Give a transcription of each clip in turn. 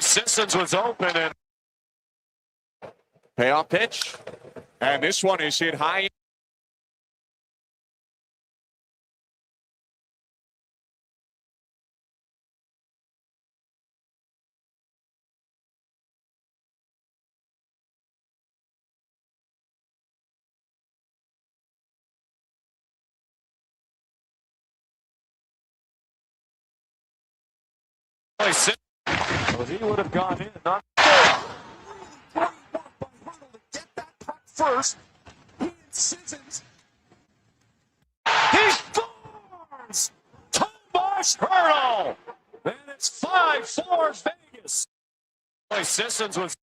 Sissons was open and payoff pitch. And this one is hit high. Well, he would have gone in, not get that puck first. He Sissons. He scores! Tomas Hertl! And it's 5-4 Vegas. Sissons was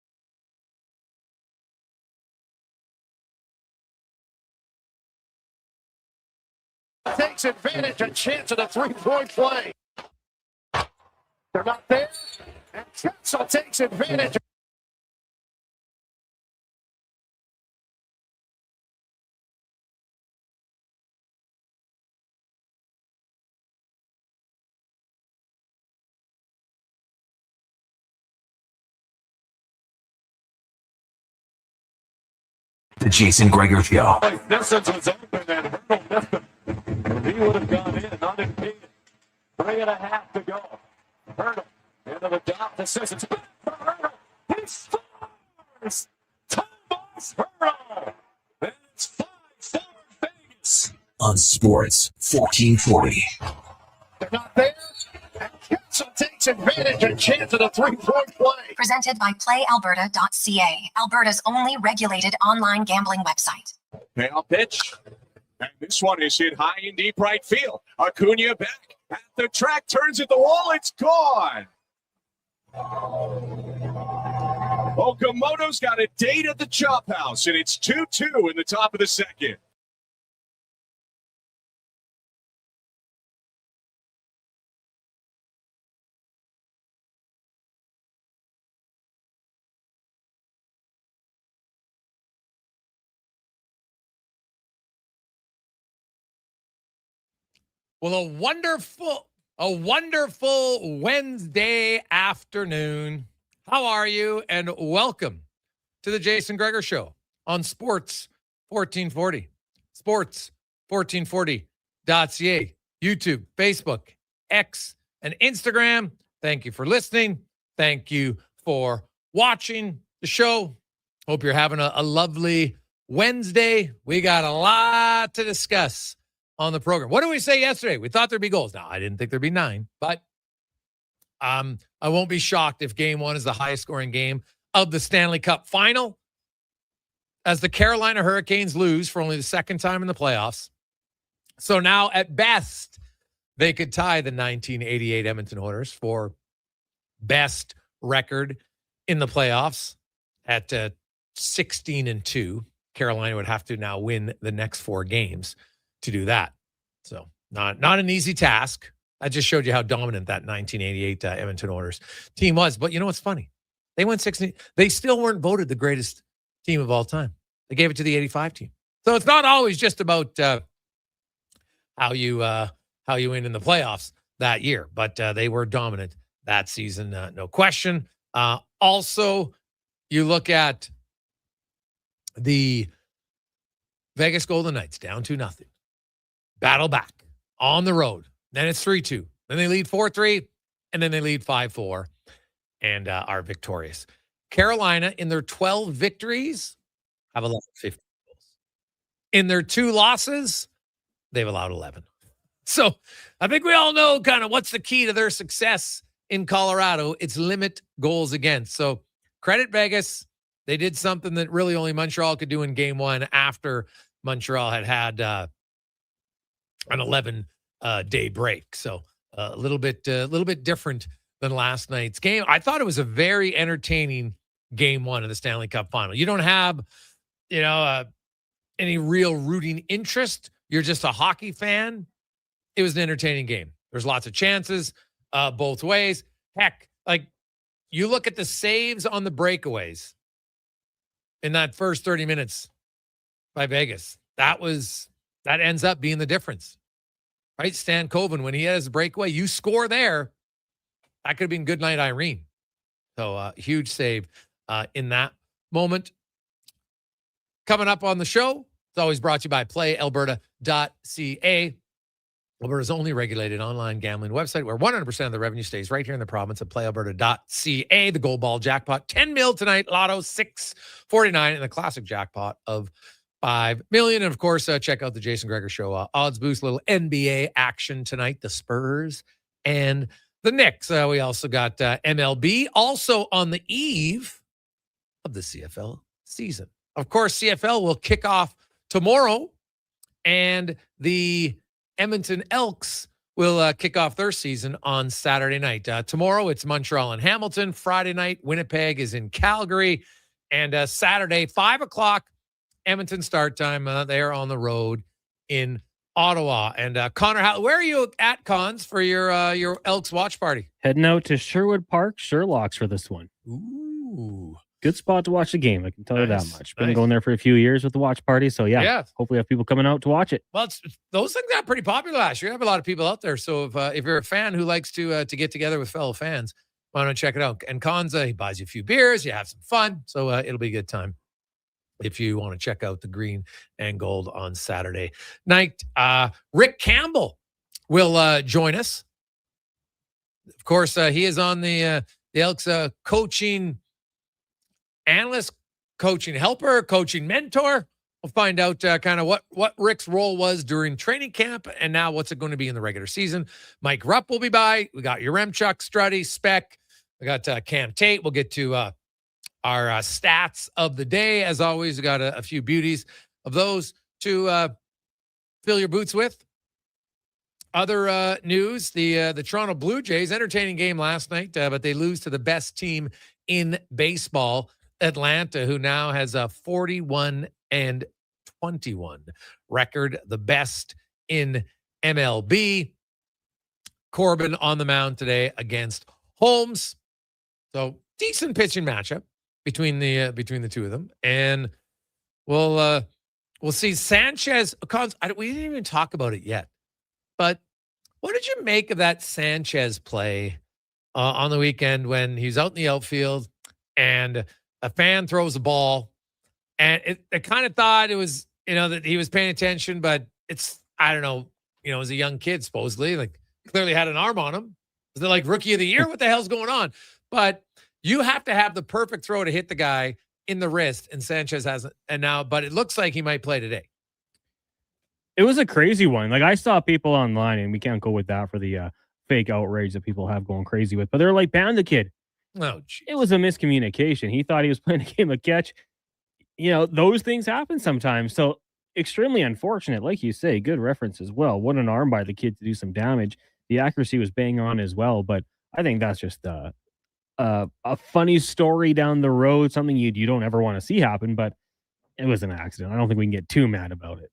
takes advantage, a chance at a three-point play. They're not there, and Kessel takes advantage. The Jason Gregor Show. Distance was open and Hertl missed him. He would have gone in, unimpeded. 3.5 to go. Hertl into the dot. The Sissons. Hertl. He scores! Tomas Hertl. And it's 5-4 Vegas. On Sports 1440. They're not there. And Kessel takes advantage, a chance at a three-point play. Presented by PlayAlberta.ca, Alberta's only regulated online gambling website. Payoff pitch. And this one is hit high in deep right field. Acuna back at the track, turns at the wall. It's gone. Okamoto's got a date at the Chop House, and it's 2-2 in the top of the second. Well, a wonderful Wednesday afternoon. How are you? And welcome to the Jason Gregor Show on Sports 1440. Sports1440.ca, YouTube, Facebook, X, and Instagram. Thank you for listening. Thank you for watching the show. Hope you're having a lovely Wednesday. We got a lot to discuss on the program. What did we say yesterday? We thought there'd be goals. Now, I didn't think there'd be 9, but I won't be shocked if game 1 is the highest scoring game of the Stanley Cup final, as the Carolina Hurricanes lose for only the second time in the playoffs. So now, at best, they could tie the 1988 Edmonton Oilers for best record in the playoffs at 16-2. Carolina would have to now win the next 4 games to do that. So not an easy task. I just showed you how dominant that 1988 Edmonton Oilers team was. But you know what's funny? They went 16. They still weren't voted the greatest team of all time. They gave it to the 85 team. So it's not always just about how you win in the playoffs that year. But they were dominant that season, no question. Also, you look at the Vegas Golden Knights down 2-0. Battle back on the road. Then it's 3-2. Then they lead 4-3, and then they lead 5-4 and are victorious. Carolina, in their 12 victories, have allowed 50 goals. In their 2 losses, they've allowed 11. So I think we all know kind of what's the key to their success in Colorado. It's limit goals against. So credit Vegas. They did something that really only Montreal could do in game 1 after Montreal had an 11-day break. So a little bit different than last night's game. I thought it was a very entertaining game 1 of the Stanley Cup final. You don't have, any real rooting interest. You're just a hockey fan. It was an entertaining game. There's lots of chances both ways. Heck, like you look at the saves on the breakaways in that first 30 minutes by Vegas. That ends up being the difference. Right? Stan Coven, when he has a breakaway, you score there. That could have been good night, Irene. So huge save in that moment. Coming up on the show, it's always brought to you by PlayAlberta.ca. Alberta's only regulated online gambling website where 100% of the revenue stays right here in the province of PlayAlberta.ca. The gold ball jackpot, 10 mil tonight, Lotto 649, and the classic jackpot of 5 million. And of course, check out the Jason Gregor Show odds boost, little NBA action tonight, the Spurs and the Knicks. We also got MLB, also on the eve of the CFL season. Of course, CFL will kick off tomorrow, and the Edmonton Elks will kick off their season on Saturday night. Tomorrow, it's Montreal and Hamilton. Friday night, Winnipeg is in Calgary. And Saturday, 5 o'clock, Edmonton start time. They are on the road in Ottawa. And Connor, where are you at, Cons, for your Elks watch party? Heading out to Sherwood Park, Sherlock's for this one. Ooh. Good spot to watch the game. I can tell you that much. Been Nice. going there for a few years with the watch party. So, yeah. Hopefully have people coming out to watch it. Well, those things got pretty popular last year. You have a lot of people out there. So if you're a fan who likes to get together with fellow fans, why don't check it out? And Cons, he buys you a few beers. You have some fun. So it'll be a good time if you want to check out the green and gold on Saturday night. Rick Campbell will join us. Of course, he is on the Elks coaching analyst, coaching helper, coaching mentor. We'll find out kind of what Rick's role was during training camp and now what's it going to be in the regular season. Mike Rupp will be by. We got Yaremchuk, Struddy, Speck. We got Cam Tate. We'll get to our stats of the day. As always, we got a few beauties of those to fill your boots with. Other news, the Toronto Blue Jays, entertaining game last night, but they lose to the best team in baseball, Atlanta, who now has a 41-21 record, the best in MLB. Corbin on the mound today against Holmes. So decent pitching matchup between the two of them. And we'll see Sanchez. We didn't even talk about it yet. But what did you make of that Sanchez play on the weekend when he was out in the outfield and a fan throws a ball, and I kind of thought it was, that he was paying attention, but I don't know, as a young kid, supposedly, like clearly had an arm on him. Was it like rookie of the year? What the hell's going on? But you have to have the perfect throw to hit the guy in the wrist, and Sanchez hasn't. But it looks like he might play today. It was a crazy one. Like, I saw people online, and we can't go with that for the fake outrage that people have going crazy with, but they're like, ban the kid. Oh, geez. It was a miscommunication. He thought he was playing a game of catch. Those things happen sometimes. So extremely unfortunate. Like you say, good reference as well. What an arm by the kid to do some damage. The accuracy was bang on as well. But I think that's just a funny story down the road, something you don't ever want to see happen, but it was an accident. I don't think we can get too mad about it.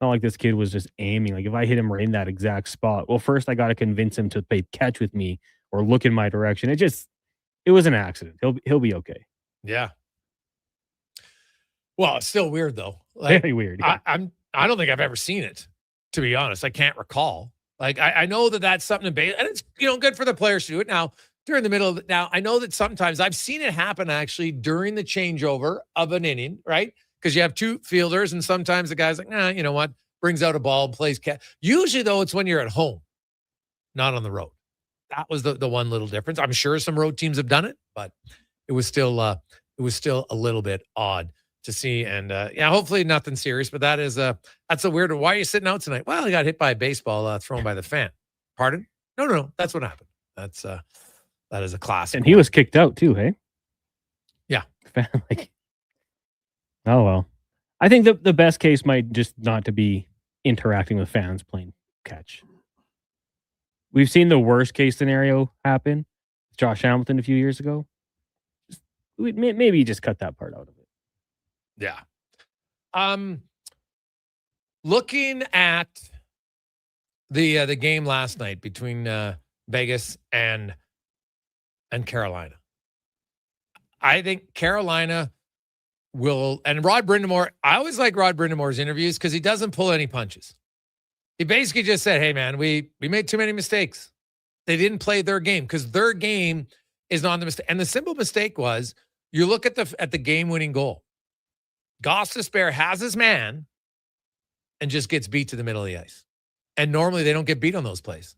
Not like this kid was just aiming. Like, if I hit him right in that exact spot, well, first I got to convince him to play catch with me or look in my direction. It was an accident. He'll be okay. Yeah. Well, it's still weird though. Like, very weird. Yeah. I don't think I've ever seen it, to be honest. I can't recall. Like, I know that's something to base, and it's good for the players to do it now during the middle of it. Now, I know that sometimes I've seen it happen actually during the changeover of an inning, right? Because you have two fielders, and sometimes the guy's like, you know what? Brings out a ball, plays catch. Usually, though, it's when you're at home, not on the road. That was the one little difference. I'm sure some road teams have done it, but it was still a little bit odd to see. And hopefully nothing serious. But that's a weird one. Why are you sitting out tonight? Well, he got hit by a baseball thrown by the fan. Pardon? No. That's what happened. That is a classic. And he was kicked out too, hey? Yeah. Oh well. I think the best case might just not to be interacting with fans playing catch. We've seen the worst case scenario happen with Josh Hamilton a few years ago. Maybe just cut that part out of it. Yeah. Looking at the game last night between Vegas and Carolina, I think Carolina will, and Rod Brindamore, I always like Rod Brindamore's interviews because he doesn't pull any punches. He basically just said, hey, man, we made too many mistakes. They didn't play their game because their game is not the mistake. And the simple mistake was you look at the game-winning goal. Gostisbehere has his man and just gets beat to the middle of the ice. And normally they don't get beat on those plays.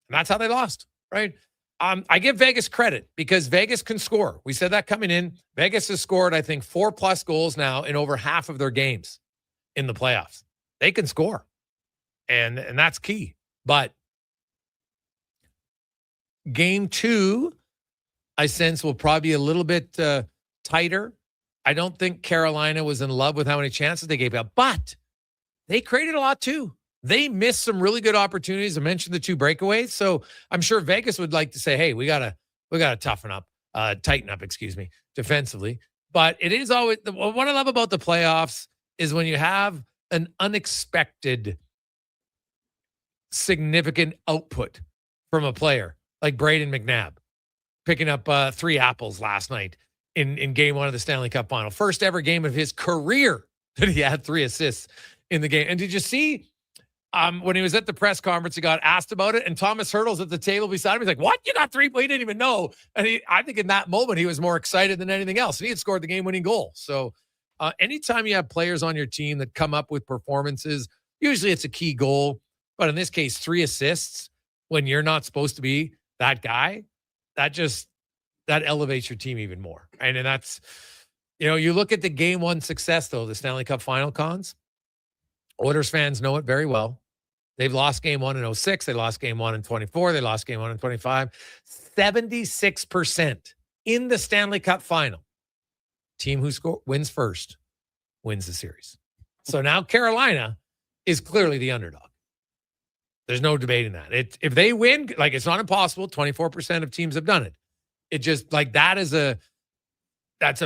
And that's how they lost, right? I give Vegas credit because Vegas can score. We said that coming in. Vegas has scored, I think, 4+ goals now in over half of their games in the playoffs. They can score. And that's key. But game 2, I sense, will probably be a little bit tighter. I don't think Carolina was in love with how many chances they gave out, but they created a lot too. They missed some really good opportunities. I mentioned the 2 breakaways. So I'm sure Vegas would like to say, hey, we gotta tighten up, defensively. But it is always what I love about the playoffs is when you have an unexpected significant output from a player like Braden McNabb picking up 3 apples last night in game 1 of the Stanley Cup final. First ever game of his career that he had 3 assists in the game. And did you see when he was at the press conference, he got asked about it, and Thomas Hurdle's at the table beside him. He's like, what? You got 3? Well, he didn't even know. And I think in that moment, he was more excited than anything else. And he had scored the game-winning goal. So anytime you have players on your team that come up with performances, usually it's a key goal. But in this case, 3 assists when you're not supposed to be that guy, that elevates your team even more. And that's, you look at the game 1 success, though, the Stanley Cup final cons. Oilers fans know it very well. They've lost game 1 in 2006. They lost game 1 in 2024. They lost game 1 in 2025. 76% in the Stanley Cup final. Team who wins first wins the series. So now Carolina is clearly the underdog. There's no debating that. If they win, like, it's not impossible. 24% of teams have done it. It just, like, that's a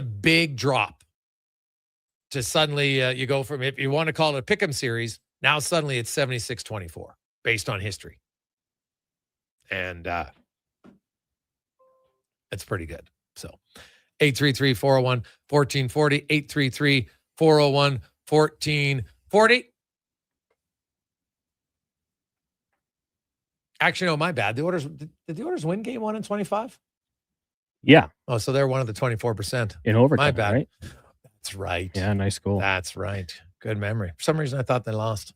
big drop to suddenly you go from, if you want to call it a pick'em series, now suddenly it's 76-24 based on history. And it's pretty good. So 833-401-1440, 833-401-1440. Actually, no, my bad. Did the Oilers win game 1 in 25? Yeah. Oh, so they're one of the 24%. In overtime, my bad. right? That's right. Yeah, nice goal. That's right. Good memory. For some reason, I thought they lost.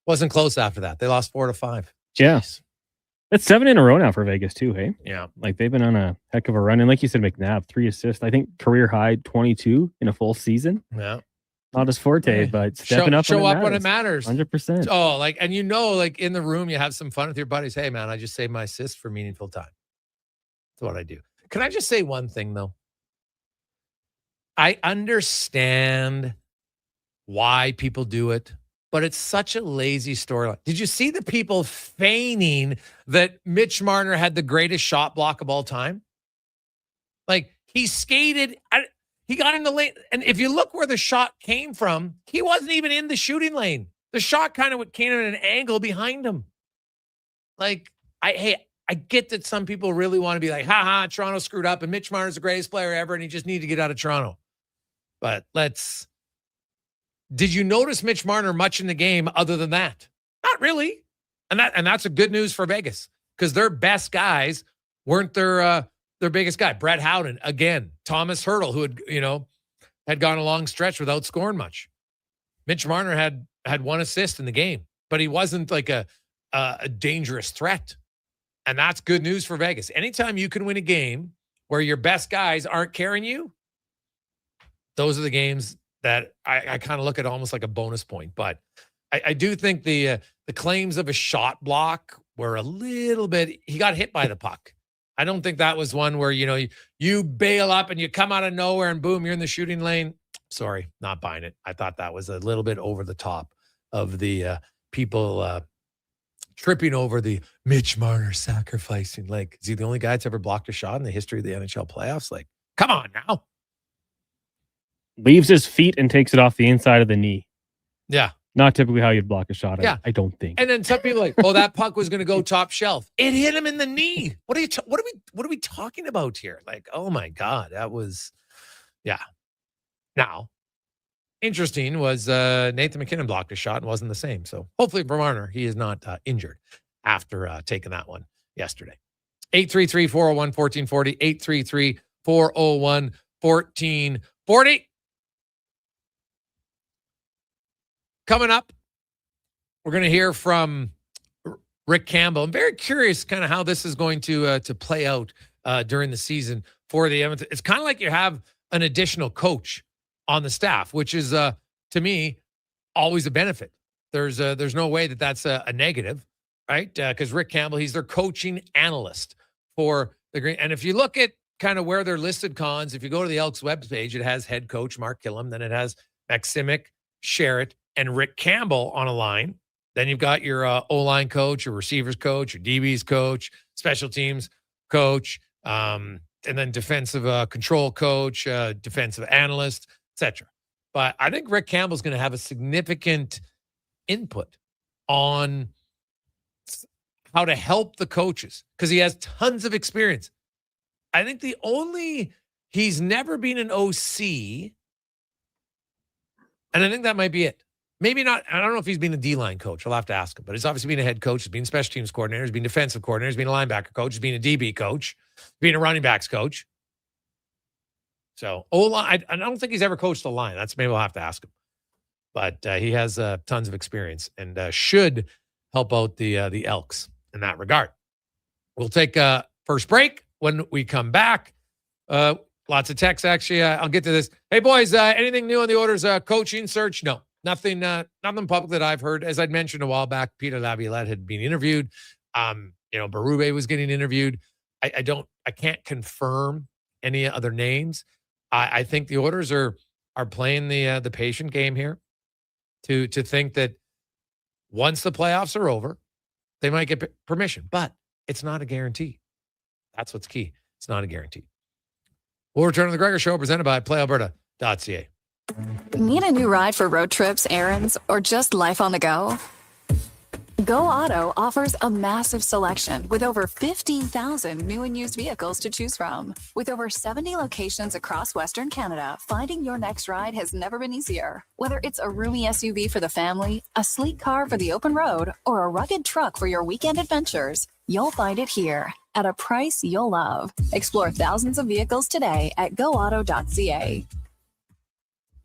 Wasn't close after that. They lost 4-5. Yeah. Jeez. That's 7 in a row now for Vegas too, hey? Yeah. Like, they've been on a heck of a run. And like you said, McNabb, 3 assists. I think career high 22 in a full season. Yeah. Not his forte, but stepping up. Show up when it matters. 100%. Oh, like, and like in the room, you have some fun with your buddies. Hey, man, I just saved my assist for meaningful time. That's what I do. Can I just say one thing, though? I understand why people do it, but it's such a lazy storyline. Did you see the people feigning that Mitch Marner had the greatest shot block of all time? Like, he skated, he got in the lane, and if you look where the shot came from, he wasn't even in the shooting lane. The shot kind of came at an angle behind him. Like, I get that some people really want to be like, ha, Toronto screwed up, and Mitch Marner's the greatest player ever, and he just needed to get out of Toronto. But did you notice Mitch Marner much in the game other than that? Not really. And that's a good news for Vegas, because their best guys weren't their biggest guy. Brett Howden, again, Thomas Hurdle, who had gone a long stretch without scoring much. Mitch Marner had 1 assist in the game, but he wasn't like a dangerous threat. And that's good news for Vegas. Anytime you can win a game where your best guys aren't carrying you, those are the games that I kind of look at almost like a bonus point. But I do think the claims of a shot block were a little bit, he got hit by the puck. I don't think that was one where, you bail up and you come out of nowhere and boom, you're in the shooting lane. Sorry, not buying it. I thought that was a little bit over the top of the people tripping over the Mitch Marner sacrificing. Like, is he the only guy that's ever blocked a shot in the history of the NHL playoffs? Like, come on now. Leaves his feet and takes it off the inside of the knee. Yeah. Not typically how you'd block a shot. Yeah. I don't think. And then some people are like, oh, that puck was going to go top shelf. It hit him in the knee. What are we talking about here? Like, oh my God, that was, yeah. Now, interesting was Nathan McKinnon blocked a shot and wasn't the same. So hopefully for Marner, he is not injured after taking that one yesterday. 833-401-1440, 833-401-1440. Coming up, we're going to hear from Rick Campbell. I'm very curious kind of how this is going to play out during the season for the Edmonton. It's kind of like you have an additional coach on the staff, which is, to me, always a benefit. There's no way that that's a negative, right? Because Rick Campbell, he's their coaching analyst for the Green. And if you look at kind of where they're listed cons, if you go to the Elks webpage, it has head coach Mark Killam, then it has Maximic, Sherritt, and Rick Campbell on a line. Then you've got your O-line coach, your receivers coach, your DBs coach, special teams coach, and then defensive control coach, defensive analyst, etc. But I think Rick Campbell's going to have a significant input on how to help the coaches because he has tons of experience. I think he's never been an OC, and I think that might be it. Maybe not. I don't know if he's been a D-line coach. I'll have to ask him. But he's obviously been a head coach. He's been a special teams coordinator. He's been a defensive coordinator. He's been a linebacker coach. He's been a DB coach. He's been a running backs coach. So, I don't think he's ever coached the line. Maybe we'll have to ask him. But he has tons of experience and should help out the Elks in that regard. We'll take a first break. When we come back, lots of texts, actually. I'll get to this. Hey, boys, anything new on the Oilers coaching search? No. Nothing public that I've heard. As I'd mentioned a while back, Peter Laviolette had been interviewed. Berube was getting interviewed. I can't confirm any other names. I think the Oilers are playing the patient game here to think that once the playoffs are over, they might get permission, but it's not a guarantee. That's what's key. It's not a guarantee. We'll return to the Gregor Show presented by PlayAlberta.ca. Need a new ride for road trips, errands, or just life on the go? Go Auto offers a massive selection with over 15,000 new and used vehicles to choose from. With over 70 locations across Western Canada, finding your next ride has never been easier. Whether it's a roomy SUV for the family, a sleek car for the open road, or a rugged truck for your weekend adventures, you'll find it here at a price you'll love. Explore thousands of vehicles today at goauto.ca.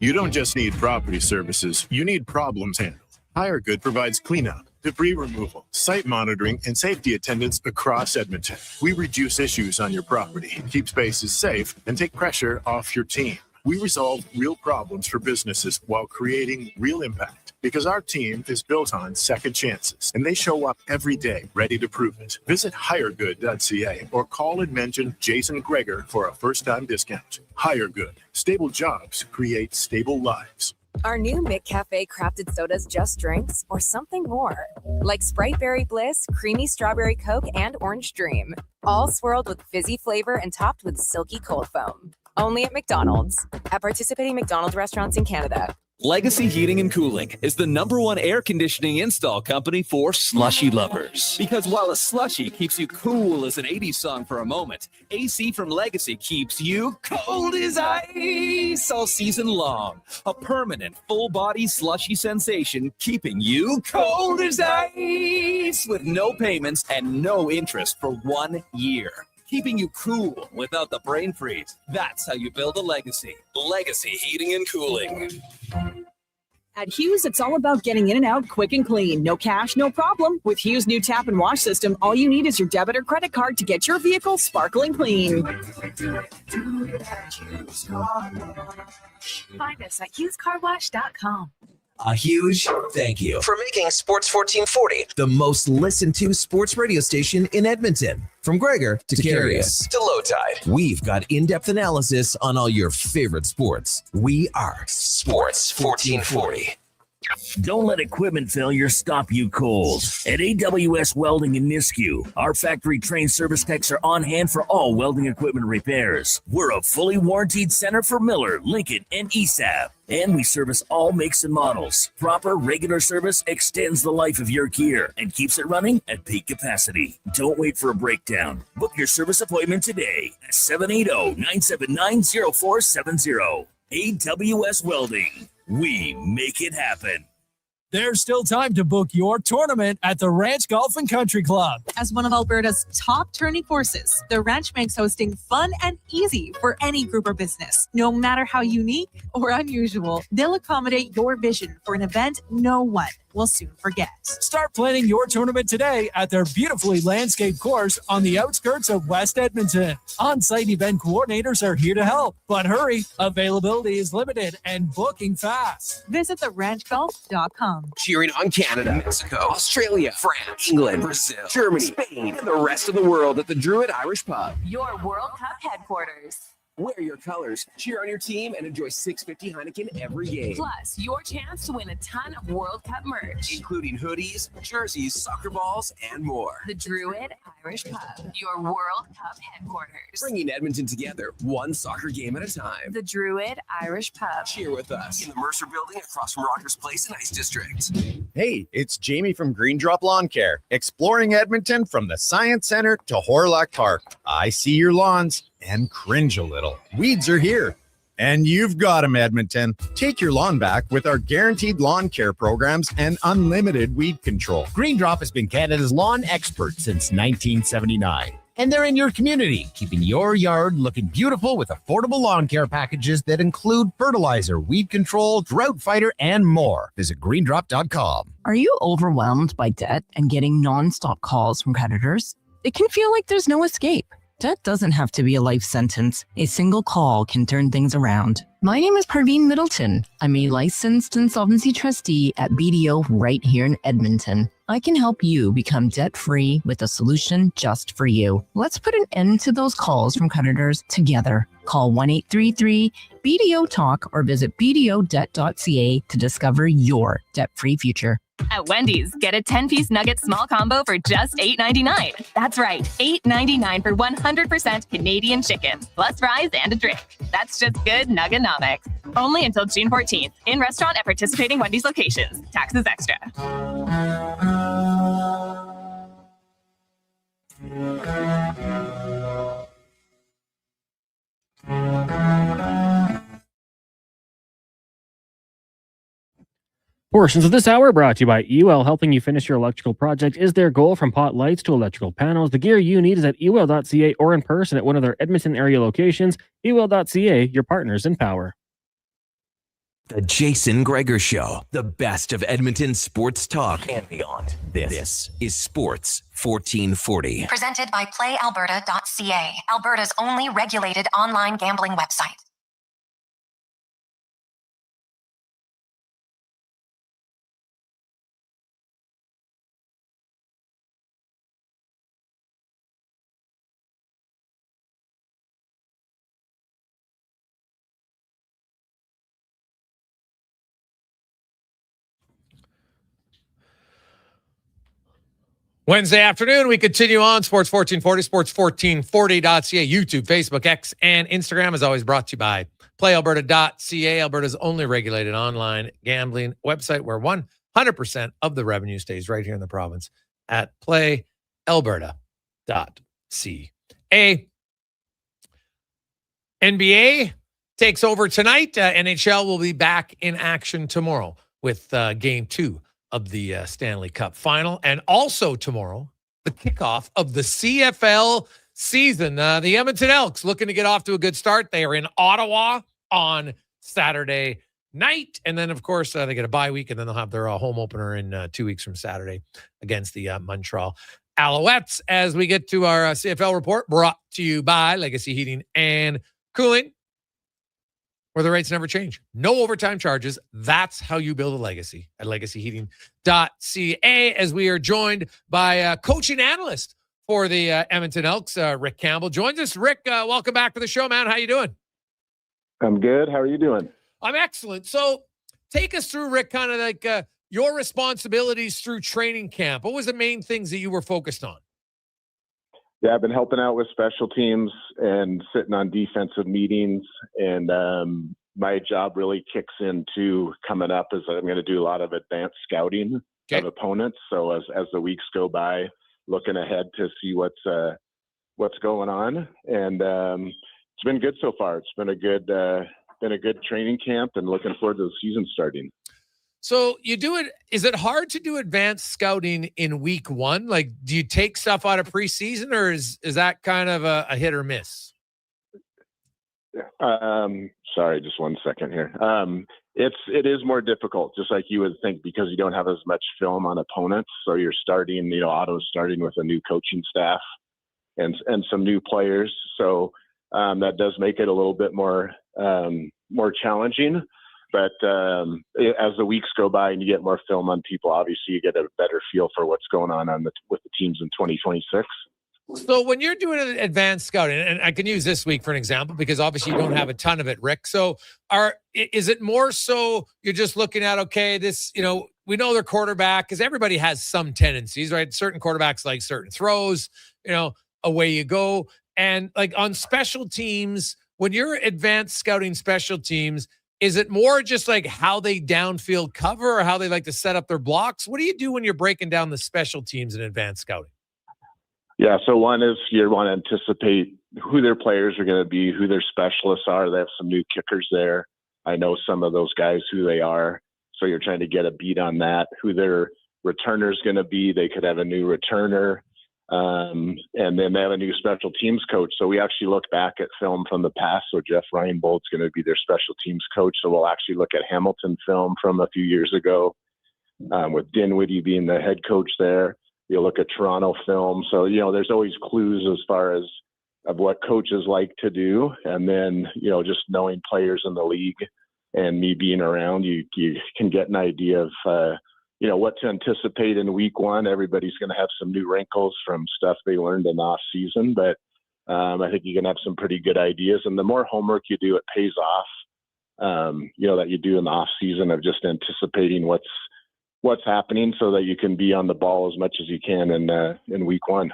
You don't just need property services, you need problems handled. HireGood provides cleanup, debris removal, site monitoring, and safety attendance across Edmonton. We reduce issues on your property, keep spaces safe, and take pressure off your team. We resolve real problems for businesses while creating real impact. Because our team is built on second chances, and they show up every day ready to prove it. Visit hiregood.ca or call and mention Jason Gregor for a first-time discount. HireGood. Stable jobs create stable lives. Our new McCafe crafted sodas just drinks or something more? Like Sprite Berry Bliss, Creamy Strawberry Coke, and Orange Dream. All swirled with fizzy flavor and topped with silky cold foam. Only at McDonald's. At participating McDonald's restaurants in Canada. Legacy Heating and Cooling is the #1 air conditioning install company for slushy lovers. Because while a slushy keeps you cool as an 80s song for a moment, AC from Legacy keeps you cold as ice all season long. A permanent full-body slushy sensation keeping you cold as ice with no payments and no interest for 1 year. Keeping you cool without the brain freeze. That's how you build a legacy. Legacy Heating and Cooling. At Hughes, it's all about getting in and out quick and clean. No cash, no problem. With Hughes' new tap and wash system, all you need is your debit or credit card to get your vehicle sparkling clean. Find us at HughesCarWash.com. A huge thank you for making Sports 1440 the most listened to sports radio station in Edmonton. From Gregor to Carius to Low Tide, we've got in-depth analysis on all your favorite sports. We are Sports 1440. Don't let equipment failure stop you cold. At AWS Welding in Nisku, our factory-trained service techs are on hand for all welding equipment repairs. We're a fully warranted center for Miller, Lincoln, and ESAB. And we service all makes and models. Proper, regular service extends the life of your gear and keeps it running at peak capacity. Don't wait for a breakdown. Book your service appointment today at 780-979-0470. AWS Welding. We make it happen. There's still time to book your tournament at the Ranch Golf and Country Club. As one of Alberta's top tourney courses, the Ranch makes hosting fun and easy for any group or business. No matter how unique or unusual, they'll accommodate your vision for an event no one will soon forget. Start planning your tournament today at their beautifully landscaped course on the outskirts of West Edmonton. On-site event coordinators are here to help, but hurry, availability is limited and booking fast. Visit theranchgolf.com. Cheering on Canada, Mexico, Australia, France, England, Brazil, Germany, Spain, and the rest of the world at the Druid Irish Pub. Your World Cup headquarters. Wear your colors, cheer on your team, and enjoy $6.50 Heineken every game. Plus, your chance to win a ton of World Cup merch, including hoodies, jerseys, soccer balls, and more. The Druid Irish Pub, your World Cup headquarters. Bringing Edmonton together, one soccer game at a time. The Druid Irish Pub. Cheer with us in the Mercer Building across from Rogers Place in Ice District. Hey, it's Jamie from Green Drop Lawn Care, exploring Edmonton from the Science Center to Horlock Park. I see your lawns and cringe a little. Weeds are here. And you've got them, Edmonton. Take your lawn back with our guaranteed lawn care programs and unlimited weed control. Green Drop has been Canada's lawn expert since 1979. And they're in your community, keeping your yard looking beautiful with affordable lawn care packages that include fertilizer, weed control, drought fighter, and more. Visit greendrop.com. Are you overwhelmed by debt and getting nonstop calls from creditors? It can feel like there's no escape. Debt doesn't have to be a life sentence. A single call can turn things around. My name is Parveen Middleton. I'm a licensed insolvency trustee at BDO right here in Edmonton. I can help you become debt-free with a solution just for you. Let's put an end to those calls from creditors together. Call 1-833-BDO-TALK or visit bdodebt.ca to discover your debt-free future. At Wendy's, get a 10-piece nugget small combo for just $8.99. That's right, $8.99 for 100% Canadian chicken, plus fries and a drink. That's just good nuggenomics. Only until June 14th. In restaurant at participating Wendy's locations. Taxes extra. Portions of this hour brought to you by EWEL. Helping you finish your electrical project is their goal, from pot lights to electrical panels. The gear you need is at ewell.ca or in person at one of their Edmonton area locations. ewell.ca, your partners in power. The Jason Gregor Show, the best of Edmonton sports talk and beyond. This is Sports 1440. Presented by PlayAlberta.ca, Alberta's only regulated online gambling website. Wednesday afternoon, we continue on Sports 1440, sports1440.ca, YouTube, Facebook, X, and Instagram. As always, brought to you by PlayAlberta.ca, Alberta's only regulated online gambling website, where 100% of the revenue stays right here in the province at PlayAlberta.ca. NBA takes over tonight. NHL will be back in action tomorrow with Game 2 of the Stanley Cup final. And also tomorrow, the kickoff of the CFL season. The Edmonton Elks looking to get off to a good start. They are in Ottawa on Saturday night. And then, of course, they get a bye week, and then they'll have their home opener in 2 weeks from Saturday against the Montreal Alouettes. As we get to our CFL report, brought to you by Legacy Heating and Cooling, where the rates never change. No overtime charges. That's how you build a legacy at legacyheating.ca, as we are joined by coaching analyst for the Edmonton Elks, Rick Campbell. Joins us. Rick, welcome back to the show, man. How you doing? I'm good. How are you doing? I'm excellent. So take us through, Rick, kind of like your responsibilities through training camp. What was the main things that you were focused on? Yeah, I've been helping out with special teams and sitting on defensive meetings. And my job really kicks into coming up is I'm going to do a lot of advanced scouting of opponents. So as the weeks go by, looking ahead to see what's going on. And it's been good so far. It's been a good training camp, and looking forward to the season starting. So you do it. Is it hard to do advanced scouting in week one? Like, do you take stuff out of preseason, or is that kind of a hit or miss? Sorry, just 1 second here. It is more difficult, just like you would think, because you don't have as much film on opponents. So you're starting, Otto's starting with a new coaching staff and some new players. So that does make it a little bit more challenging. But as the weeks go by and you get more film on people, obviously you get a better feel for what's going on with the teams in 2026. So when you're doing an advanced scouting, and I can use this week for an example, because obviously you don't have a ton of it, Rick. So is it more so you're just looking at, okay, this, we know their quarterback, because everybody has some tendencies, right? Certain quarterbacks like certain throws, away you go. And like on special teams, when you're advanced scouting special teams, is it more just like how they downfield cover or how they like to set up their blocks? What do you do when you're breaking down the special teams in advanced scouting? Yeah, so one is you want to anticipate who their players are going to be, who their specialists are. They have some new kickers there. I know some of those guys, who they are. So you're trying to get a beat on that, who their returner is going to be. They could have a new returner. And then they have a new special teams coach. So we actually look back at film from the past. So Jeff Reinbold's going to be their special teams coach. So we'll actually look at Hamilton film from a few years ago, with Dinwiddie being the head coach there. You'll look at Toronto film. So, there's always clues as far as of what coaches like to do. And then, just knowing players in the league and me being around, you can get an idea of, what to anticipate in week one. Everybody's going to have some new wrinkles from stuff they learned in the off season, but I think you can have some pretty good ideas. And the more homework you do, it pays off, that you do in the off season of just anticipating what's happening so that you can be on the ball as much as you can in week one.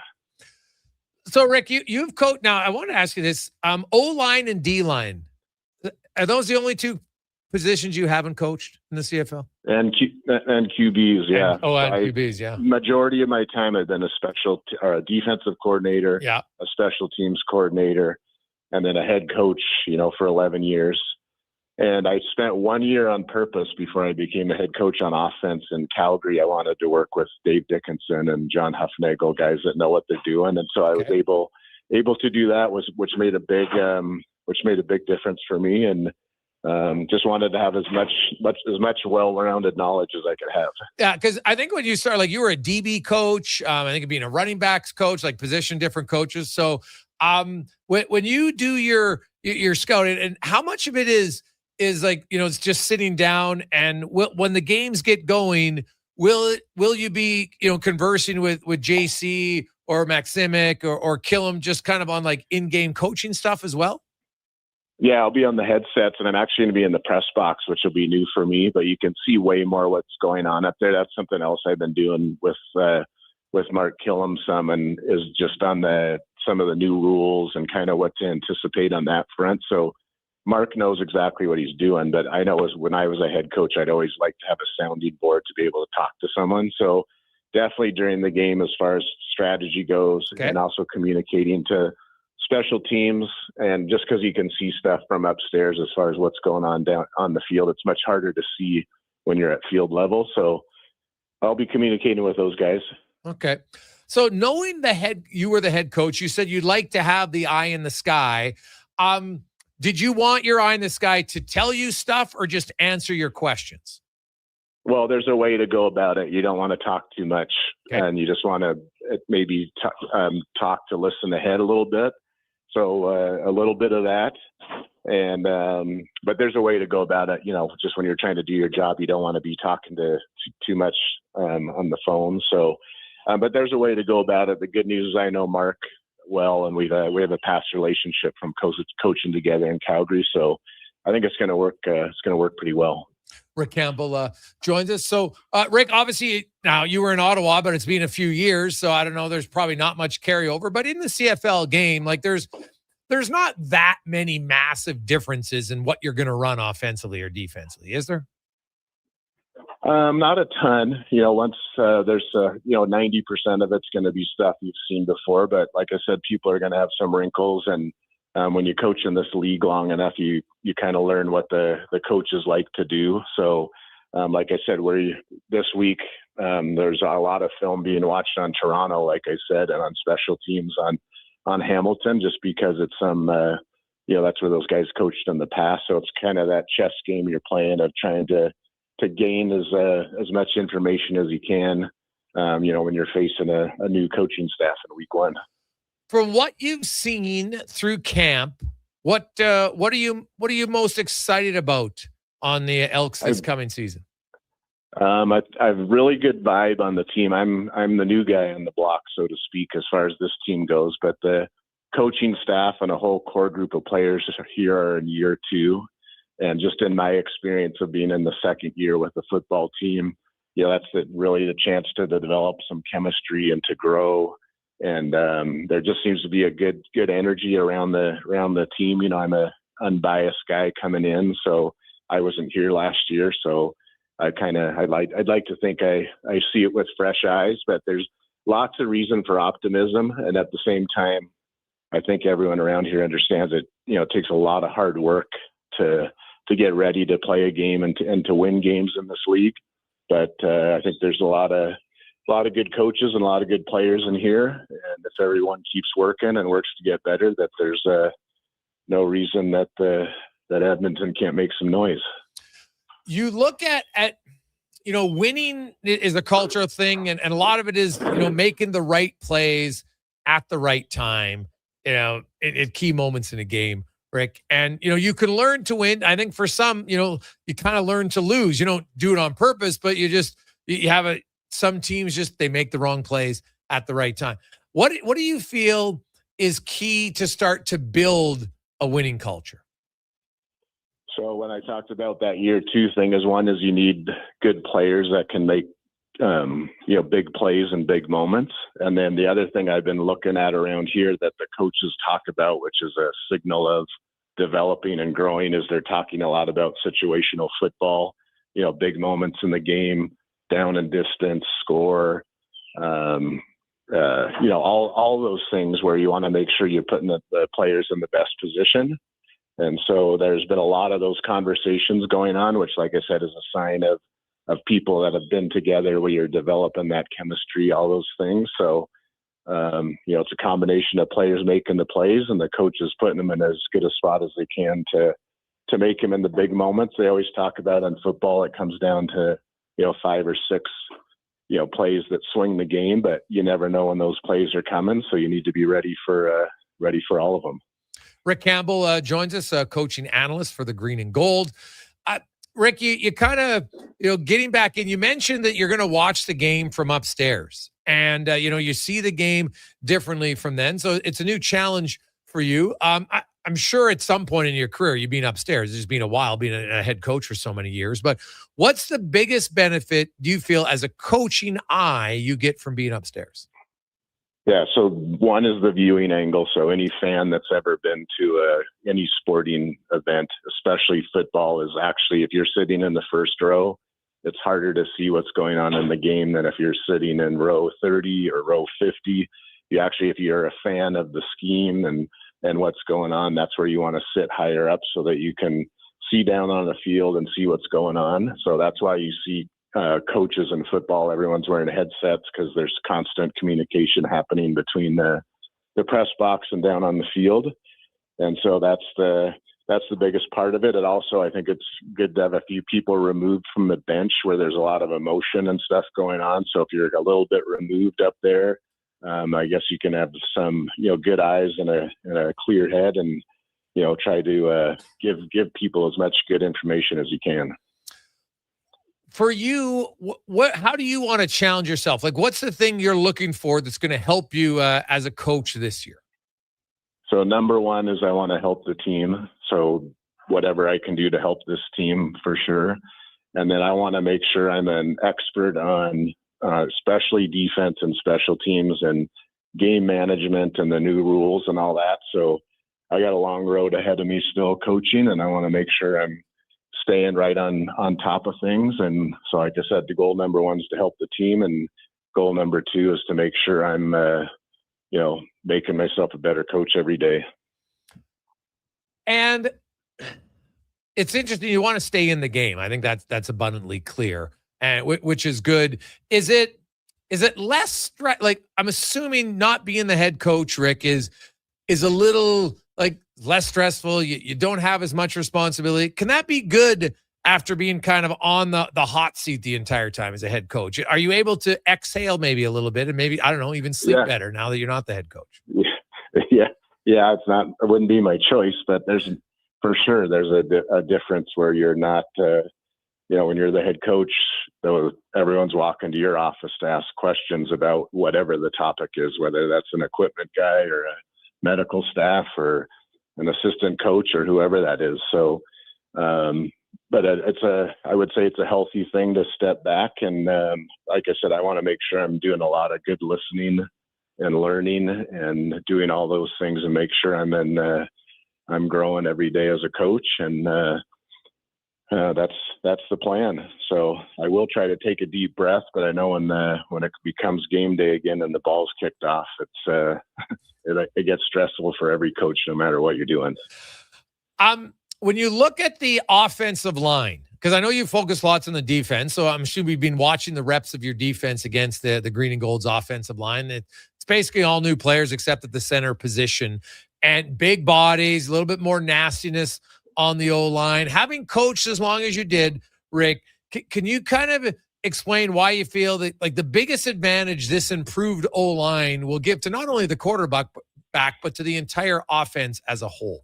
So Rick, you've coached now. I want to ask you this, O-line and D-line. Are those the only two positions you haven't coached in the CFL? And QBs, yeah. And QBs, yeah. Majority of my time I've been a defensive coordinator, yeah, a special teams coordinator, and then a head coach, for 11 years. And I spent 1 year on purpose before I became a head coach on offense in Calgary. I wanted to work with Dave Dickinson and John Huffnagel, guys that know what they're doing. And so I was able to do that, which made a big difference for me. And just wanted to have as much well-rounded knowledge as I could have. Yeah, because I think when you start, like you were a DB coach, I think of being a running backs coach, like position different coaches. So when you do your scouting, and how much of it is like, it's just sitting down, and when the games get going, will you be, conversing with JC or Maximic or Killam, just kind of on like in-game coaching stuff as well? Yeah, I'll be on the headsets, and I'm actually going to be in the press box, which will be new for me, but you can see way more what's going on up there. That's something else I've been doing with Mark Killam some, and is just on some of the new rules and kind of what to anticipate on that front. So Mark knows exactly what he's doing, but I know when I was a head coach, I'd always like to have a sounding board to be able to talk to someone. So definitely during the game, as far as strategy goes, and also communicating to special teams. And just because you can see stuff from upstairs as far as what's going on down on the field, it's much harder to see when you're at field level. So I'll be communicating with those guys. Okay. So knowing you were the head coach, you said you'd like to have the eye in the sky. Did you want your eye in the sky to tell you stuff or just answer your questions? Well, there's a way to go about it. You don't want to talk too much, and you just want to maybe talk to listen ahead a little bit. So a little bit of that, and but there's a way to go about it. Just when you're trying to do your job, you don't want to be talking to too much on the phone. So, but there's a way to go about it. The good news is I know Mark well, and we have a past relationship from coaching together in Calgary. So I think it's going to work. It's going to work pretty well. Rick Campbell joins us. So, Rick, obviously now you were in Ottawa, but it's been a few years, so I don't know. There's probably not much carryover, but in the CFL game, like there's not that many massive differences in what you're going to run offensively or defensively, is there? Not a ton. Once there's 90% of it's going to be stuff you've seen before, but like I said, people are going to have some wrinkles, and when you coach in this league long enough, you kind of learn what the coaches like to do. So like I said, this week, there's a lot of film being watched on Toronto, like I said, and on special teams on Hamilton, just because it's that's where those guys coached in the past. So it's kind of that chess game you're playing of trying to gain as much information as you can, when you're facing a new coaching staff in week one. From what you've seen through camp, what are you most excited about on the Elks this coming season? I have a really good vibe on the team. I'm the new guy on the block, so to speak, as far as this team goes. But the coaching staff and a whole core group of players here are in year 2. And just in my experience of being in the second year with the football team, that's really the chance to develop some chemistry and to grow. And there just seems to be a good energy around the team. I'm a unbiased guy coming in, so I wasn't here last year, so I'd like to think I see it with fresh eyes. But there's lots of reason for optimism, and at the same time, I think everyone around here understands it. It takes a lot of hard work to get ready to play a game and to win games in this league. But I think there's a lot of good coaches and a lot of good players in here. And if everyone keeps working and works to get better, that there's no reason that Edmonton can't make some noise. You look at winning is a cultural thing, and a lot of it is making the right plays at the right time, at key moments in a game, Rick. And you can learn to win. I think for some, you kind of learn to lose. You don't do it on purpose, but you have some teams they make the wrong plays at the right time. What do you feel is key to start to build a winning culture? So when I talked about that year 2 thing, one is you need good players that can make big plays and big moments. And then the other thing I've been looking at around here that the coaches talk about, which is a signal of developing and growing, is they're talking a lot about situational football, big moments in the game, down and distance, score, all those things where you want to make sure you're putting the players in the best position. And so there's been a lot of those conversations going on, which, like I said, is a sign of people that have been together where you're developing that chemistry, all those things. So, it's a combination of players making the plays and the coaches putting them in as good a spot as they can to make them in the big moments. They always talk about in football, it comes down to, 5 or 6, plays that swing the game, but you never know when those plays are coming. So you need to be ready for all of them. Rick Campbell joins us, coaching analyst for the Green and Gold. Rick, you kind of, getting back in, you mentioned that you're going to watch the game from upstairs and, you see the game differently from then. So it's a new challenge for you. I'm sure at some point in your career, you've been upstairs. It's just been a while being a head coach for so many years. But what's the biggest benefit do you feel as a coaching eye you get from being upstairs? Yeah, so one is the viewing angle. So any fan that's ever been to any sporting event, especially football, is actually, if you're sitting in the first row, it's harder to see what's going on in the game than if you're sitting in row 30 or row 50. You actually, if you're a fan of the scheme and what's going on, that's where you want to sit higher up so that you can see down on the field and see what's going on. So that's why you see coaches in football, everyone's wearing headsets because there's constant communication happening between the press box and down on the field. And so that's the biggest part of it. And also, I think it's good to have a few people removed from the bench where there's a lot of emotion and stuff going on. So if you're a little bit removed up there, I guess you can have some, good eyes and a clear head and, try to give people as much good information as you can. For you, how do you want to challenge yourself? Like, what's the thing you're looking for that's going to help you as a coach this year? So number one is I want to help the team. So whatever I can do to help this team for sure. And then I want to make sure I'm an expert on especially defense and special teams and game management and the new rules and all that. So I got a long road ahead of me still coaching, and I want to make sure I'm staying right on top of things. And so, like I said, the goal number one is to help the team, and goal number two is to make sure I'm, making myself a better coach every day. And it's interesting. You want to stay in the game. I think that's abundantly clear, and which is good. Is it less stress? Like, I'm assuming not being the head coach, Rick, is a little like less stressful. You don't have as much responsibility. Can that be good after being kind of on the hot seat the entire time as a head coach? Are you able to exhale maybe a little bit and maybe, I don't know, even sleep better now that you're not the head coach? Yeah. It's not, it wouldn't be my choice, but there's for sure, there's a difference where you're not, when you're the head coach, everyone's walking to your office to ask questions about whatever the topic is, whether that's an equipment guy or a medical staff or an assistant coach or whoever that is. So, but I would say it's a healthy thing to step back. And like I said, I want to make sure I'm doing a lot of good listening and learning and doing all those things and make sure I'm growing every day as a coach. And that's the plan. So I will try to take a deep breath, but I know when it becomes game day again and the ball's kicked off, it gets stressful for every coach, no matter what you're doing. When you look at the offensive line, because I know you focus lots on the defense, so I'm sure we've been watching the reps of your defense against the Green and Gold's offensive line. It's basically all new players except at the center position, and big bodies, a little bit more nastiness on the O-line. Having coached as long as you did, Rick, can you kind of explain why you feel that like the biggest advantage this improved O-line will give to not only the quarterback but to the entire offense as a whole?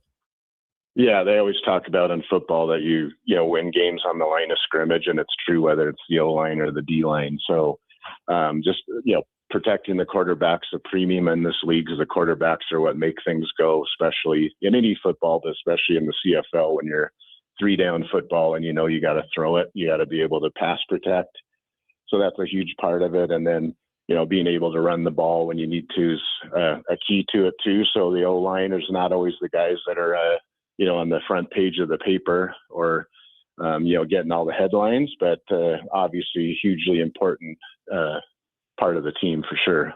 Yeah, they always talk about in football that you win games on the line of scrimmage, and it's true whether it's the O-line or the D-line. So just protecting the quarterback's a premium in this league, because the quarterbacks are what make things go, especially in any football, but especially in the CFL when you're 3-down football and you got to throw it. You got to be able to pass protect. So that's a huge part of it. And then, being able to run the ball when you need to is a key to it too. So the O-liners are not always the guys that are on the front page of the paper or, getting all the headlines, but obviously hugely important part of the team for sure.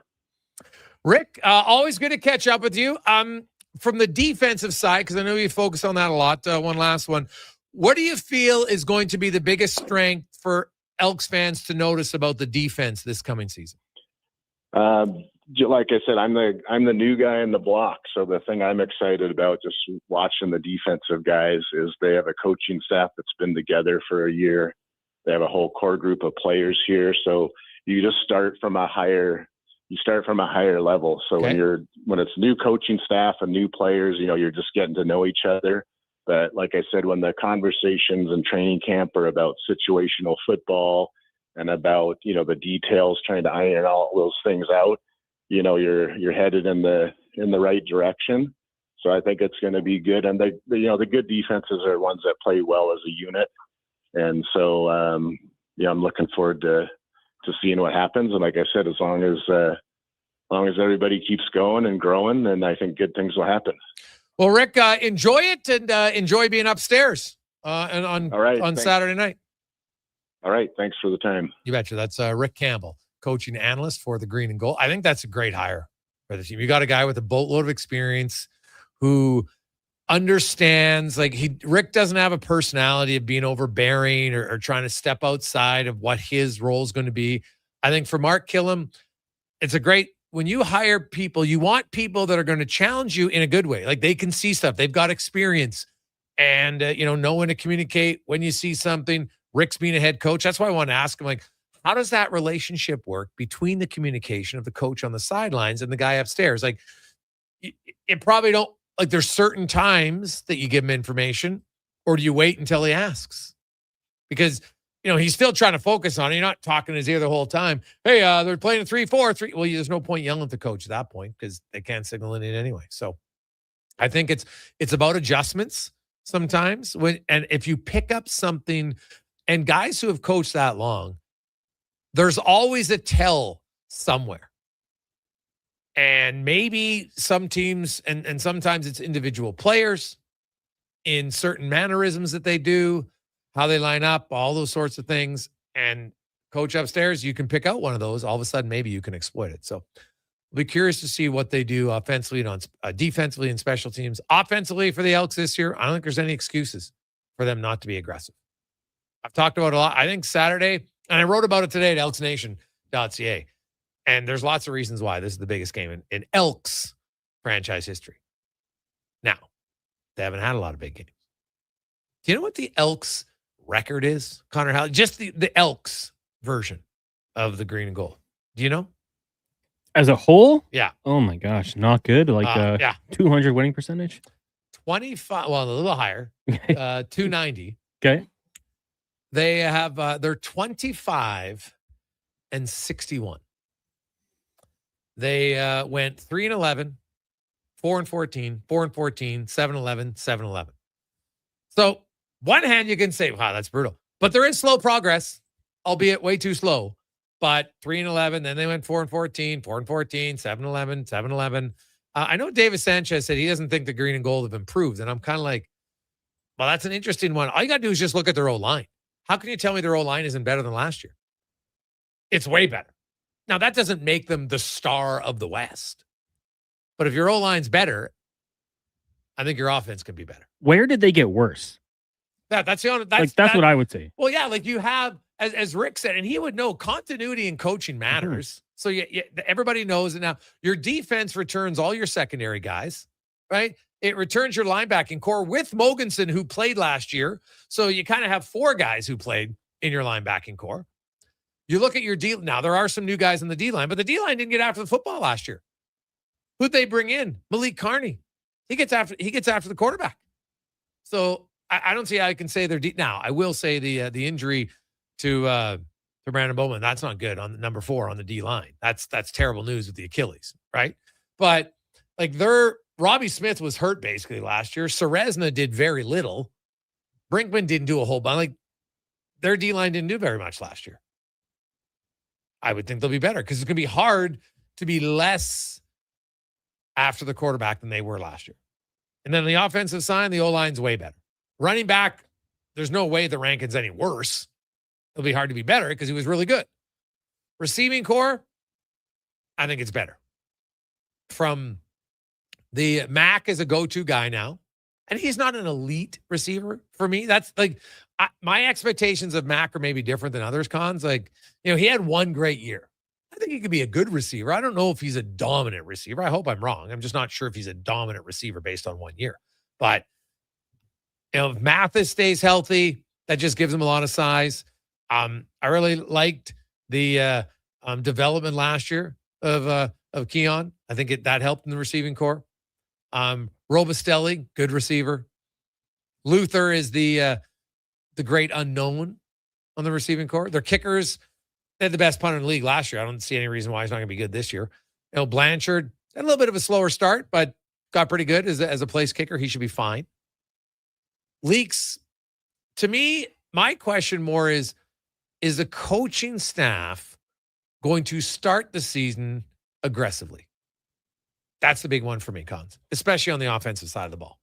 Rick, always good to catch up with you. From the defensive side, because I know you focus on that a lot, one last one. What do you feel is going to be the biggest strength for Elks fans to notice about the defense this coming season? Like I said, I'm the new guy in the block. So the thing I'm excited about just watching the defensive guys is they have a coaching staff that's been together for a year. They have a whole core group of players here. So you just start from a higher level. So when it's new coaching staff and new players, you're just getting to know each other. But like I said, when the conversations in training camp are about situational football and about, the details, trying to iron all those things out, you're headed in the right direction. So I think it's going to be good. And the good defenses are ones that play well as a unit. And so, I'm looking forward to seeing what happens. And like I said, as long as everybody keeps going and growing, then I think good things will happen. Well, Rick, enjoy it and enjoy being upstairs and on Saturday night. All right. Thanks for the time. You betcha. That's Rick Campbell, coaching analyst for the Green and Gold. I think that's a great hire for the team. You got a guy with a boatload of experience who understands, Rick doesn't have a personality of being overbearing or trying to step outside of what his role is going to be. I think for Mark Killam, when you hire people, you want people that are going to challenge you in a good way. Like they can see stuff. They've got experience and, know when to communicate when you see something. Rick's being a head coach. That's why I want to ask him, how does that relationship work between the communication of the coach on the sidelines and the guy upstairs? It probably don't, there's certain times that you give him information, or do you wait until he asks? Because, he's still trying to focus on it. You're not talking in his ear the whole time. Hey, they're playing a 3-4-3. Well, there's no point yelling at the coach at that point because they can't signal it in anyway. So I think it's about adjustments sometimes. And if you pick up something, and guys who have coached that long, there's always a tell somewhere. And maybe some teams, and sometimes it's individual players in certain mannerisms that they do, how they line up, all those sorts of things. And coach upstairs, you can pick out one of those. All of a sudden, maybe you can exploit it. So I'll be curious to see what they do offensively and defensively and special teams. Offensively for the Elks this year, I don't think there's any excuses. for them not to be aggressive. I've talked about it a lot. I think Saturday, and I wrote about it today at Oilersnation.ca, and there's lots of reasons why this is the biggest game in Elks franchise history. Now, they haven't had a lot of big games. Do you know what the Elks record is, Connor Halley? Just the Elks version of the green and gold. Do you know? As a whole? Yeah. Oh my gosh, not good. Like 200 winning percentage? 25, well, a little higher. 290. Okay. They have they're 25-61. They went 3-11, 4-14, 4-14, 7-11, 7-11. So, one hand you can say, wow, that's brutal. But there is slow progress, albeit way too slow. But 3-11, then they went 4-14, 4-14, 7-11, 7-11. I know David Sanchez said he doesn't think the green and gold have improved. And I'm kind of like, well, that's an interesting one. All you got to do is just look at their O-line. How can you tell me their O-line isn't better than last year? It's way better. Now, that doesn't make them the star of the West. But if your O-line's better, I think your offense could be better. Where did they get worse? That's the only. That's what I would say. Well, yeah, like you have, as Rick said, and he would know, continuity in coaching matters. So everybody knows it now. Your defense returns all your secondary guys, right? It returns your linebacking core with Mogensen, who played last year. So you kind of have 4 guys who played in your linebacking core. You look at your D. Now, there are some new guys in the D-line, but the D-line didn't get after the football last year. Who'd they bring in? Malik Carney. He gets after the quarterback. So I don't see how I can say they're deep. Now, I will say the injury to Brandon Bowman, that's not good on the number 4 on the D-line. That's terrible news with the Achilles, right? But like Robbie Smith was hurt basically last year. Serezna did very little. Brinkman didn't do a whole bunch. Like their D-line didn't do very much last year. I would think they'll be better because it's going to be hard to be less after the quarterback than they were last year. And then on the offensive side, the O-line's way better. Running back, there's no way the ranking's any worse. It'll be hard to be better because he was really good. Receiving core, I think it's better. From the Mac is a go-to guy now, and he's not an elite receiver for me. That's like my expectations of Mac are maybe different than others. Cons, like, he had one great year. I think he could be a good receiver. I don't know if he's a dominant receiver. I hope I'm wrong. I'm just not sure if he's a dominant receiver based on 1 year. But if Mathis stays healthy, that just gives him a lot of size. I really liked the development last year of Keon. I think that helped in the receiving core. Robustelli, good receiver. Luther is the great unknown on the receiving core. Their kickers, they had the best punter in the league last year. I don't see any reason why he's not going to be good this year. Blanchard had a little bit of a slower start, but got pretty good as a place kicker. He should be fine. Leaks, to me, my question more is the coaching staff going to start the season aggressively? That's the big one for me, Cons, especially on the offensive side of the ball.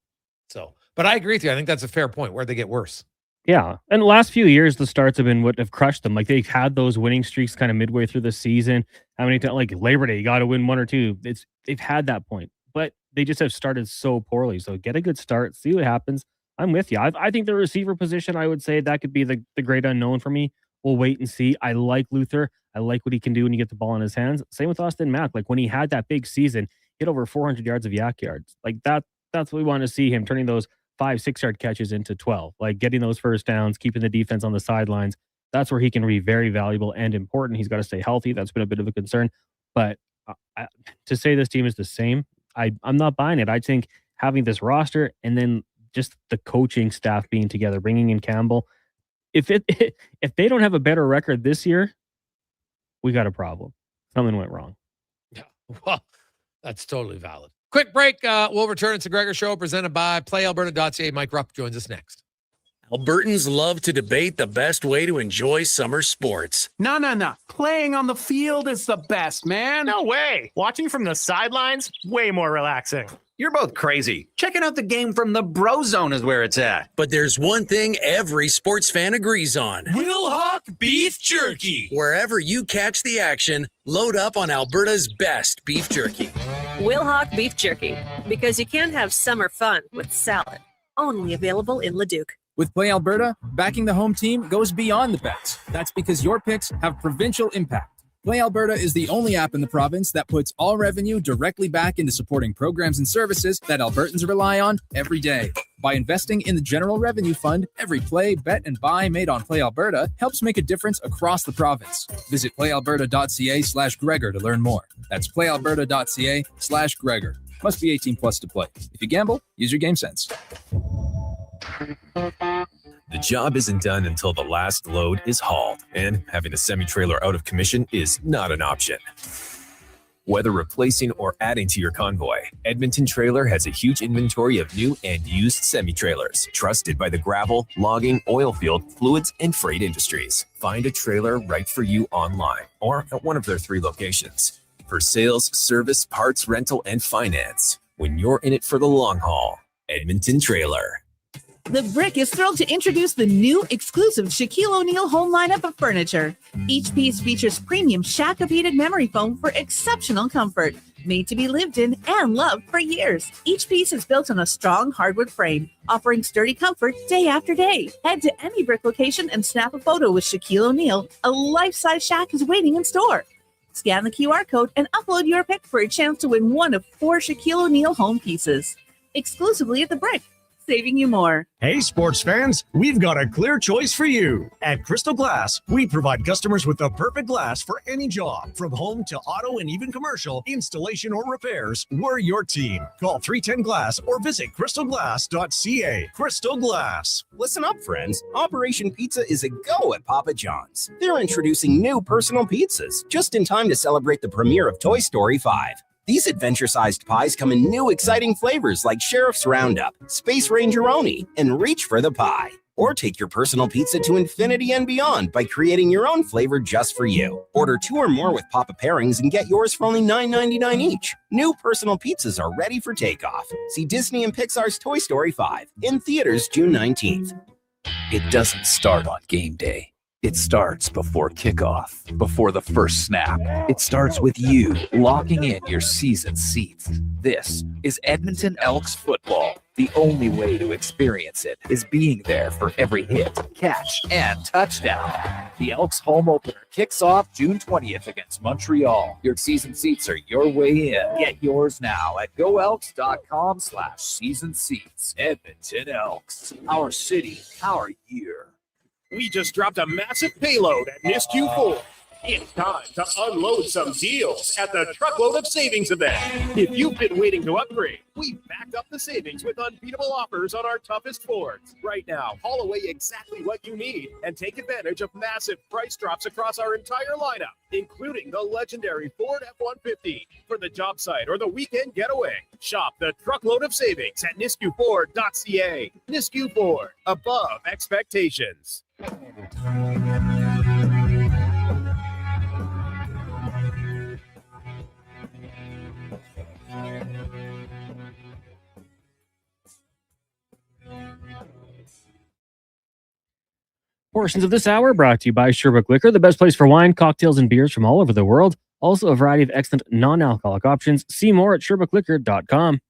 So, but I agree with you. I think that's a fair point. Where they get worse. Yeah. And the last few years, the starts have been what have crushed them. Like they've had those winning streaks kind of midway through the season. How many times, like Labor Day, you got to win 1 or 2. They've had that point, but they just have started so poorly. So get a good start, see what happens. I'm with you. I think the receiver position, I would say that could be the great unknown for me. We'll wait and see. I like Luther. I like what he can do when you get the ball in his hands. Same with Austin Mack. Like when he had that big season, hit over 400 yards of yak yards. Like that's what we want to see him turning those 5-6 yard catches into 12, like getting those first downs, keeping the defense on the sidelines. That's where he can be very valuable and important. He's got to stay healthy. That's been a bit of a concern. But to say this team is the same, I'm not buying it. I think having this roster and then just the coaching staff being together, bringing in Campbell, if they don't have a better record this year, we got a problem. Something went wrong. Yeah, well, that's totally valid. Quick break. We'll return. It's the Gregor Show presented by PlayAlberta.ca. Mike Rupp joins us next. Albertans love to debate the best way to enjoy summer sports. No. Playing on the field is the best, man. No way. Watching from the sidelines, way more relaxing. You're both crazy. Checking out the game from the bro zone is where it's at. But there's one thing every sports fan agrees on. Wilhauk Beef Jerky. Wherever you catch the action, load up on Alberta's best beef jerky. Wilhauk Beef Jerky. Because you can't have summer fun with salad. Only available in Leduc. With Play Alberta, backing the home team goes beyond the bets. That's because your picks have provincial impact. Play Alberta is the only app in the province that puts all revenue directly back into supporting programs and services that Albertans rely on every day. By investing in the General Revenue Fund, every play, bet, and buy made on Play Alberta helps make a difference across the province. Visit playalberta.ca/Gregor to learn more. That's playalberta.ca/Gregor. Must be 18 plus to play. If you gamble, use your game sense. The job isn't done until the last load is hauled, and having a semi-trailer out of commission is not an option. Whether replacing or adding to your convoy, Edmonton Trailer has a huge inventory of new and used semi-trailers, trusted by the gravel, logging, oil field, fluids, and freight industries. Find a trailer right for you online or at one of their 3 locations. For sales, service, parts, rental, and finance, when you're in it for the long haul, Edmonton Trailer. The Brick is thrilled to introduce the new exclusive Shaquille O'Neal home lineup of furniture. Each piece features premium Shaq-beaded memory foam for exceptional comfort, made to be lived in and loved for years. Each piece is built on a strong hardwood frame, offering sturdy comfort day after day. Head to any Brick location and snap a photo with Shaquille O'Neal. A life-size Shaq is waiting in store. Scan the QR code and upload your pic for a chance to win one of 4 Shaquille O'Neal home pieces. Exclusively at The Brick, saving you more. Hey, sports fans, we've got a clear choice for you. At Crystal Glass, we provide customers with the perfect glass for any job. From home to auto and even commercial, installation or repairs, we're your team. Call 310-GLASS or visit crystalglass.ca. Crystal Glass. Listen up, friends. Operation Pizza is a go at Papa John's. They're introducing new personal pizzas, just in time to celebrate the premiere of Toy Story 5. These adventure-sized pies come in new exciting flavors like Sheriff's Roundup, Space Ranger-oni, and Reach for the Pie. Or take your personal pizza to infinity and beyond by creating your own flavor just for you. Order 2 or more with Papa Pairings and get yours for only $9.99 each. New personal pizzas are ready for takeoff. See Disney and Pixar's Toy Story 5 in theaters June 19th. It doesn't start on game day. It starts before kickoff, before the first snap. It starts with you locking in your season seats. This is Edmonton Elks football. The only way to experience it is being there for every hit, catch, and touchdown. The Elks home opener kicks off June 20th against Montreal. Your season seats are your way in. Get yours now at goelks.com/season seats. Edmonton Elks, our city, our year. We just dropped a massive payload at NISQ 4. It's time to unload some deals at the Truckload of Savings event. If you've been waiting to upgrade, we've backed up the savings with unbeatable offers on our toughest Fords. Right now, haul away exactly what you need and take advantage of massive price drops across our entire lineup, including the legendary Ford F-150 for the job site or the weekend getaway. Shop the Truckload of Savings at nisqford.ca. NISQ Ford, above expectations. Portions of this hour brought to you by Sherbrooke Liquor, the best place for wine, cocktails, and beers from all over the world. Also, a variety of excellent non-alcoholic options. See more at SherbrookeLiquor.com.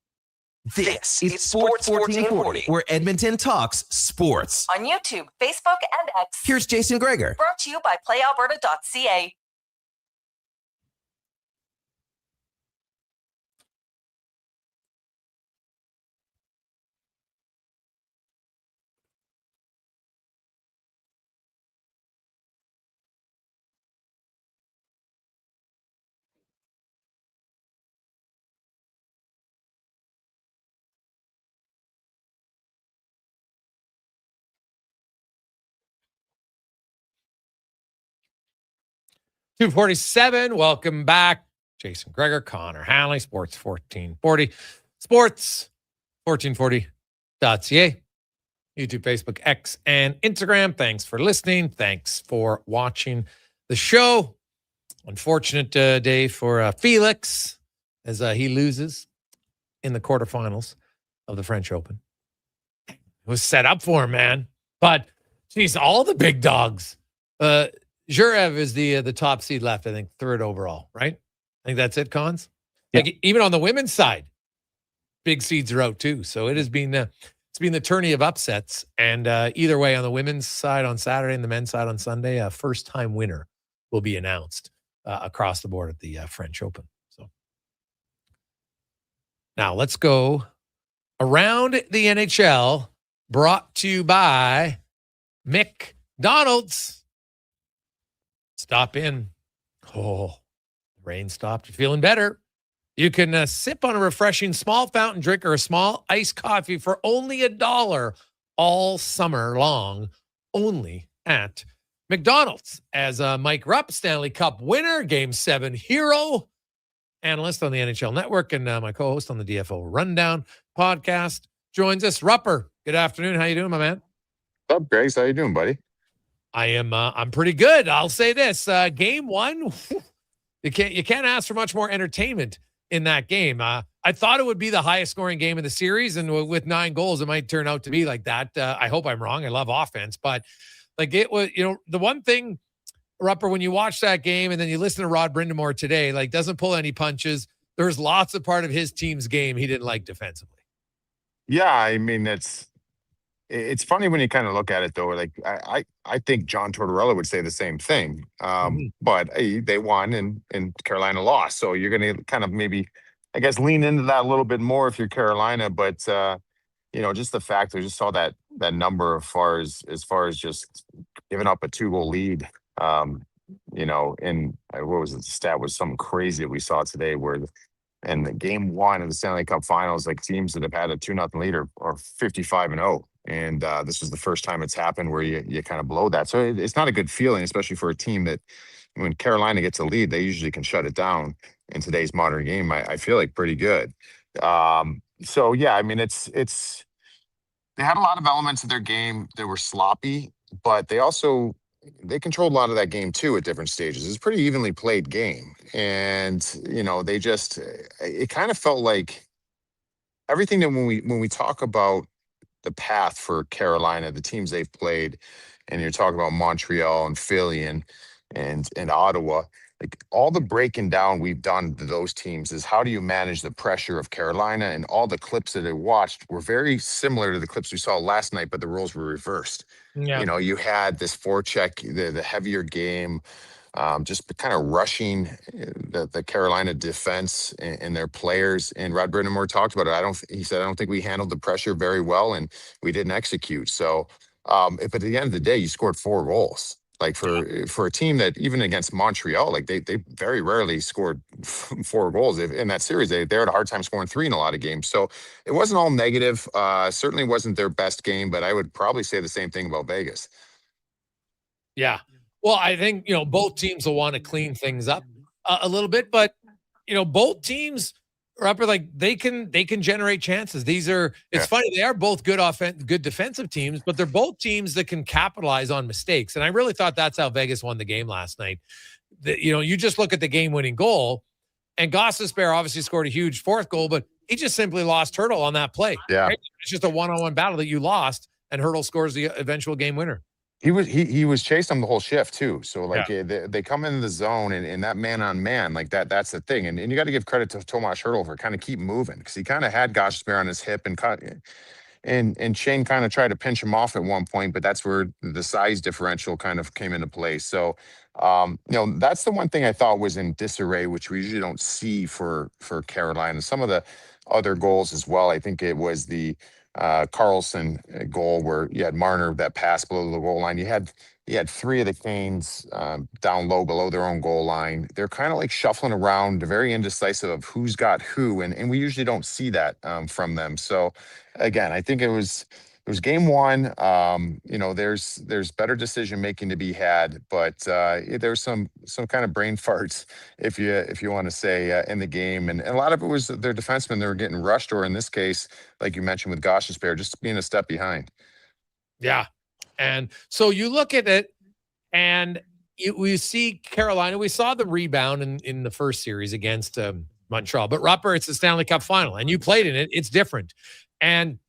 This is Sports 1440, where Edmonton talks sports. On YouTube, Facebook, and X. Here's Jason Gregor. Brought to you by PlayAlberta.ca. .247, welcome back. Jason Gregor, Connor Hanley, Sports 1440. Sports 1440.ca. YouTube, Facebook, X, and Instagram. Thanks for listening. Thanks for watching the show. Unfortunate day for Felix as he loses in the quarterfinals of the French Open. It was set up for him, man. But, geez, all the big dogs. Zverev is the top seed left, I think, 3rd overall, right? I think that's it, Cons. Yeah. Like, even on the women's side, big seeds are out too. So it has been it's been the tourney of upsets. And either way, on the women's side on Saturday and the men's side on Sunday, a first-time winner will be announced across the board at the French Open. So now let's go around the NHL, brought to you by McDonald's. Stop in. Oh, rain stopped. You're feeling better. You can sip on a refreshing small fountain drink or a small iced coffee for only $1 all summer long, only at McDonald's. As Mike Rupp, Stanley Cup winner, Game 7 hero, analyst on the NHL Network, and my co-host on the DFO Rundown podcast, joins us. Rupper, good afternoon. How you doing, my man? What's up, Greg? How you doing, buddy? I'm pretty good. I'll say this. Game 1, you can't ask for much more entertainment in that game. I thought it would be the highest scoring game of the series, and with 9 goals, it might turn out to be like that. I hope I'm wrong. I love offense, but like it was, the one thing, Rupper, when you watch that game and then you listen to Rod Brindamore today, like doesn't pull any punches. There's lots of part of his team's game he didn't like defensively. Yeah, I mean it's funny when you kind of look at it though. Like I think John Tortorella would say the same thing, but they won and Carolina lost. So you're going to kind of maybe, I guess, lean into that a little bit more if you're Carolina. But just the fact I just saw that number as far as just giving up a 2-goal lead. And what was it? The stat was something crazy that we saw today where. And the Game 1 of the Stanley Cup Finals, like teams that have had a 2-0 lead are 55-0. And this was the first time it's happened where you kind of blow that. So it's not a good feeling, especially for a team that when Carolina gets a lead, they usually can shut it down. In today's modern game, I feel like pretty good. So yeah, I mean, it's they had a lot of elements of their game that were sloppy, but they controlled a lot of that game too at different stages. It's a pretty evenly played game. And, it kind of felt like everything that when we talk about the path for Carolina, the teams they've played, and you're talking about Montreal and Philly and Ottawa, like all the breaking down we've done to those teams is how do you manage the pressure of Carolina, and all the clips that I watched were very similar to the clips we saw last night, but the roles were reversed. Yeah. You had this forecheck, the heavier game, just kind of rushing the Carolina defense and their players. And Rod Brindamore talked about it. He said, I don't think we handled the pressure very well and we didn't execute. So, but at the end of the day, you scored 4 goals. Like for a team that even against Montreal, like they very rarely scored 4 goals in that series. They had a hard time scoring 3 in a lot of games. So it wasn't all negative. Certainly wasn't their best game, but I would probably say the same thing about Vegas. Yeah. Well, I think, both teams will want to clean things up a little bit, but, both teams, Rupper, like they can generate chances. It's funny. They are both good defensive teams, but they're both teams that can capitalize on mistakes. And I really thought that's how Vegas won the game last night. You just look at the game-winning goal, and Gostisbehere obviously scored a huge 4th goal, but he just simply lost Hurdle on that play. Yeah. Right? It's just a one-on-one battle that you lost, and Hurdle scores the eventual game winner. He was chasing them the whole shift too. So they come into the zone and that man on man, like that's the thing. And you got to give credit to Tomas Hertl for kind of keep moving, because he kind of had Gostisbehere on his hip and cut. And Shane kind of tried to pinch him off at one point, but that's where the size differential kind of came into play. So, that's the one thing I thought was in disarray, which we usually don't see for Carolina. Some of the other goals as well. I think it was the Carlson goal where you had Marner that pass below the goal line. You had 3 of the Canes down low below their own goal line. They're kind of like shuffling around, very indecisive of who's got who, and we usually don't see that from them. So again, I think it was game 1. There's better decision making to be had, but there's some kind of brain farts, if you want to say, in the game, and a lot of it was their defensemen. They were getting rushed, or in this case, like you mentioned with Gostisbehere, just being a step behind. Yeah, and so you look at it, and we see Carolina. We saw the rebound in the first series against Montreal, but Rupper, it's the Stanley Cup final, and you played in it. It's different, and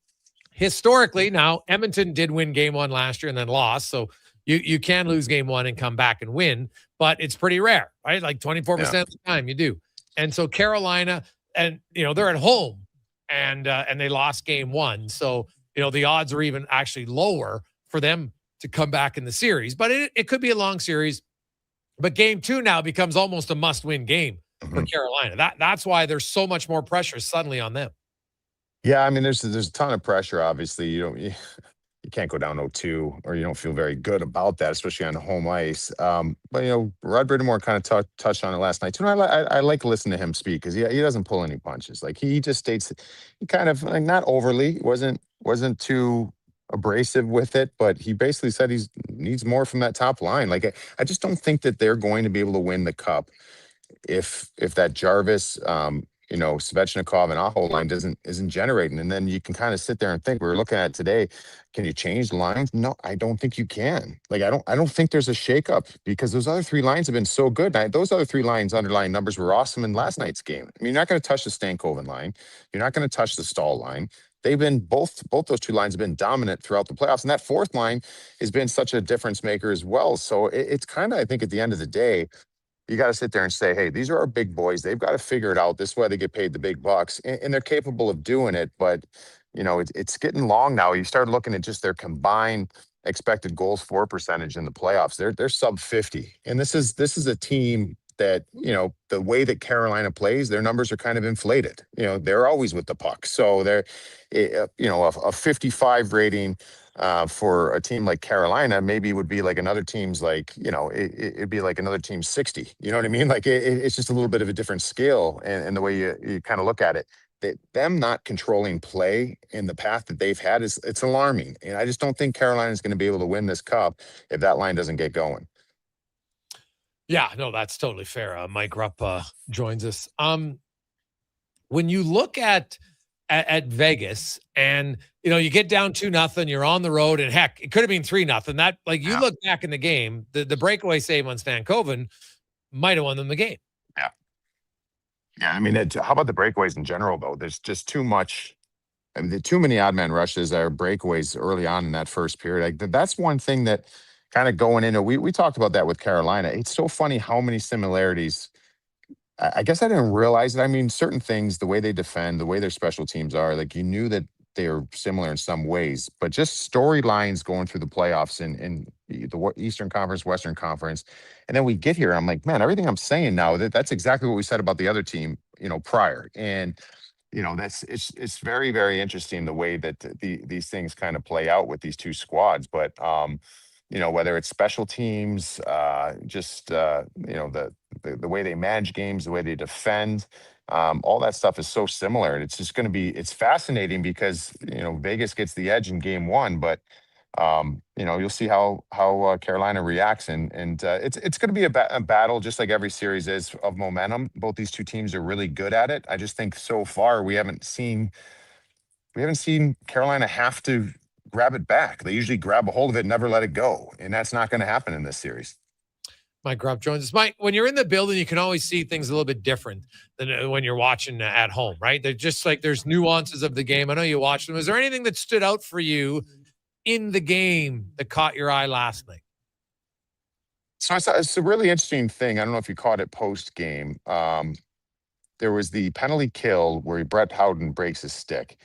historically, now Edmonton did win game 1 last year and then lost. So you can lose game 1 and come back and win, but it's pretty rare, right? Like 24% of the time you do. And so Carolina, and they're at home and they lost game 1. So the odds are even actually lower for them to come back in the series. But it could be a long series. But game 2 now becomes almost a must-win game for Carolina. That's why there's so much more pressure suddenly on them. Yeah, I mean, there's a ton of pressure. Obviously, you can't go down 0-2, or you don't feel very good about that, especially on home ice. But Rod Brittamore kind of touched on it last night too. And I like listening to him speak because he doesn't pull any punches. Like he just states, he kind of like not overly, wasn't too abrasive with it, but he basically said he needs more from that top line. Like I just don't think that they're going to be able to win the cup if that Jarvis, Svechnikov and Aho line isn't generating. And then you can kind of sit there and think, we were looking at it today, can you change lines? No, I don't think you can. Like I don't think there's a shakeup because those other 3 lines have been so good. Those other 3 lines underlying numbers were awesome in last night's game. I mean, you're not going to touch the Stankoven line. You're not going to touch the Stahl line. They've been both those 2 lines have been dominant throughout the playoffs. And that 4th line has been such a difference maker as well. So it's kind of, I think at the end of the day, you got to sit there and say, hey, these are our big boys. They've got to figure it out. This is why they get paid the big bucks. And they're capable of doing it. But, it's getting long now. You start looking at just their combined expected goals for percentage in the playoffs. They're sub 50. And this is a team that, the way that Carolina plays, their numbers are kind of inflated. They're always with the puck. So they're, a 55 rating for a team like Carolina maybe would be like another team's like, it'd be like another team's 60. You know what I mean? Like it's just a little bit of a different scale and the way you kind of look at it. Them not controlling play in the path that they've had it's alarming. And I just don't think Carolina is going to be able to win this cup if that line doesn't get going. Yeah, no, that's totally fair. Mike Rupp joins us. When you look at Vegas and, you get down 2-0, you're on the road, and heck, it could have been 3-0. That, like, you look back in the game, the breakaway save on Stankoven might have won them the game. Yeah. Yeah, I mean, how about the breakaways in general, though? There's just too much. I mean, too many odd man rushes or breakaways early on in that first period. Like, that's one thing that kind of going into, we talked about that with Carolina. It's so funny how many similarities. I guess I didn't realize it. I mean, certain things, the way they defend, the way their special teams are, like you knew that they are similar in some ways, but just storylines going through the playoffs in the Eastern Conference, Western Conference. And then we get here, I'm like, man, everything I'm saying now, that's exactly what we said about the other team, prior. And, it's very, very interesting the way that these things kind of play out with these 2 squads. But, whether it's special teams, the way they manage games, the way they defend, all that stuff is so similar. And it's just going to be, it's fascinating because, Vegas gets the edge in game 1, but, you'll see how Carolina reacts. And it's going to be a battle, just like every series is, of momentum. Both these 2 teams are really good at it. I just think so far we haven't seen Carolina have to grab it back. They usually grab a hold of it, never let it go. And that's not going to happen in this series. Mike Rupp joins us. Mike, when you're in the building, you can always see things a little bit different than when you're watching at home, right? They're just like, there's nuances of the game. I know you watched them. Is there anything that stood out for you in the game that caught your eye last night? So it's a really interesting thing. I don't know if you caught it post game. There was the penalty kill where Brett Howden breaks his stick.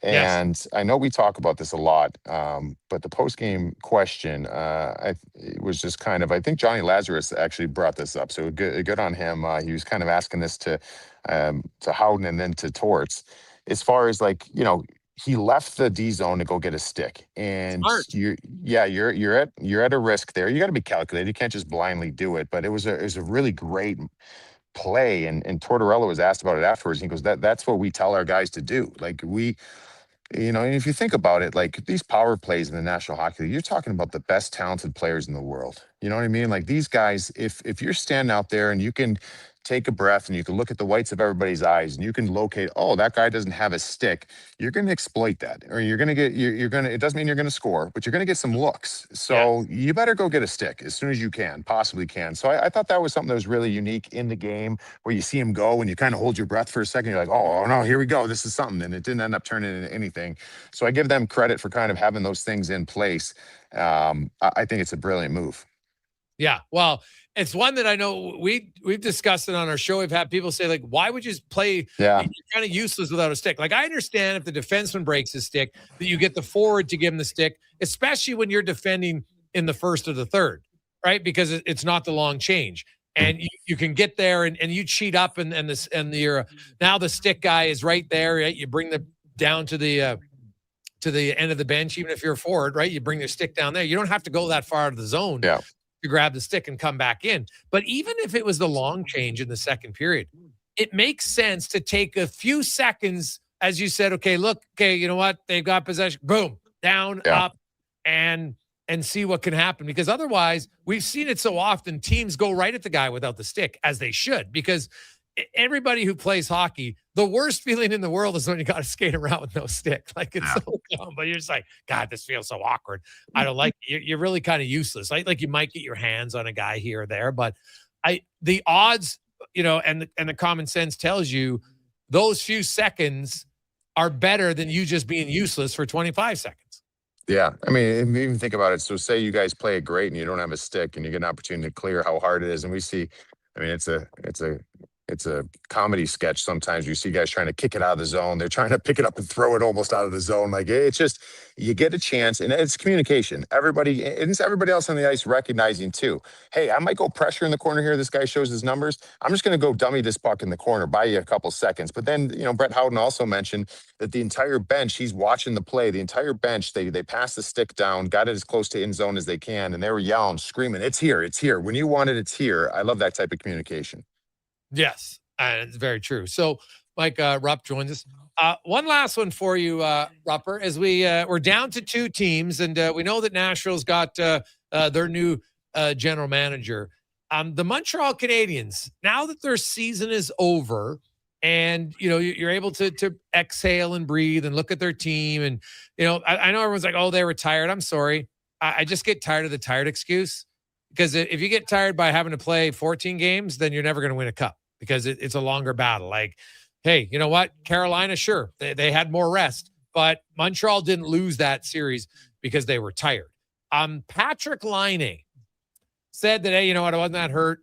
And yes. I know we talk about this a lot, but the post-game question, it was just kind of, I think Johnny Lazarus actually brought this up, so good on him. He was kind of asking this to Howden and then to Torts, as far as like, he left the D zone to go get a stick, and you're at a risk there. You got to be calculated. You can't just blindly do it. But it was a really great play, and Tortorella was asked about it afterwards. He goes, that's what we tell our guys to do. Like and if you think about it, like these power plays in the National Hockey League, you're talking about the best talented players in the world. You know what I mean? Like these guys, if you're standing out there and you can take a breath and you can look at the whites of everybody's eyes and you can locate, oh, that guy doesn't have a stick, you're going to exploit that, or you're going to get, it doesn't mean you're going to score, but you're going to get some looks. So you better go get a stick as soon as you possibly can. So I thought that was something that was really unique in the game, where you see him go and you kind of hold your breath for a second. You're like, oh no, here we go. This is something. And it didn't end up turning into anything. So I give them credit for kind of having those things in place. I think it's a brilliant move. Yeah, well, it's one that I know we've discussed it on our show. We've had people say, like, why would you play? Yeah. You're kind of useless without a stick. Like, I understand if the defenseman breaks his stick, that you get the forward to give him the stick, especially when you're defending in the first or the third, right? Because it's not the long change. And you can get there and you cheat up and now the stick guy is right there. Right? You bring the down to the end of the bench, even if you're a forward, right? You bring your stick down there. You don't have to go that far out of the zone to grab the stick and come back in. But even if it was the long change in the second period, it makes sense to take a few seconds, as you said, okay, look, okay, you know what? They've got possession, boom, down, up, and see what can happen. Because otherwise, we've seen it so often, teams go right at the guy without the stick, as they should, because everybody who plays hockey, the worst feeling in the world is when you got to skate around with no stick. Like, it's so dumb, but you're just like, God, this feels so awkward. I don't like it. You're really kind of useless. Like you might get your hands on a guy here or there, but the odds, and the common sense tells you those few seconds are better than you just being useless for 25 seconds. Yeah. I mean, even think about it. So say you guys play it great and you don't have a stick and you get an opportunity to clear, how hard it is. And we see, I mean, it's a comedy sketch. Sometimes you see guys trying to kick it out of the zone. They're trying to pick it up and throw it almost out of the zone. Like, it's just, you get a chance, and it's communication. Everybody else on the ice recognizing too, hey, I might go pressure in the corner here. This guy shows his numbers. I'm just going to go dummy this puck in the corner, buy you a couple seconds. But then, Brett Howden also mentioned that the entire bench, he's watching the play. The entire bench, they passed the stick down, got it as close to in zone as they can. And they were yelling, screaming, it's here, it's here. When you want it, it's here. I love that type of communication. Yes, it's very true. So, Mike Rupp joins us. One last one for you, Rupper, as we're down to two teams, and we know that Nashville's got their new general manager. The Montreal Canadiens, now that their season is over, and you're able to exhale and breathe and look at their team, and I know everyone's like, oh, they were tired. I'm sorry, I just get tired of the tired excuse, because if you get tired by having to play 14 games, then you're never going to win a cup, because it's a longer battle. Like, hey, you know what? Carolina, sure, they had more rest, but Montreal didn't lose that series because they were tired. Patrick Laine said that, hey, you know what? I wasn't that hurt.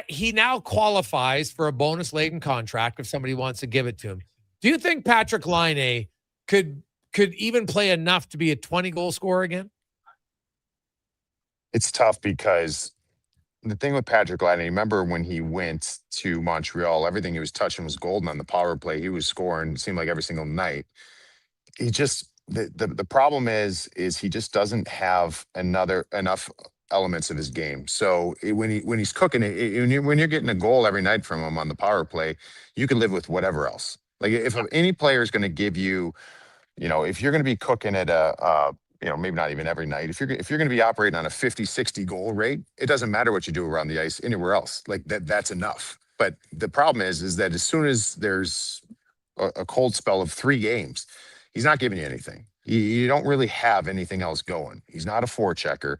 He now qualifies for a bonus-laden contract if somebody wants to give it to him. Do you think Patrick Laine could even play enough to be a 20-goal scorer again? It's tough, because the thing with Patrick Laine, remember when he went to Montreal, everything he was touching was golden on the power play. He was scoring, it seemed like every single night. He just, the problem is he just doesn't have enough elements of his game. So when he's cooking it, when you're getting a goal every night from him on the power play, you can live with whatever else. Like, if any player is going to give you, if you're going to be cooking at maybe not even every night, if you're going to be operating on a 50-60 goal rate, it doesn't matter what you do around the ice anywhere else. Like, that's enough. But the problem is that as soon as there's a cold spell of 3 games, he's not giving you anything. You don't really have anything else going. He's not a forechecker.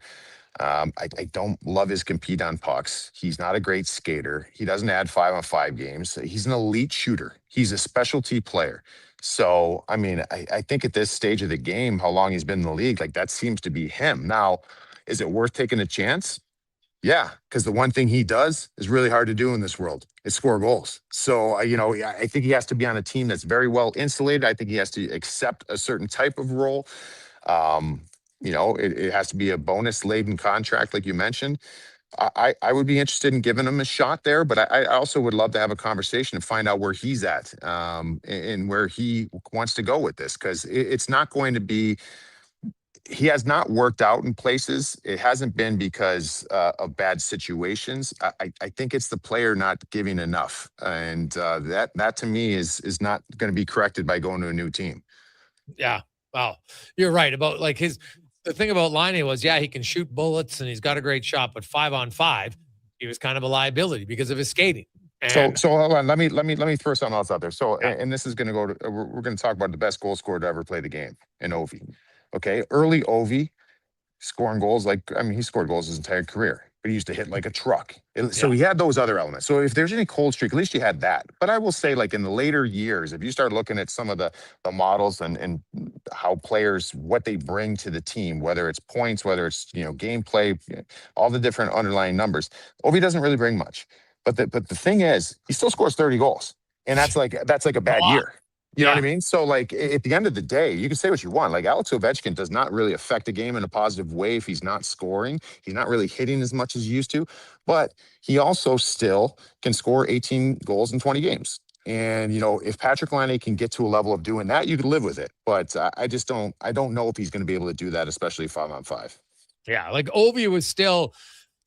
I don't love his compete on pucks. He's not a great skater. He doesn't add 5-on-5 games. He's an elite shooter. He's a specialty player. So, I mean, I think at this stage of the game, how long he's been in the league, like, that seems to be him. Now, is it worth taking a chance? Yeah, because the one thing he does is really hard to do in this world is score goals. So, I think he has to be on a team that's very well insulated. I think he has to accept a certain type of role. It has to be a bonus-laden contract, like you mentioned. I would be interested in giving him a shot there, but I also would love to have a conversation and find out where he's at and where he wants to go with this, because it's not going to be, he has not worked out in places. It hasn't been because of bad situations. I think it's the player not giving enough. And that to me is not going to be corrected by going to a new team. Yeah. Wow. You're right about the thing about Laine was, he can shoot bullets and he's got a great shot, but 5-on-5, he was kind of a liability because of his skating. And so hold on. Let me throw something else out there. So, and this is going to go to, we're going to talk about the best goal scorer to ever play the game in Ovi. Okay. Early Ovi scoring goals. He scored goals his entire career. but he used to hit like a truck. So he had those other elements. So if there's any cold streak, at least you had that. But I will say, like in the later years, if you start looking at some of the models and how players, what they bring to the team, whether it's points, whether it's, gameplay, all the different underlying numbers, Ovi doesn't really bring much. But the thing is, he still scores 30 goals. And that's like a bad year. You know what I mean? So, like, at the end of the day, you can say what you want. Like, Alex Ovechkin does not really affect a game in a positive way if he's not scoring. He's not really hitting as much as he used to. But he also still can score 18 goals in 20 games. And, if Patrick Laine can get to a level of doing that, you could live with it. But I don't know if he's going to be able to do that, especially 5-on-5. Yeah, like Ovi was still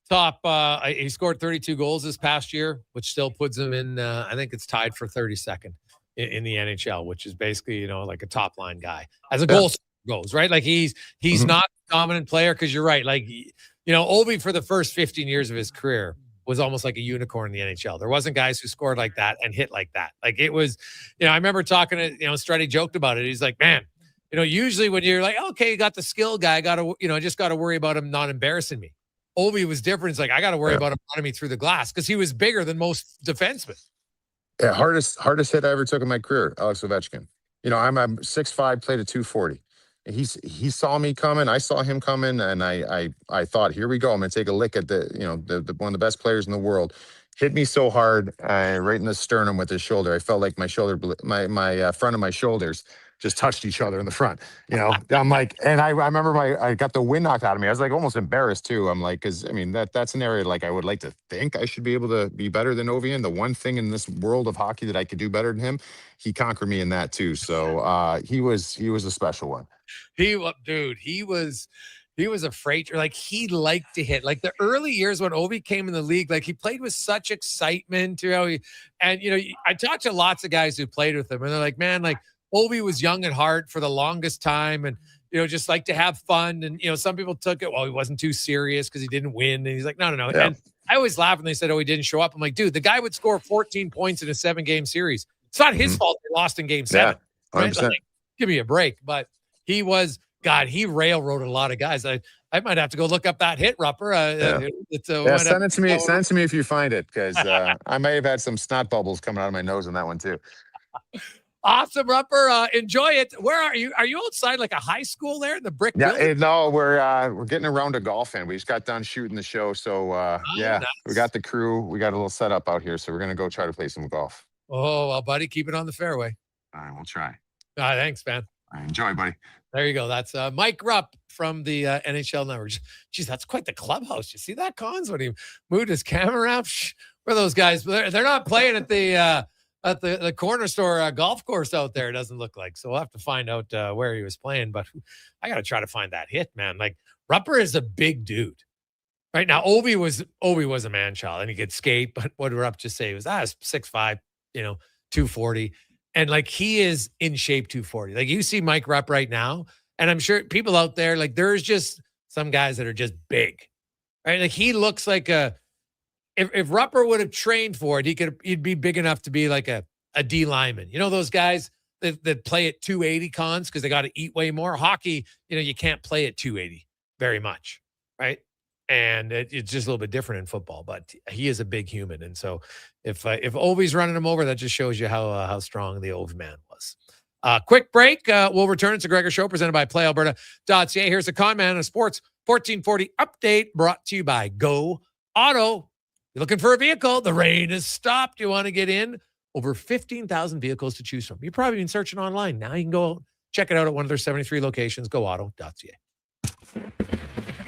top. He scored 32 goals this past year, which still puts him in, I think it's tied for 32nd. In the NHL, which is basically, like a top line guy as a goal goes, right? Like he's not a dominant player because you're right. Like, Ovi for the first 15 years of his career was almost like a unicorn in the NHL. There wasn't guys who scored like that and hit like that. Like it was, I remember talking to, Struddy joked about it. He's like, man, usually when you're like, okay, you got the skill guy, I just got to worry about him not embarrassing me. Ovi was different. It's like, I got to worry about him running me through the glass because he was bigger than most defensemen. Yeah, hardest hit I ever took in my career, Alex Ovechkin. I'm 6'5", played at 240. He saw me coming, I saw him coming, and I thought, here we go. I'm gonna take a lick at the one of the best players in the world. Hit me so hard, right in the sternum with his shoulder. I felt like my shoulder, my front of my shoulders just touched each other in the front. I'm like, and I remember I got the wind knocked out of me. I was like almost embarrassed too. I'm like, because that's an area like I would like to think I should be able to be better than Ovi. And the one thing in this world of hockey that I could do better than him, he conquered me in that too. So he was a special one. He was a freighter. Like he liked to hit. Like the early years when Ovi came in the league, like he played with such excitement. I talked to lots of guys who played with him, and they're like, man, like Ovi was young at heart for the longest time, and just like to have fun. And some people took it, well, he wasn't too serious because he didn't win. And he's like, no. Yeah. And I always laugh when they said, oh, he didn't show up. I'm like, dude, the guy would score 14 points in a 7-game series. It's not his fault they lost in game 7. Yeah, right? Like, give me a break. But he was. God, he railroaded a lot of guys. I might have to go look up that hit, Rupper. Send it to me. Send it to me if you find it, because I may have had some snot bubbles coming out of my nose on that one too. Awesome, Rupper. Enjoy it. Where are you? Are you outside like a high school there in the brick building? No, we're getting around to golf in. We just got done shooting the show, so nice. We got the crew. We got a little setup out here, so we're gonna go try to play some golf. Oh, well, buddy, keep it on the fairway. All right, we'll try. Thanks, man. Enjoy, buddy. There you go. That's Mike Rupp from the NHL Network. Geez, that's quite the clubhouse. You see that, Cons, when he moved his camera around? Where are those guys? They're not playing at the corner store golf course out there. It doesn't look like. So we'll have to find out where he was playing. But I got to try to find that hit, man. Like Rupper is a big dude. Right now, Ovi was a man child and he could skate. But what did Rupp just say? He was 6'5", 240. And like he is in shape 240. Like you see Mike Rupp right now, and I'm sure people out there, like there's just some guys that are just big, right? Like he looks like if Rupper would have trained for it, he'd be big enough to be like a D lineman. Those guys that play at 280, Cons, because they got to eat way more. Hockey, you can't play at 280 very much, right? And it's just a little bit different in football, but he is a big human. And so if Ovi's running him over, that just shows you how strong the Ovi man was. Quick break. We'll return. It's a Gregor Show presented by PlayAlberta.ca. Here's a Con Man of Sports 1440 update brought to you by Go Auto. You're looking for a vehicle. The rain has stopped. You want to get in? Over 15,000 vehicles to choose from. You've probably been searching online. Now you can go check it out at one of their 73 locations, goauto.ca.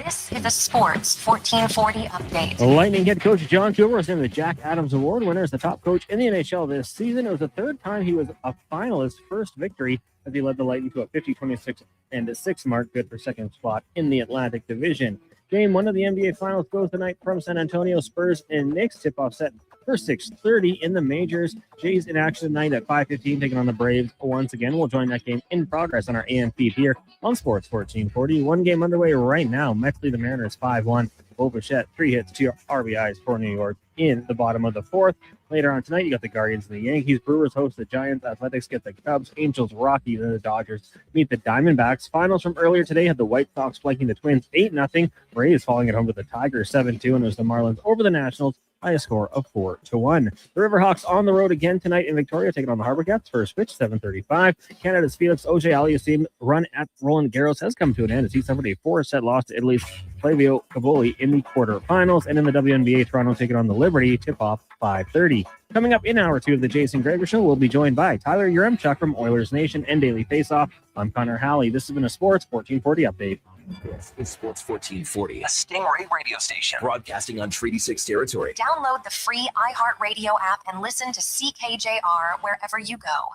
This is a Sports 1440 update. Lightning head coach John Cooper was named the Jack Adams Award winner as the top coach in the NHL this season. It was the third time he was a finalist, first victory as he led the Lightning to a 50-26-6 mark, good for second spot in the Atlantic Division. Game 1 of the NBA Finals goes tonight from San Antonio. Spurs and Knicks tip-off set for 6:30 in the majors. Jays in action tonight at 5:15, taking on the Braves once again. We'll join that game in progress on our AM feed here on Sports 1440. One game underway right now. Mets lead the Mariners 5-1 Bo Bichette, 3 hits, 2 RBIs for New York in the bottom of the 4th. Later on tonight, you got the Guardians and the Yankees. Brewers host the Giants. Athletics get the Cubs. Angels, Rockies, and the Dodgers meet the Diamondbacks. Finals from earlier today had the White Sox flanking the Twins 8-0. Rays falling at home to the Tigers 7-2. And it was the Marlins over the Nationals by a score of 4-1. The Riverhawks on the road again tonight in Victoria, taking on the Harbor Cats. First pitch, 7:35. Canada's Felix Auger-Aliassime run at Roland Garros has come to an end as he suffered a 4-set loss to Italy's Flavio Cavoli in the quarterfinals. And in the WNBA, Toronto taking on the Liberty, tip-off 5:30. Coming up in hour 2 of the Jason Gregor Show, we'll be joined by Tyler Yaremchuk from Oilers Nation and Daily Faceoff. I'm Connor Halley. This has been a Sports 1440 update. This is Sports 1440, a Stingray radio station broadcasting on Treaty 6 territory. Download the free iHeartRadio app and listen to CKJR wherever you go.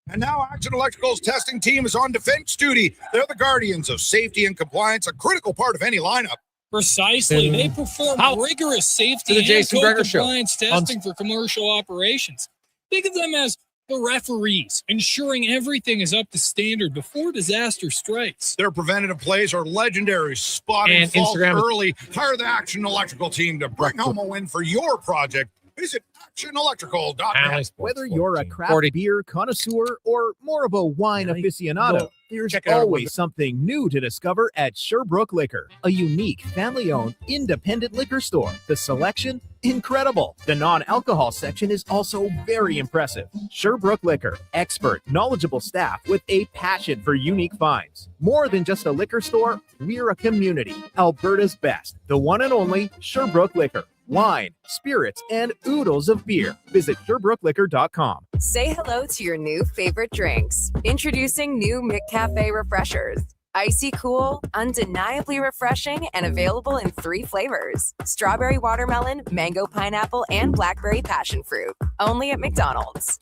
And now Action Electrical's testing team is on defense duty. They're the guardians of safety and compliance, a critical part of any lineup. Precisely. They perform rigorous safety and compliance testing for commercial operations. Think of them as the referees, ensuring everything is up to standard before disaster strikes. Their preventative plays are legendary. Spotting faults early. Hire the Action Electrical team to bring home a win for your project. Visit actionelectrical.net. Whether you're a craft beer connoisseur or more of a wine aficionado, there's always something new to discover at Sherbrooke Liquor, a unique family-owned independent liquor store. The selection, incredible. The non-alcohol section is also very impressive. Sherbrooke Liquor, expert, knowledgeable staff with a passion for unique finds. More than just a liquor store, we're a community. Alberta's best, the one and only Sherbrooke Liquor. Wine, spirits, and oodles of beer. Visit SherbrookeLiquor.com. Say hello to your new favorite drinks. Introducing new McCafe Refreshers. Icy cool, undeniably refreshing, and available in 3 flavors. Strawberry watermelon, mango pineapple, and blackberry passion fruit. Only at McDonald's.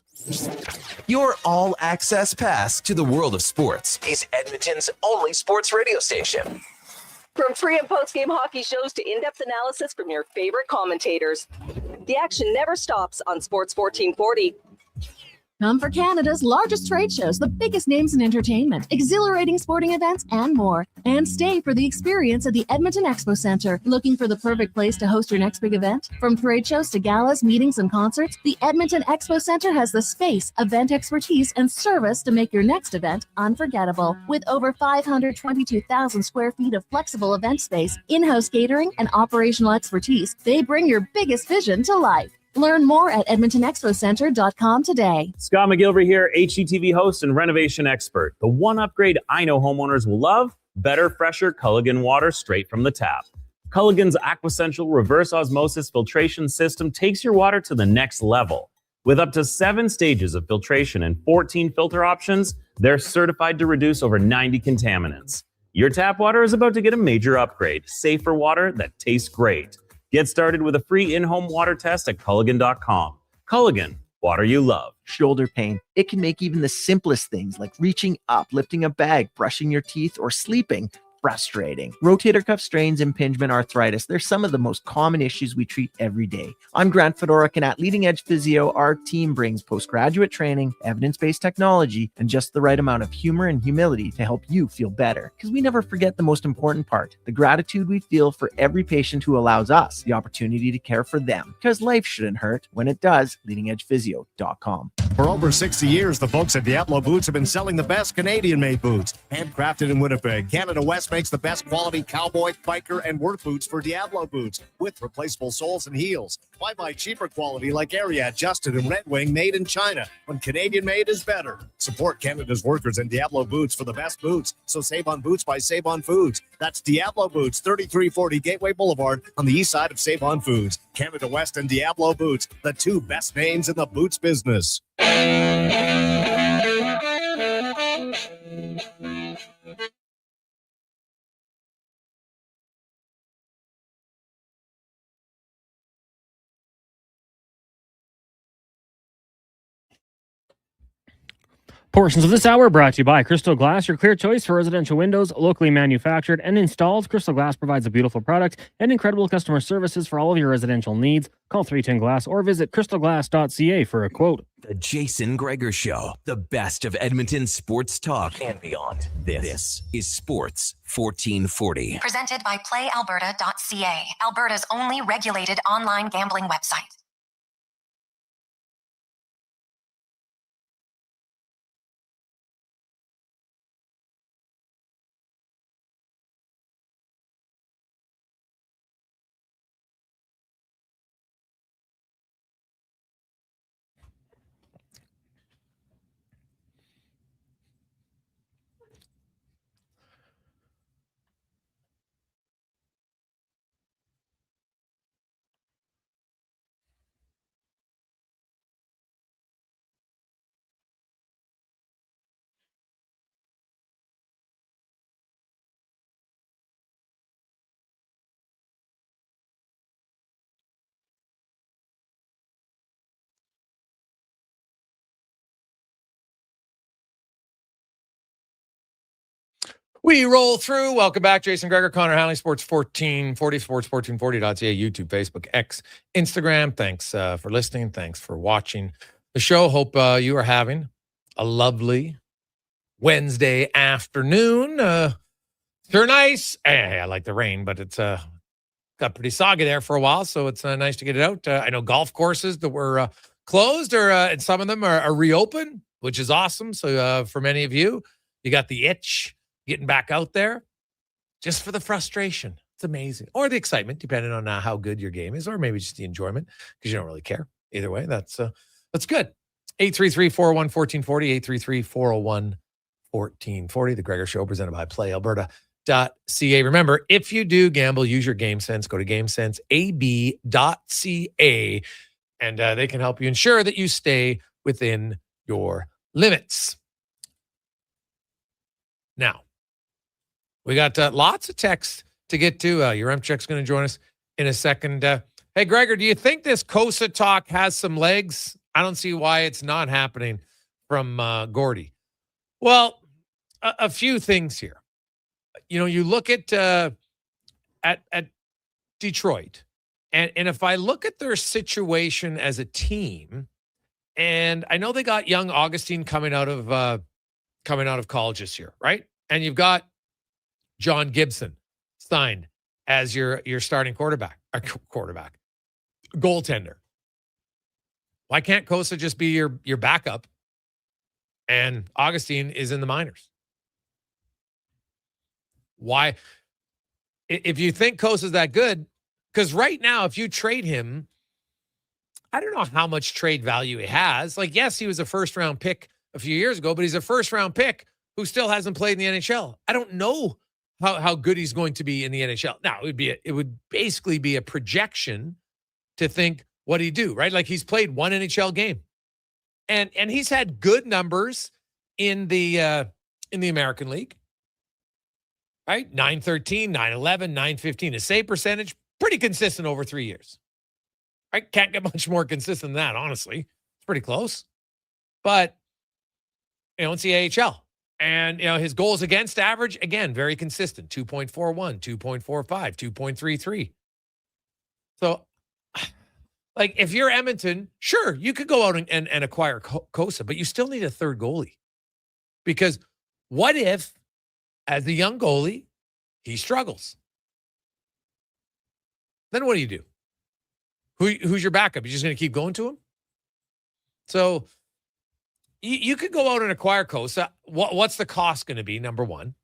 Your all-access pass to the world of sports is Edmonton's only sports radio station. From pre- and post-game hockey shows to in-depth analysis from your favorite commentators, the action never stops on Sports 1440. Come for Canada's largest trade shows, the biggest names in entertainment, exhilarating sporting events, and more. And stay for the experience at the Edmonton Expo Centre. Looking for the perfect place to host your next big event? From trade shows to galas, meetings, and concerts, the Edmonton Expo Centre has the space, event expertise, and service to make your next event unforgettable. With over 522,000 square feet of flexible event space, in-house catering, and operational expertise, they bring your biggest vision to life. Learn more at EdmontonExpoCenter.com today. Scott McGilvery here, HGTV host and renovation expert. The one upgrade I know homeowners will love: better, fresher Culligan water straight from the tap. Culligan's Aquasential reverse osmosis filtration system takes your water to the next level. With up to 7 stages of filtration and 14 filter options, they're certified to reduce over 90 contaminants. Your tap water is about to get a major upgrade: safer water that tastes great. Get started with a free in-home water test at Culligan.com. Culligan, water you love. Shoulder pain. It can make even the simplest things like reaching up, lifting a bag, brushing your teeth, or sleeping frustrating. Rotator cuff strains, impingement, arthritis, they're some of the most common issues we treat every day. I'm Grant Fedoruk, and at Leading Edge Physio, our team brings postgraduate training, evidence-based technology, and just the right amount of humor and humility to help you feel better. Because we never forget the most important part, the gratitude we feel for every patient who allows us the opportunity to care for them. Because life shouldn't hurt. When it does, leadingedgephysio.com. For over 60 years, the folks at Diablo Boots have been selling the best Canadian-made boots. Handcrafted in Winnipeg, Canada West makes the best quality cowboy, biker, and work boots for Diablo Boots with replaceable soles and heels. Why buy cheaper quality like Area Adjusted and Red Wing made in China when Canadian-made is better? Support Canada's workers and Diablo Boots for the best boots. So save on boots by Save On Foods. That's Diablo Boots, 3340 Gateway Boulevard on the east side of Save On Foods. Canada West and Diablo Boots, the 2 best names in the boots business. Portions of this hour brought to you by Crystal Glass, your clear choice for residential windows, locally manufactured and installed. Crystal Glass provides a beautiful product and incredible customer services for all of your residential needs. Call 310 Glass or visit crystalglass.ca for a quote. The Jason Gregor Show, the best of Edmonton sports talk and beyond. This is Sports 1440. Presented by PlayAlberta.ca, Alberta's only regulated online gambling website. We roll through. Welcome back, Jason Gregor, Connor Hanley, Sports 1440, sports1440.ca, YouTube, Facebook, X, Instagram. Thanks for listening. Thanks for watching the show. Hope you are having a lovely Wednesday afternoon. Sure nice. I like the rain, but it's got pretty soggy there for a while, so it's nice to get it out. I know golf courses that were closed, and some of them are reopened, which is awesome. So for many of you, you got the itch getting back out there just for the frustration. It's amazing. Or the excitement, depending on how good your game is, or maybe just the enjoyment because you don't really care. Either way, that's good. 833-401-1440, 833-401-1440. The Gregor Show presented by PlayAlberta.ca. Remember, if you do gamble, use your game sense. Go to GameSenseAB.ca, and they can help you ensure that you stay within your limits. Now, we got lots of texts to get to. Yaremchuk's going to join us in a second. Hey, Gregor, do you think this COSA talk has some legs? I don't see why it's not happening from Gordy. Well, a few things here. You know, you look at Detroit, and if I look at their situation as a team, and I know they got young Augustine coming out of college this year, right? And you've got John Gibson signed as your starting goaltender. Why can't Kosa just be your backup and Augustine is in the minors? Why? If you think Kosa's that good, because right now, if you trade him, I don't know how much trade value he has. Like, yes, he was a first-round pick a few years ago, but he's a first-round pick who still hasn't played in the NHL. I don't know how good he's going to be in the NHL. Now, it would basically be a projection to think what he'd do, right? Like, he's played one NHL game. And he's had good numbers in the American League. Right? 913, 911, 915. His save percentage, pretty consistent over 3 years. Right? Can't get much more consistent than that, honestly. It's pretty close. But it's the AHL. And, his goals against average, again, very consistent. 2.41, 2.45, 2.33. So, like, if you're Edmonton, sure, you could go out and acquire Kosa, but you still need a third goalie. Because what if, as the young goalie, he struggles? Then what do? Who's your backup? You're just going to keep going to him? So, you could go out and acquire Kosa. What's the cost going to be, number one?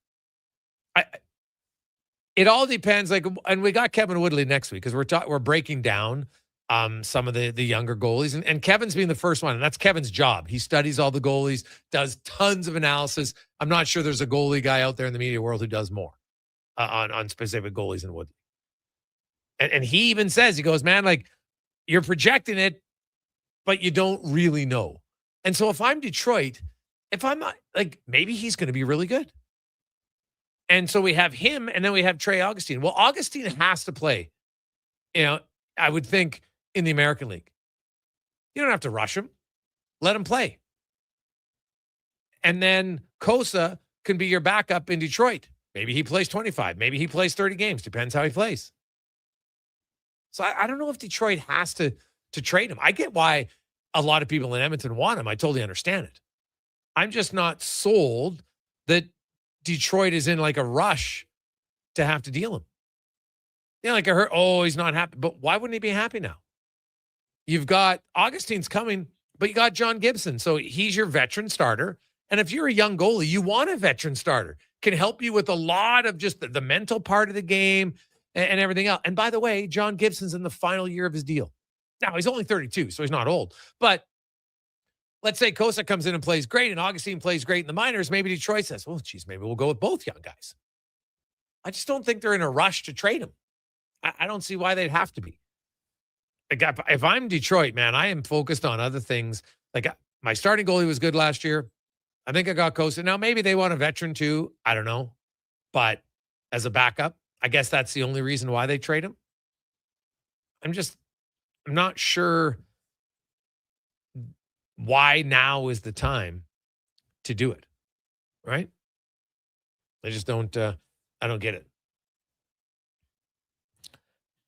It all depends. Like, and we got Kevin Woodley next week because we're breaking down some of the younger goalies. And Kevin's being the first one, and that's Kevin's job. He studies all the goalies, does tons of analysis. I'm not sure there's a goalie guy out there in the media world who does more on specific goalies in Woodley. And he even says, he goes, man, like, you're projecting it, but you don't really know. And so if I'm Detroit, if I'm not, like, maybe he's going to be really good. And so we have him, and then we have Trey Augustine. Well, Augustine has to play, I would think, in the American League. You don't have to rush him. Let him play. And then Kosa can be your backup in Detroit. Maybe he plays 25. Maybe he plays 30 games. Depends how he plays. So I don't know if Detroit has to trade him. I get why a lot of people in Edmonton want him. I totally understand it. I'm just not sold that Detroit is in like a rush to have to deal him. Yeah, like I heard, he's not happy. But why wouldn't he be happy now? You've got Augustine's coming, but you got John Gibson. So he's your veteran starter. And if you're a young goalie, you want a veteran starter. Can help you with a lot of just the mental part of the game and everything else. And by the way, John Gibson's in the final year of his deal. Now, he's only 32, so he's not old. But let's say Kosa comes in and plays great and Augustine plays great in the minors. Maybe Detroit says, well, geez, maybe we'll go with both young guys. I just don't think they're in a rush to trade him. I don't see why they'd have to be. Like, if I'm Detroit, man, I am focused on other things. Like, my starting goalie was good last year. I think I got Kosa. Now, maybe they want a veteran too. I don't know. But as a backup, I guess that's the only reason why they trade him. I'm not sure why now is the time to do it. Right? I just don't, I don't get it.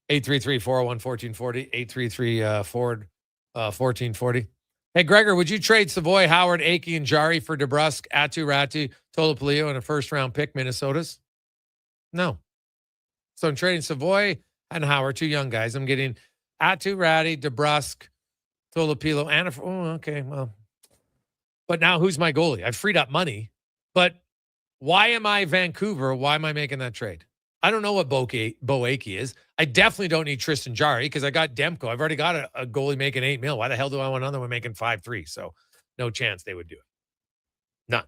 833-401-1440, 833-Ford-1440. Hey, Gregor, would you trade Savoy, Howard, Akey, and Jari for DeBrusk, Atu, Ratti, Tolopilio, and a first-round pick, Minnesota's? No. So I'm trading Savoy and Howard, two young guys. I'm getting Atu, Ratti, DeBrusk, Tolopilo, and okay, well. But now who's my goalie? I've freed up money. But why am I Vancouver? Why am I making that trade? I don't know what Bo Akey is. I definitely don't need Tristan Jari because I got Demko. I've already got a goalie making $8 million. Why the hell do I want another one making 5.3? So no chance they would do it. None.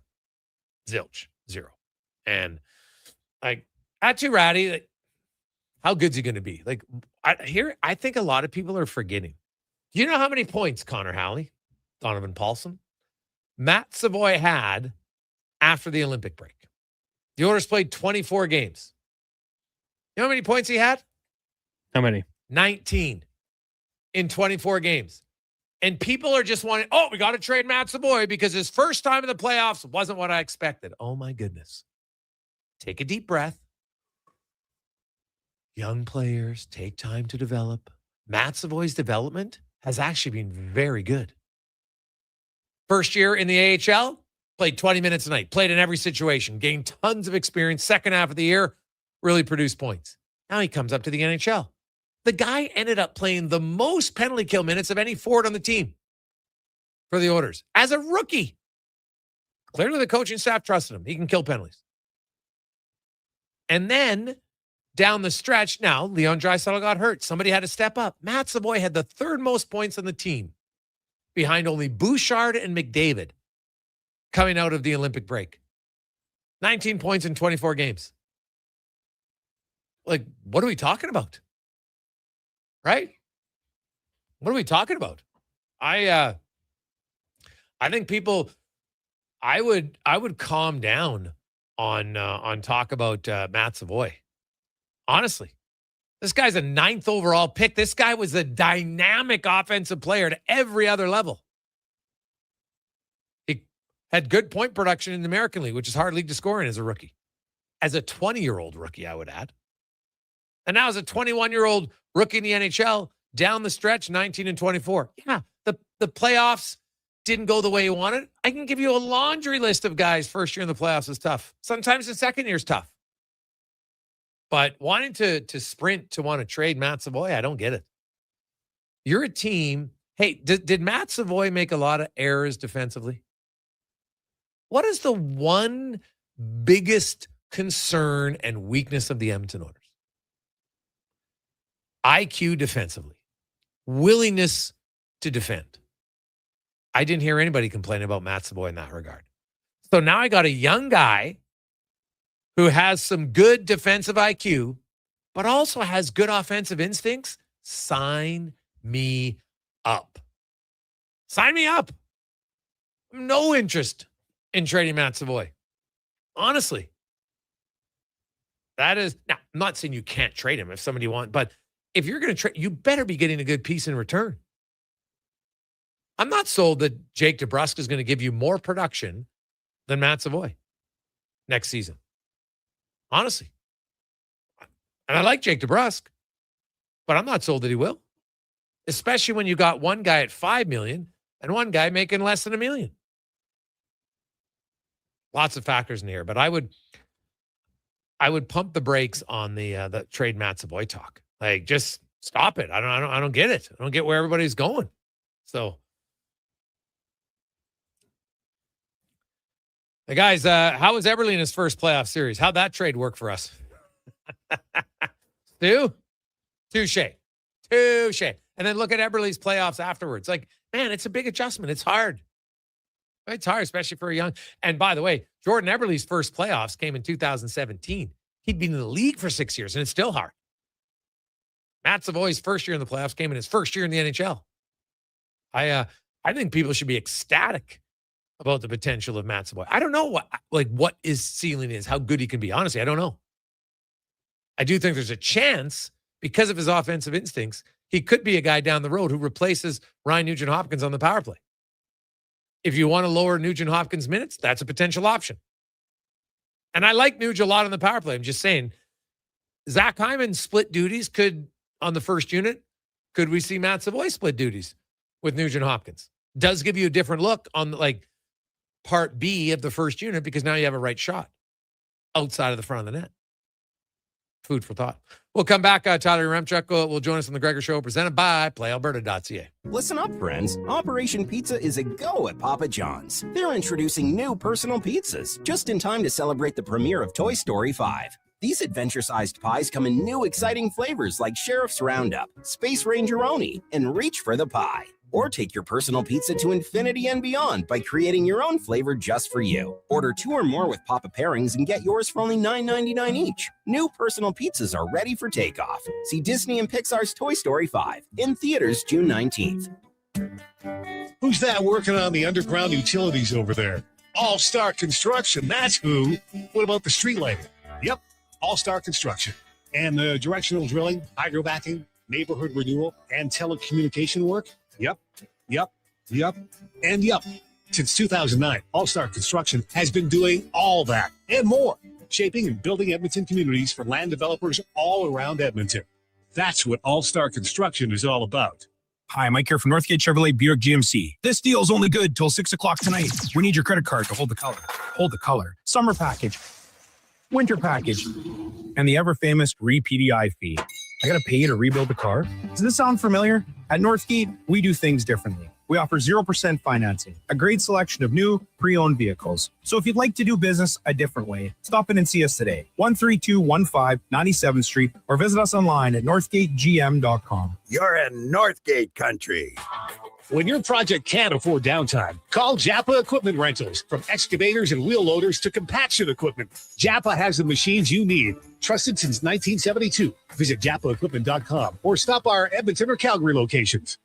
Zilch. Zero. And like Atu Ratti, how good's he going to be? Like I think a lot of people are forgetting. Do you know how many points Connor Halley, Donovan Paulson, Matt Savoy had after the Olympic break? The Oilers played 24 games. You know how many points he had? How many? 19 in 24 games. And people are just wanting, we got to trade Matt Savoy because his first time in the playoffs wasn't what I expected. Oh, my goodness. Take a deep breath. Young players take time to develop. Matt Savoy's development has actually been very good. First year in the AHL, played 20 minutes a night, played in every situation, gained tons of experience. Second half of the year, really produced points. Now he comes up to the NHL. The guy ended up playing the most penalty kill minutes of any forward on the team for the Oilers as a rookie. Clearly the coaching staff trusted him. He can kill penalties. And then down the stretch, now Leon Draisaitl got hurt. Somebody had to step up. Matt Savoy had the third most points on the team behind only Bouchard and McDavid coming out of the Olympic break. 19 points in 24 games. Like, what are we talking about? Right? What are we talking about? I think people, I would calm down on talk about Matt Savoy. Honestly, this guy's a 9th overall pick. This guy was a dynamic offensive player at every other level. He had good point production in the American League, which is hard league to score in as a rookie. As a 20-year-old rookie, I would add. And now as a 21-year-old rookie in the NHL, down the stretch, 19 and 24. Yeah, the playoffs didn't go the way you wanted. I can give you a laundry list of guys first year in the playoffs is tough. Sometimes the second year is tough. But wanting to sprint to want to trade Matt Savoy, I don't get it. You're a team. Hey, did Matt Savoy make a lot of errors defensively? What is the one biggest concern and weakness of the Edmonton Oilers? IQ defensively. Willingness to defend. I didn't hear anybody complain about Matt Savoy in that regard. So now I got a young guy who has some good defensive IQ, but also has good offensive instincts. Sign me up. Sign me up. No interest in trading Matt Savoy. Honestly. That is, now, I'm not saying you can't trade him if somebody wants, but if you're going to trade, you better be getting a good piece in return. I'm not sold that Jake DeBrusk is going to give you more production than Matt Savoy next season. Honestly. And I like Jake DeBrusk, but I'm not sold that he will. Especially when you got one guy at $5 million and one guy making less than $1 million. Lots of factors in here, but I would pump the brakes on the trade Matt Savoy talk. Like, just stop it. I don't get it. I don't get where everybody's going. So, hey guys, how was Eberle in his first playoff series? How'd that trade work for us? Stu? Touche. And then look at Eberle's playoffs afterwards. Like, man, it's a big adjustment. It's hard. It's hard, especially for a young. And by the way, Jordan Eberle's first playoffs came in 2017. He'd been in the league for 6 years, and it's still hard. Matt Savoy's first year in the playoffs came in his first year in the NHL. I think people should be ecstatic about the potential of Matt Savoy. I don't know what his ceiling is, how good he can be. Honestly, I don't know. I do think there's a chance, because of his offensive instincts, he could be a guy down the road who replaces Ryan Nugent-Hopkins on the power play. If you want to lower Nugent-Hopkins' minutes, that's a potential option. And I like Nuge a lot on the power play. I'm just saying, Zach Hyman split duties on the first unit. Could we see Matt Savoy split duties with Nugent-Hopkins? Does give you a different look on part B of the first unit, because now you have a right shot outside of the front of the net. Food for thought. We'll come back. Tyler Yaremchuk will join us on the Gregor Show, presented by PlayAlberta.ca. Listen up, friends. Operation Pizza is a go at Papa John's. They're introducing new personal pizzas, just in time to celebrate the premiere of Toy Story 5. These adventure-sized pies come in new exciting flavors like Sheriff's Roundup, Space Rangeroni, and Reach for the Pie. Or take your personal pizza to infinity and beyond by creating your own flavor just for you. Order 2 or more with Papa Pairings and get yours for only $9.99 each. New personal pizzas are ready for takeoff. See Disney and Pixar's Toy Story 5 in theaters June 19th. Who's that working on the underground utilities over there? All-Star Construction, that's who. What about the street lighting? Yep, All-Star Construction. And the directional drilling, hydrovacking, neighborhood renewal, and telecommunication work? Yep. Since 2009, All-Star Construction has been doing all that and more, shaping and building Edmonton communities for land developers all around Edmonton. That's what All-Star Construction is all about. Hi, Mike here from Northgate Chevrolet Buick GMC. This deal's only good till 6 o'clock tonight. We need your credit card to hold the color. Hold the color. Summer package. Winter package. And the ever-famous re-PDI fee. I gotta pay you to rebuild the car? Does this sound familiar? At Northgate, we do things differently. We offer 0% financing, a great selection of new, pre-owned vehicles. So if you'd like to do business a different way, stop in and see us today. 13215 97th Street, or visit us online at northgategm.com. You're in Northgate country. When your project can't afford downtime, call Japa Equipment Rentals. From excavators and wheel loaders to compaction equipment, Japa has the machines you need. Trusted since 1972. Visit japaequipment.com or stop our Edmonton or Calgary locations.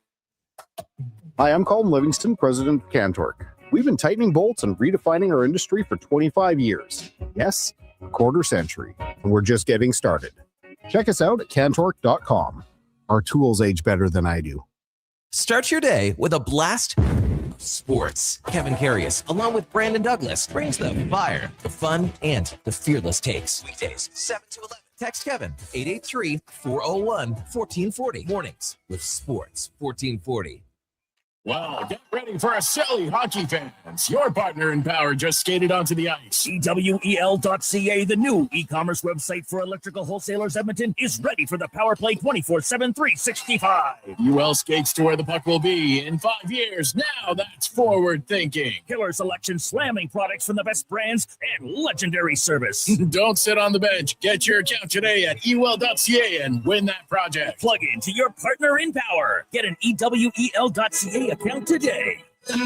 Hi, I'm Colin Livingston, president of CanTorque. We've been tightening bolts and redefining our industry for 25 years. Yes, a quarter century. And we're just getting started. Check us out at CanTorque.com. Our tools age better than I do. Start your day with a blast of sports. Kevin Carius, along with Brandon Douglas, brings the fire, the fun, and the fearless takes. Weekdays, 7 to 11. Text Kevin, 883-401-1440. Mornings with Sports 1440. Wow, get ready for a silly hockey fans. Your partner in power just skated onto the ice. EWEL.ca, the new e-commerce website for electrical wholesalers Edmonton, is ready for the power play 24/7, 365. UL skates to where the puck will be in 5 years. Now that's forward thinking. Killer selection, slamming products from the best brands, and legendary service. Don't sit on the bench. Get your account today at EWEL.ca and win that project. Plug into your partner in power. Get an EWEL.ca account today.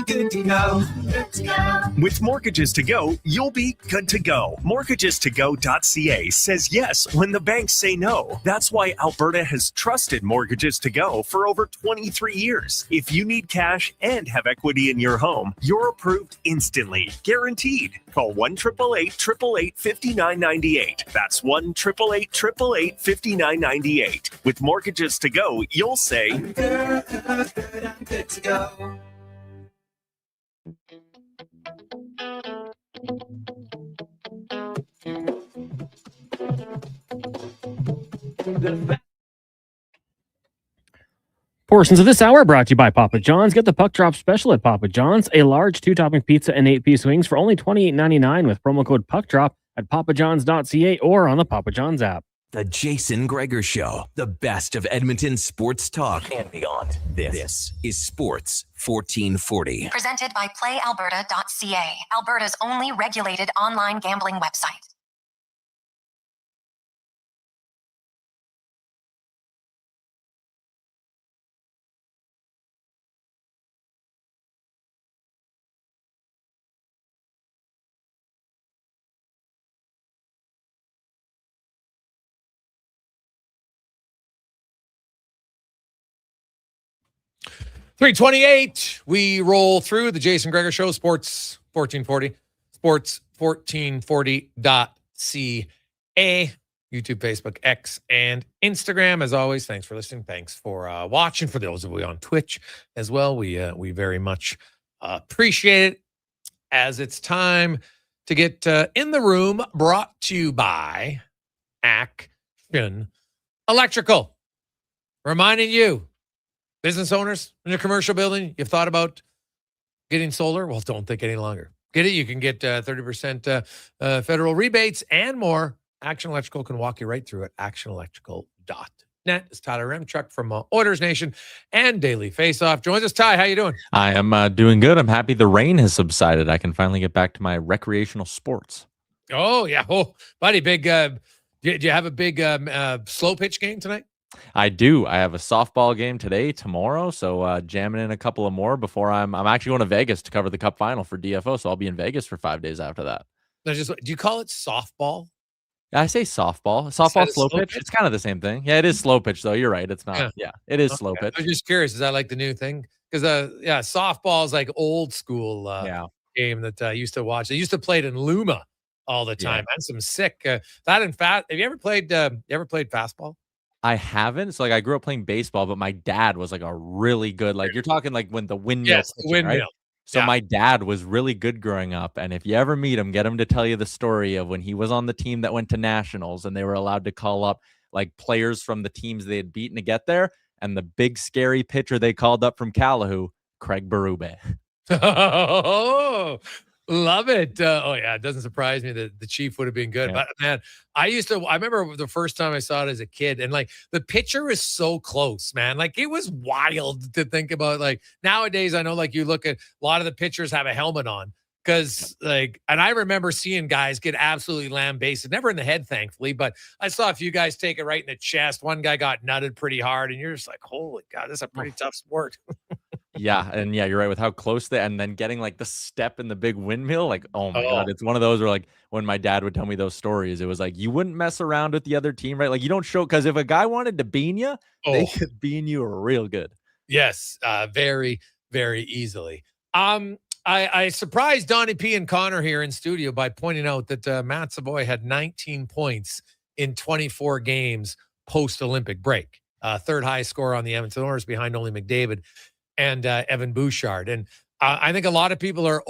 Good to go. Good to go. With Mortgages to Go, you'll be good to go. Mortgagestogo.ca says yes when the banks say no. That's why Alberta has trusted Mortgages to Go for over 23 years. If you need cash and have equity in your home, you're approved instantly. Guaranteed. Call 1-888-888-5998. That's 1-888-888-5998. With Mortgages to Go, you'll say, I'm good to go. Portions of this hour brought to you by Papa John's. Get the puck drop special at Papa John's. A large 2-topping pizza and 8-piece wings for only $28.99 with promo code PUCKDROP at papajohns.ca or on the Papa John's app. The Jason Gregor Show, the best of Edmonton sports talk and beyond. This is Sports 1440. Presented by PlayAlberta.ca, Alberta's only regulated online gambling website. .328. We roll through the Jason Gregor Show, Sports 1440, sports1440.ca, YouTube, Facebook, X, and Instagram. As always, thanks for listening. Thanks for watching. For those of you on Twitch as well, we very much appreciate it. As it's time to get in the room, brought to you by Action Electrical. Reminding you, business owners in a commercial building, you've thought about getting solar? Well, don't think any longer. Get it? You can get 30% federal rebates and more. Action Electrical can walk you right through it. actionelectrical.net. It's Tyler Yaremchuk from Oilers Nation and Daily Faceoff. Joins us. Ty, how you doing? I am doing good. I'm happy the rain has subsided. I can finally get back to my recreational sports. Oh, yeah. Oh, buddy, big. Do you have a big slow pitch game tonight? I do. I have a softball game today, tomorrow. So jamming in a couple of more before I'm actually going to Vegas to cover the Cup final for DFO. So I'll be in Vegas for 5 days after that. Do you call it softball? I say softball. Softball slow pitch. It's kind of the same thing. Yeah, it is slow pitch though. You're right. It's not. Yeah, it is slow pitch. I'm just curious. Is that like the new thing? Because softball is like old school game that I used to watch. They used to play it in Luma all the time. And some sick that in fact. Have you ever played fastball? I haven't. So like I grew up playing baseball, but my dad was like a really good, like you're talking like when the windmill. Yes, pitching, windmill. Right? So my dad was really good growing up. And if you ever meet him, get him to tell you the story of when he was on the team that went to nationals and they were allowed to call up like players from the teams they had beaten to get there. And the big scary pitcher they called up from Calahoo, Craig Berube. Oh, love it. It doesn't surprise me that the Chief would have been good. Yeah. But man, I remember the first time I saw it as a kid, and like the pitcher is so close, man. Like it was wild to think about. Like nowadays, I know like you look at a lot of the pitchers have a helmet on because and I remember seeing guys get absolutely lambasted, never in the head, thankfully, but I saw a few guys take it right in the chest. One guy got nutted pretty hard, and you're just like, holy God, this is a pretty tough sport. Yeah, and you're right with how close and then getting like the step in the big windmill, like, oh my God, it's one of those where like when my dad would tell me those stories, it was like, you wouldn't mess around with the other team, right? Like you don't show, because if a guy wanted to bean you, they could bean you real good. Yes, very, very easily. I surprised Donnie P and Connor here in studio by pointing out that Matt Savoy had 19 points in 24 games post-Olympic break. Third highest scorer on the Edmonton Oilers behind only McDavid and Evan Bouchard. And I think a lot of people are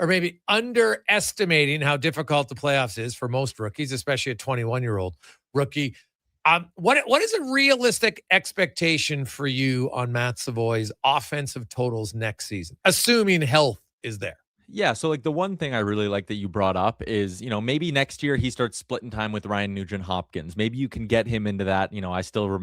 maybe underestimating how difficult the playoffs is for most rookies, especially a 21-year-old rookie. What is a realistic expectation for you on Matt Savoy's offensive totals next season, assuming health is there? Yeah, so like the one thing I really like that you brought up is, maybe next year he starts splitting time with Ryan Nugent-Hopkins. Maybe you can get him into that, I still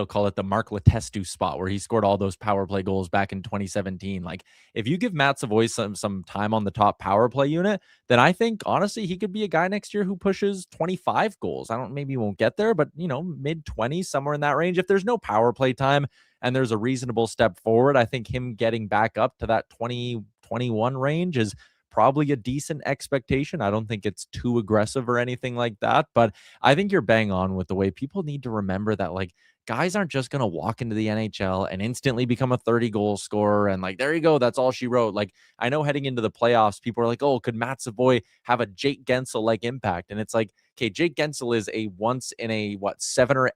call it the Mark Letestu spot where he scored all those power play goals back in 2017. Like if you give Matt Savoy some time on the top power play unit, then I think honestly he could be a guy next year who pushes 25 goals. Maybe he won't get there, but mid 20s, somewhere in that range. If there's no power play time and there's a reasonable step forward, I think him getting back up to that 20-21 range is probably a decent expectation. I don't think it's too aggressive or anything like that, but I think you're bang on with the way people need to remember that like guys aren't just going to walk into the NHL and instantly become a 30-goal scorer and like, there you go, that's all she wrote. Like I know heading into the playoffs, people are like, oh, could Matt Savoy have a Jake Gensel-like impact? And it's like, okay, Jake Gensel is a once in a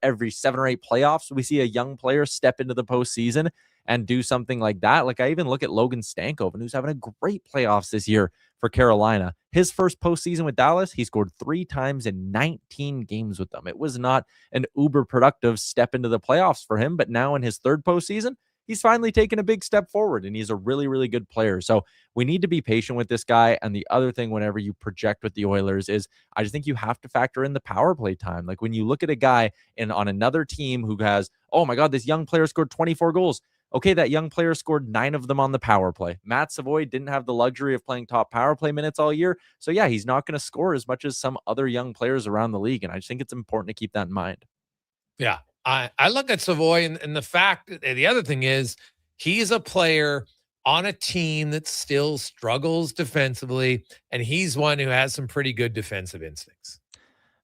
every 7 or 8 playoffs we see a young player step into the postseason. and do something like that. Like, I even look at Logan Stankoven, who's having a great playoffs this year for Carolina. His first postseason with Dallas, he scored 3 times in 19 games with them. It was not an uber productive step into the playoffs for him, but now in his third postseason, he's finally taken a big step forward, and he's a really, really good player. So we need to be patient with this guy. And the other thing, whenever you project with the Oilers, is I just think you have to factor in the power play time. Like, when you look at a guy on another team who has, oh my God, this young player scored 24 goals. Okay, that young player scored 9 of them on the power play. Matt Savoy didn't have the luxury of playing top power play minutes all year. So yeah, he's not going to score as much as some other young players around the league. And I just think it's important to keep that in mind. Yeah. I look at Savoy and the fact that the other thing is he's a player on a team that still struggles defensively, and he's one who has some pretty good defensive instincts.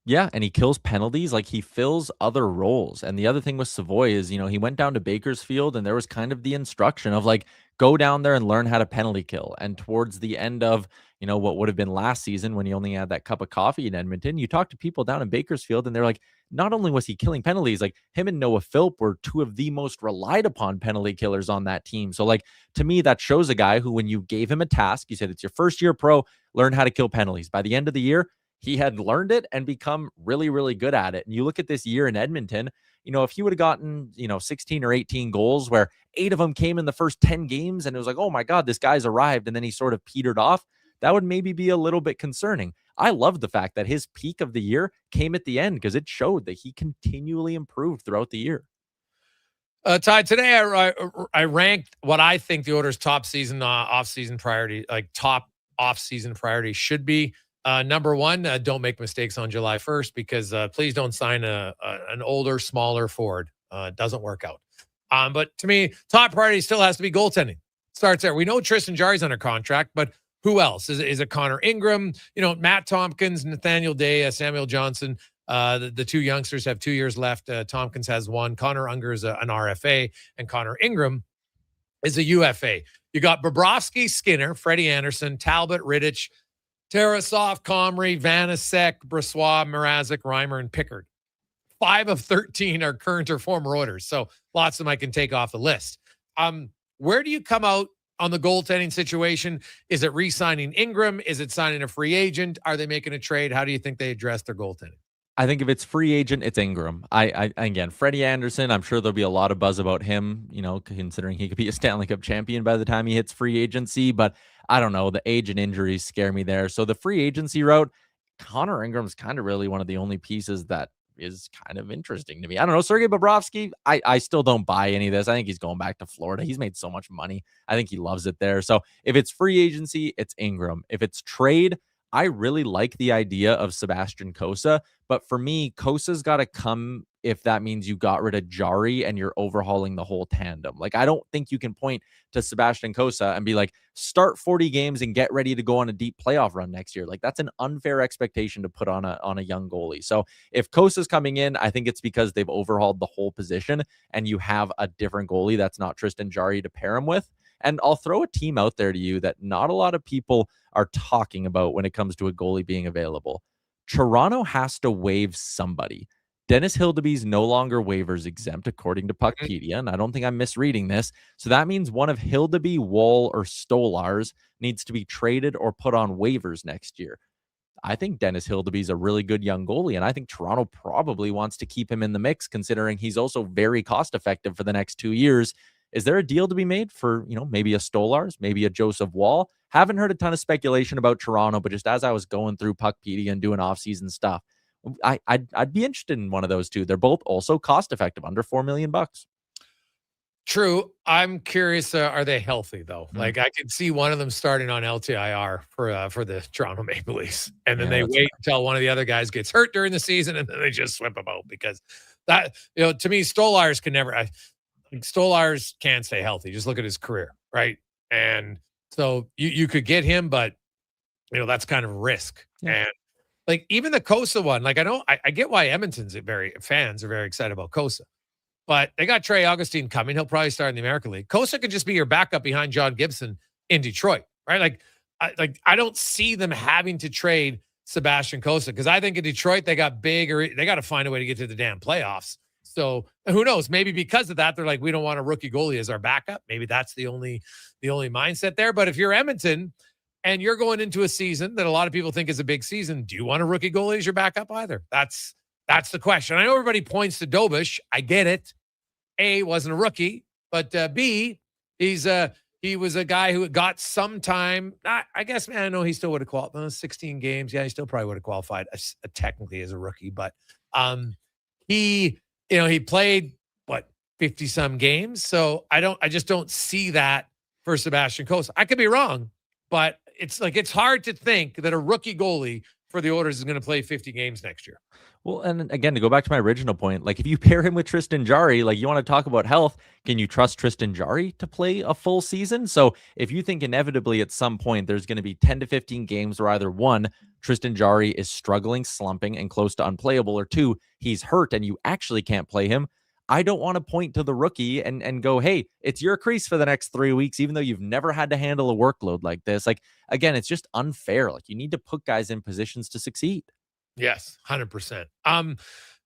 Yeah, and he kills penalties. Like, he fills other roles. And the other thing with Savoy is, he went down to Bakersfield, and there was kind of the instruction of, like, go down there and learn how to penalty kill. And towards the end of, what would have been last season, when he only had that cup of coffee in Edmonton, you talk to people down in Bakersfield, and they're like, not only was he killing penalties, like, him and Noah Philp were 2 of the most relied upon penalty killers on that team. So, like, to me, that shows a guy who, when you gave him a task, you said, it's your first year pro, learn how to kill penalties. By the end of the year, he had learned it and become really, really good at it. And you look at this year in Edmonton, if he would have gotten, 16 or 18 goals where 8 of them came in the first 10 games, and it was like, oh my God, this guy's arrived, and then he sort of petered off, that would maybe be a little bit concerning. I love the fact that his peak of the year came at the end, because it showed that he continually improved throughout the year. Ty, today I ranked what I think the Oilers' top season off-season priority, like top off-season priority should be. Number 1, don't make mistakes on July 1st, because please don't sign an older, smaller forward. It doesn't work out. But to me, top priority still has to be goaltending. Starts there. We know Tristan Jarry's under contract, but who else? Is it Connor Ingram? Matt Tompkins, Nathaniel Day, Samuel Johnson. The 2 youngsters have 2 years left. Tompkins has 1. Connor Unger is an RFA, and Connor Ingram is a UFA. You got Bobrovsky, Skinner, Freddie Anderson, Talbot, Rittich, Tarasov, Comrie, Vanasek, Brossoit, Mrazek, Reimer, and Pickard. 5 of 13 are current or former Oilers, so lots of them I can take off the list. Where do you come out on the goaltending situation? Is it re-signing Ingram? Is it signing a free agent? Are they making a trade? How do you think they address their goaltending? I think if it's free agent, it's Ingram. Again, Freddie Anderson, I'm sure there'll be a lot of buzz about him, considering he could be a Stanley Cup champion by the time he hits free agency. But I don't know. The age and injuries scare me there. So the free agency route, Connor Ingram's kind of really one of the only pieces that is kind of interesting to me. I don't know. Sergei Bobrovsky, I still don't buy any of this. I think he's going back to Florida. He's made so much money. I think he loves it there. So if it's free agency, it's Ingram. If it's trade, I really like the idea of Sebastian Cossa, but for me, Kossa's got to come if that means you got rid of Jarry and you're overhauling the whole tandem. Like, I don't think you can point to Sebastian Cossa and be like, start 40 games and get ready to go on a deep playoff run next year. Like, that's an unfair expectation to put on a young goalie. So if Kossa's coming in, I think it's because they've overhauled the whole position and you have a different goalie that's not Tristan Jarry to pair him with. And I'll throw a team out there to you that not a lot of people are talking about when it comes to a goalie being available. Toronto has to waive somebody. Dennis Hildeby's no longer waivers exempt, according to Puckpedia, and I don't think I'm misreading this. So that means one of Hildeby, Wall, or Stolarz needs to be traded or put on waivers next year. I think Dennis Hildeby's a really good young goalie, and I think Toronto probably wants to keep him in the mix, considering he's also very cost-effective for the next 2 years. Is there a deal to be made for, maybe a Stolarz, maybe a Joseph Wall? Haven't heard a ton of speculation about Toronto, but just as I was going through Puckpedia and doing off-season stuff, I'd be interested in one of those two. They're both also cost-effective, under $4 million. True. I'm curious, are they healthy, though? Like, I could see one of them starting on LTIR for the Toronto Maple Leafs, and then they wait until one of the other guys gets hurt during the season, and then they just swip them out, because that, to me, Stolarz can never... Stolarz can't stay healthy. Just look at his career, right? And so you could get him, but that's kind of a risk. Yeah. And like even the Cossa one, like I get why Edmonton's fans are very excited about Cossa, but they got Trey Augustine coming. He'll probably start in the American League. Cossa could just be your backup behind John Gibson in Detroit, right? I don't see them having to trade Sebastian Cossa, because I think in Detroit they got to find a way to get to the damn playoffs. So who knows? Maybe because of that, they're like, we don't want a rookie goalie as our backup. Maybe that's the only mindset there. But if you're Edmonton and you're going into a season that a lot of people think is a big season, do you want a rookie goalie as your backup either? That's the question. I know everybody points to Dobish. I get it. A, wasn't a rookie, but B, he was a guy who got some time. I guess, man, I know he still would have qualified. 16 games. Yeah, he still probably would have qualified technically as a rookie. But he played, 50 some games. So I just don't see that for Sebastian Cossa. I could be wrong, but it's hard to think that a rookie goalie for the Oilers is going to play 50 games next year. Well, and again, to go back to my original point, like if you pair him with Tristan Jarry, like you want to talk about health, can you trust Tristan Jarry to play a full season? So if you think inevitably at some point there's going to be 10 to 15 games where either one, Tristan Jarry is struggling, slumping, and close to unplayable, or two, he's hurt and you actually can't play him, I don't want to point to the rookie and go, hey, it's your crease for the next 3 weeks, even though you've never had to handle a workload like this. Like, again, it's just unfair. Like, you need to put guys in positions to succeed. Yes, 100%.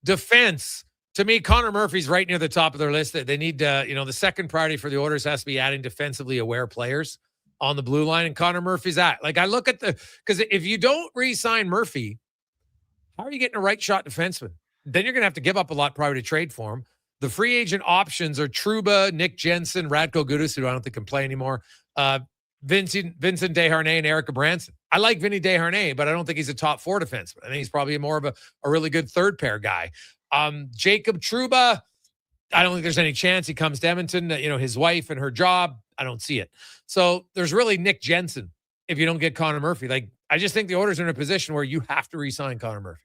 Defense, to me, Connor Murphy's right near the top of their list. They need to, the second priority for the Oilers has to be adding defensively aware players on the blue line, and Connor Murphy's at. Like, I look at because if you don't re-sign Murphy, how are you getting a right shot defenseman? Then you're going to have to give up a lot probably to trade for him. The free agent options are Trouba, Nick Jensen, Radko Gudas, who I don't think can play anymore, Vincent Desharnais, and Erica Branson. I like Vinny Desharnais, but I don't think he's a top 4 defenseman. I think he's probably more of a really good third pair guy. Jacob Trouba, I don't think there's any chance he comes to Edmonton. His wife and her job, I don't see it. So there's really Nick Jensen if you don't get Connor Murphy. Like, I just think the Oilers are in a position where you have to re-sign Connor Murphy.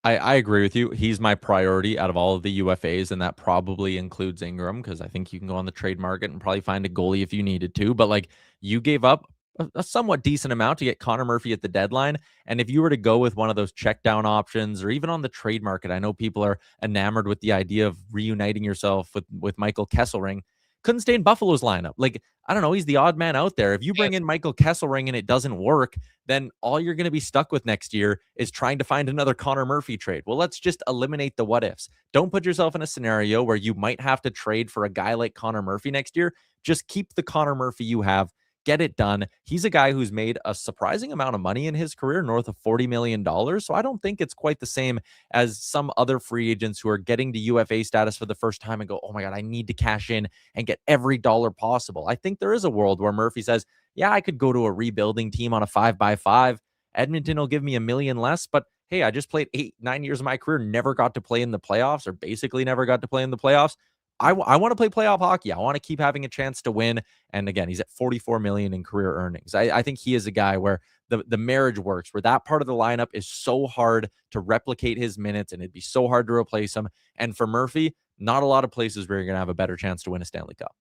I agree with you. He's my priority out of all of the UFAs, and that probably includes Ingram, because I think you can go on the trade market and probably find a goalie if you needed to. But like, you gave up a somewhat decent amount to get Connor Murphy at the deadline. And if you were to go with one of those check down options, or even on the trade market, I know people are enamored with the idea of reuniting yourself with Michael Kesselring. Couldn't stay in Buffalo's lineup. Like, I don't know, he's the odd man out there. If you bring in Michael Kesselring and it doesn't work, then all you're going to be stuck with next year is trying to find another Connor Murphy trade. Well, let's just eliminate the what ifs. Don't put yourself in a scenario where you might have to trade for a guy like Connor Murphy next year. Just keep the Connor Murphy you have. Get it done. He's a guy who's made a surprising amount of money in his career, north of $40 million. So I don't think it's quite the same as some other free agents who are getting to UFA status for the first time and go, oh my God, I need to cash in and get every dollar possible. I think there is a world where Murphy says, yeah, I could go to a rebuilding team on a 5x5. Edmonton will give me $1 million less, but hey, I just played 8-9 years of my career, never got to play in the playoffs, or basically never got to play in the playoffs. I want to play playoff hockey. I want to keep having a chance to win. And again, he's at $44 million in career earnings. I think he is a guy where the marriage works, where that part of the lineup is so hard to replicate his minutes, and it'd be so hard to replace him. And for Murphy, not a lot of places where you're going to have a better chance to win a Stanley Cup.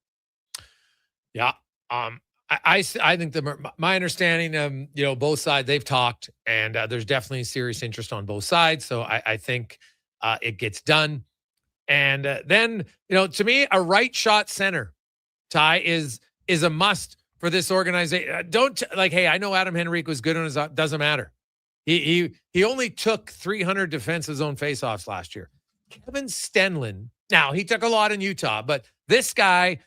Yeah. I think my understanding, both sides, they've talked, and there's definitely serious interest on both sides. So I think it gets done. And then, to me, a right shot center, Ty, is a must for this organization. Hey, I know Adam Henrique was good on his, doesn't matter. He only took 300 defensive zone faceoffs last year. Kevin Stenlin, now he took a lot in Utah, but this guy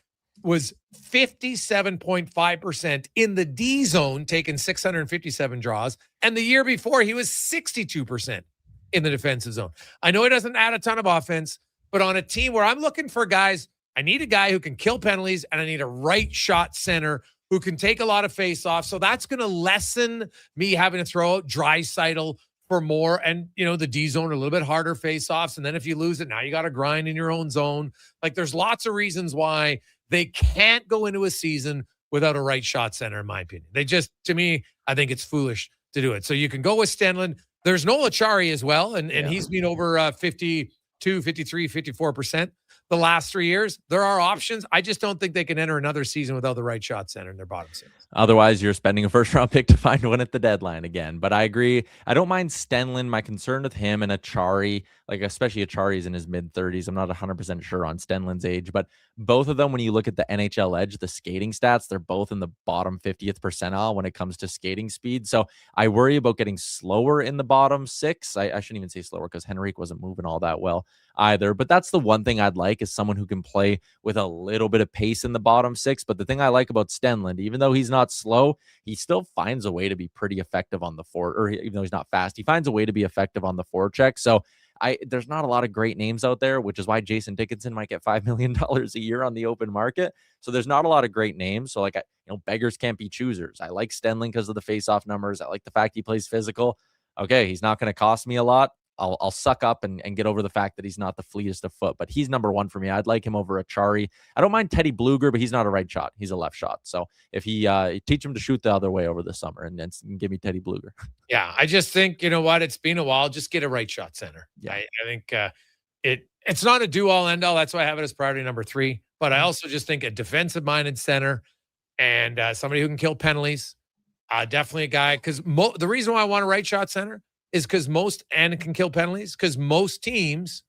was 57.5% in the D zone, taking 657 draws. And the year before, he was 62% in the defensive zone. I know he doesn't add a ton of offense, but on a team where I'm looking for guys, I need a guy who can kill penalties, and I need a right shot center who can take a lot of face-offs. So that's going to lessen me having to throw out Draisaitl for more. And, the D zone are a little bit harder face-offs. And then if you lose it, now you got to grind in your own zone. Like, there's lots of reasons why they can't go into a season without a right shot center, in my opinion. To me, I think it's foolish to do it. So you can go with Stenlin. There's Noel Acciari as well. And he's been over 52, 53, 54% the last 3 years. There are options. I just don't think they can enter another season without the right shot center in their bottom six. Otherwise, you're spending a first-round pick to find one at the deadline again. But I agree. I don't mind Stenlin. My concern with him and Acciari, especially Acciari's in his mid-30s. I'm not 100% sure on Stenlin's age. But both of them, when you look at the NHL Edge, the skating stats, they're both in the bottom 50th percentile when it comes to skating speed. So I worry about getting slower in the bottom six. I shouldn't even say slower, because Henrique wasn't moving all that well. either. But that's the one thing I'd like, is someone who can play with a little bit of pace in the bottom six. But the thing I like about Stenlund, even though he's not slow, he still finds a way to be pretty effective on the forward, or even though he's not fast, he finds a way to be effective on the forecheck. So there's not a lot of great names out there, which is why Jason Dickinson might get $5 million a year on the open market. So there's not a lot of great names. So like, beggars can't be choosers. I like Stenlund because of the faceoff numbers. I like the fact he plays physical. Okay, he's not going to cost me a lot. I'll suck up and get over the fact that he's not the fleetest of foot, but he's number one for me. I'd like him over Achari. I don't mind Teddy Bluger, but he's not a right shot. He's a left shot. So if he teach him to shoot the other way over the summer and give me Teddy Bluger. Yeah, I just think, you know what? It's been a while. Just get a right shot center. Yeah. I think it's not a do-all, end-all. That's why I have it as priority number 3. But I also just think a defensive-minded center and somebody who can kill penalties. Definitely a guy, because the reason why I want a right shot center is because and can kill penalties, because most teams,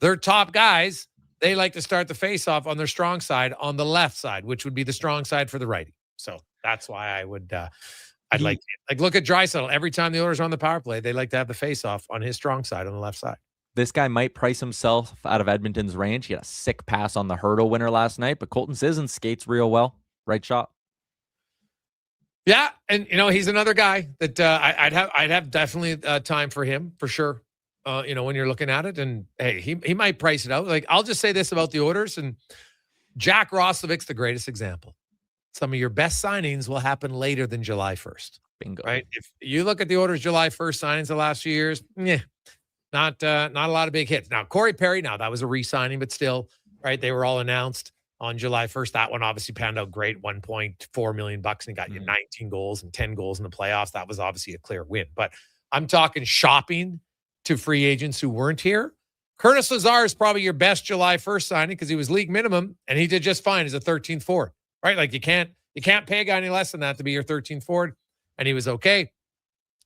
their top guys, they like to start the face-off on their strong side on the left side, which would be the strong side for the righty. So that's why I would I'd like look at Draisaitl. Every time the Oilers are on the power play, they like to have the face-off on his strong side on the left side. This guy might price himself out of Edmonton's range. He had a sick pass on the hurdle winner last night, but Colton Sissons skates real well. Right shot. Yeah, and he's another guy that I'd have definitely time for him for sure. When you're looking at it, and hey, he might price it out. Like, I'll just say this about the Oilers, and Jack Roslovic's the greatest example. Some of your best signings will happen later than July 1st. Bingo. Right? If you look at the Oilers' July 1st signings the last few years, not a lot of big hits. Now, Corey Perry, that was a re-signing, but still, right? They were all announced on July 1st. That one obviously panned out great, $1.4 million, and he got you 19 goals and 10 goals in the playoffs. That was obviously a clear win. But I'm talking shopping to free agents who weren't here. Curtis Lazar is probably your best July 1st signing because he was league minimum and he did just fine as a 13th forward, right? Like you can't pay a guy any less than that to be your 13th forward, and he was okay.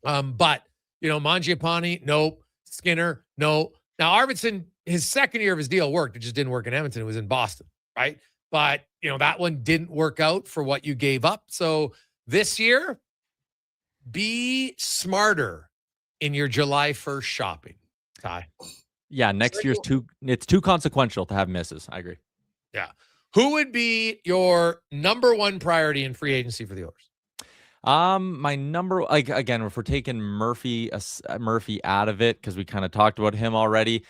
But Mangiapane, nope. Skinner, no. Now Arvidsson, his second year of his deal worked. It just didn't work in Edmonton. It was in Boston. Right. But, that one didn't work out for what you gave up. So this year, be smarter in your July 1st shopping, Ty. Yeah, next year's it's too consequential to have misses. I agree. Yeah. Who would be your number one priority in free agency for the Oilers? My number, again, if we're taking Murphy out of it, because we kind of talked about him already,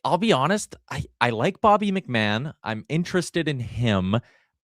I'll be honest, I like Bobby McMahon. I'm interested in him.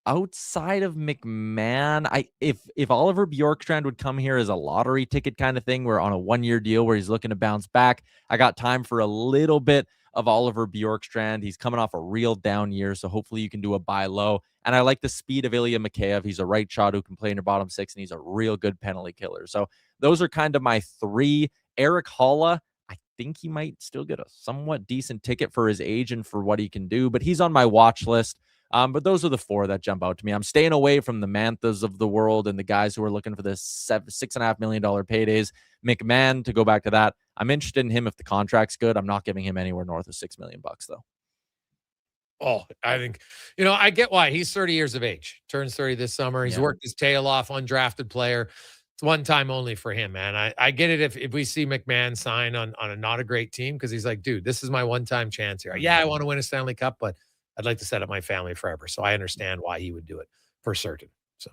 Outside of McMahon, if Oliver Bjorkstrand would come here as a lottery ticket kind of thing, where on a 1-year deal where he's looking to bounce back, I got time for a little bit of Oliver Bjorkstrand. He's coming off a real down year, so hopefully you can do a buy low. And I like the speed of Ilya Mikheyev. He's a right shot who can play in your bottom six, and he's a real good penalty killer. So those are kind of my 3. Eric Holla, I think he might still get a somewhat decent ticket for his age and for what he can do, but he's on my watch list. But those are the 4 that jump out to me. I'm staying away from the Manthas of the world and the guys who are looking for this $6.5 million paydays. McMahon, to go back to that, I'm interested in him if the contract's good. I'm not giving him anywhere north of $6 million though. Oh, I think, I get why. He's 30 years of age, turns 30 this summer. He's worked his tail off, undrafted player. It's one time only for him, man. I get it if we see McMahon sign on a not a great team, because he's like, dude, this is my one-time chance here. Yeah, I want to win a Stanley Cup, but I'd like to set up my family forever. So I understand why he would do it for certain. So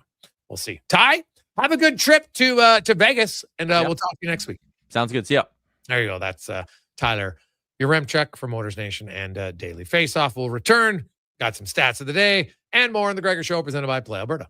we'll see. Ty, have a good trip to Vegas, and we'll talk to you next week. Sounds good. See ya. There you go. That's Tyler Yaremchuk from Oilersnation and Daily Faceoff will return. Got some stats of the day and more on the Gregor Show, presented by Play Alberta.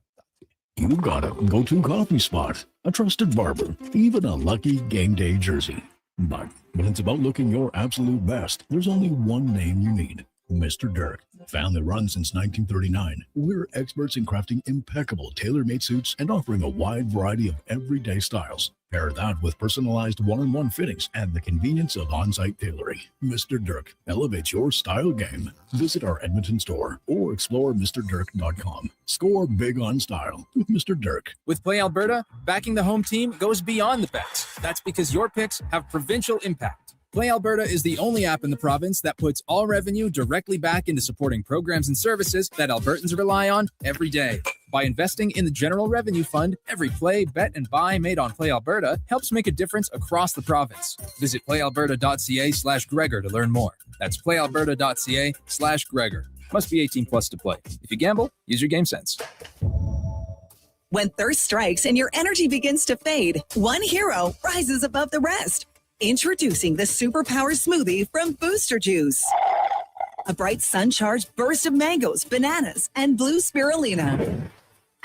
You got a go-to coffee spot, a trusted barber, even a lucky game day jersey. But when it's about looking your absolute best, there's only one name you need. Mr. Dirk. Family run since 1939, we're experts in crafting impeccable tailor-made suits and offering a wide variety of everyday styles. Pair that with personalized one-on-one fittings and the convenience of on-site tailoring. Mr. Dirk elevates your style game. Visit our Edmonton store or explore MrDirk.com. Score big on style with Mr. Dirk. With Play Alberta, backing the home team goes beyond the bets. That's because your picks have provincial impact. Play Alberta is the only app in the province that puts all revenue directly back into supporting programs and services that Albertans rely on every day. By investing in the General Revenue Fund, every play, bet, and buy made on Play Alberta helps make a difference across the province. Visit playalberta.ca/Gregor to learn more. That's playalberta.ca/Gregor. Must be 18 plus to play. If you gamble, use your game sense. When thirst strikes and your energy begins to fade, one hero rises above the rest. Introducing the Superpower Smoothie from Booster Juice. A bright sun-charged burst of mangoes, bananas, and blue spirulina.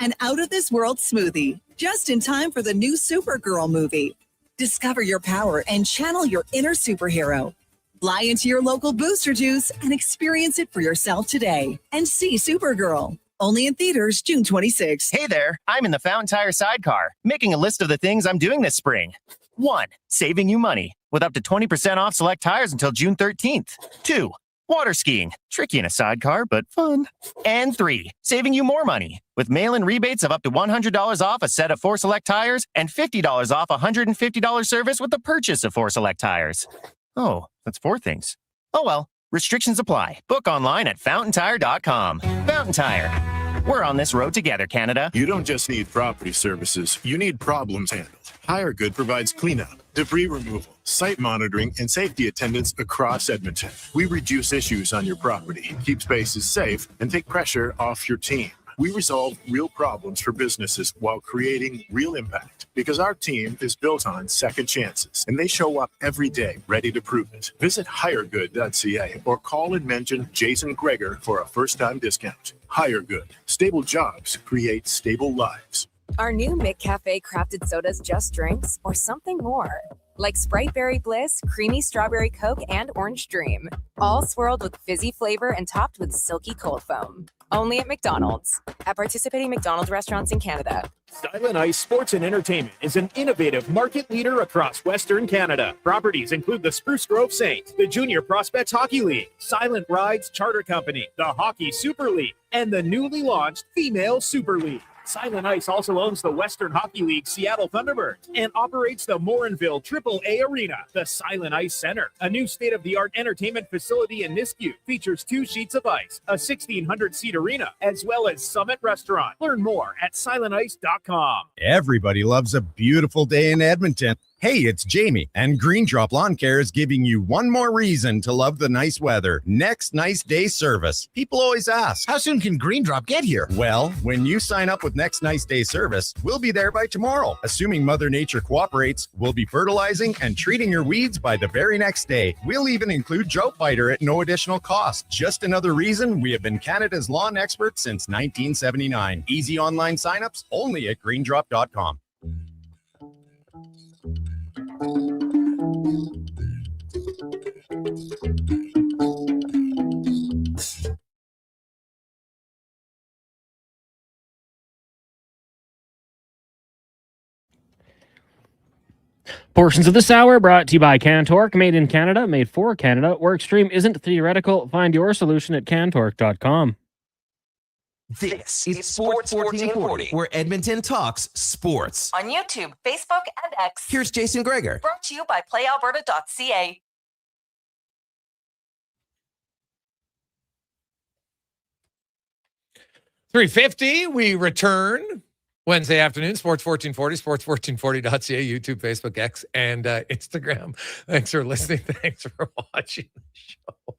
An out-of-this-world smoothie, just in time for the new Supergirl movie. Discover your power and channel your inner superhero. Fly into your local Booster Juice and experience it for yourself today. And see Supergirl. Only in theaters June 26th. Hey there, I'm in the Fountain Tire sidecar, making a list of the things I'm doing this spring. 1. Saving you money, with up to 20% off select tires until June 13th. 2. Water skiing, tricky in a sidecar, but fun. And 3. Saving you more money, with mail-in rebates of up to $100 off a set of 4 select tires and $50 off a $150 service with the purchase of 4 select tires. Oh, that's 4 things. Oh well. Restrictions apply. Book online at fountaintire.com. Fountain Tire. We're on this road together, Canada. You don't just need property services. You need problems handled. HireGood provides cleanup, debris removal, site monitoring, and safety attendance across Edmonton. We reduce issues on your property, keep spaces safe, and take pressure off your team. We resolve real problems for businesses while creating real impact, because our team is built on second chances, and they show up every day ready to prove it. Visit hiregood.ca or call and mention Jason Gregor for a first-time discount. HireGood. Stable jobs create stable lives. Our new McCafe crafted sodas just drinks or something more. Like Sprite Berry Bliss, Creamy Strawberry Coke, and Orange Dream. All swirled with fizzy flavor and topped with silky cold foam. Only at McDonald's. At participating McDonald's restaurants in Canada. Silent Ice Sports and Entertainment is an innovative market leader across Western Canada. Properties include the Spruce Grove Saints, the Junior Prospects Hockey League, Silent Rides Charter Company, the Hockey Super League, and the newly launched Female Super League. Silent Ice also owns the Western Hockey League Seattle Thunderbirds and operates the Morinville AAA Arena. The Silent Ice Center, a new state-of-the-art entertainment facility in Nisku, features 2 sheets of ice, a 1,600-seat arena, as well as Summit Restaurant. Learn more at silentice.com. Everybody loves a beautiful day in Edmonton. Hey, it's Jamie, and Green Drop Lawn Care is giving you one more reason to love the nice weather. Next nice day service. People always ask, how soon can Green Drop get here? Well, when you sign up with Next Nice Day service, we'll be there by tomorrow. Assuming Mother Nature cooperates, we'll be fertilizing and treating your weeds by the very next day. We'll even include drought fighter at no additional cost. Just another reason we have been Canada's lawn expert since 1979. Easy online signups only at greendrop.com. Portions of this hour brought to you by CanTorque, made in Canada, made for Canada, where extreme isn't theoretical. Find your solution at CanTorque.com. This is Sports 1440, where Edmonton talks sports. On YouTube, Facebook, and X. Here's Jason Gregor. Brought to you by playalberta.ca. .350, we return Wednesday afternoon, Sports 1440, sports1440.ca, YouTube, Facebook, X, and Instagram. Thanks for listening. Thanks for watching the show.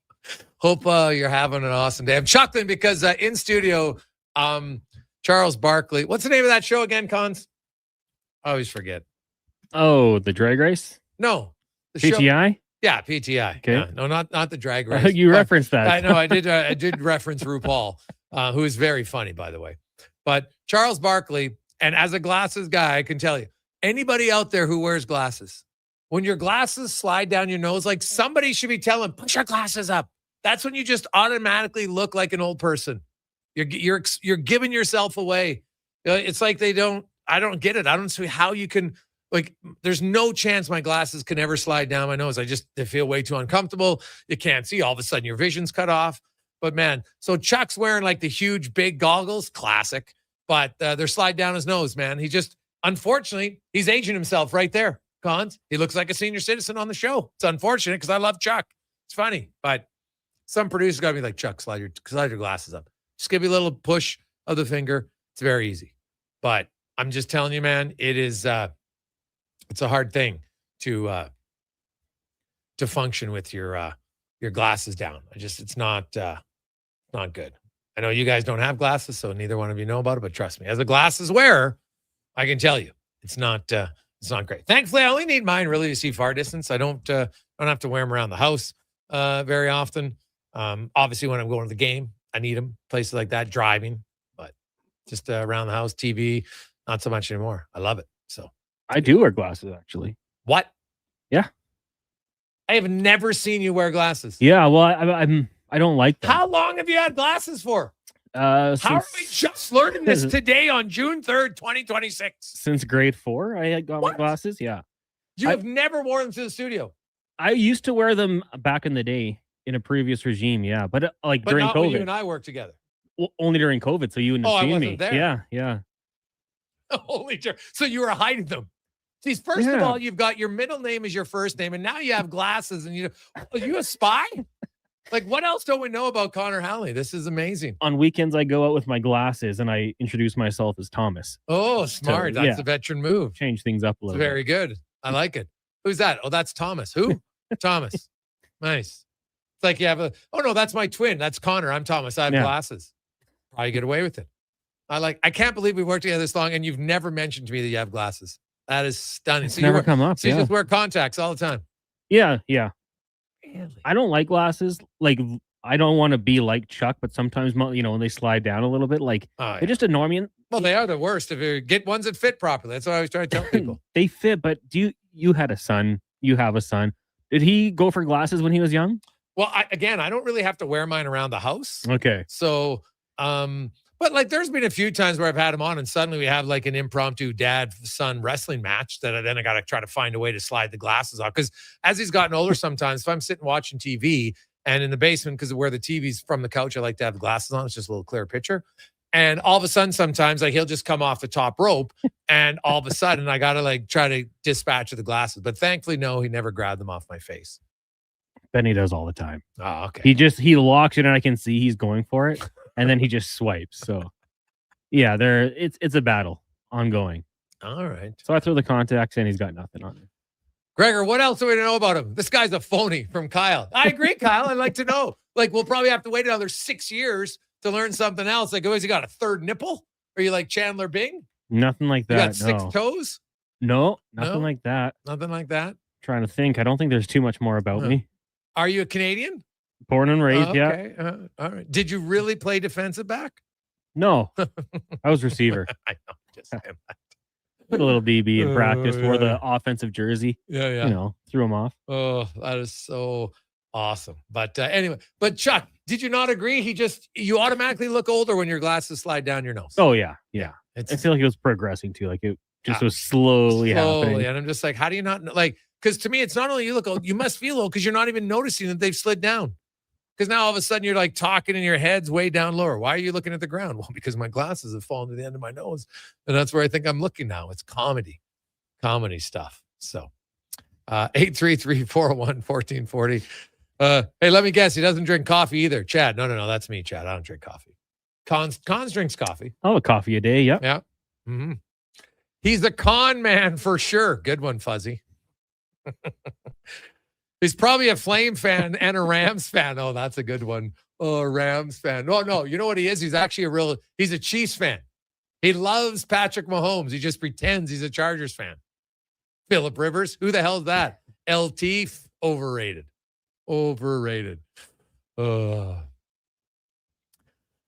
Hope you're having an awesome day. I'm chuckling because in studio, Charles Barkley. What's the name of that show again, Cons? I always forget. Oh, the drag race? No. The PTI? Show, yeah, PTI. Okay. Yeah, no, not the drag race. You referenced that. I know. I did reference RuPaul, who is very funny, by the way. But Charles Barkley, and as a glasses guy, I can tell you, anybody out there who wears glasses, when your glasses slide down your nose, like somebody should be telling, push your glasses up. That's when you just automatically look like an old person. You're giving yourself away. It's like I don't get it. I don't see how you can, like, there's no chance my glasses can ever slide down my nose. They feel way too uncomfortable. You can't see. All of a sudden your vision's cut off. But man, so Chuck's wearing like the huge big goggles, classic, but they're slide down his nose, man. Unfortunately, he's aging himself right there. Cons, he looks like a senior citizen on the show. It's unfortunate because I love Chuck. It's funny, but some producers got to be like, Chuck, slide your glasses up. Just give me a little push of the finger. It's very easy. But I'm just telling you, man, it is it's a hard thing to function with your glasses down. It's not good. I know you guys don't have glasses, so neither one of you know about it, but trust me, as a glasses wearer, I can tell you it's not great. Thankfully, I only need mine really to see far distance. I don't have to wear them around the house very often. Obviously, when I'm going to the game, I need them. Places like that, driving, but just around the house, TV, not so much anymore. I love it. So I do wear glasses, actually. What? Yeah. I have never seen you wear glasses. Yeah, well, I don't like them. How long have you had glasses for? How are we just learning this today on June 3rd, 2026? Since grade 4, I got my glasses. Yeah. You have never worn them to the studio. I used to wear them back in the day in a previous regime. Yeah. But during not COVID. when you and I worked together. Well, only during COVID. So you wouldn't have seen me. There. Yeah. Yeah. So you were hiding them. See, first of all, you've got your middle name is your first name, and now you have glasses, and are you a spy? Like, what else don't we know about Connor Halley? This is amazing. On weekends, I go out with my glasses and I introduce myself as Thomas. Oh, smart. That's a veteran move. Change things up a little Very good. I like it. Who's that? Oh, that's Thomas. Who? Thomas. Nice. It's like you have no, that's my twin. That's Connor. I'm Thomas. I have glasses. Probably get away with it. I can't believe we worked together this long and you've never mentioned to me that you have glasses. That is stunning. It's never come up. So you just wear contacts all the time. Yeah. Yeah. Really? I don't like glasses. Like, I don't want to be like Chuck, but sometimes, when they slide down a little bit, they just annoy me. Well, they are the worst. If you get ones that fit properly, that's what I always try to tell people. They fit, but you had a son? You have a son. Did he go for glasses when he was young? Well, I don't really have to wear mine around the house. Okay. So, but there's been a few times where I've had him on and suddenly we have an impromptu dad-son wrestling match that I got to try to find a way to slide the glasses off. Because as he's gotten older, sometimes if I'm sitting watching TV and in the basement, because of where the TV's from the couch, I like to have the glasses on. It's just a little clearer picture. And all of a sudden, sometimes he'll just come off the top rope and all of a sudden I got to try to dispatch of the glasses. But thankfully, no, he never grabbed them off my face. Benny does all the time. Oh, okay. He locks it and I can see he's going for it. And then he just swipes. So, yeah, it's a battle ongoing. All right. So I throw the contacts in. He's got nothing on it. Gregor, what else do we know about him? This guy's a phony from Kyle. I agree, Kyle. I'd like to know. We'll probably have to wait another 6 years to learn something else. Has he got a third nipple? Are you like Chandler Bing? Nothing like that. You got 6 toes? No, nothing like that. Nothing like that? Trying to think. I don't think there's too much more about me. Are you a Canadian? Born and raised, okay. All right. Did you really play defensive back? No. I was receiver. I know. Just saying that. Put a little DB in practice, wore the offensive jersey. Yeah. Threw him off. Oh, that is so awesome. But anyway, Chuck, did you not agree? You automatically look older when your glasses slide down your nose. Oh, yeah. Yeah. I feel like it was progressing too. It just was slowly happening. And I'm just like, how do you not because to me, it's not only you look old, you must feel old because you're not even noticing that they've slid down. Because now all of a sudden you're talking and your head's way down lower. Why are you looking at the ground? Well, because my glasses have fallen to the end of my nose. And that's where I think I'm looking now. It's comedy stuff. So 833-401-1440. Hey, let me guess. He doesn't drink coffee either. Chad. No. That's me, Chad. I don't drink coffee. Cons drinks coffee. Oh, a coffee a day. Yep. Yeah. Mm-hmm. He's a con man for sure. Good one, Fuzzy. He's probably a Flame fan and a Rams fan. Oh, that's a good one. Oh, Rams fan. No. You know what he is? He's actually he's a Chiefs fan. He loves Patrick Mahomes. He just pretends he's a Chargers fan. Phillip Rivers. Who the hell is that? LT. Overrated.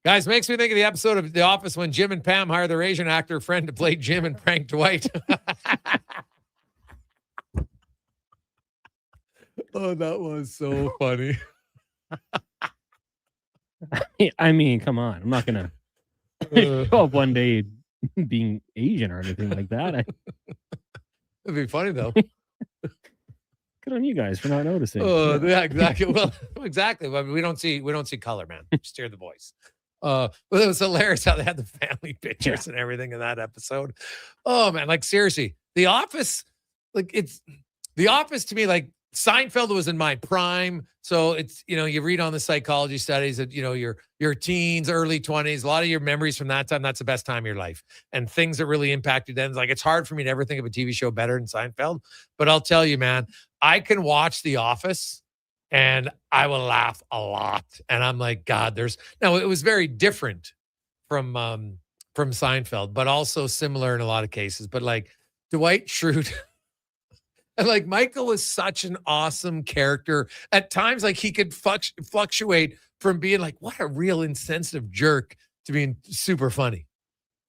Guys, makes me think of the episode of The Office when Jim and Pam hire their Asian actor friend to play Jim and prank Dwight. Oh, that was so funny. I mean, come on. I'm not going to show up one day being Asian or anything like that. It'd be funny, though. Good on you guys for not noticing. Oh, yeah, exactly. Well, exactly. I mean, we don't see color, man. Just hear the voice. But it was hilarious how they had the family pictures and everything in that episode. Oh, man. Seriously, The Office, it's The Office to me, Seinfeld was in my prime. So it's, you read on the psychology studies that, your teens, early 20s, a lot of your memories from that time, that's the best time of your life. And things that really impacted then, like it's hard for me to ever think of a TV show better than Seinfeld. But I'll tell you, man, I can watch The Office and I will laugh a lot. And I'm like, God, now it was very different from Seinfeld, but also similar in a lot of cases. But like Dwight Schrute and like Michael was such an awesome character. At times, like he could fluctuate from being like, what a real insensitive jerk to being super funny,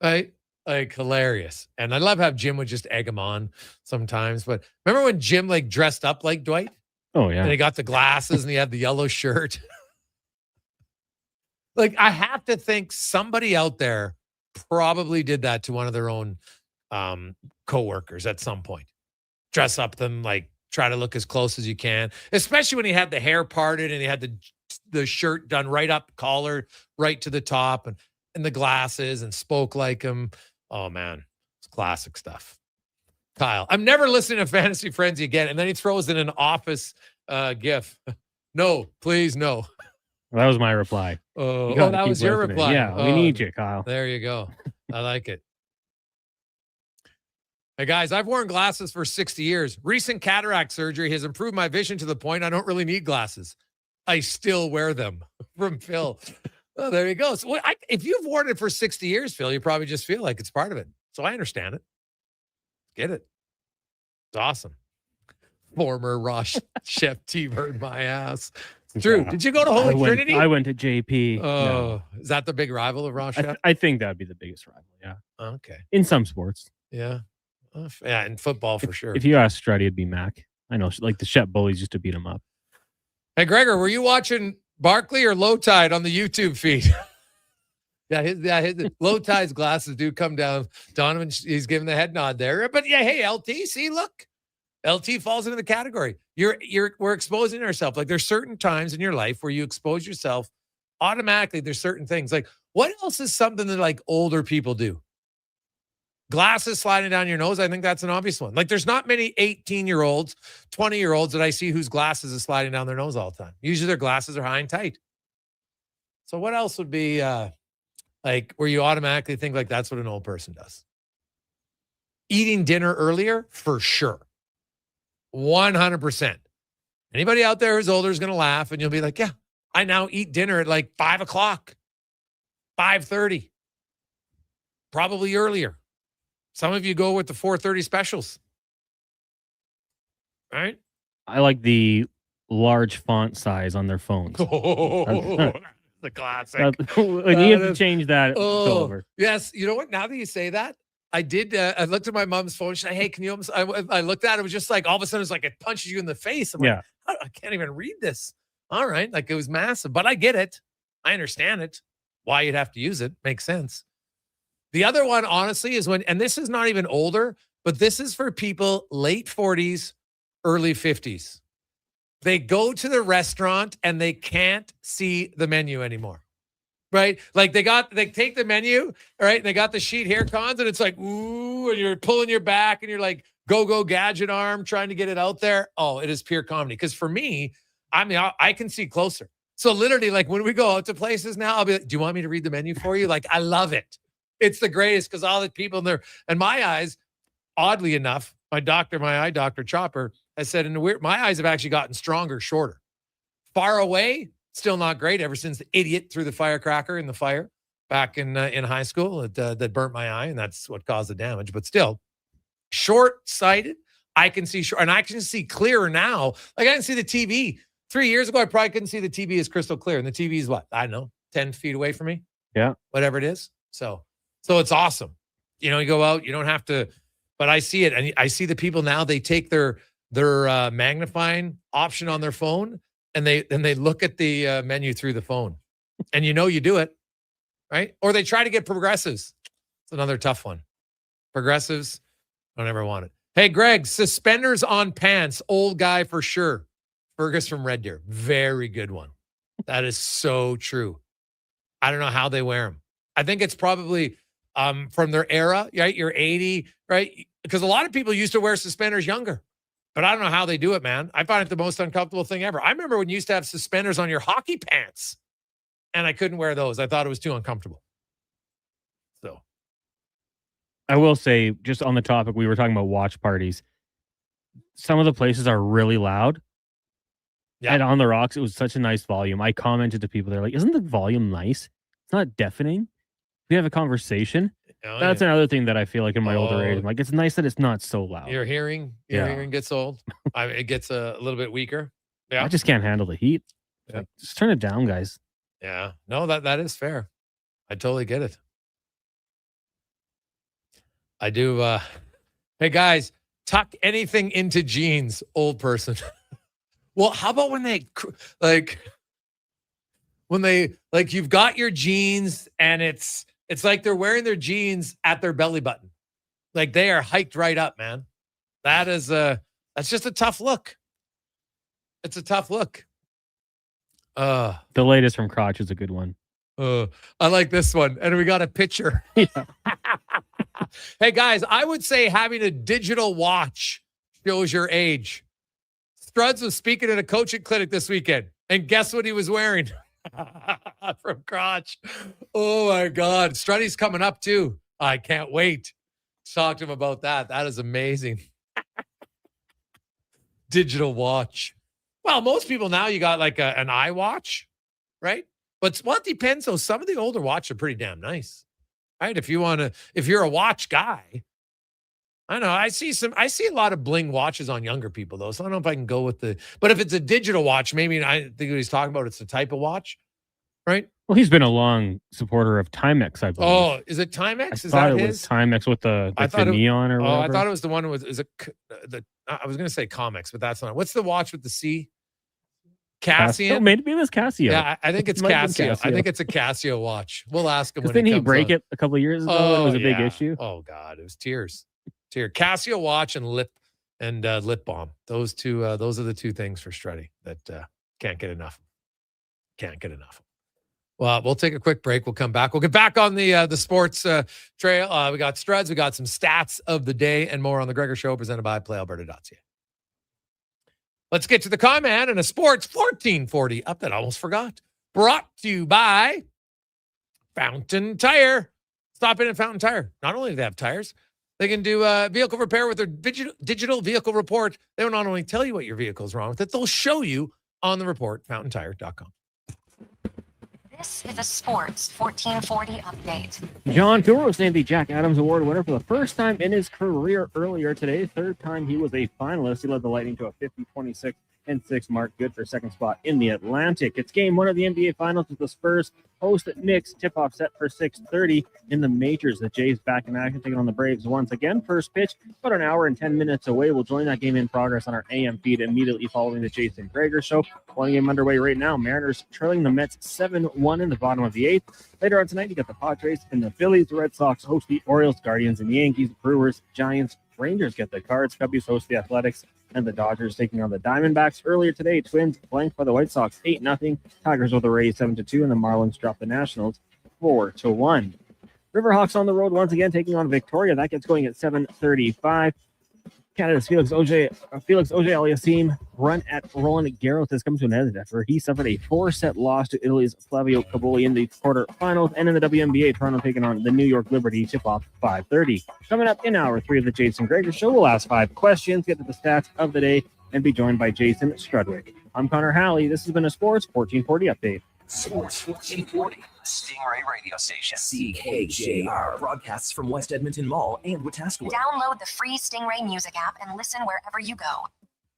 right? Like hilarious. And I love how Jim would just egg him on sometimes. But remember when Jim like dressed up like Dwight? Oh, yeah. And he got the glasses and he had the yellow shirt. Like, I have to think somebody out there probably did that to one of their own coworkers at some point. Dress up them, like try to look as close as you can, especially when he had the hair parted and he had the shirt done right up collar, right to the top and the glasses and spoke like him. Oh, man, it's classic stuff. Kyle, I'm never listening to Fantasy Frenzy again. And then he throws in an Office gif. No, please, no. Well, that was my reply. That was your reply. Yeah, we need you, Kyle. There you go. I like it. Hey, guys, I've worn glasses for 60 years. Recent cataract surgery has improved my vision to the point I don't really need glasses. I still wear them. From Phil. Oh, there you go. So if you've worn it for 60 years, Phil, you probably just feel like it's part of it. So I understand it. Get it. It's awesome. Former Rosh Chef T-Bird my ass. Drew, did you go to Holy Trinity? I went to JP. Oh, Is that the big rival of Rosh Chef? I think that'd be the biggest rival, yeah. Okay. In some sports. Yeah. Yeah, in football for sure. If you ask Strutty, it'd be Mac. I know, like the Shep bullies used to beat him up. Hey, Gregor, were you watching Barkley or Low Tide on the YouTube feed? his Low Tide's glasses do come down. Donovan, he's giving the head nod there. But yeah, hey, LT, see, look. LT falls into the category. We're exposing ourselves. Like there's certain times in your life where you expose yourself automatically. There's certain things. Like what else is something that like older people do? Glasses sliding down your nose. I think that's an obvious one. Like there's not many 18-year-olds, 20-year-olds that I see whose glasses is sliding down their nose all the time. Usually their glasses are high and tight. So what else would be like where you automatically think like that's what an old person does? Eating dinner earlier, for sure. 100%. Anybody out there who's older is going to laugh and you'll be like, yeah, I now eat dinner at like 5 o'clock, 5:30, probably earlier. Some of you go with the 4:30 specials. Right? I like the large font size on their phones. The classic. When you have to change that, it's over. Yes. You know what? Now that you say that, I did. I looked at my mom's phone. She's like, hey, can you? I looked at it. It was just like all of a sudden, it's like it punches you in the face. I'm like, I can't even read this. All right. Like it was massive, but I get it. I understand it. Why you'd have to use it makes sense. The other one, honestly, is when, and this is not even older, but this is for people late 40s, early 50s. They go to the restaurant and they can't see the menu anymore. Right? Like they take the menu, right? And they got the sheet here, cons, and it's like, ooh, and you're pulling your back and you're like, go gadget arm, trying to get it out there. Oh, it is pure comedy. Because for me, I mean, I can see closer. So literally, like when we go out to places now, I'll be like, do you want me to read the menu for you? Like, I love it. It's the greatest because all the people in there, and my eyes, oddly enough, my eye doctor, Chopper, has said, my eyes have actually gotten stronger, shorter. Far away, still not great ever since the idiot threw the firecracker in the fire back in high school that burnt my eye, and that's what caused the damage. But still, short-sighted, I can see short, and I can see clearer now. Like I can see the TV. 3 years ago, I probably couldn't see the TV as crystal clear, and the TV is what? I don't know, 10 feet away from me? Yeah. Whatever it is. So it's awesome. You know, you go out, you don't have to, but I see it, and I see the people now, they take their magnifying option on their phone, and they look at the menu through the phone, and you know you do it, right? Or they try to get progressives. It's another tough one. Progressives, don't ever want it. Hey, Greg, suspenders on pants, old guy for sure. Fergus from Red Deer, very good one. That is so true. I don't know how they wear them. I think it's probably from their era, right? You're 80, right? Because a lot of people used to wear suspenders younger. But I don't know how they do it, man. I find it the most uncomfortable thing ever. I remember when you used to have suspenders on your hockey pants, and I couldn't wear those. I thought it was too uncomfortable. So I will say, just on the topic, we were talking about watch parties. Some of the places are really loud. Yeah. And on the Rocks, it was such a nice volume. I commented to people, they're like, isn't the volume nice? It's not deafening. We have a conversation. Oh, That's yeah. another thing that I feel like in my older age. I'm like, it's nice that it's not so loud. Your hearing gets old. It gets a little bit weaker. Yeah. I just can't handle the heat. Yeah. Like, just turn it down, guys. Yeah. No, that is fair. I totally get it. I do. Hey, guys, tuck anything into jeans, old person. Well, how about when you've got your jeans and it's like they're wearing their jeans at their belly button. Like they are hiked right up, man. That's just a tough look. It's a tough look. The latest from Crotch is a good one. I like this one. And we got a picture. Hey, guys, I would say having a digital watch shows your age. Struds was speaking at a coaching clinic this weekend. And guess what he was wearing? From Crotch. Oh, my God. Struddy's coming up, too. I can't wait to talk to him about that. That is amazing. Digital watch. Well, most people now, you got like an iWatch, right? But it depends, though. Some of the older watches are pretty damn nice, right? If you're a watch guy, I know I see a lot of bling watches on younger people, though. So I don't know if I can go with but if it's a digital watch, maybe I think what he's talking about, it's the type of watch, right? Well, he's been a long supporter of Timex, I believe. Oh, is it Timex? Is I that thought it his? was Timex with the neon or whatever. I thought it was the one with I was going to say Comex, but that's not. What's the watch with the C? Casio. Oh, maybe it was Casio. Yeah, I think it's Casio. I think it's a Casio watch. We'll ask him when didn't he break on. it a couple of years ago? And it was a big issue. Oh God, it was tears. Casio watch and lip balm. Those two. Those are the two things for Struddy that can't get enough. Can't get enough. Well, we'll take a quick break. We'll come back. We'll get back on the sports trail. We got Struds. We got some stats of the day and more on the Gregor Show, presented by PlayAlberta.ca. Let's get to the comment and a sports 1440 up that I almost forgot. Brought to you by Fountain Tire. Stop in at Fountain Tire. Not only do they have tires, they can do vehicle repair with their digital vehicle report. They will not only tell you what your vehicle is wrong with it, they'll show you on the report, fountaintire.com. This is a Sports 1440 update. John Tour was named the Jack Adams Award winner for the first time in his career earlier today. Third time he was a finalist. He led the Lightning to a 50-26 and 6 mark, good for second spot in the Atlantic. It's game one of the NBA Finals with the Spurs host at Knicks. Tip-off set for 6:30 in the majors. The Jays back in action, taking on the Braves once again. First pitch, about an hour and 10 minutes away. We'll join that game in progress on our AM feed immediately following the Jason Gregor Show. One game underway right now. Mariners trailing the Mets 7-1 in the bottom of the 8th. Later on tonight, you got the Padres and the Phillies. The Red Sox host the Orioles, Guardians, and Yankees. Brewers, Giants, Rangers get the Cards. Cubbies host the Athletics, and the Dodgers taking on the Diamondbacks. Earlier today, Twins blanked by the White Sox 8-0. Tigers over the Rays 7-2, and the Marlins dropped the Nationals 4-1. Riverhawks on the road once again, taking on Victoria. That gets going at 7:35. Canada's Felix Auger-Aliassime run at Roland Garros has come to an end after he suffered a 4-set loss to Italy's Flavio Caboli in the quarterfinals. And in the WNBA, Toronto taking on the New York Liberty, tip-off 5:30. Coming up in hour 3 of the Jason Gregor Show, we'll ask 5 questions, get to the stats of the day, and be joined by Jason Strudwick. I'm Connor Halley. This has been a Sports 1440 update. Sports 1440, Stingray Radio Station. CKJR broadcasts from West Edmonton Mall and Wetaskiwin. Download the free Stingray music app and listen wherever you go.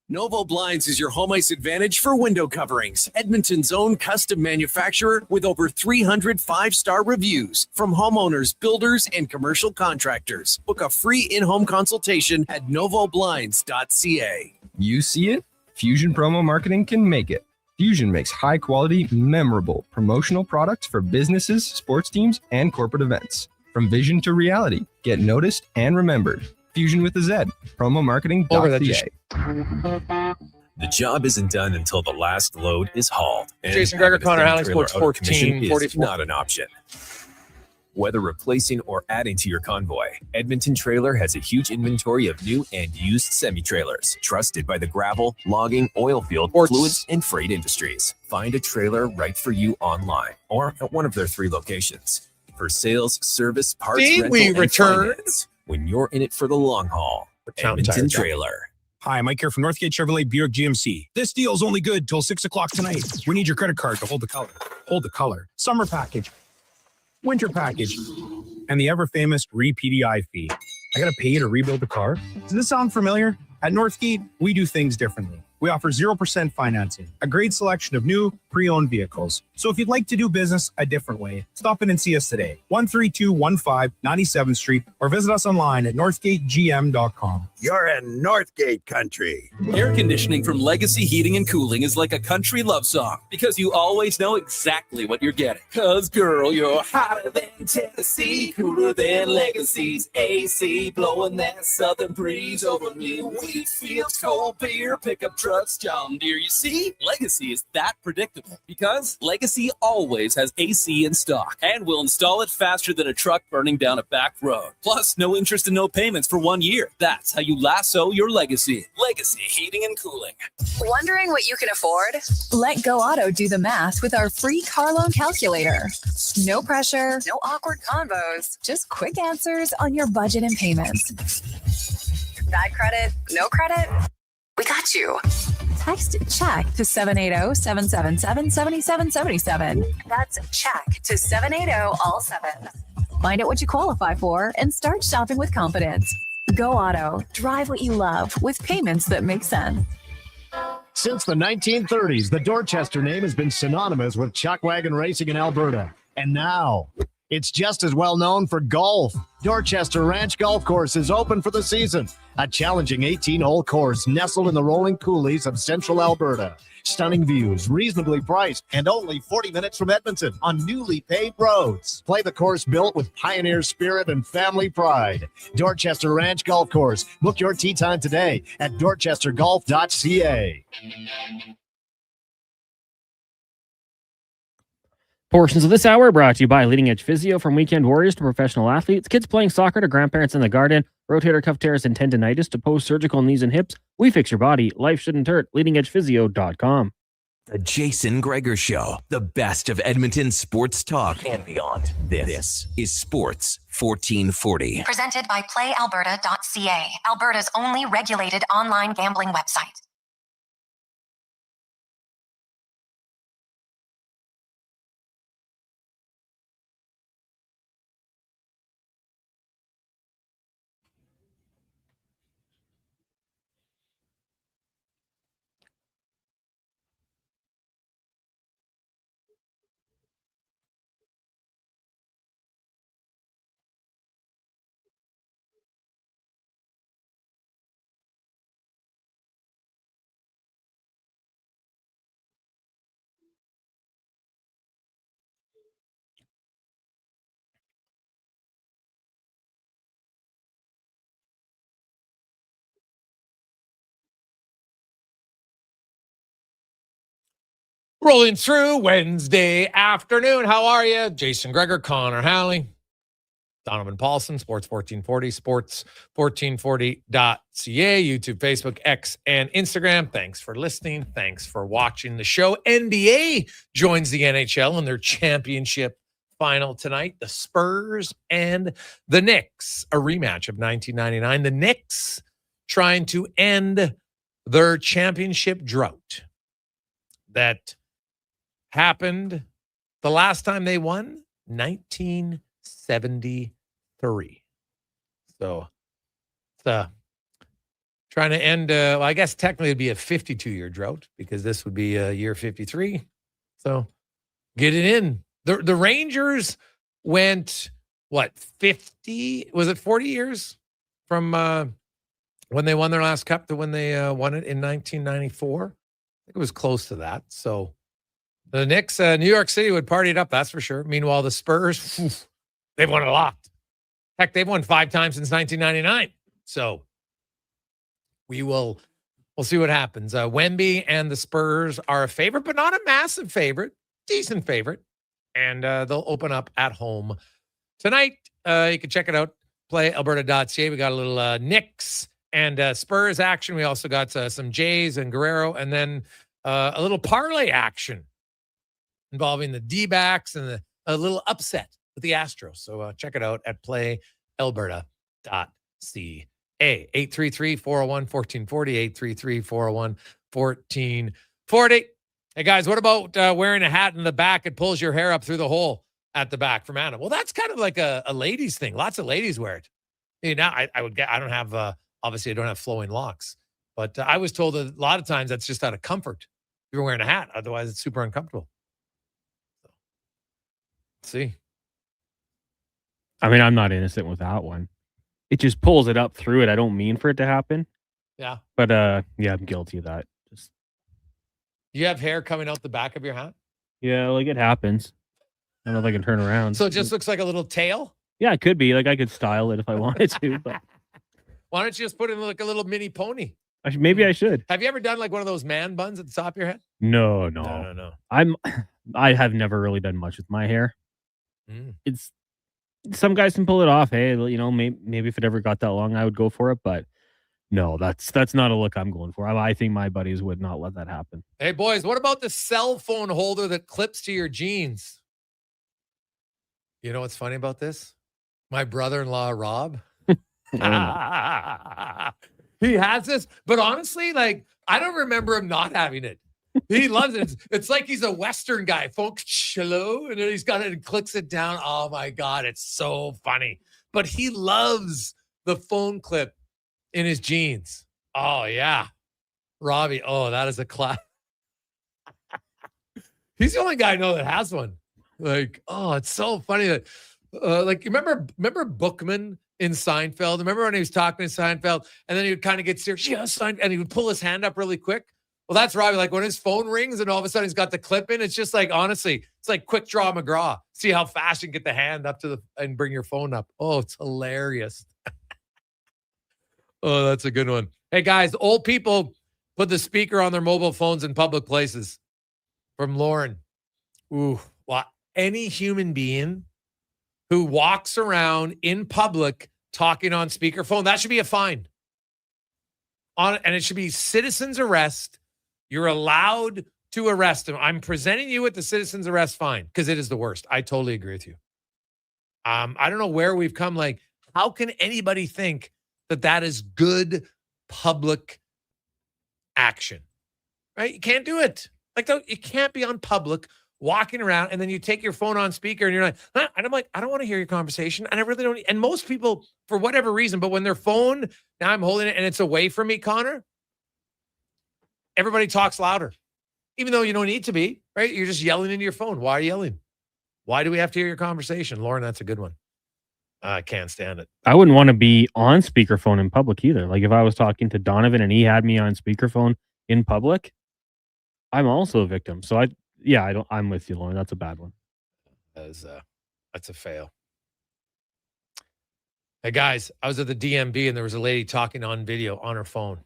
Novo Blinds is your home ice advantage for window coverings. Edmonton's own custom manufacturer with over 300 5-star reviews from homeowners, builders, and commercial contractors. Book a free in-home consultation at novoblinds.ca. You see it? Fusion Promo Marketing can make it. Fusion makes high-quality, memorable promotional products for businesses, sports teams, and corporate events. From vision to reality, get noticed and remembered. Fusion with a Z. Promomarketing.ca. The job isn't done until the last load is hauled. And Jason Gregor, having a Connor thin Halley, trailer Sports out of commission 1444. is not an option. Whether replacing or adding to your convoy, Edmonton Trailer has a huge inventory of new and used semi-trailers, trusted by the gravel, logging, oil field, fluids, and freight industries. Find a trailer right for you online or at one of their 3 locations. For sales, service, parts, rental, we and return. finance, when you're in it for the long haul, Edmonton Trailer. Hi, Mike here from Northgate Chevrolet Buick GMC. This deal's only good till 6 o'clock tonight. We need your credit card to hold the color. Hold the color. Summer package. Winter package. And the ever-famous re-PDI fee. I gotta pay you to rebuild the car? Does this sound familiar? At Northgate, we do things differently. We offer 0% financing, a great selection of new, pre-owned vehicles. So if you'd like to do business a different way, stop in and see us today. 13215 97th Street, or visit us online at northgategm.com. You're in Northgate country. Air conditioning from Legacy Heating and Cooling is like a country love song because you always know exactly what you're getting. Cause girl, you're hotter than Tennessee, cooler than Legacy's AC, blowing that southern breeze over me. Wheat fields, cold beer, pickup trucks, John Deere. You see, Legacy is that predictable because Legacy always has AC in stock and will install it faster than a truck burning down a back road. Plus, no interest and no payments for 1 year. That's how you lasso your legacy. Legacy Heating and Cooling. Wondering what you can afford? Let Go Auto do the math with our free car loan calculator. No pressure, no awkward convos, just quick answers on your budget and payments. Bad credit? No credit? We got you. Text CHECK to 780-777-7777. That's CHECK to 780-all-7. Find out what you qualify for and start shopping with confidence. Go Auto. Drive what you love with payments that make sense. Since the 1930s, the Dorchester name has been synonymous with chuck wagon racing in Alberta. And now, it's just as well known for golf. Dorchester Ranch Golf Course is open for the season. A challenging 18-hole course nestled in the rolling coulees of central Alberta. Stunning views, reasonably priced, and only 40 minutes from Edmonton on newly paved roads. Play the course built with pioneer spirit and family pride. Dorchester Ranch Golf Course. Book your tee time today at dorchestergolf.ca. Portions of this hour are brought to you by Leading Edge Physio. From weekend warriors to professional athletes, kids playing soccer to grandparents in the garden, rotator cuff tears and tendonitis to post-surgical knees and hips. We fix your body. Life shouldn't hurt. LeadingEdgePhysio.com. The Jason Gregor Show, the best of Edmonton sports talk and beyond. This is Sports 1440. Presented by PlayAlberta.ca, Alberta's only regulated online gambling website. Rolling through Wednesday afternoon. How are you? Jason Gregor, Connor Halley, Donovan Paulson, Sports 1440, sports1440.ca, YouTube, Facebook, X, and Instagram. Thanks for listening. Thanks for watching the show. NBA joins the NHL in their championship final tonight. The Spurs and the Knicks, a rematch of 1999. The Knicks trying to end their championship drought that happened the last time they won, 1973. So, trying to end, well, I guess technically it'd be a 52-year drought because this would be year 53. So, get it in. The Rangers went, 50? Was it 40 years from when they won their last cup to when they won it in 1994? I think it was close to that. So, the Knicks, New York City would party it up, that's for sure. Meanwhile, the Spurs, they've won a lot. Heck, they've won 5 times since 1999. So we'll see what happens. Wemby and the Spurs are a favorite, but not a massive favorite. Decent favorite. And they'll open up at home Tonight, you can check it out. PlayAlberta.ca. We got a little Knicks and Spurs action. We also got some Jays and Guerrero, and then a little parlay action involving the D-backs and a little upset with the Astros. So check it out at PlayAlberta.ca. 833-401-1440, 833-401-1440. Hey, guys, what about wearing a hat in the back? It pulls your hair up through the hole at the back from Anna. Well, that's kind of like a ladies thing. Lots of ladies wear it. You know, I don't have, obviously I don't have flowing locks, but I was told that a lot of times that's just out of comfort. You're wearing a hat. Otherwise it's super uncomfortable. Let's see. I mean, I'm not innocent with that one. It just pulls it up through it. I don't mean for it to happen. Yeah. But yeah, I'm guilty of that. Just You have hair coming out the back of your hat? yeah, like it happens. I don't know if I can turn around. So it just looks like a little tail? Yeah, it could be. Like I could style it if I wanted to, but Why don't you just put in like a little mini pony? maybe I should. Have you ever done like one of those man buns at the top of your head? No. No. I have never really done much with my hair. Mm. It's some guys can pull it off. Hey, you know, maybe if it ever got that long, I would go for it. But no, that's not a look I'm going for. I think my buddies would not let that happen. Hey, boys, what about the cell phone holder that clips to your jeans? You know what's funny about this? My brother-in-law, Rob, he has this. But honestly, like, I don't remember him not having it. He loves it. It's like he's a Western guy. Folks, hello. And then he's got it and clicks it down. Oh, my God. It's so funny. But he loves the phone clip in his jeans. Oh, yeah. Robbie. Oh, that is a class. He's the only guy I know that has one. Like, oh, it's so funny that, like, remember Bookman in Seinfeld? Remember when he was talking to Seinfeld and then he would kind of get serious, yeah, and he would pull his hand up really quick? Well, that's Robbie. Like when his phone rings and all of a sudden he's got the clip in, it's just like, honestly, it's like quick draw McGraw. See how fast you can get the hand up to and bring your phone up. Oh, it's hilarious. Oh, that's a good one. Hey, guys, old people put the speaker on their mobile phones in public places. From Lauren. Ooh, well, any human being who walks around in public talking on speakerphone, that should be a fine. And it should be citizen's arrest. You're allowed to arrest him. I'm presenting you with the citizen's arrest fine because it is the worst. I totally agree with you. I don't know where we've come. Like, how can anybody think that is good public action? Right? You can't do it. Like, you can't be on public walking around and then you take your phone on speaker and you're like, huh? And I'm like, I don't want to hear your conversation. And I really don't. And most people, for whatever reason, but when their phone, now I'm holding it and it's away from me, Connor, everybody talks louder, even though you don't need to be, right? You're just yelling into your phone. Why are you yelling? Why do we have to hear your conversation? Lauren, that's a good one. I can't stand it. I wouldn't want to be on speakerphone in public either. Like if I was talking to Donovan and he had me on speakerphone in public, I'm also a victim. So I'm with you, Lauren. That's a bad one. That's a fail. Hey guys, I was at the DMV and there was a lady talking on video on her phone.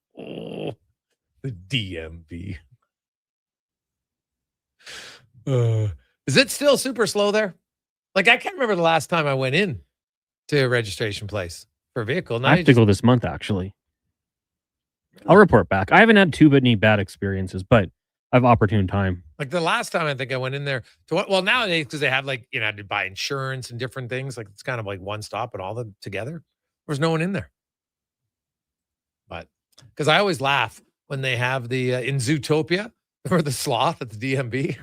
The DMV. Is it still super slow there? Like, I can't remember the last time I went in to a registration place for a vehicle. Now I have to go this month, actually. I'll report back. I haven't had too many bad experiences, but I have opportune time. Like the last time I think I went in there well, nowadays, because they have like, you know, to buy insurance and different things. Like it's kind of like one stop and all them together. There's no one in there. But because I always laugh when they have the in Zootopia or the sloth at the DMV.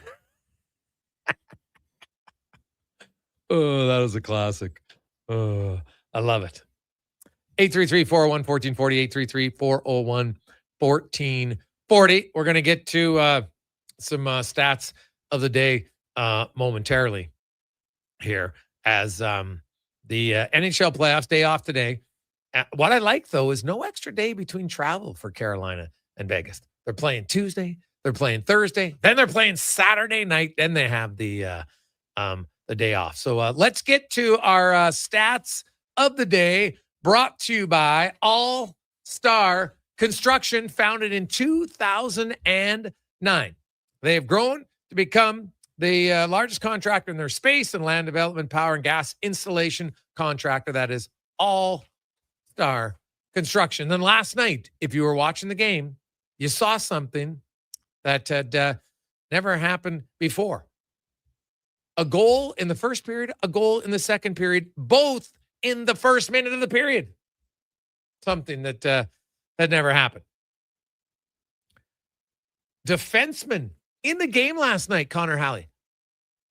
Oh, that was a classic. Oh, I love it. 833-401-1440, 833-401-1440. We're going to get to some stats of the day momentarily here as the NHL playoffs day off today. What I like, though, is no extra day between travel for Carolina and Vegas. They're playing Tuesday. They're playing Thursday. Then they're playing Saturday night. Then they have the day off. So let's get to our stats of the day, brought to you by All Star Construction, founded in 2009. They have grown to become the largest contractor in their space and land development, power, and gas installation contractor. That is All-Star Construction. Then last night, if you were watching the game, you saw something that had never happened before. A goal in the first period, a goal in the second period, both in the first minute of the period. Something that had never happened. Defenseman in the game last night, Connor Halley.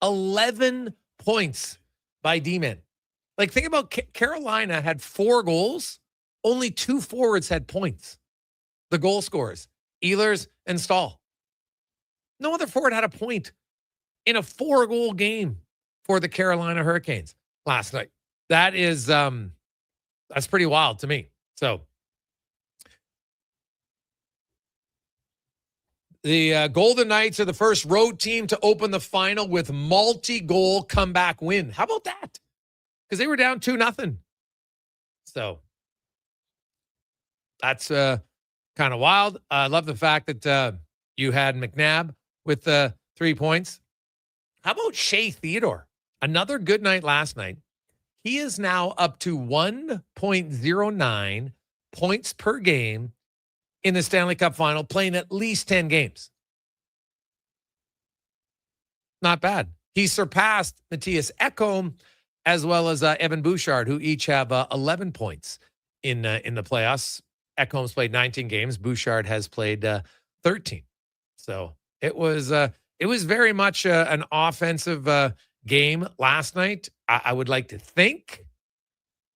11 points by D-men. Like, think about Carolina had 4 goals. Only 2 forwards had points. The goal scorers, Ehlers and Stahl. No other forward had a point in a 4-goal game for the Carolina Hurricanes last night. That is, that's pretty wild to me. So the Golden Knights are the first road team to open the final with multi-goal comeback win. How about that? Because they were down 2-0. So that's kind of wild. I love the fact that you had McNabb with 3 points. How about Shea Theodore? Another good night last night. He is now up to 1.09 points per game in the Stanley Cup final, playing at least 10 games. Not bad. He surpassed Matthias Ekholm as well as Evan Bouchard, who each have 11 points in the playoffs. Ekholm's played 19 games. Bouchard has played 13. So it was very much an offensive game last night. I would like to think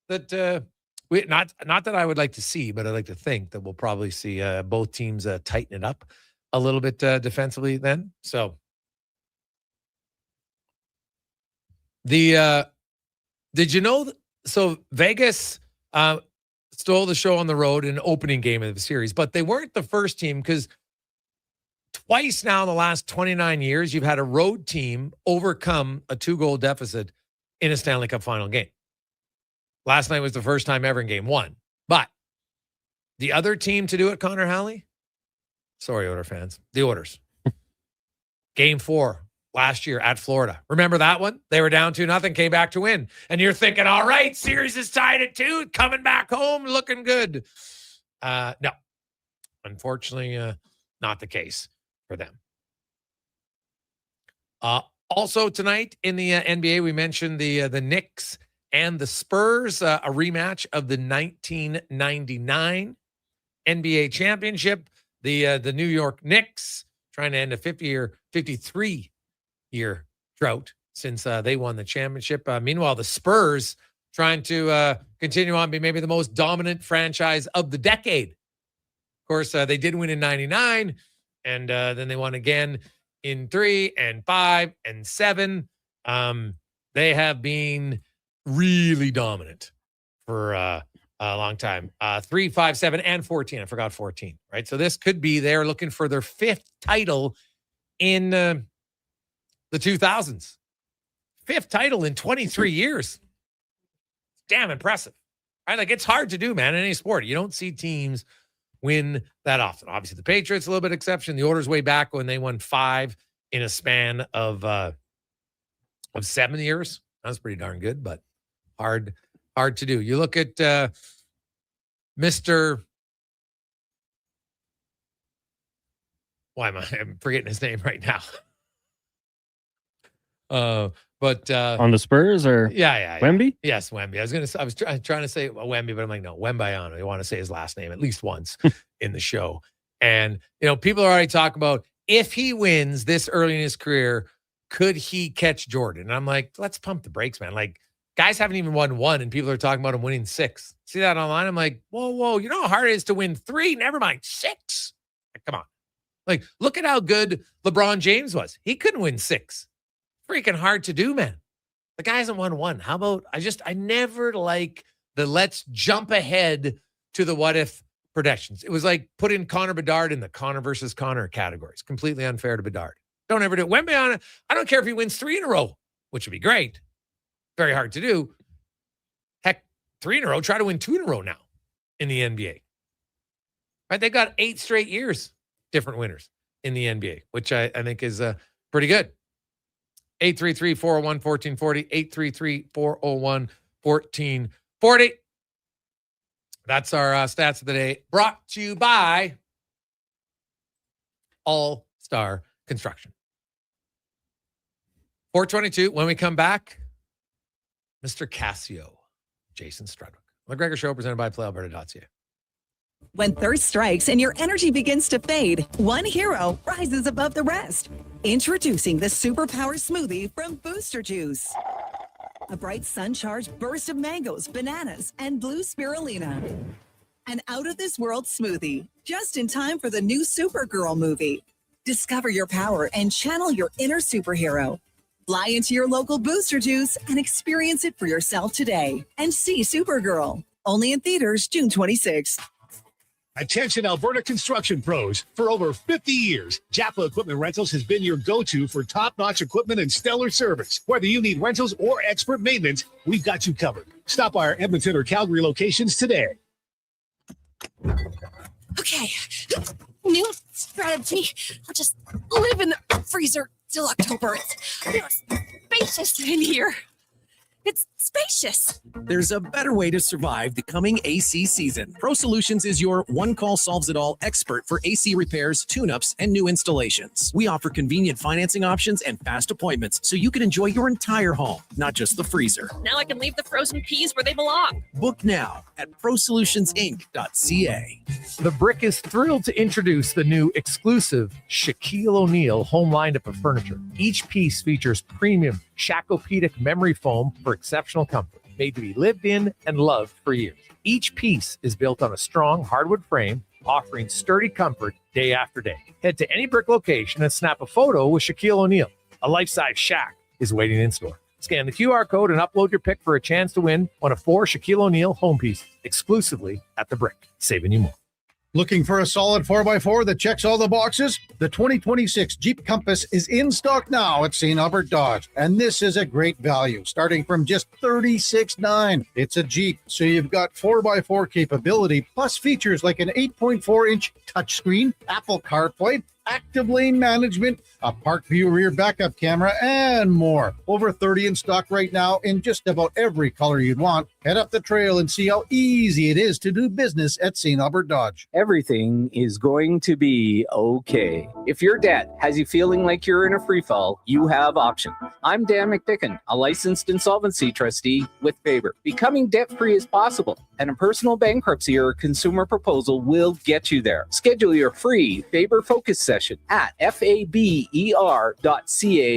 that not that I would like to see, but I'd like to think that we'll probably see both teams tighten it up a little bit defensively then. So did you know? So Vegas stole the show on the road in opening game of the series, but they weren't the first team, because twice now in the last 29 years, you've had a road team overcome a 2-goal deficit in a Stanley Cup final game. Last night was the first time ever in game 1. But the other team to do it, Connor Halley? Sorry, Oiler fans. The Oilers. Game 4 last year at Florida. Remember that one? They were down 2-0, came back to win. And you're thinking, all right, series is tied at 2, coming back home, looking good. No. Unfortunately, not the case for them. Also tonight in the NBA, we mentioned the Knicks and the Spurs, a rematch of the 1999 NBA championship. The New York Knicks trying to end a 53-year drought since they won the championship. Meanwhile, the Spurs trying to continue on, be maybe the most dominant franchise of the decade. Of course, they did win in 99. And then they won again in 3 and 5 and 7. They have been really dominant for a long time. 3, 5, 7, and 14. I forgot 14, right? So this could be they're looking for their 5th title in the 2000s. 5th title in 23 years. Damn impressive. Right? Like, it's hard to do, man, in any sport. You don't see teams win that often. Obviously, the Patriots a little bit exception. The Oilers way back when they won 5 in a span of 7 years. That's pretty darn good, but hard to do. You look at Mr. Why am I'm forgetting his name right now? But on the Spurs or yeah. Wemby? Yes, Wemby. I was trying to say Wemby, but I'm like, no, Wembayano. I want to say his last name at least once in the show. And people are already talking about, if he wins this early in his career, could he catch Jordan? And I'm like, let's pump the brakes, man. Like, guys haven't even won 1, and people are talking about him winning 6. See that online? I'm like, whoa. You know how hard it is to win 3? Never mind 6. Like, come on. Like, look at how good LeBron James was. He couldn't win 6. Freaking hard to do, man. The guy hasn't won 1. How about, I never like the let's jump ahead to the what if predictions. It was like putting Connor Bedard in the Connor versus Connor categories. Completely unfair to Bedard. Don't ever do it. Wemby, I don't care if he wins 3 in a row, which would be great. Very hard to do. Heck, 3 in a row. Try to win 2 in a row now in the NBA. Right? They got 8 straight years, different winners in the NBA, which I think is pretty good. 833-401-1440, 833-401-1440. That's our stats of the day, brought to you by All Star Construction. 422, when we come back, Mr. Casio, Jason Strudwick. The Gregor Show, presented by PlayAlberta.ca. When thirst strikes and your energy begins to fade, one hero rises above the rest. Introducing the Superpower Smoothie from Booster Juice. A bright sun-charged burst of mangoes, bananas, and blue spirulina. An out-of-this-world smoothie, just in time for the new Supergirl movie. Discover your power and channel your inner superhero. Fly into your local Booster Juice and experience it for yourself today. And see Supergirl. Only in theaters June 26th. Attention Alberta construction pros. For over 50 years, Japa Equipment Rentals has been your go-to for top-notch equipment and stellar service. Whether you need rentals or expert maintenance, we've got you covered. Stop by our Edmonton or Calgary locations today. Okay, new strategy. I'll just live in the freezer till October. It's spacious in here. It's spacious. There's a better way to survive the coming AC season. Pro Solutions is your one-call-solves-it-all expert for AC repairs, tune-ups, and new installations. We offer convenient financing options and fast appointments so you can enjoy your entire home, not just the freezer. Now I can leave the frozen peas where they belong. Book now at prosolutionsinc.ca. The Brick is thrilled to introduce the new exclusive Shaquille O'Neal home lineup of furniture. Each piece features premium Shacopedic memory foam for exceptional comfort, made to be lived in and loved for years. Each piece is built on a strong hardwood frame, offering sturdy comfort day after day. Head to any Brick location and snap a photo with Shaquille O'Neal. A life-size Shaq is waiting in store. Scan the QR code and upload your pic for a chance to win one of 4 Shaquille O'Neal home pieces exclusively at The Brick, saving you more. Looking for a solid 4x4 that checks all the boxes? The 2026 Jeep Compass is in stock now at St. Albert Dodge, and this is a great value, starting from just $36,900. It's a Jeep, so you've got 4x4 capability, plus features like an 8.4-inch touchscreen, Apple CarPlay, active lane management, a park view rear backup camera, and more. Over 30 in stock right now in just about every color you'd want. Head up the trail and see how easy it is to do business at St. Albert Dodge. Everything is going to be okay. If your debt has you feeling like you're in a free fall, you have options. I'm Dan McDicken, a licensed insolvency trustee with Faber. Becoming debt-free is possible, and a personal bankruptcy or consumer proposal will get you there. Schedule your free Faber Focus session at faber.ca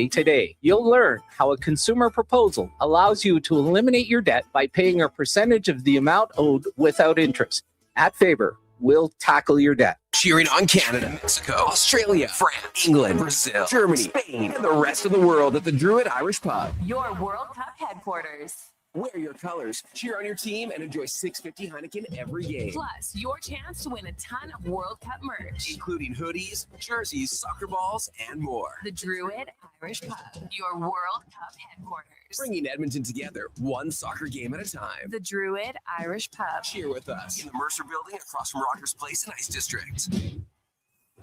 today. You'll learn how a consumer proposal allows you to eliminate your debt by paying a percentage of the amount owed without interest. At Faber, we'll tackle your debt. Cheering on Canada, Mexico, Australia, France, England, Brazil, Germany, Spain, and the rest of the world at the Druid Irish Pub. Your World Cup headquarters. Wear your colors, cheer on your team, and enjoy $6.50 Heineken every game. Plus, your chance to win a ton of World Cup merch, including hoodies, jerseys, soccer balls, and more. The Druid Irish Pub, your World Cup headquarters. Bringing Edmonton together, one soccer game at a time. The Druid Irish Pub. Cheer with us in the Mercer Building across from Rogers Place in Ice District.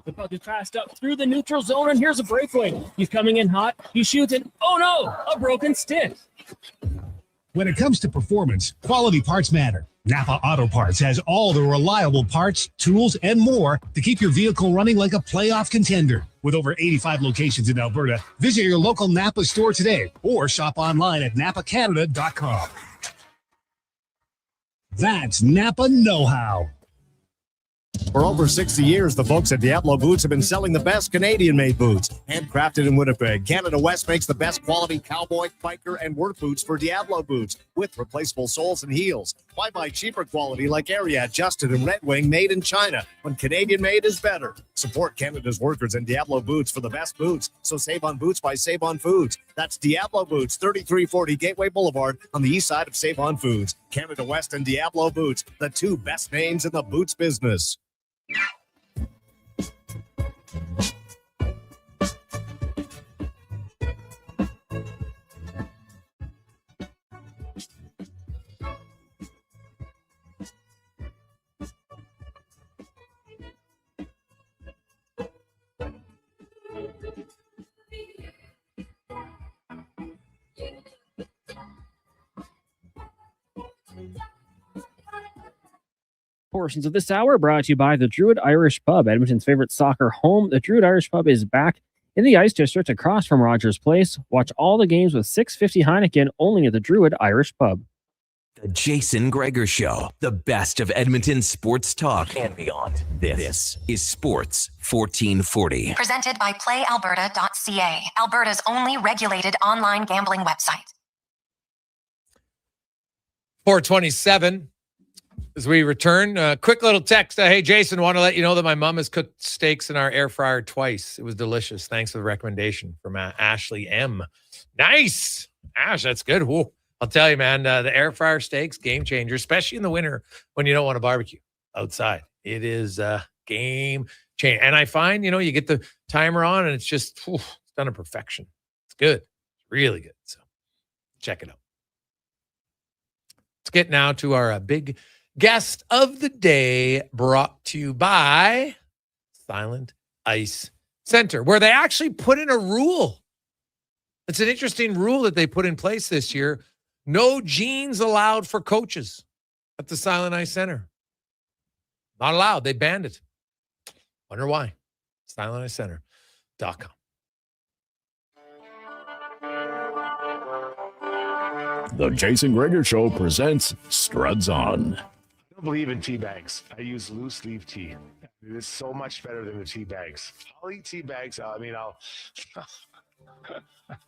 The puck is passed up through the neutral zone, and here's a breakaway. He's coming in hot. He shoots it. Oh no, a broken stick. When it comes to performance, quality parts matter. Napa Auto Parts has all the reliable parts, tools, and more to keep your vehicle running like a playoff contender. With over 85 locations in Alberta, visit your local Napa store today or shop online at napacanada.com. That's Napa know-how. For over 60 years, the folks at Diablo Boots have been selling the best Canadian-made boots. Handcrafted in Winnipeg, Canada West makes the best quality cowboy, biker, and work boots for Diablo Boots with replaceable soles and heels. Why buy cheaper quality like Ariat, Justin, and Red Wing made in China when Canadian-made is better? Support Canada's workers and Diablo Boots for the best boots. So save on boots by Save On Foods. That's Diablo Boots, 3340 Gateway Boulevard on the east side of Save On Foods. Canada West and Diablo Boots, the two best names in the boots business. Portions of this hour brought to you by the Druid Irish Pub, Edmonton's favorite soccer home. The Druid Irish Pub is back in the Ice District across from Rogers Place. Watch all the games with 650 Heineken only at the Druid Irish Pub. The Jason Gregor Show, the best of Edmonton sports talk and beyond. This is Sports 1440. Presented by PlayAlberta.ca, Alberta's only regulated online gambling website. 427. As we return, quick little text. Hey, Jason, want to let you know that my mom has cooked steaks in our air fryer twice. It was delicious. Thanks for the recommendation from Ashley M. Nice. Ash, that's good. Whoa. I'll tell you, man, the air fryer steaks, game changer, especially in the winter when you don't want to barbecue outside. It is a game changer. And I find, you get the timer on and it's just it's done to perfection. It's good. It's really good. So check it out. Let's get now to our big guest of the day, brought to you by Silent Ice Center, where they actually put in a rule. It's an interesting rule that they put in place this year. No jeans allowed for coaches at the Silent Ice Center. Not allowed. They banned it. Wonder why. SilentIceCenter.com. The Jason Gregor Show presents Struds On. I don't believe in tea bags. I use loose leaf tea. It is so much better than the tea bags. I'll eat tea bags. I'll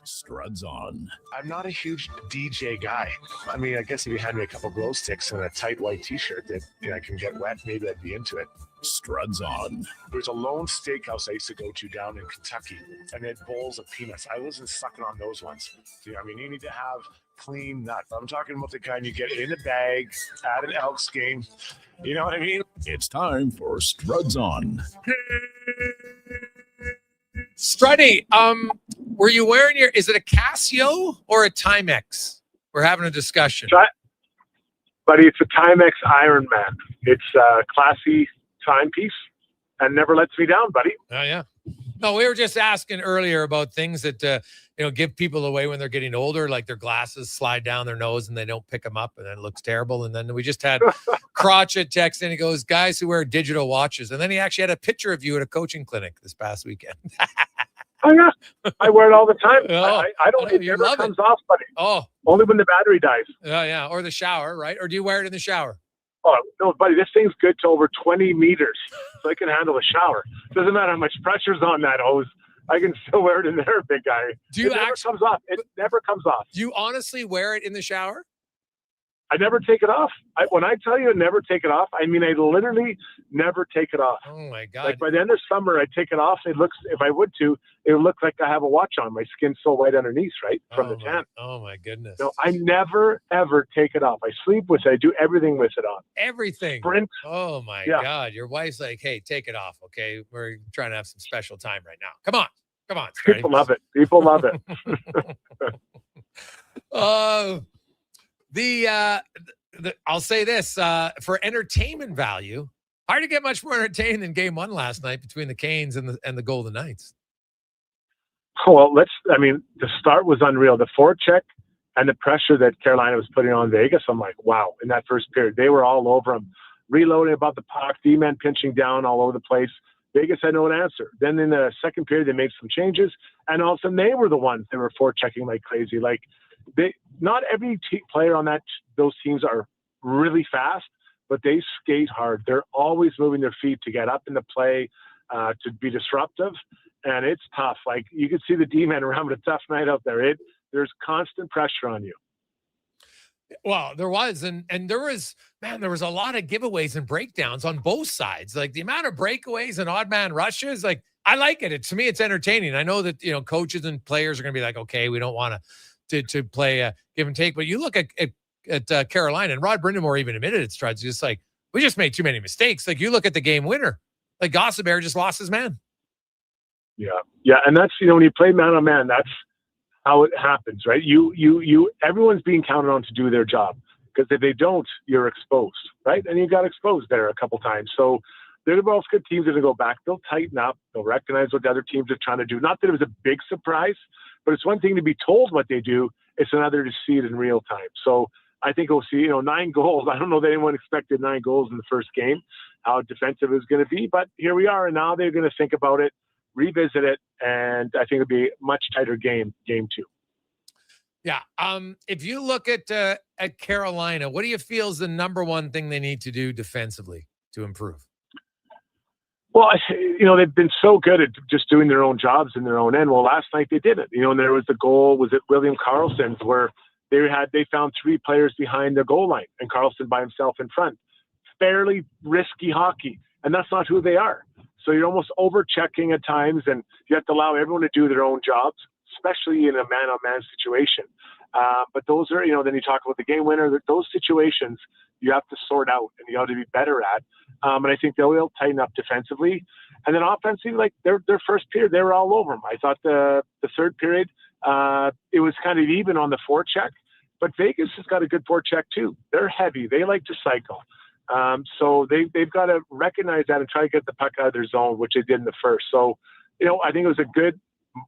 Struds On. I'm not a huge DJ guy. I guess if you had me a couple glow sticks and a tight white t-shirt that I can get wet, maybe I'd be into it. Struds On. There's a lone steakhouse I used to go to down in Kentucky, and they had bowls of peanuts. I wasn't sucking on those ones. You need to have clean nuts. I'm talking about the kind you get in a bag at an Elks game. You know what I mean? It's time for Struds On. Struddy, were you wearing is it a Casio or a Timex? We're having a discussion. Buddy, it's a Timex Ironman. It's a classy timepiece and never lets me down, buddy. Oh, yeah. No, we were just asking earlier about things that, give people away when they're getting older, like their glasses slide down their nose and they don't pick them up and then it looks terrible. And then we just had Crotchet text and he goes, guys who wear digital watches. And then he actually had a picture of you at a coaching clinic this past weekend. Oh, yeah. I wear it all the time. Oh, I don't. It never comes off, buddy. Oh. Only when the battery dies. Oh, yeah. Or the shower, right? Or do you wear it in the shower? Oh, no, buddy, this thing's good to over 20 meters, so I can handle a shower. Doesn't matter how much pressure's on that hose. I can still wear it in there, big guy. It never comes off. It never comes off. Do you honestly wear it in the shower? I never take it off. When I tell you never take it off, I literally never take it off. Oh, my God. Like by the end of summer, I take it off. It looks, if I would to, it would look like I have a watch on. My skin's so white underneath, right? From the tan. Oh, my goodness. No, I never, ever take it off. I sleep with it. I do everything with it on. Everything. Sprint. Oh, my God. Your wife's like, hey, take it off, okay? We're trying to have some special time right now. Come on. Come on. People love it. People love it. I'll say this, for entertainment value, hard to get much more entertaining than game one last night between the Canes and the Golden Knights. Oh, well, the start was unreal. The forecheck and the pressure that Carolina was putting on Vegas, I'm like, wow, in that first period. They were all over them, reloading about the puck, D-man pinching down all over the place. Vegas had no answer. Then in the second period, they made some changes, and all of a sudden they were the ones that were forechecking like crazy. Like, not every player on those teams are really fast, but they skate hard. They're always moving their feet to get up in the play, to be disruptive, and it's tough. Like, you can see the D-man around with a tough night out there. There's constant pressure on you. Well, there was, and there was a lot of giveaways and breakdowns on both sides. Like the amount of breakaways and odd man rushes, like I like it. To me, it's entertaining. I know that coaches and players are going to be like, okay, we don't want to play a give and take. But you look at Carolina, and Rod Brindamore even admitted it. Struds just like, we just made too many mistakes. Like you look at the game winner, like Gosselaar just lost his man. Yeah, and that's when you play man on man, that's how it happens, right? Everyone's being counted on to do their job, because if they don't, you're exposed, right? And you got exposed there a couple times. So they're both good teams that go back. They'll tighten up. They'll recognize what the other teams are trying to do. Not that it was a big surprise, but it's one thing to be told what they do. It's another to see it in real time. So I think we'll see, 9 goals. I don't know that anyone expected 9 goals in the first game, how defensive it was going to be, but here we are, and now they're going to think about it, revisit it, and I think it'll be a much tighter game 2. Yeah. If you look at Carolina, what do you feel is the number one thing they need to do defensively to improve? Well, they've been so good at just doing their own jobs in their own end. Well, last night they did it. And there was the goal, was it William Karlsson's, where they found 3 players behind the goal line and Karlsson by himself in front. Fairly risky hockey, and that's not who they are. So you're almost over-checking at times, and you have to allow everyone to do their own jobs, especially in a man-on-man situation. But those are, then you talk about the game winner, those situations you have to sort out and you have to be better at. And I think they will tighten up defensively. And then offensively, like their first period, they were all over them. I thought the third period, it was kind of even on the forecheck. But Vegas has got a good forecheck too. They're heavy. They like to cycle. So they've got to recognize that and try to get the puck out of their zone, which they did in the first. So, I think it was a good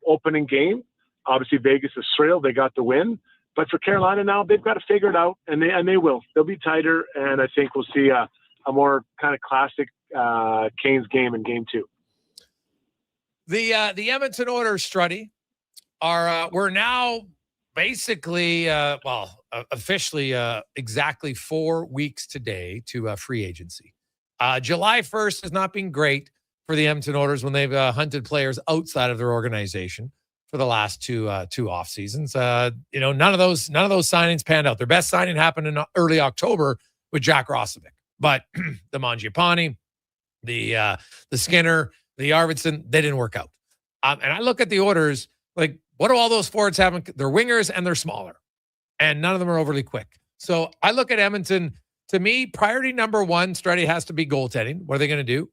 opening game. Obviously, Vegas is thrilled. They got the win. But for Carolina now, they've got to figure it out, and they will. They'll be tighter, and I think we'll see a more kind of classic Canes game in game 2. The Edmonton Oilers, Struddy, we're now basically, officially exactly 4 weeks today to free agency. July 1st has not been great for the Edmonton Oilers when they've hunted players outside of their organization for the last two off seasons. None of those signings panned out. Their best signing happened in early October with Jack Roslovic, but the Mangiapane, the Skinner, the Arvidsson, they didn't work out. And I look at the Oilers, like, what do all those forwards have? They're wingers and they're smaller, and none of them are overly quick. So I look at Edmonton. To me, priority number 1, Struddy, has to be goaltending. What are they going to do?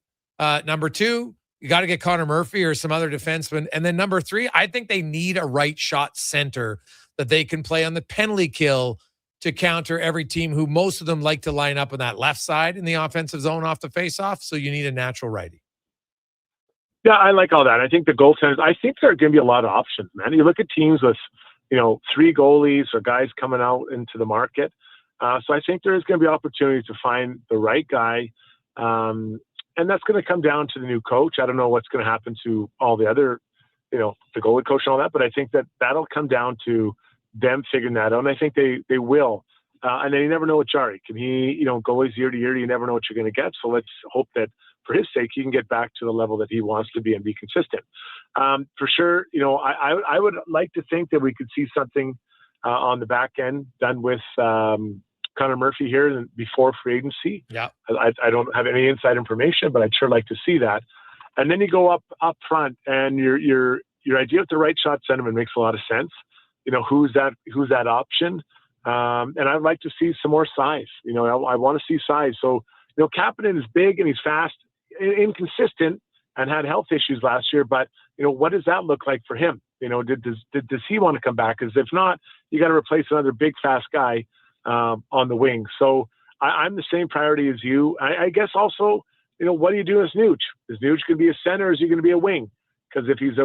Number 2, you got to get Connor Murphy or some other defenseman. And then number 3, I think they need a right shot center that they can play on the penalty kill to counter every team who most of them like to line up on that left side in the offensive zone off the faceoff. So you need a natural righty. Yeah, I like all that. I think the goaltenders, I think there are going to be a lot of options, man. You look at teams with, 3 goalies or guys coming out into the market. So I think there is going to be opportunities to find the right guy. And that's going to come down to the new coach. I don't know what's going to happen to all the other, the goalie coach and all that, but I think that'll come down to them figuring that out. And I think they will. And then you never know with Jari. Can he, goalies year to year, you never know what you're going to get. So let's hope that for his sake, he can get back to the level that he wants to be and be consistent. For sure, I would like to think that we could see something on the back end done with Connor Murphy here before free agency. Yeah, I don't have any inside information, but I'd sure like to see that. And then you go up front, and your idea with the right shot centerman makes a lot of sense. Who's that option? And I'd like to see some more size. I want to see size. So Kapanen is big and he's fast, inconsistent, and had health issues last year. But what does that look like for him? Does he want to come back? Because if not, you got to replace another big fast guy on the wing. So I'm the same priority as you. I guess also, what do you do as Nuge? Is Nuge going to be a center, or is he going to be a wing? Because if he's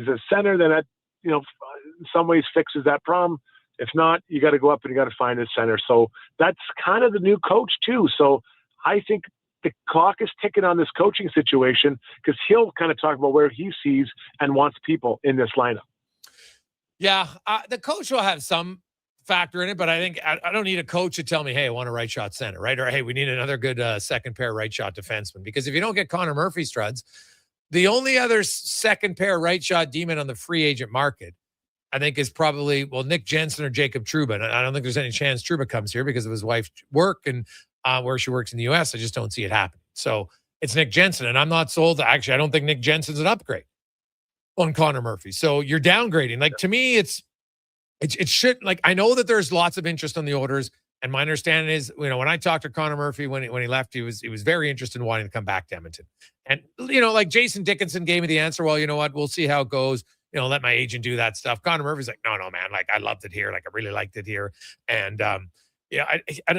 a center, then that in some ways fixes that problem. If not, you got to go up and you got to find a center. So that's kind of the new coach too. So I think the clock is ticking on this coaching situation, because he'll kind of talk about where he sees and wants people in this lineup. Yeah, the coach will have some factor in it, but I think I don't need a coach to tell me, hey, I want a right shot center, right? Or, hey, we need another good second pair right shot defenseman. Because if you don't get Connor Murphy, Struds, the only other second pair right shot demon on the free agent market, I think, is probably, Nick Jensen or Jacob Trouba. And I don't think there's any chance Trouba comes here because of his wife's work and where she works in the U.S. I just don't see it happening. So it's Nick Jensen, and I'm not sold. Actually, I don't think Nick Jensen's an upgrade on Connor Murphy. So you're downgrading. Like, to me, it should, like, I know that there's lots of interest on the Oilers, and my understanding is, when I talked to Connor Murphy when he left, he was very interested in wanting to come back to Edmonton. And like Jason Dickinson gave me the answer. Well, you know what? We'll see how it goes. Let my agent do that stuff. Connor Murphy's like, no, man. Like, I loved it here. Like, I really liked it here. And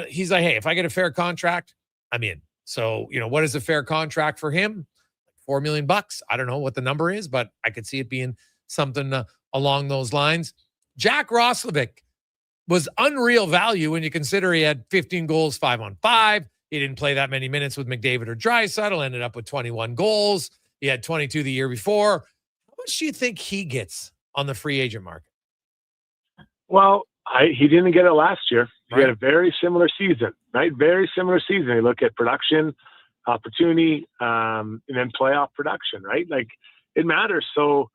he's like, hey, if I get a fair contract, I'm in. So, what is a fair contract for him? $4 million. I don't know what the number is, but I could see it being something along those lines. Jack Roslovic, was unreal value when you consider he had 15 goals, 5-on-5. He didn't play that many minutes with McDavid or Draisaitl, ended up with 21 goals. He had 22 the year before. How much do you think he gets on the free agent market? Well, he didn't get it last year. He Right. had a very similar season, right? Very similar season. You look at production, opportunity, and then playoff production, right? Like, it matters. So,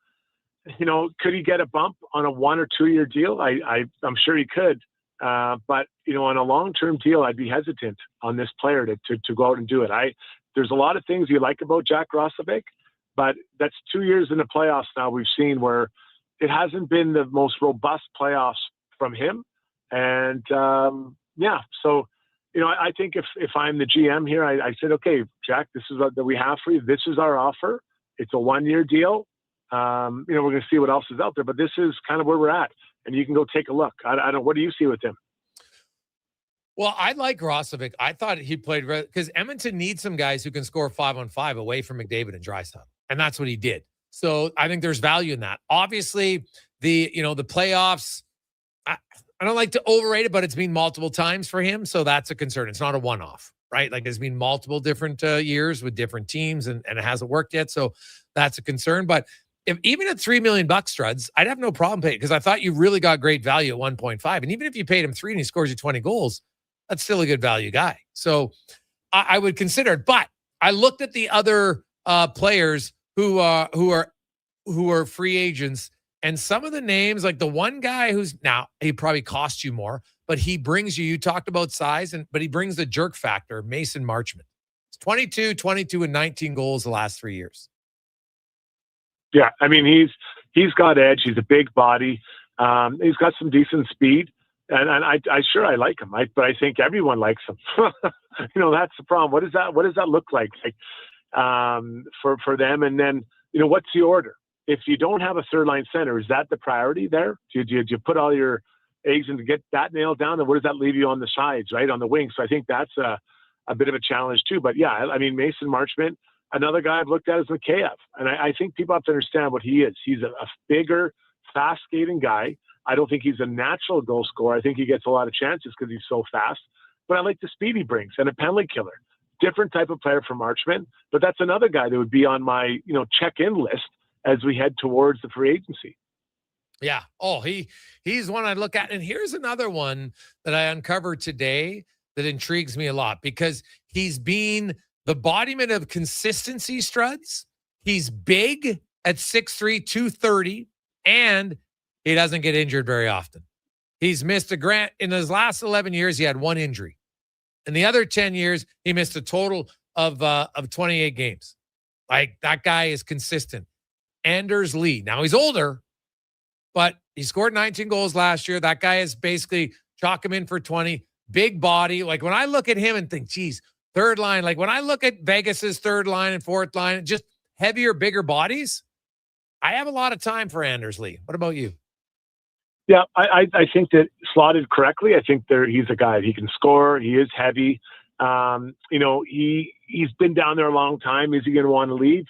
could he get a bump on a 1 or 2 year deal? I'm sure he could. But, on a long-term deal, I'd be hesitant on this player to go out and do it. There's a lot of things you like about Jack Roslovic, but that's 2 years in the playoffs now we've seen where it hasn't been the most robust playoffs from him. And, so, I think if I'm the GM here, I said, okay, Jack, this is what we have for you. This is our offer. It's a 1 year deal. We're going to see what else is out there, but this is kind of where we're at, and you can go take a look. I don't. What do you see with him? Well, I like Roslovic. I thought he played because Edmonton needs some guys who can score 5-on-5 away from McDavid and Draisaitl, and that's what he did. So I think there's value in that. Obviously, the playoffs. I don't like to overrate it, but it's been multiple times for him, so that's a concern. It's not a one-off, right? Like, there's been multiple different years with different teams, and it hasn't worked yet, so that's a concern. But even at $3 million, Struds, I'd have no problem paying, because I thought you really got great value at 1.5. And even if you paid him 3 and he scores you 20 goals, that's still a good value guy. So I would consider it. But I looked at the other players who are free agents, and some of the names, like the one guy who's now, he probably cost you more, but he brings you talked about size, but he brings the jerk factor, Mason Marchment. It's 22, and 19 goals the last 3 years. Yeah, I mean, he's got edge. He's a big body. He's got some decent speed, and I like him. But I think everyone likes him. That's the problem. What does that look like for them? And then what's the order? If you don't have a third line center, is that the priority there? Do you put all your eggs in to get that nailed down? And where does that leave you on the sides, right, on the wings? So I think that's a bit of a challenge too. But yeah, I mean, Mason Marchment. Another guy I've looked at is Mikheyev. And I think people have to understand what he is. He's a bigger, fast-skating guy. I don't think he's a natural goal scorer. I think he gets a lot of chances because he's so fast. But I like the speed he brings and a penalty killer. Different type of player from Marchment. But that's another guy that would be on my check-in list as we head towards the free agency. Yeah. Oh, he's one I'd look at. And here's another one that I uncovered today that intrigues me a lot, because he's been the embodiment of consistency, Struds. He's big at 6'3", 230, and he doesn't get injured very often. He's missed in his last 11 years, he had 1 injury. In the other 10 years, he missed a total of 28 games. Like, that guy is consistent. Anders Lee. Now, he's older, but he scored 19 goals last year. That guy is basically chalk him in for 20. Big body. Like, when I look at him and think, geez, third line, like when I look at Vegas's third line and fourth line, just heavier, bigger bodies, I have a lot of time for Anders Lee. What about you? Yeah, I think that slotted correctly, I think he's a guy. He can score. He is heavy. He's been down there a long time. Is he going to want to leave?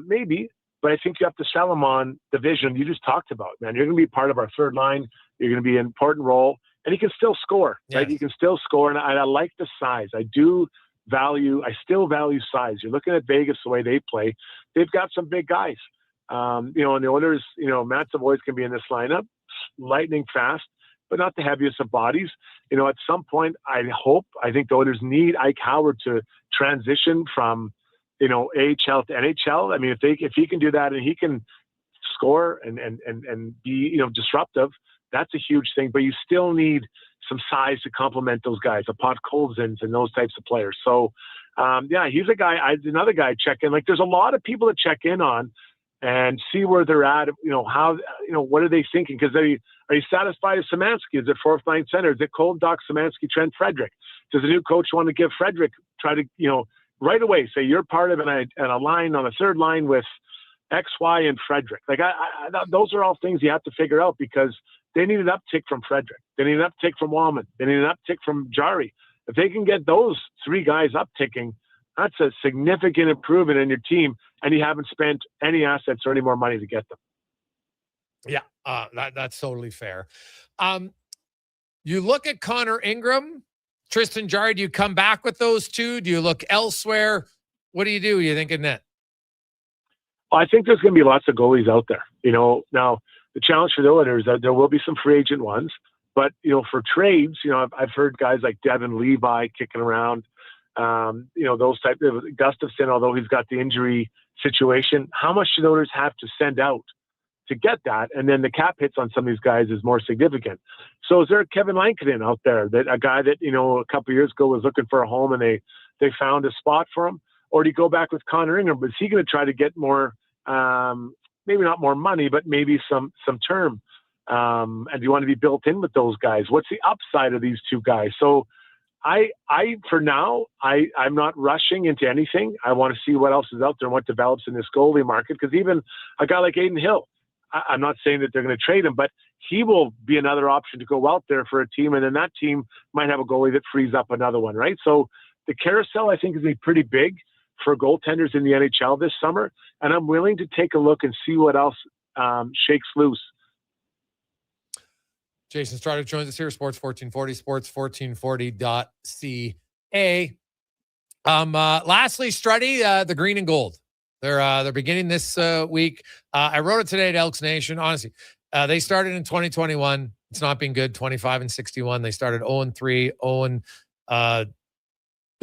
Maybe, but I think you have to sell him on the vision you just talked about, man. You're going to be part of our third line. You're going to be an important role. And he can still score, right? He can still score. And I like the size. I still value size. You're looking at Vegas, the way they play. They've got some big guys. And the Oilers, Matt Savoy's can be in this lineup, lightning fast, but not the heaviest of bodies. At some point, I think the Oilers need Ike Howard to transition from, AHL to NHL. I mean, if he can do that and he can score and be, disruptive, that's a huge thing, but you still need some size to complement those guys, the Podkolzins and those types of players. So, he's a guy. Another guy I check in. Like, there's a lot of people to check in on and see where they're at. How, what are they thinking? Because are you satisfied with Szymanski? Is it fourth line center? Is it Koldock, Szymanski, Trent Frederick? Does the new coach want to give Frederick try to, right away say you're part of a line on a third line with X, Y, and Frederick? Like, those are all things you have to figure out, because they need an uptick from Frederick. They need an uptick from Wallman. They need an uptick from Jari. If they can get those 3 guys upticking, that's a significant improvement in your team, and you haven't spent any assets or any more money to get them. Yeah, that's totally fair. You look at Connor Ingram, Tristan Jarry. Do you come back with those two? Do you look elsewhere? What do? You think in net? Well, I think there's going to be lots of goalies out there. Now the challenge for the Oilers is that there will be some free agent ones, but for trades, I've heard guys like Devin Levi kicking around. Those type of Gustafsson, although he's got the injury situation, how much do the Oilers have to send out to get that? And then the cap hits on some of these guys is more significant. So is there a Kevin Lankinen out there, that a guy that, a couple of years ago was looking for a home and they found a spot for him? Or do you go back with Connor Ingram? Is he going to try to get more, maybe not more money, but maybe some term? And do you want to be built in with those guys? What's the upside of these two guys? So for now, I'm not rushing into anything. I want to see what else is out there and what develops in this goalie market. Because even a guy like Aiden Hill, I'm not saying that they're going to trade him, but he will be another option to go out there for a team. And then that team might have a goalie that frees up another one, right? So the carousel, I think, is going to be pretty big for goaltenders in the NHL this summer. And I'm willing to take a look and see what else shakes loose. Jason Stradic joins us here, Sports 1440, sports1440.ca. Lastly, Struddy, the green and gold. They're beginning this week. I wrote it today at Elks Nation. Honestly, they started in 2021. It's not been good. 25-61. They started 0-3, 0-2,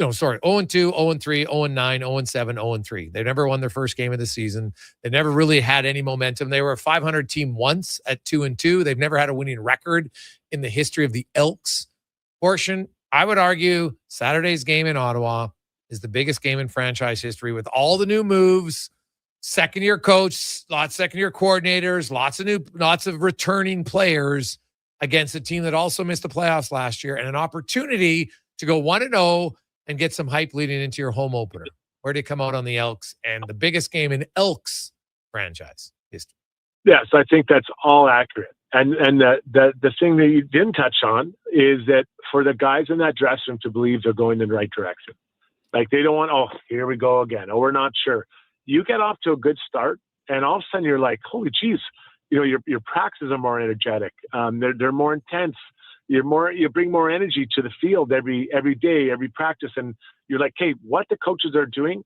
0-3, 0-9, 0-7, 0-3. They never won their first game of the season. They never really had any momentum. They were a 500 team once at 2-2. They've never had a winning record in the history of the Elks portion. I would argue Saturday's game in Ottawa is the biggest game in franchise history with all the new moves, second-year coach, lots of second-year coordinators, lots of returning players against a team that also missed the playoffs last year, and an opportunity to go 1-0 and get some hype leading into your home opener. Where do you come out on the Elks and the biggest game in Elks franchise history? Yes, I think that's all accurate. And the thing that you didn't touch on is that for the guys in that dressing room to believe they're going in the right direction. Like they don't want, here we go again. We're not sure. You get off to a good start, and all of a sudden you're like, holy geez, your practices are more energetic. They're more intense. You bring more energy to the field every day, every practice, and you're like, hey, what the coaches are doing,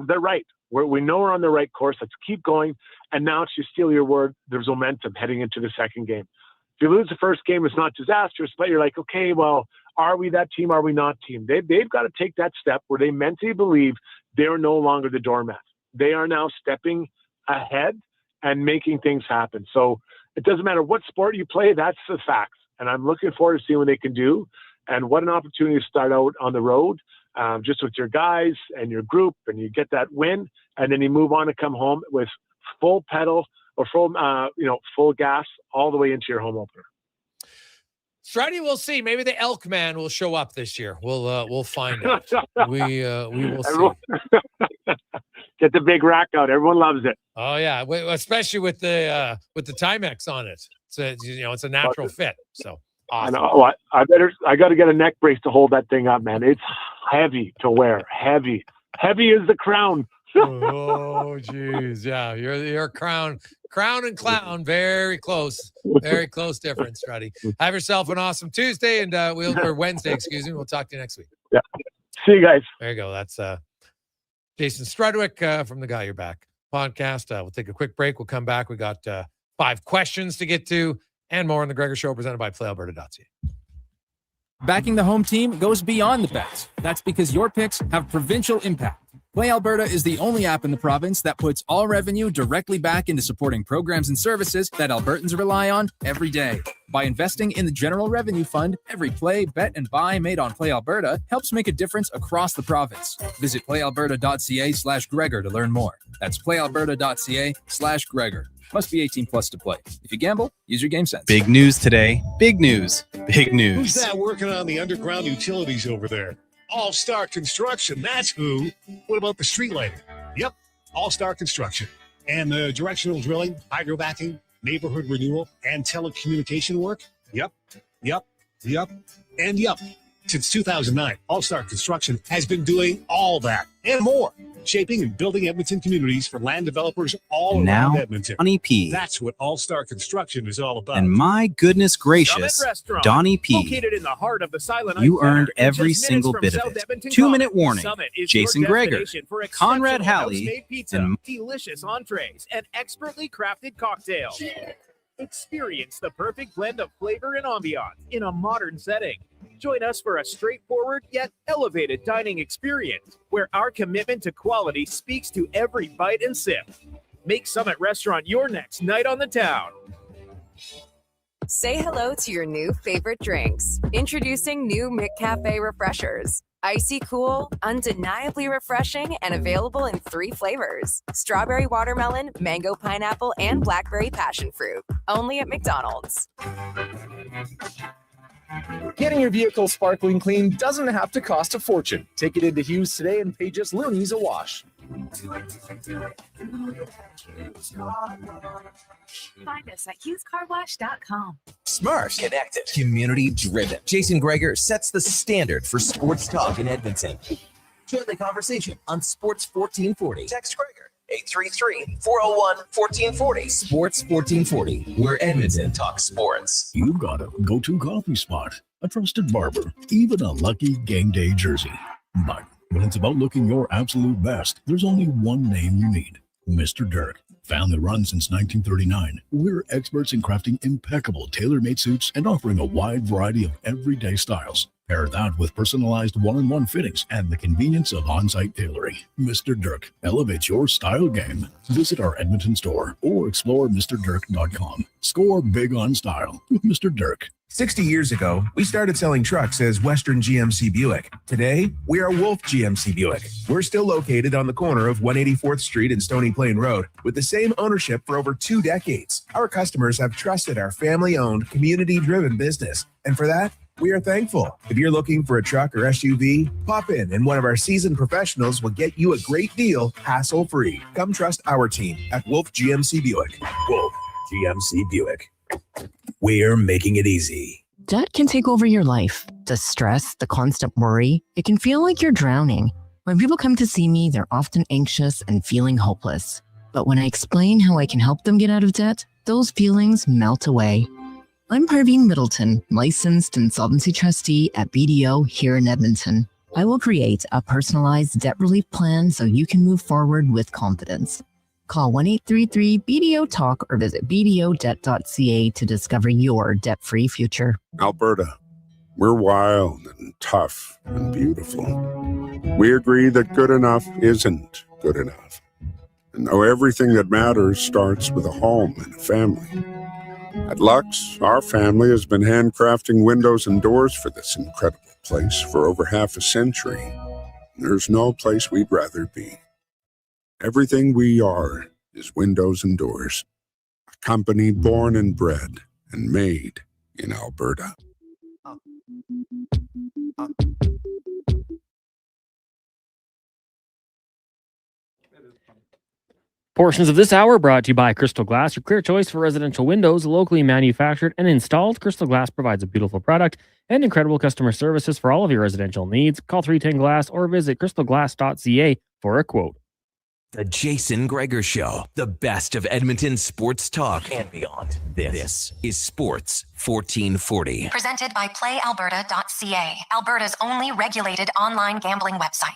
they're right. We know we're on the right course. Let's keep going. And now, to steal your word, there's momentum heading into the second game. If you lose the first game, it's not disastrous, but you're like, okay, well, are we that team? Are we not team? They've got to take that step where they mentally believe they're no longer the doormat. They are now stepping ahead and making things happen. So it doesn't matter what sport you play. That's the facts. And I'm looking forward to seeing what they can do. And what an opportunity to start out on the road, just with your guys and your group, and you get that win, and then you move on and come home with full pedal or full gas all the way into your home opener. Friday, we'll see. Maybe the Elk Man will show up this year. We'll find out. We will see. Get the big rack out. Everyone loves it. Oh yeah, especially with the Timex on it. It's a natural fit. So awesome. I know. I got to get a neck brace to hold that thing up, man. It's heavy to wear. Heavy is the crown. Oh geez, yeah. Your crown and clown, very close difference, Ruddy. Have yourself an awesome Tuesday or Wednesday, excuse me. We'll talk to you next week. Yeah. See you guys. There you go. That's Jason Strudwick from the Guy Your Back podcast. We'll take a quick break. We'll come back. We got 5 questions to get to and more on the Gregor Show, presented by PlayAlberta.ca. Backing the home team goes beyond the bets. That's because your picks have provincial impact. Play Alberta is the only app in the province that puts all revenue directly back into supporting programs and services that Albertans rely on every day. By investing in the General Revenue Fund, every play, bet, and buy made on Play Alberta helps make a difference across the province. Visit playalberta.ca/Gregor to learn more. That's playalberta.ca/Gregor. Must be 18 plus to play. If you gamble, use your game sense. Big news today. Big news. Big news. Who's that working on the underground utilities over there? All-Star Construction, that's who. What about the street lighting? Yep, All-Star Construction. And the directional drilling, hydrovacking, neighborhood renewal, and telecommunication work? Yep. And yep. Since 2009, All-Star Construction has been doing all that and more. shaping and building Edmonton communities for land developers all And around now, Edmonton. Donnie P. That's what All-Star Construction is all about. And my goodness gracious, Donnie P. Located in the heart of the Silent You Ice Center, earned every just minutes single from bit of South it. Edmonton 2-minute Commons. warning. Summit is Jason your Gregor, destination for Conrad exceptional Halley, house-made pizza, and delicious entrees, and expertly crafted cocktails. Experience the perfect blend of flavor and ambiance in a modern setting. Join us for a straightforward yet elevated dining experience where our commitment to quality speaks to every bite and sip. Make Summit Restaurant your next night on the town. Say hello to your new favorite drinks. Introducing new McCafe Refreshers. Icy cool, undeniably refreshing, and available in 3 flavors. Strawberry watermelon, mango pineapple, and blackberry passion fruit. Only at McDonald's. Getting your vehicle sparkling clean doesn't have to cost a fortune. Take it into Hughes today and pay just loonies a wash. Find us at hughescarwash.com. Smart, connected, community driven. Jason Gregor sets the standard for sports talk in Edmonton. Join the conversation on Sports 1440. Text Gregor 833-401-1440. Sports 1440, where Edmonton talks sports. You've got a go-to coffee spot, a trusted barber, even a lucky game day jersey. But when it's about looking your absolute best, there's only one name you need: Mr. Dirk. Family run since 1939, we're experts in crafting impeccable tailor-made suits and offering a wide variety of everyday styles. Pair that with personalized one-on-one fittings and the convenience of on-site tailoring. Mr. Dirk elevates your style game. Visit our Edmonton store or explore MrDirk.com. Score big on style with Mr. Dirk. 60 years ago, we started selling trucks as Western GMC Buick. Today, we are Wolf GMC Buick. We're still located on the corner of 184th Street and Stony Plain Road with the same ownership for over 2 decades. Our customers have trusted our family-owned, community-driven business. And for that, we are thankful. If you're looking for a truck or SUV, pop in and one of our seasoned professionals will get you a great deal, hassle-free. Come trust our team at Wolf GMC Buick. Wolf GMC Buick. We're making it easy. Debt can take over your life. The stress, the constant worry, it can feel like you're drowning. When people come to see me, they're often anxious and feeling hopeless. But when I explain how I can help them get out of debt, those feelings melt away. I'm Parveen Middleton, licensed insolvency trustee at BDO here in Edmonton. I will create a personalized debt relief plan so you can move forward with confidence. Call 1-833-BDO-TALK or visit bdodebt.ca to discover your debt-free future. Alberta, we're wild and tough and beautiful. We agree that good enough isn't good enough. And though everything that matters starts with a home and a family. At Lux, our family has been handcrafting windows and doors for this incredible place for over half a century. There's no place we'd rather be. Everything we are is windows and doors. A company born and bred and made in Alberta. Portions of this hour brought to you by Crystal Glass, your clear choice for residential windows, locally manufactured and installed. Crystal Glass provides a beautiful product and incredible customer services for all of your residential needs. Call 310 Glass or visit crystalglass.ca for a quote. The Jason Gregor Show, the best of Edmonton sports talk and beyond. This is Sports 1440. Presented by PlayAlberta.ca, Alberta's only regulated online gambling website.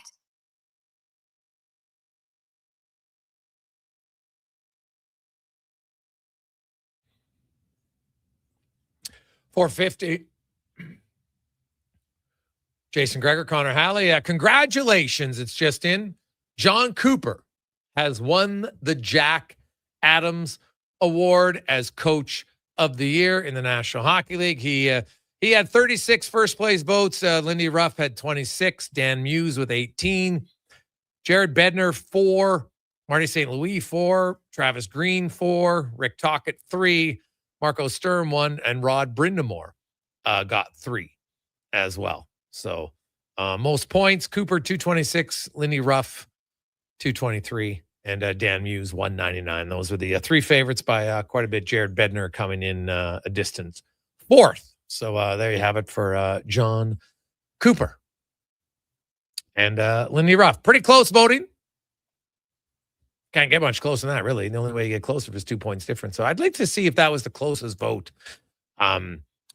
$450. Jason Gregor, Connor Halley. Congratulations. It's just in. John Cooper has won the Jack Adams Award as Coach of the Year in the National Hockey League. He had 36 first-place votes. Lindy Ruff had 26. Dan Muse with 18. Jared Bednar, 4. Marty St. Louis, 4. Travis Green, 4. Rick Tocchet, 3. Marco Sturm, 1. And Rod Brindamore got 3 as well. So most points, Cooper, 226. Lindy Ruff, 223. And Dan Muse, 199. Those are the 3 favorites by quite a bit. Jared Bednar coming in a distance 4th. So there you have it for John Cooper. And Lindy Ruff. Pretty close voting. Can't get much closer than that, really. The only way you get closer is 2 points difference. So I'd like to see if that was the closest vote,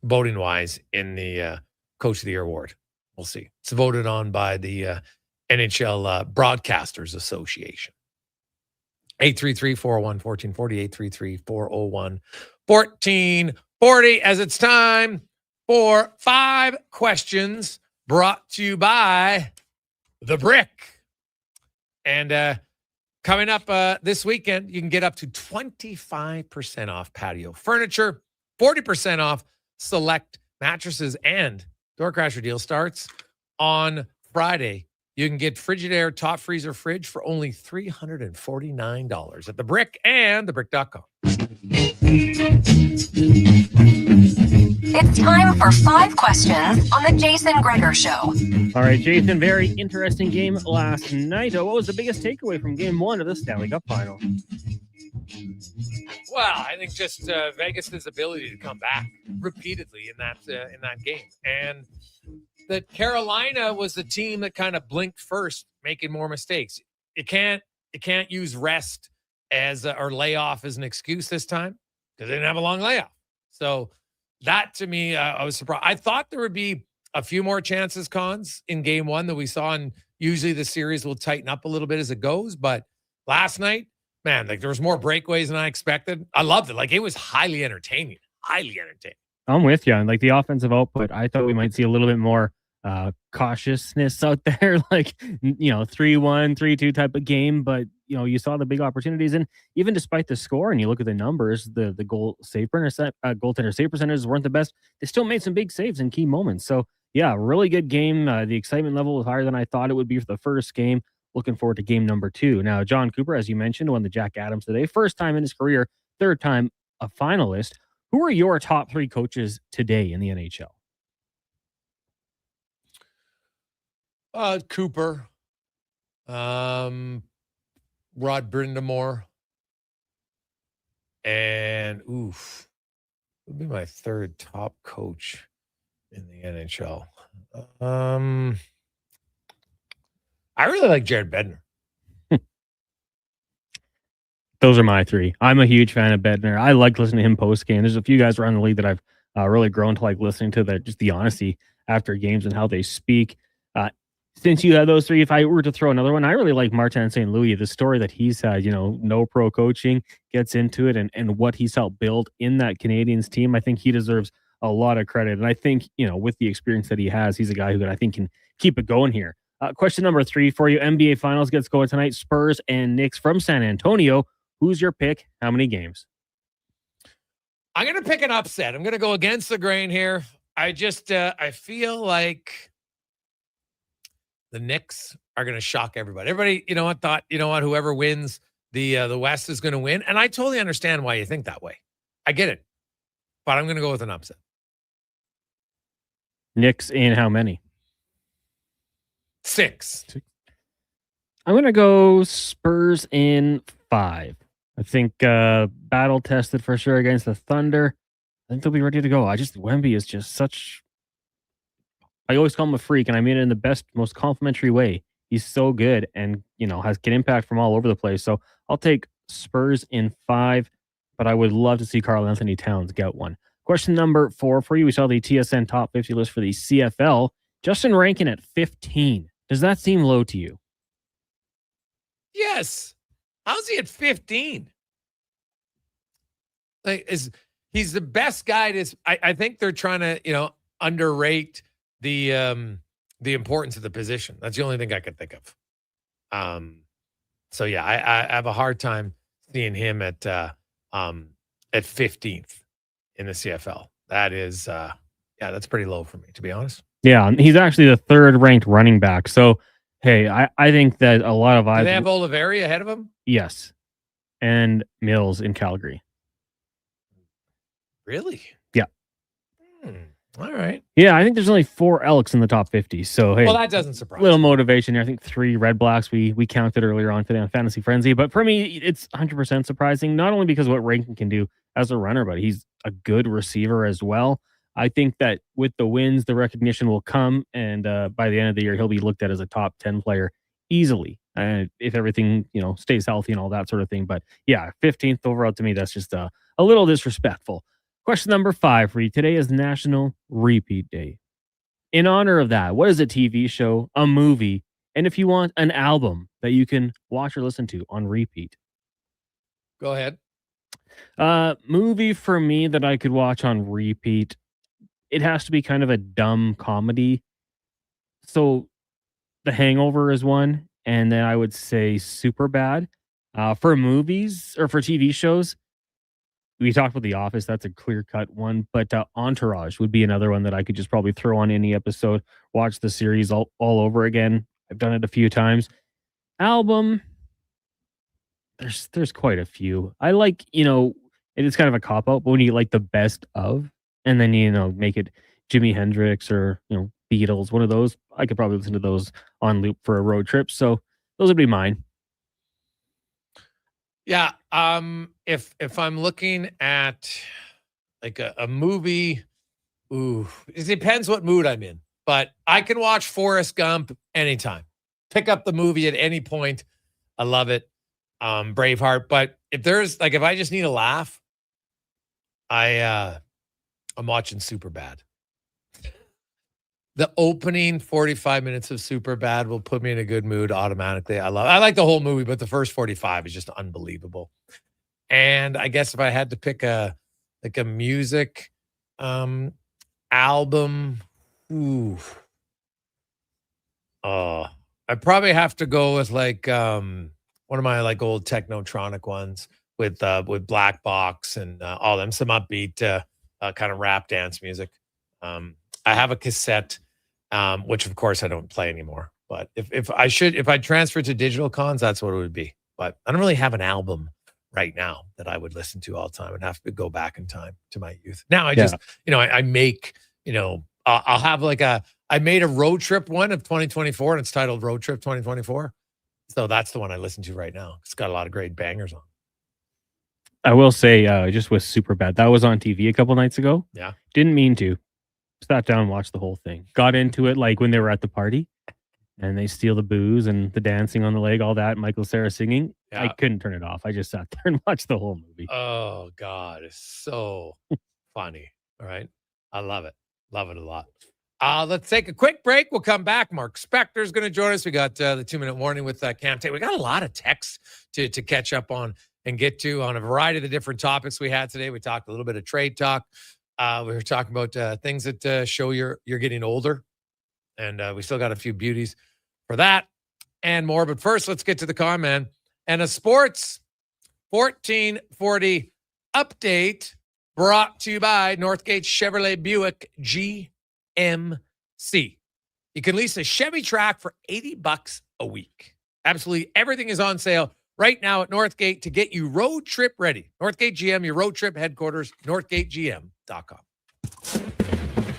voting-wise, in the Coach of the Year award. We'll see. It's voted on by the NHL Broadcasters Association. 833-401-1440, 833-401-1440, as it's time for 5 questions brought to you by The Brick. And coming up this weekend, you can get up to 25% off patio furniture, 40% off select mattresses, and Door Crasher deal starts on Friday. You can get Frigidaire top freezer fridge for only $349 at The Brick and thebrick.com. It's time for 5 questions on the Jason Gregor Show. All right, Jason, very interesting game last night. What was the biggest takeaway from game 1 of the Stanley Cup final? Well, I think just Vegas's ability to come back repeatedly in that game, and that Carolina was the team that kind of blinked first, making more mistakes. You can't use rest as or layoff as an excuse this time because they didn't have a long layoff. So that, to me, I was surprised. I thought there would be a few more chances, Cons, in game 1 that we saw, and usually the series will tighten up a little bit as it goes. But last night, man, like there was more breakaways than I expected. I loved it. Like it was highly entertaining. I'm with you. And like the offensive output, I thought we might see a little bit more cautiousness out there, like 3-1, 3-2 type of game. But you saw the big opportunities, and even despite the score, and you look at the numbers, the goaltender save percentages weren't the best. They still made some big saves in key moments. So yeah, really good game. The excitement level was higher than I thought it would be for the first game. Looking forward to game number 2. Now, John Cooper, as you mentioned, won the Jack Adams today. First time in his career, third time a finalist. Who are your top 3 coaches today in the NHL? Cooper, Rod Brindamore, and would be my third top coach in the NHL. I really like Jared Bednar. Those are my 3. I'm a huge fan of Bednar. I like listening to him post game. There's a few guys around the league that I've really grown to like listening to, that just the honesty after games and how they speak. Since you have those 3, if I were to throw another one, I really like Martin St. Louis. The story that he's had, no pro coaching, gets into it, and what he's helped build in that Canadiens team. I think he deserves a lot of credit. And I think, with the experience that he has, he's a guy who I think can keep it going here. Question number 3 for you. NBA Finals gets going tonight. Spurs and Knicks from San Antonio. Who's your pick? How many games? I'm going to pick an upset. I'm going to go against the grain here. I just I feel like the Knicks are going to shock everybody. Everybody, thought, whoever wins the West is going to win. And I totally understand why you think that way. I get it. But I'm going to go with an upset. Knicks in how many? 6. I'm going to go Spurs in 5. I think battle tested for sure against the Thunder. I think they'll be ready to go. Wemby is just such... I always call him a freak, and I mean it in the best, most complimentary way. He's so good and, can impact from all over the place. So I'll take Spurs in 5, but I would love to see Karl Anthony Towns get one. Question number 4 for you. We saw the TSN top 50 list for the CFL. Justin Rankin at 15. Does that seem low to you? Yes. How's he at 15? He's the best guy. I think they're trying to, underrate the importance of the position. That's the only thing I could think of. So yeah, I have a hard time seeing him at 15th in the CFL. That is, that's pretty low for me, to be honest. Yeah, he's actually the 3rd ranked running back. So, hey, I think that a lot of eyes... Do they have Oliveri ahead of him? Yes. And Mills in Calgary. Really? Yeah. All right. Yeah, I think there's only 4 Elks in the top 50. So, hey. Well, that doesn't surprise me. Little motivation here. I think 3 Red Blacks we counted earlier on today on Fantasy Frenzy. But for me, it's 100% surprising, not only because of what Rankin can do as a runner, but he's a good receiver as well. I think that with the wins, the recognition will come, and by the end of the year, he'll be looked at as a top 10 player easily. if everything, stays healthy and all that sort of thing. But yeah, 15th overall to me, that's just a little disrespectful. Question number 5 for you. Today is National Repeat Day. In honor of that, what is a TV show, a movie, and if you want an album that you can watch or listen to on repeat? Go ahead. Movie for me that I could watch on repeat, it has to be kind of a dumb comedy. So The Hangover is one, and then I would say Superbad. For movies or for TV shows, we talked about The Office. That's a clear-cut one, but Entourage would be another one that I could just probably throw on any episode, watch the series all over again. I've done it a few times. Album, there's quite a few. I like, it is kind of a cop-out, but when you like the best of, and then, make it Jimi Hendrix or, Beatles, one of those, I could probably listen to those on loop for a road trip. So those would be mine. Yeah. If I'm looking at like a movie, it depends what mood I'm in. But I can watch Forrest Gump anytime. Pick up the movie at any point. I love it. Braveheart. But if I just need a laugh, I'm watching Superbad. The opening 45 minutes of Superbad will put me in a good mood automatically. I like the whole movie, but the first 45 is just unbelievable. And I guess if I had to pick a music album, I'd probably have to go with one of my old Technotronic ones with Black Box and all them, some upbeat kind of rap dance music. I have a cassette, which of course I don't play anymore. But if I transfer to digital cons, that's what it would be. But I don't really have an album right now that I would listen to all the time. I'd have to go back in time to my youth. Now I just, I make, I'll have I made a road trip one of 2024 and it's titled Road Trip 2024. So that's the one I listen to right now. It's got a lot of great bangers on. I will say, just with Superbad, that was on TV a couple nights ago. Yeah. Didn't mean to. Sat down and watched the whole thing. Got into it when they were at the party and they steal the booze and the dancing on the leg, all that. Michael Cera singing. Yeah. I couldn't turn it off. I just sat there and watched the whole movie. Oh, God. It's so funny. All right. I love it. Love it a lot. Let's take a quick break. We'll come back. Mark Spector's going to join us. We got the 2-minute warning with CanTorque. We got a lot of texts to catch up on and get to on a variety of the different topics we had today. We talked a little bit of trade talk. We were talking about things that show you're getting older. And we still got a few beauties for that and more. But first, let's get to the comment. And a sports 1440 update brought to you by Northgate Chevrolet Buick GMC. You can lease a Chevy Track for $80 a week. Absolutely everything is on sale right now at Northgate to get you road trip ready. Northgate GM, your road trip headquarters, northgategm.com.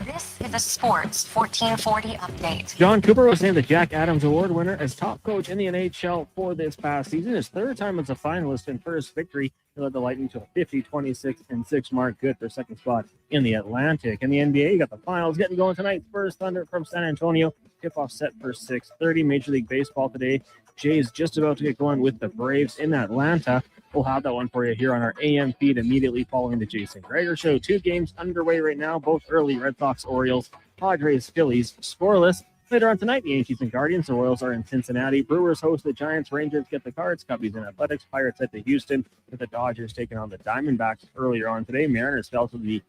This is a Sports 1440 update. John Cooper was named the Jack Adams Award winner as top coach in the NHL for this past season. His third time as a finalist and first victory. He led the Lightning to a 50-26-6 mark. Good for second spot in the Atlantic. In the NBA, you got the finals getting going tonight. Spurs Thunder from San Antonio. Tip-off set for 6:30. Major League Baseball today. Jay is just about to get going with the Braves in Atlanta. We'll have that one for you here on our AM feed immediately following the Jason Gregor Show. 2 games underway right now, both early. Red Sox, Orioles, Padres, Phillies, scoreless. Later on tonight, the Yankees and Guardians. The Royals are in Cincinnati. Brewers host the Giants. Rangers get the Cards. Cubbies and Athletics. Pirates head to Houston with the Dodgers taking on the Diamondbacks earlier on today. Mariners fell to the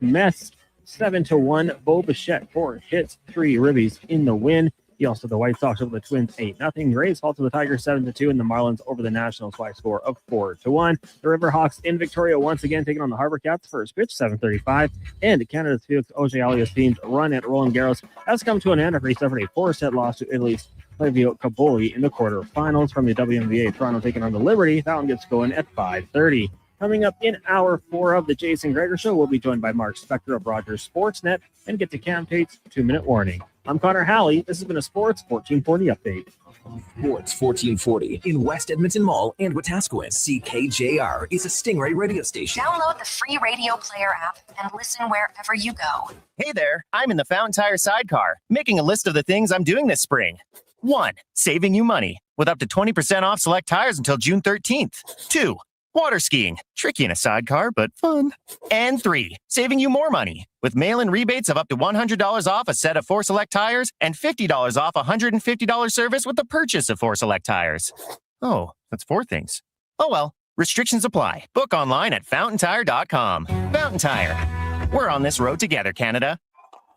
Mets 7-1. Bo Bichette 4 hits, 3 ribbies in the win. He also the White Sox over the Twins 8-0. Rays fall to the Tigers 7-2, and the Marlins over the Nationals by a score of 4-1. The Riverhawks in Victoria once again taking on the Harbor Cats. First pitch 7:35, and Canada's Felix Auger-Aliassime team's run at Roland Garros has come to an end after he suffered a 4-set loss to Italy's Flavio Caboli in the quarterfinals. From the WNBA, Toronto taking on the Liberty. That one gets going at 5:30. Coming up in hour 4 of the Jason Gregor Show, we'll be joined by Mark Spector of Rogers Sportsnet and get to CanTorque's 2-minute warning. I'm Connor Halley. This has been a Sports 1440 update. Sports 1440 in West Edmonton Mall and Wetaskiwin. CKJR is a Stingray radio station. Download the free radio player app and listen wherever you go. Hey there, I'm in the Fountain Tire sidecar, making a list of the things I'm doing this spring. 1, saving you money. with up to 20% off select tires until June 13th. 2, water skiing. Tricky in a sidecar, but fun. And 3, saving you more money with mail-in rebates of up to $100 off a set of 4 select tires and $50 off a $150 service with the purchase of 4 select tires. Oh, that's 4 things. Oh well, restrictions apply. Book online at fountaintire.com. Fountain Tire. We're on this road together, Canada.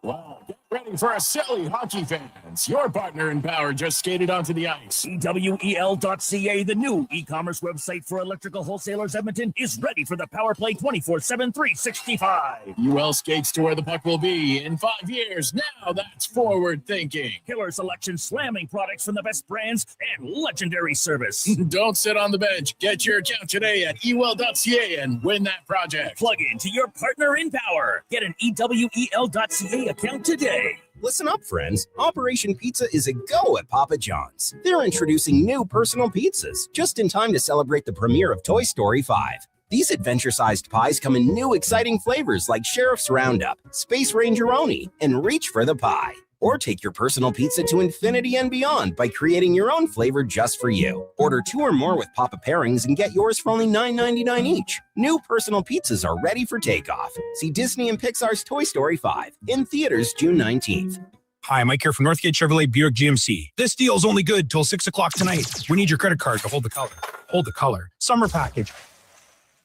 Wow, get ready for a silly hockey fans. Your partner in power just skated onto the ice. EWEL.ca, the new e-commerce website for electrical wholesalers Edmonton, is ready for the power play 24/7, 365. UL skates to where the puck will be in 5 years. Now that's forward thinking. Killer selection, slamming products from the best brands, and legendary service. Don't sit on the bench. Get your account today at ewell.ca and win that project. Plug into your partner in power. Get an EWEL.ca account today. Listen up, friends. Operation Pizza is a go at Papa John's. They're introducing new personal pizzas just in time to celebrate the premiere of Toy Story 5. These adventure-sized pies come in new exciting flavors like Sheriff's Roundup, Space Ranger-oni, and Reach for the Pie. Or take your personal pizza to infinity and beyond by creating your own flavor just for you. Order 2 or more with Papa Pairings and get yours for only $9.99 each. New personal pizzas are ready for takeoff. See Disney and Pixar's Toy Story 5 in theaters June 19th. Hi, Mike here from Northgate Chevrolet Buick GMC. This deal's only good till 6 o'clock tonight. We need your credit card to hold the color. Hold the color. Summer package.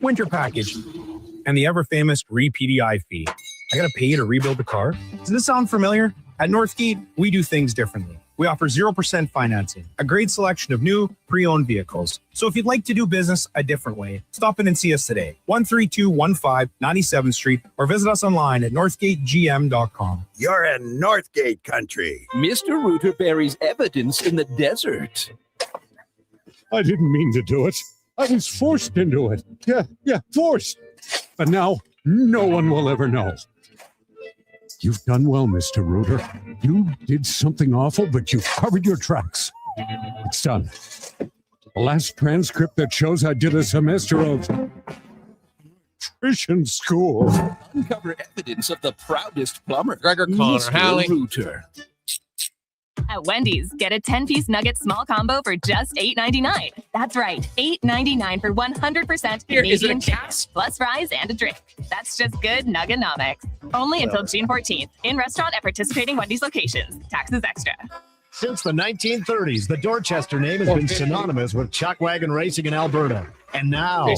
Winter package. And the ever-famous re-PDI fee. I gotta pay you to rebuild the car? Does this sound familiar? At Northgate, we do things differerly. We offer 0% financing, a great selection of new, pre-owned vehicles. So if you'd like to do business a different way, stop in and see us today. 13215 97th Street, or visit us online at northgategm.com. You're in Northgate country. Mr. Rooter buries evidence in the desert. I didn't mean to do it. I was forced into it. Yeah, forced. But now, no one will ever know. You've done well, Mr. Rooter. You did something awful, but you've covered your tracks. It's done. The last transcript that shows I did a semester of nutrition school. Uncover evidence of the proudest plumber, Gregor, Connor, Hallie. Rooter. At Wendy's, get a 10-piece nugget small combo for just $8.99. That's right, $8.99 for 100% Canadian chicken, plus fries and a drink. That's just good nuggenomics. Only until June 14th. In restaurant at participating Wendy's locations. Taxes extra. Since the 1930s, the Dorchester name has been synonymous with chuck wagon racing in Alberta. And now,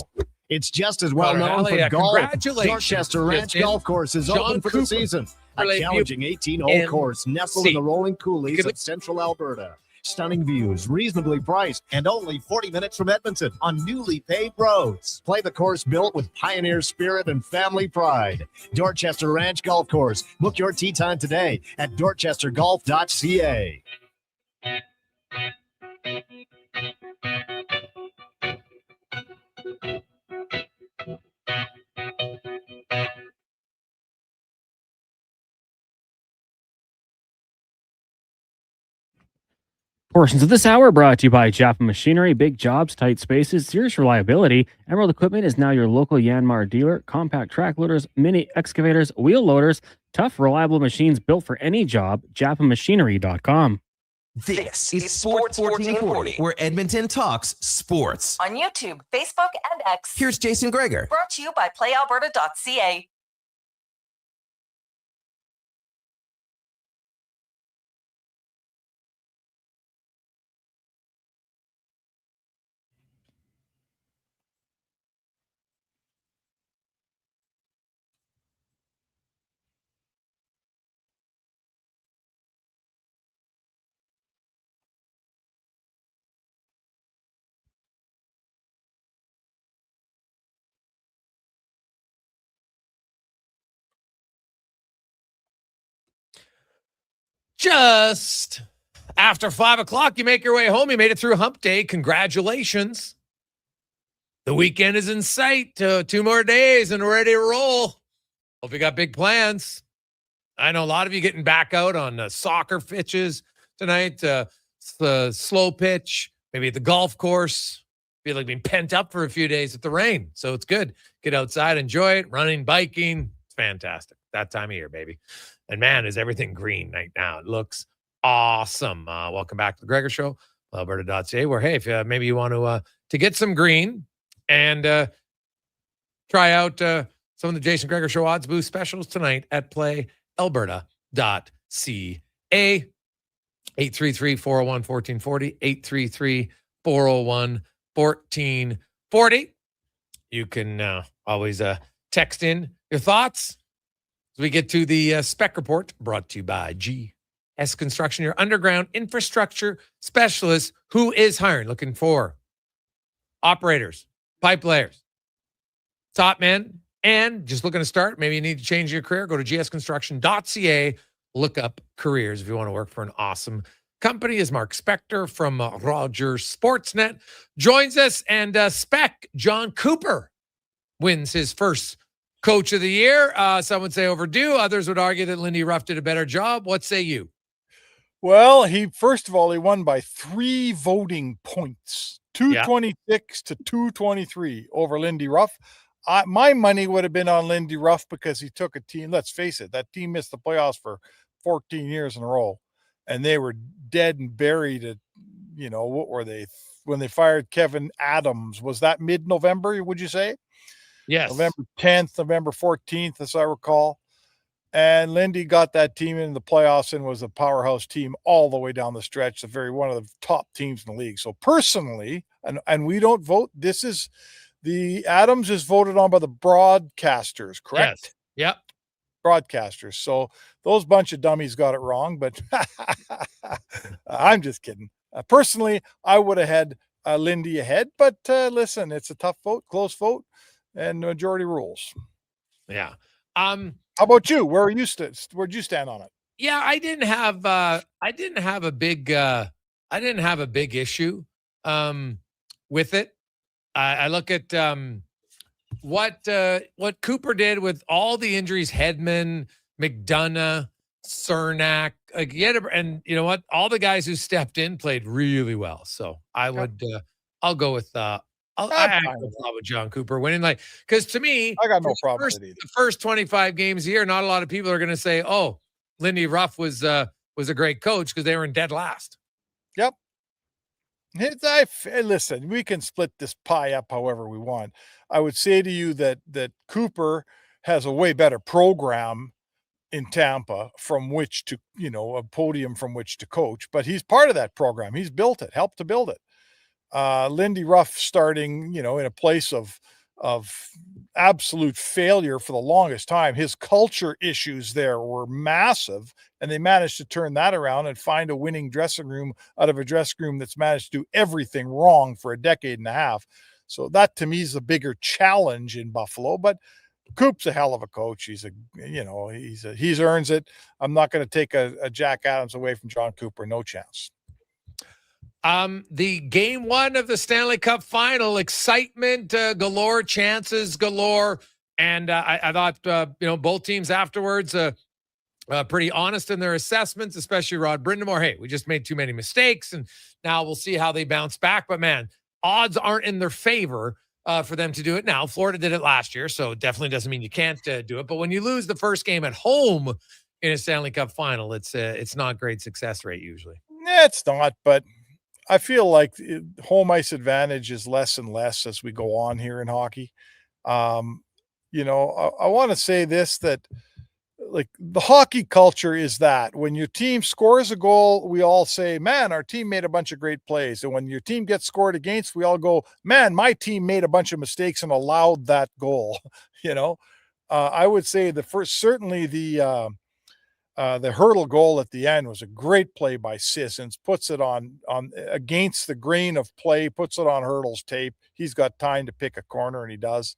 it's just as well known for golf. Dorchester Ranch Golf Course is open for the season. A challenging 18-hole course nestled in the rolling coulees of central Alberta. Stunning views, reasonably priced, and only 40 minutes from Edmonton on newly paved roads. Play the course built with pioneer spirit and family pride. Dorchester Ranch Golf Course. Book your tee time today at dorchestergolf.ca. Portions of this hour brought to you by Jaffa Machinery. Big jobs, tight spaces, serious reliability. Emerald Equipment is now your local Yanmar dealer. Compact track loaders, mini excavators, wheel loaders, tough, reliable machines built for any job. JaffaMachinery.com. This is Sports 1440, where Edmonton talks sports. On YouTube, Facebook, and X. Here's Jason Gregor. Brought to you by PlayAlberta.ca. Just after 5 o'clock, you make your way home. You made it through hump day. Congratulations. The weekend is in sight. 2 more days and we're ready to roll. Hope you got big plans. I know a lot of you getting back out on soccer pitches tonight. The slow pitch, maybe at the golf course. Feel like being pent up for a few days with the rain. So it's good. Get outside, enjoy it. Running, biking. It's fantastic. That time of year, baby. And man, is everything green right now. It looks awesome. Welcome back to the Gregor Show. Alberta.ca, where, hey, if maybe you want to get some green and try out some of the Jason Gregor Show odds boost specials tonight at playalberta.ca. 833-401-1440, 833-401-1440. You can always text in your thoughts as we get to the Spec Report, brought to you by GS Construction, your underground infrastructure specialist who is hiring, looking for operators, pipe layers, top men, and just looking to start. Maybe you need to change your career. Go to gsconstruction.ca. Look up careers if you want to work for an awesome company. As Mark Spector from Rogers Sportsnet joins us, and Spec, John Cooper wins his first Coach of the Year. Some would say overdue. Others would argue that Lindy Ruff did a better job. What say you? Well, first of all, he won by 3 voting points, 226 to 223 over Lindy Ruff. My money would have been on Lindy Ruff because he took a team. Let's face it, that team missed the playoffs for 14 years in a row, and they were dead and buried at, what were they when they fired Kevin Adams? Was that mid-November, would you say? Yes. November 10th, November 14th, as I recall. And Lindy got that team in the playoffs and was a powerhouse team all the way down the stretch, one of the top teams in the league. So personally, and we don't vote, the Adams is voted on by the broadcasters, correct? Yes. Yep. Broadcasters. So those bunch of dummies got it wrong, but I'm just kidding. Personally, I would have had Lindy ahead, but listen, it's a tough vote, close vote, and majority rules. Yeah. How about you? Where'd you stand on it? Yeah, I didn't have a big issue with it. I look at what Cooper did with all the injuries, Hedman, McDonough, Cernak, and you know what? All the guys who stepped in played really well. So I'll go with I have no problem with John Cooper winning. Because to me, I got no problem with it either. The first 25 games a year, not a lot of people are going to say, "Oh, Lindy Ruff was a great coach," because they were in dead last. Yep. Listen, we can split this pie up however we want. I would say to you that Cooper has a way better program in Tampa from which to, a podium from which to coach, but he's part of that program. He's built it, helped to build it. Lindy Ruff starting, in a place of absolute failure for the longest time. His culture issues there were massive, and they managed to turn that around and find a winning dressing room out of a dressing room that's managed to do everything wrong for a decade and a half. So that to me is the bigger challenge in Buffalo, but Coop's a hell of a coach. He's earns it. I'm not going to take a Jack Adams away from John Cooper. No chance. The game 1 of the Stanley Cup final, excitement galore, chances galore. And I thought, both teams afterwards, pretty honest in their assessments, especially Rod Brind'Amour. Hey, we just made too many mistakes, and now we'll see how they bounce back. But man, odds aren't in their favor for them to do it now. Florida did it last year, so it definitely doesn't mean you can't do it. But when you lose the first game at home in a Stanley Cup final, it's not great success rate usually. It's not, but I feel like home ice advantage is less and less as we go on here in hockey. I want to say this, that like the hockey culture is that when your team scores a goal, we all say, man, our team made a bunch of great plays. And when your team gets scored against, we all go, man, my team made a bunch of mistakes and allowed that goal. I would say certainly the hurdle goal at the end was a great play by Sissons, puts it on against the grain of play, puts it on Hurdle's tape. He's got time to pick a corner, and he does.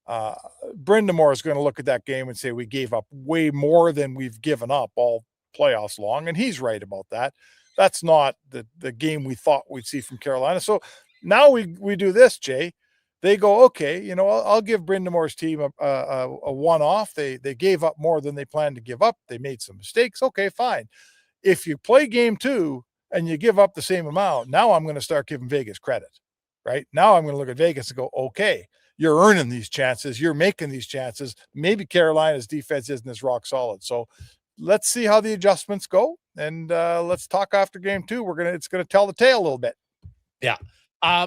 Brind'Amour is going to look at that game and say we gave up way more than we've given up all playoffs long, and he's right about that. That's not the game we thought we'd see from Carolina. So now we do this, Jay. They go, okay, I'll give Brind'Amour's team a one-off. They gave up more than they planned to give up. They made some mistakes. Okay, fine. If you play game 2 and you give up the same amount, now I'm going to start giving Vegas credit, right? Now I'm going to look at Vegas and go, okay, you're earning these chances. You're making these chances. Maybe Carolina's defense isn't as rock solid. So let's see how the adjustments go, and let's talk after game 2. It's gonna tell the tale a little bit. Yeah.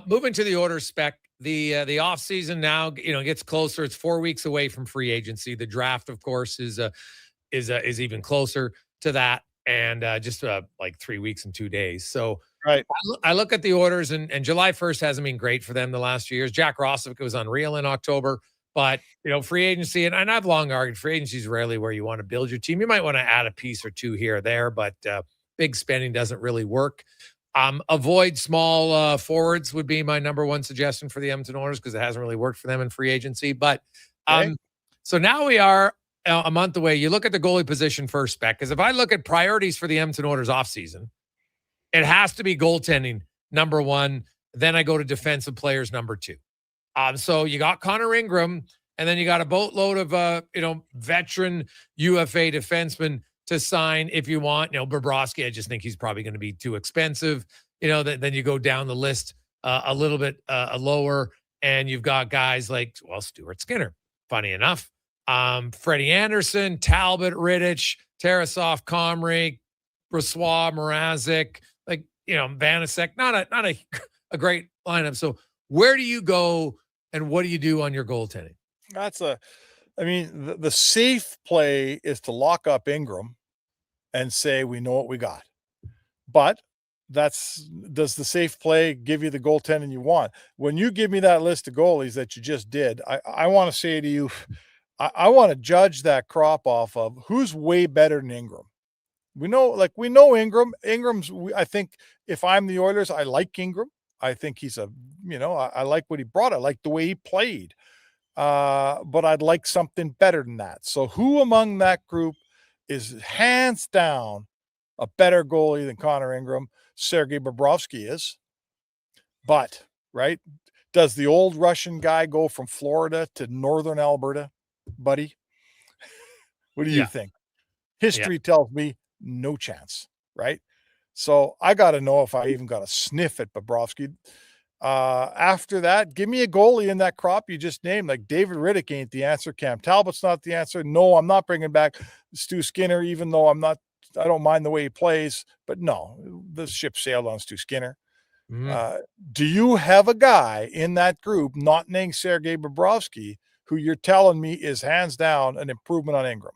Moving to the order spec, the off season now gets closer. It's 4 weeks away from free agency. The draft, of course, is even closer to that, and just like 3 weeks and 2 days. So right, I look at the orders, and July 1st hasn't been great for them the last few years. Jack Roslovic was unreal in October, but free agency, and I've long argued free agency is rarely where you want to build your team. You might want to add a piece or two here or there, but big spending doesn't really work. Avoid small forwards would be my number one suggestion for the Edmonton Oilers, because it hasn't really worked for them in free agency. But so now we are a month away. You look at the goalie position first, spec, because if I look at priorities for the Edmonton Oilers offseason, it has to be goaltending number one. Then I go to defensive players number 2. So you got Connor Ingram, and then you got a boatload of veteran UFA defensemen to sign if you want. Bobrovsky, I just think he's probably going to be too expensive. Then you go down the list a little bit lower, and you've got guys like, Stuart Skinner, funny enough, Freddie Anderson, Talbot, Rittich, Tarasov, Comrie, Brossois, Mrazek, Vanasek, not a great lineup. So where do you go, and what do you do on your goaltending? The safe play is to lock up Ingram and say, we know what we got. But does the safe play give you the goaltending you want? When you give me that list of goalies that you just did, I want to say to you, I want to judge that crop off of who's way better than Ingram. We know Ingram. I think if I'm the Oilers, I like Ingram. I think he's I like what he brought. I like the way he played. But I'd like something better than that. So who among that group is hands down a better goalie than Connor Ingram? Sergei Bobrovsky is. But, right, does the old Russian guy go from Florida to northern Alberta, buddy? What do you think? History tells me no chance, right? So I got to know if I even got a sniff at Bobrovsky. After that, give me a goalie in that crop you just named. Like David Rittich ain't the answer. Cam Talbot's not the answer. No, I'm not bringing back Stu Skinner, even though I don't mind the way he plays. But no, the ship sailed on Stu Skinner. Do you have a guy in that group not named Sergei Bobrovsky who you're telling me is hands down an improvement on Ingram?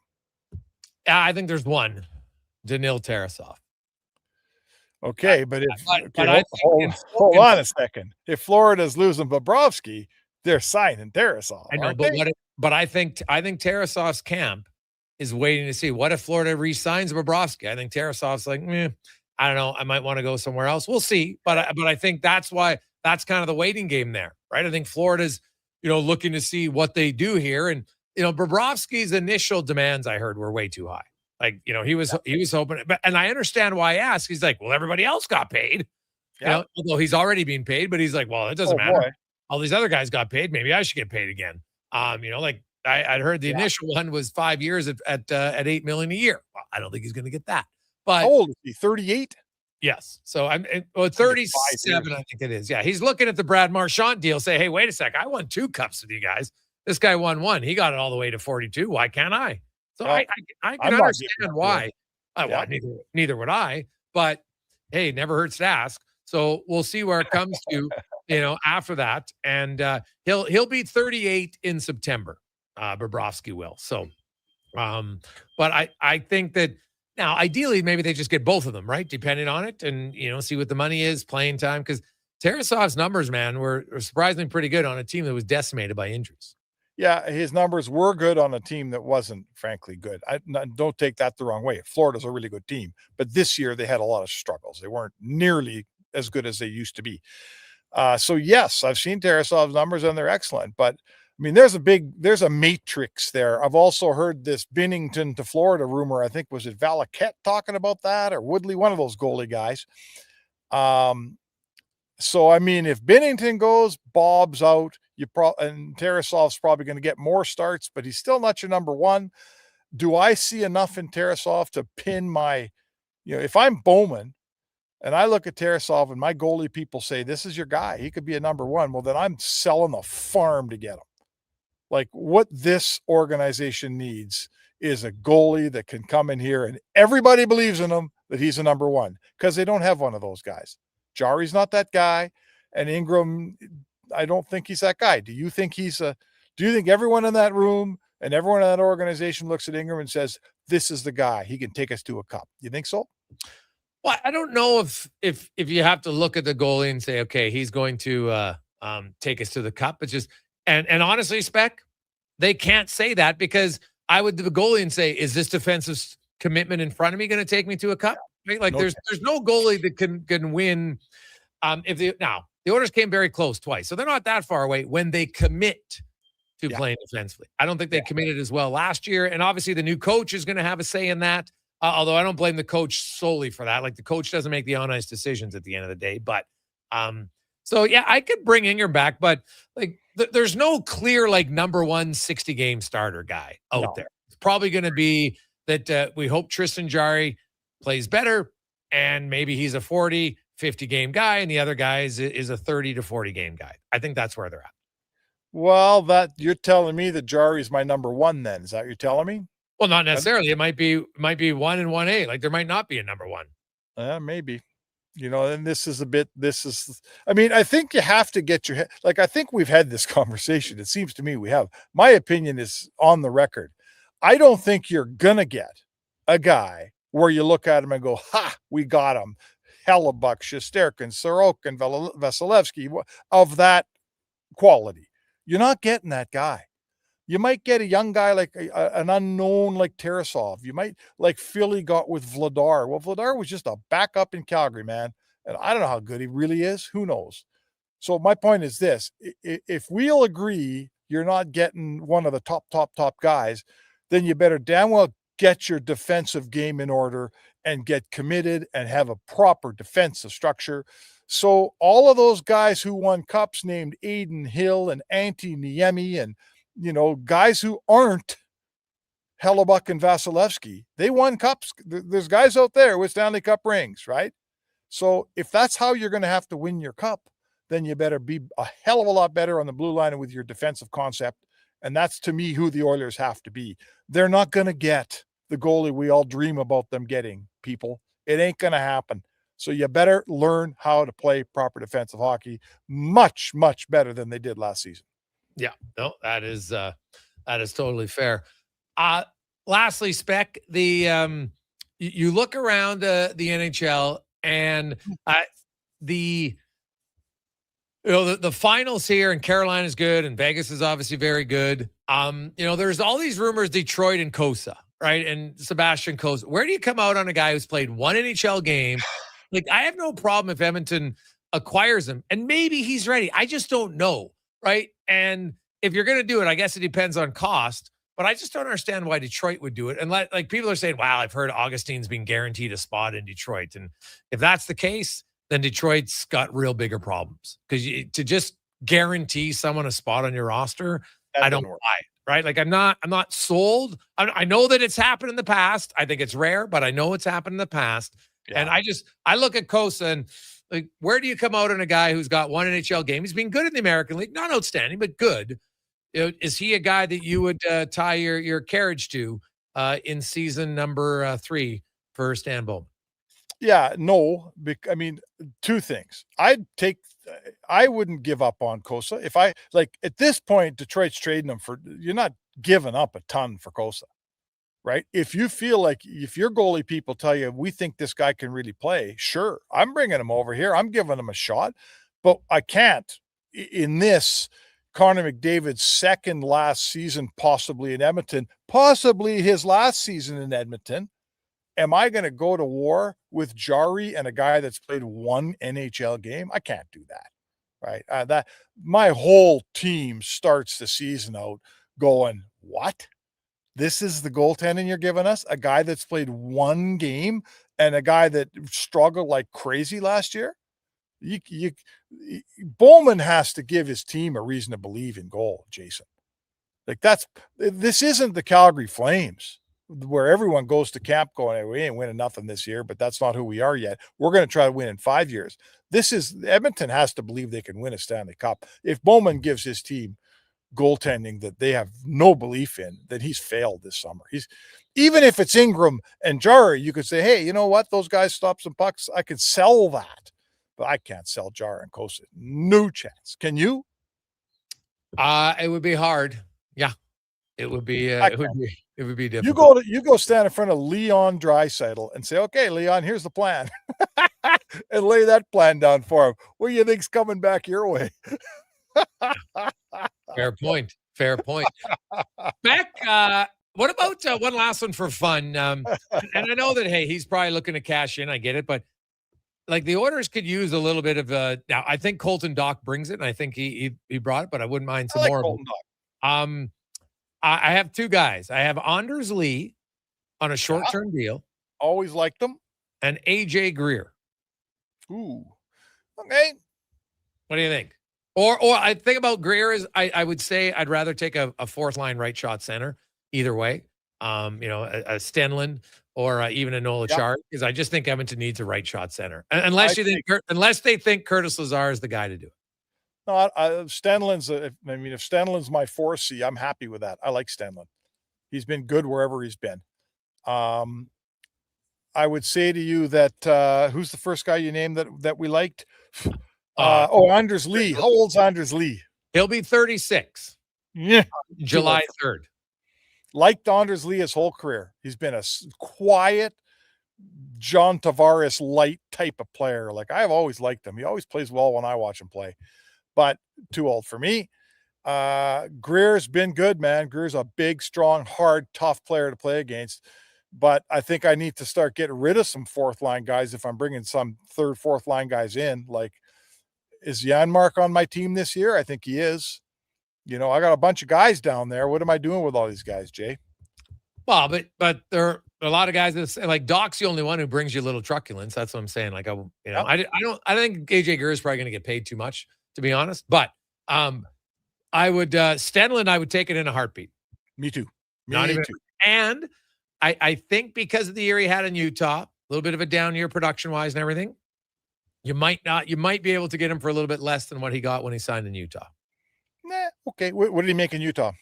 I think there's one, Danil Tarasov. Okay, but hold on a second. If Florida's losing Bobrovsky, they're signing Tarasov. I know, but I think Tarasov's camp is waiting to see what if Florida re-signs Bobrovsky. I think Tarasov's like, I don't know, I might want to go somewhere else. We'll see, but I think that's kind of the waiting game there, right? I think Florida's looking to see what they do here, and Bobrovsky's initial demands I heard were way too high. He was hoping, and I understand why I asked. He's like, well, everybody else got paid, although he's already being paid, but he's like, well, it doesn't matter. Boy. All these other guys got paid. Maybe I should get paid again. I'd heard the initial one was 5 years at $8 million a year. Well, I don't think he's going to get that. But how old is he? 38? Yes. So 37, I think it is. Yeah. He's looking at the Brad Marchand deal. Say, hey, wait a sec. I won 2 cups with you guys. This guy won 1. He got it all the way to 42. Why can't I? So I can understand why. Well, neither would I. But hey, never hurts to ask. So we'll see where it comes to, after that. And he'll be 38 in September. Bobrovsky will. So, but I think that now, ideally, maybe they just get both of them, right? Depending on it, and see what the money is, playing time. Because Tarasov's numbers, man, were surprisingly pretty good on a team that was decimated by injuries. Yeah, his numbers were good on a team that wasn't, frankly, good. Don't take that the wrong way. Florida's a really good team, but this year they had a lot of struggles. They weren't nearly as good as they used to be. So yes, I've seen Tarasov's numbers and they're excellent, but I mean, there's a matrix there. I've also heard this Binnington to Florida rumor. I think, was it Valaquette talking about that, or Woodley, one of those goalie guys. So, I mean, if Binnington goes, Bob's out, and Tarasov's probably going to get more starts, but he's still not your number one. Do I see enough in Tarasov to pin my, if I'm Bowman and I look at Tarasov and my goalie people say, this is your guy, he could be a number one. Well, then I'm selling the farm to get him. Like, what this organization needs is a goalie that can come in here and everybody believes in him that he's a number one, because they don't have one of those guys. Jari's not that guy, and Ingram, I don't think he's that guy. Do you think everyone in that room and everyone in that organization looks at Ingram and says, this is the guy, he can take us to a cup? You think so? Well, I don't know if you have to look at the goalie and say, okay, he's going to take us to the cup. It's just, and honestly, Spec, they can't say that, because I would the goalie and say, is this defensive commitment in front of me going to take me to a cup? Right? Like there's no goalie that can win. Now the Oilers came very close twice, so they're not that far away when they commit to playing defensively. I don't think they committed as well last year, and obviously the new coach is going to have a say in that. Although I don't blame the coach solely for that. Like the coach doesn't make the on-ice decisions at the end of the day. But so yeah, I could bring Ingram back, but like there's no clear like number one 60-game starter guy out there. It's probably going to be that we hope Tristan Jarry plays better, and maybe he's a 40, 50-game guy, and the other guy is a 30 to 40-game guy. I think that's where they're at. Well, you're telling me that Jarry's my number one then. Is that what you're telling me? Well, not necessarily. It might be 1 and 1A. Like there might not be a number one. Maybe. And I think you have to get your head. Like, I think we've had this conversation. It seems to me we have. My opinion is on the record. I don't think you're going to get a guy where you look at him and go, ha, we got him. Hellebuck, Shesterkin, Sorokin, Vasilevsky, of that quality. You're not getting that guy. You might get a young guy like an unknown like Tarasov. You might, like Philly got with Vladar. Well, Vladar was just a backup in Calgary, man. And I don't know how good he really is. Who knows? So my point is this. If we'll agree you're not getting one of the top guys, then you better damn well get your defensive game in order and get committed and have a proper defensive structure. So all of those guys who won cups named Aiden Hill and Antti Niemi and guys who aren't Hellebuck and Vasilevsky, they won cups. There's guys out there with Stanley Cup rings, right? So if that's how you're going to have to win your cup, then you better be a hell of a lot better on the blue line and with your defensive concept. And that's, to me, who the Oilers have to be. They're not going to get the goalie we all dream about them getting, people. It ain't going to happen. So you better learn how to play proper defensive hockey much, much better than they did last season. Yeah, no, that is totally fair. Lastly, Spec, you look around the NHL and the finals here, and Carolina is good, and Vegas is obviously very good. There's all these rumors, Detroit and Kosa, right? And Sebastian Kosa. Where do you come out on a guy who's played one NHL game? Like, I have no problem if Edmonton acquires him, and maybe he's ready. I just don't know. Right. And if you're going to do it, I guess it depends on cost, but I just don't understand why Detroit would do it. And like people are saying, wow, I've heard Augustine's been guaranteed a spot in Detroit. And if that's the case, then Detroit's got real bigger problems, because to just guarantee someone a spot on your roster, I don't buy it. Right. Like I'm not sold. I know that it's happened in the past. I think it's rare, but I know it's happened in the past. Yeah. And I look at Kosa and, like, where do you come out on a guy who's got one NHL game? He's been good in the American League, not outstanding, but good. Is he a guy that you would tie your carriage to in season number 3 for Stan Bowman? Yeah, no. I mean, two things. I wouldn't give up on Kosa. If I, like, at this point, Detroit's trading him you're not giving up a ton for Kosa. Right? If you feel like, if your goalie people tell you, we think this guy can really play, sure, I'm bringing him over here. I'm giving him a shot, but I can't in this Connor McDavid's second last season, possibly in Edmonton, possibly his last season in Edmonton. Am I going to go to war with Jarry and a guy that's played one NHL game? I can't do that. Right? That my whole team starts the season out going, what? This is the goaltending you're giving us? A guy that's played one game and a guy that struggled like crazy last year? Bowman has to give his team a reason to believe in goal, Jason. Like, this isn't the Calgary Flames where everyone goes to camp going, hey, we ain't winning nothing this year, but that's not who we are yet. We're going to try to win in 5 years. Edmonton has to believe they can win a Stanley Cup. If Bowman gives his team goaltending that they have no belief in, then he's failed this summer. Even if it's Ingram and Jari, you could say, hey, you know what? Those guys stop some pucks. I could sell that. But I can't sell Jari and Kosa. No chance. Can you? It would be hard. Yeah. It would be difficult. You go stand in front of Leon Draisaitl and say, okay, Leon, here's the plan. And lay that plan down for him. What do you think's coming back your way? Fair point. Beck, what about one last one for fun? And I know that, hey, he's probably looking to cash in. I get it. But like the Oilers could use a little bit of now I think Colton Dock brings it, and I think he brought it, but I wouldn't mind some more. Colton Dock. I have two guys. I have Anders Lee on a short-term deal. Always liked them. And AJ Greer. Ooh. Okay. What do you think? Or I think about Greer is I would say I'd rather take a fourth line right shot center either way. A Stenlin or even a Nola Char, because I just think Edmonton needs a right shot center. Unless they think Curtis Lazar is the guy to do it. No, Stenlin's. If Stenlin's my 4C, I'm happy with that. I like Stenlin. He's been good wherever he's been. I would say to you that who's the first guy you named that we liked? Anders Lee. How old's Anders Lee? He'll be 36. Yeah, July 3rd. Liked Anders Lee his whole career. He's been a quiet, John Tavares light type of player. Like I've always liked him. He always plays well when I watch him play. But too old for me. Greer's been good, man. Greer's a big, strong, hard, tough player to play against. But I think I need to start getting rid of some fourth line guys if I'm bringing some third, fourth line guys in. Like, is Janmark on my team this year? I think he is. I got a bunch of guys down there. What am I doing with all these guys, Jay? Well, but there are a lot of guys that like Doc's the only one who brings you a little truculence. That's what I'm saying. Like I think AJ Greer is probably going to get paid too much, to be honest. But I would Stenlin, I would take it in a heartbeat. Me too. Not even. And I think because of the year he had in Utah, a little bit of a down year production wise and everything, you might be able to get him for a little bit less than what he got when he signed in Utah. Okay. What did he make in Utah?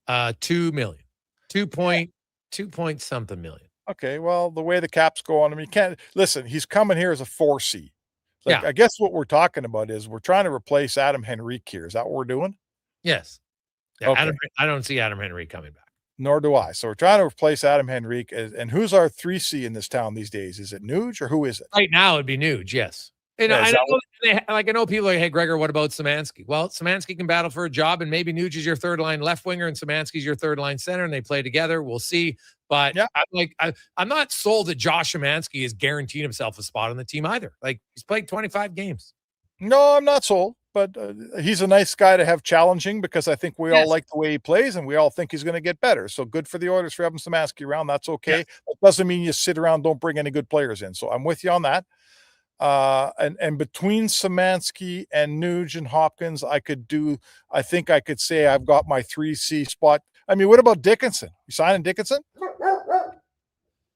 $2 million. 2 point something million. Okay. Well, the way the cap's going, I mean, you can't listen. He's coming here as a 4C. Like, I guess what we're talking about is we're trying to replace Adam Henrique here. Is that what we're doing? Yes. Yeah, okay. I don't see Adam Henrique coming back. Nor do I. So we're trying to replace Adam Henrique. And who's our 3C in this town these days? Is it Nuge or who is it? Right now it'd be Nuge, yes. And I know people are like, hey, Gregor, what about Szymanski? Well, Szymanski can battle for a job, and maybe Nuge is your third line left winger, and Szymanski's your third line center, and they play together. We'll see. But I'm not sold that Josh Szymanski is guaranteed himself a spot on the team either. Like he's played 25 games. No, I'm not sold. But he's a nice guy to have challenging because I think we all like the way he plays, and we all think he's going to get better. So good for the Oilers for having Szymanski around. That's okay. It doesn't mean you sit around, don't bring any good players in. So I'm with you on that. And between Szymanski and Nuge and Hopkins, I think I could say I've got my 3C spot. I mean, what about Dickinson? You signing Dickinson?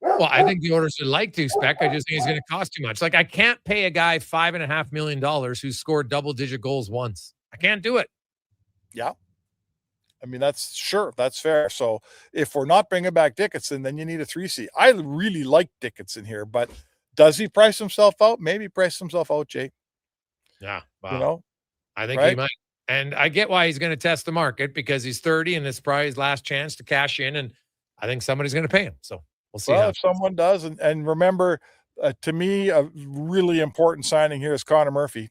Well, I think the Oilers would like to, Spec. I just think it's going to cost too much. Like, I can't pay a guy $5.5 million who scored double-digit goals once. I can't do it. Yeah. I mean, that's fair. So if we're not bringing back Dickinson, then you need a 3C. I really like Dickinson here, but does he price himself out? Maybe price himself out, Jay. Yeah. Wow. I think he might. And I get why he's going to test the market because he's 30 and it's probably his last chance to cash in. And I think somebody's going to pay him. So we'll see. Well, if someone does. And remember, to me, a really important signing here is Connor Murphy.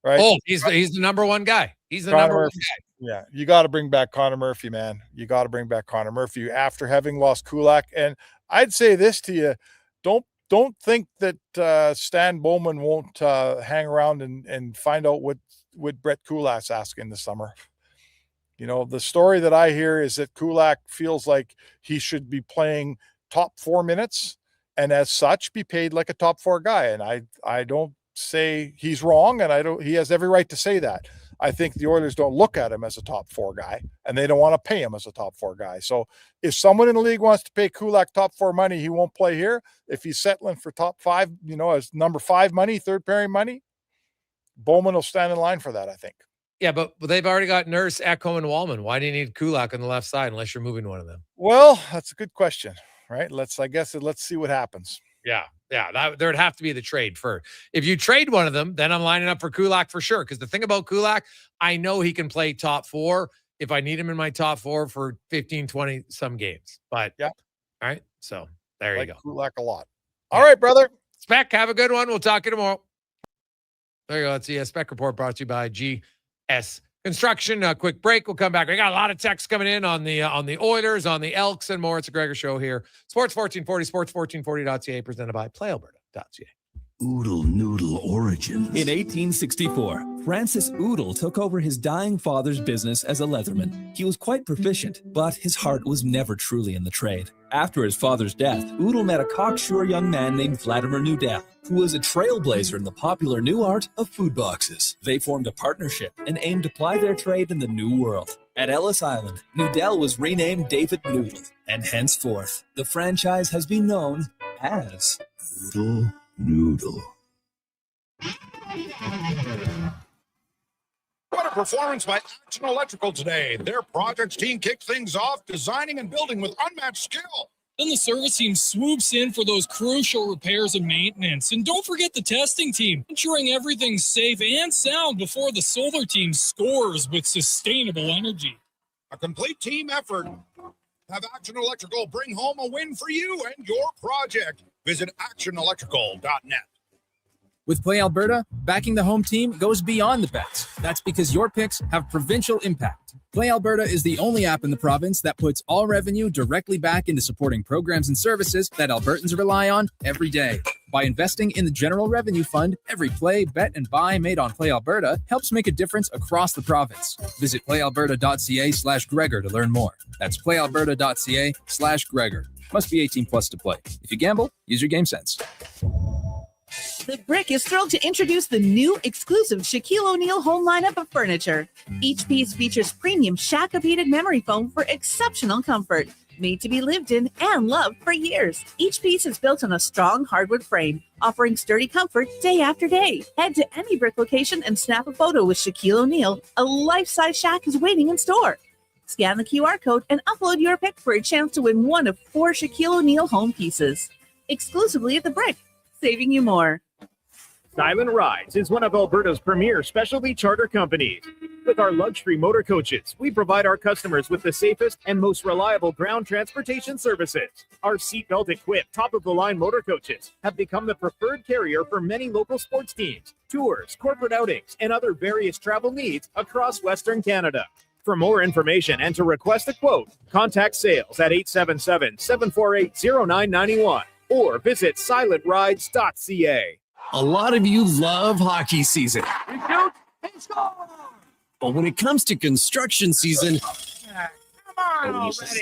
Right? Oh, he's the number one guy. He's the number one guy. Yeah, you got to bring back Connor Murphy, man. You got to bring back Connor Murphy after having lost Kulak. And I'd say this to you: don't think that Stan Bowman won't hang around and find out what Brett Kulak's asking this summer. The story that I hear is that Kulak feels like he should be playing top 4 minutes, and as such, be paid like a top 4 guy. And I don't say he's wrong, and he has every right to say that. I think the Oilers don't look at him as a top 4 guy, and they don't want to pay him as a top 4 guy. So if someone in the league wants to pay Kulak top 4 money, he won't play here. If he's settling for top 5, as number 5 money, third pairing money, Bowman will stand in line for that, I think. Yeah, but they've already got Nurse, Echo, and Wallman. Why do you need Kulak on the left side unless you're moving one of them? Well, that's a good question, right? Let's see what happens. Yeah. There'd have to be the trade for. If you trade one of them, then I'm lining up for Kulak for sure. Because the thing about Kulak, I know he can play top 4 if I need him in my top 4 for 15, 20 some games. But yeah. All right. So there you go. Kulak a lot. All right, brother. Spec, have a good one. We'll talk to you tomorrow. There you go. That's the Spec Report brought to you by GS Construction. A quick break. We'll come back. We got a lot of texts coming in on the Oilers, on the Elks, and more. It's a Gregor show here. Sports 1440, sports1440.ca, presented by PlayAlberta.ca. Oodle noodle origins. In 1864, Francis Oodle took over his dying father's business as a leatherman. He was quite proficient, but his heart was never truly in the trade. After his father's death, Oodle met a cocksure young man named Vladimir Nudell, who was a trailblazer in the popular new art of food boxes. They formed a partnership and aimed to ply their trade in the New World. At Ellis Island, Nudell was renamed David Noodle, and henceforth, the franchise has been known as Oodle Noodle. What a performance by Action Electrical today. Their projects team kicked things off, designing and building with unmatched skill. Then the service team swoops in for those crucial repairs and maintenance. And don't forget the testing team, ensuring everything's safe and sound before the solar team scores with sustainable energy. A complete team effort. Have Action Electrical bring home a win for you and your project. Visit actionelectrical.net. With Play Alberta, backing the home team goes beyond the bets. That's because your picks have provincial impact. Play Alberta is the only app in the province that puts all revenue directly back into supporting programs and services that Albertans rely on every day. By investing in the General Revenue Fund, every play, bet, and buy made on Play Alberta helps make a difference across the province. Visit playalberta.ca/Gregor to learn more. That's playalberta.ca/Gregor. Must be 18 plus to play. If you gamble, use your game sense. The Brick is thrilled to introduce the new exclusive Shaquille O'Neal home lineup of furniture. Each piece features premium Shaq-updated memory foam for exceptional comfort, made to be lived in and loved for years. Each piece is built on a strong hardwood frame, offering sturdy comfort day after day. Head to any Brick location and snap a photo with Shaquille O'Neal. A life-size Shaq is waiting in store. Scan the QR code and upload your pic for a chance to win one of 4 Shaquille O'Neal home pieces. Exclusively at The Brick, saving you more. Silent Rides is one of Alberta's premier specialty charter companies. With our luxury motor coaches, we provide our customers with the safest and most reliable ground transportation services. Our seatbelt equipped, top-of-the-line motor coaches have become the preferred carrier for many local sports teams, tours, corporate outings, and other various travel needs across Western Canada. For more information and to request a quote, contact sales at 877-748-0991 or visit silentrides.ca. A lot of you love hockey season. But when it comes to construction season,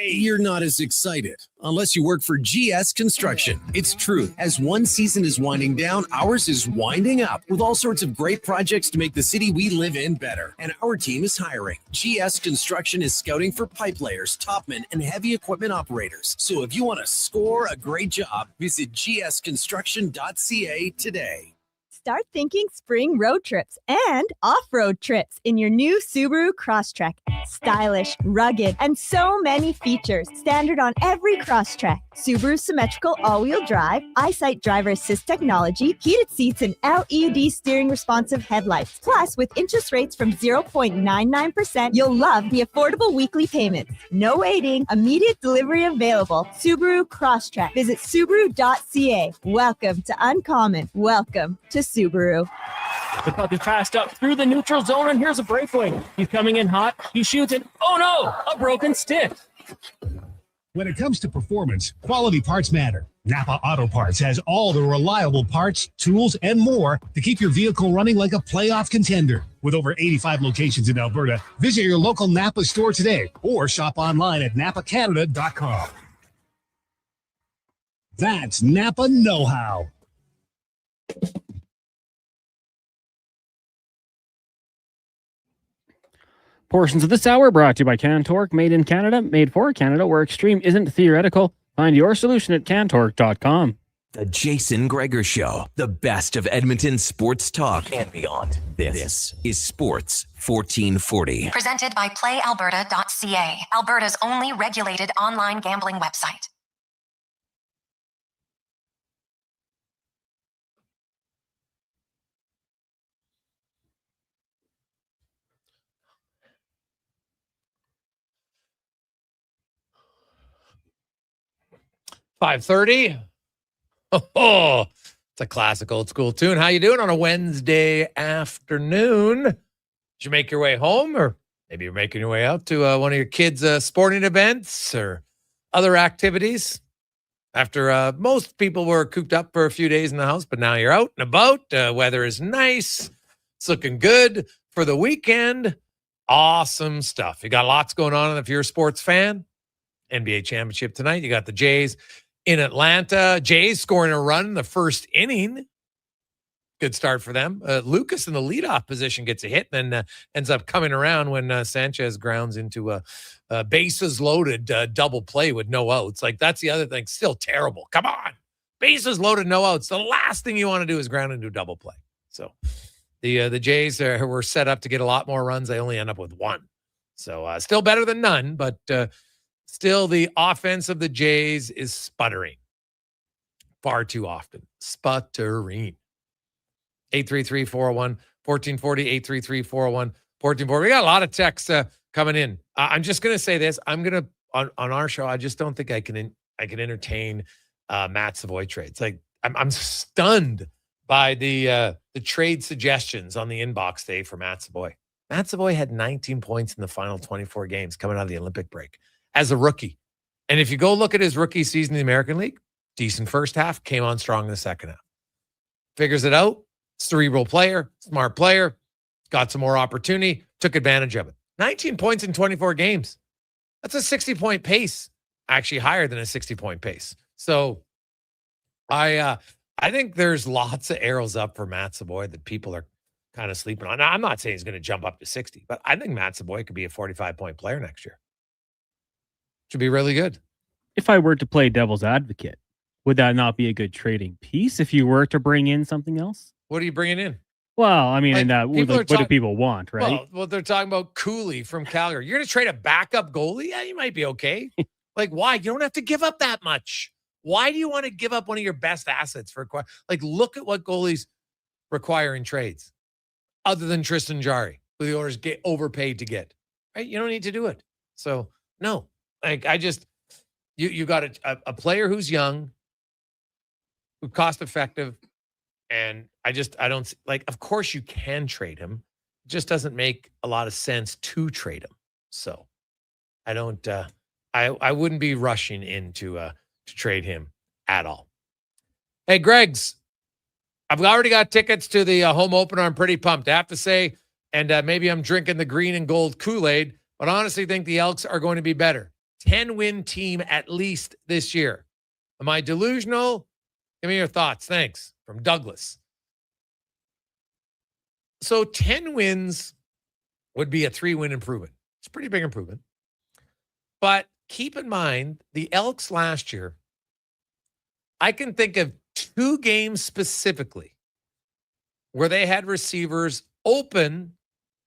you're not as excited unless you work for GS Construction. It's true. As one season is winding down, ours is winding up with all sorts of great projects to make the city we live in better. And our team is hiring. GS Construction is scouting for pipe layers, topmen, and heavy equipment operators. So if you want to score a great job, visit gsconstruction.ca today. Start thinking spring road trips and off-road trips in your new Subaru Crosstrek. Stylish, rugged, and so many features. Standard on every Crosstrek. Subaru's symmetrical all-wheel drive, EyeSight driver assist technology, heated seats, and LED steering responsive headlights. Plus, with interest rates from 0.99%, you'll love the affordable weekly payments. No waiting, immediate delivery available. Subaru Crosstrek. Visit Subaru.ca. Welcome to Uncommon. Welcome to Subaru. The puck is passed up through the neutral zone, and here's a breakaway. He's coming in hot. He shoots it. Oh no, a broken stick. When it comes to performance, quality parts matter. Napa Auto Parts has all the reliable parts, tools, and more to keep your vehicle running like a playoff contender. With over 85 locations in Alberta, visit your local Napa store today or shop online at napacanada.com. That's Napa know-how. Portions of this hour brought to you by CanTorque, made in Canada, made for Canada, where extreme isn't theoretical. Find your solution at CanTorque.com. The Jason Gregor Show, the best of Edmonton sports talk and beyond. This is Sports 1440. Presented by PlayAlberta.ca, Alberta's only regulated online gambling website. $5:30. Oh, it's a classic old school tune. How you doing on a Wednesday afternoon? Did you make your way home, or maybe you're making your way out to one of your kids' sporting events or other activities? After most people were cooped up for a few days in the house, but now you're out and about. Weather is nice. It's looking good for the weekend. Awesome stuff. You got lots going on if you're a sports fan. NBA championship tonight. You got the Jays in Atlanta. Jays scoring a run in the first inning. Good start for them. Lucas in the leadoff position gets a hit, and then ends up coming around when Sanchez grounds into a bases loaded double play with no outs. Like, that's the other thing. Still terrible. Come on. Bases loaded, no outs. The last thing you want to do is ground into a double play. So the Jays were set up to get a lot more runs. They only end up with one. So still better than none, but still the offense of the Jays is sputtering far too often. Sputtering. 833-401-1440, 833-401-1440. We got a lot of texts coming in. I'm just going to say this. I'm going to, on our show, I just don't think I can entertain Matt Savoy trades. Like, I'm stunned by the trade suggestions on the inbox today for Matt Savoy. Matt Savoy had 19 points in the final 24 games coming out of the Olympic break as a rookie. And if you go look at his rookie season in the American League, decent first half, came on strong in the second half. Figures it out. Cerebral player, smart player, got some more opportunity, took advantage of it. 19 points in 24 games. That's a 60-point pace, actually higher than a 60-point pace. So I think there's lots of arrows up for Matt Savoy that people are kind of sleeping on. Now, I'm not saying he's going to jump up to 60, but I think Matt Savoy could be a 45-point player next year. Should be really good. If I were to play devil's advocate, would that not be a good trading piece if you were to bring in something else? What are you bringing in? Well, I mean, Like, and that, what do people want, right? Well, they're talking about Cooley from Calgary. You're going to trade a backup goalie? Yeah, you might be okay. Like, why? You don't have to give up that much. Why do you want to give up one of your best assets for like, look at what goalies require in trades other than Tristan Jarry, who the Oilers get overpaid to get, right? You don't need to do it. So, no, like, you got a player who's young, who's cost effective. And I don't like, of course you can trade him. It just doesn't make a lot of sense to trade him. So I don't, I wouldn't be rushing into to trade him at all. Hey, Greg's, I've already got tickets to the home opener. I'm pretty pumped, I have to say. And maybe I'm drinking the green and gold Kool-Aid, but I honestly think the Elks are going to be better. 10-win team at least this year. Am I delusional? Give me your thoughts. Thanks. From Douglas. So 10 wins would be a 3-win improvement. It's a pretty big improvement. But keep in mind, the Elks last year, I can think of 2 games specifically where they had receivers open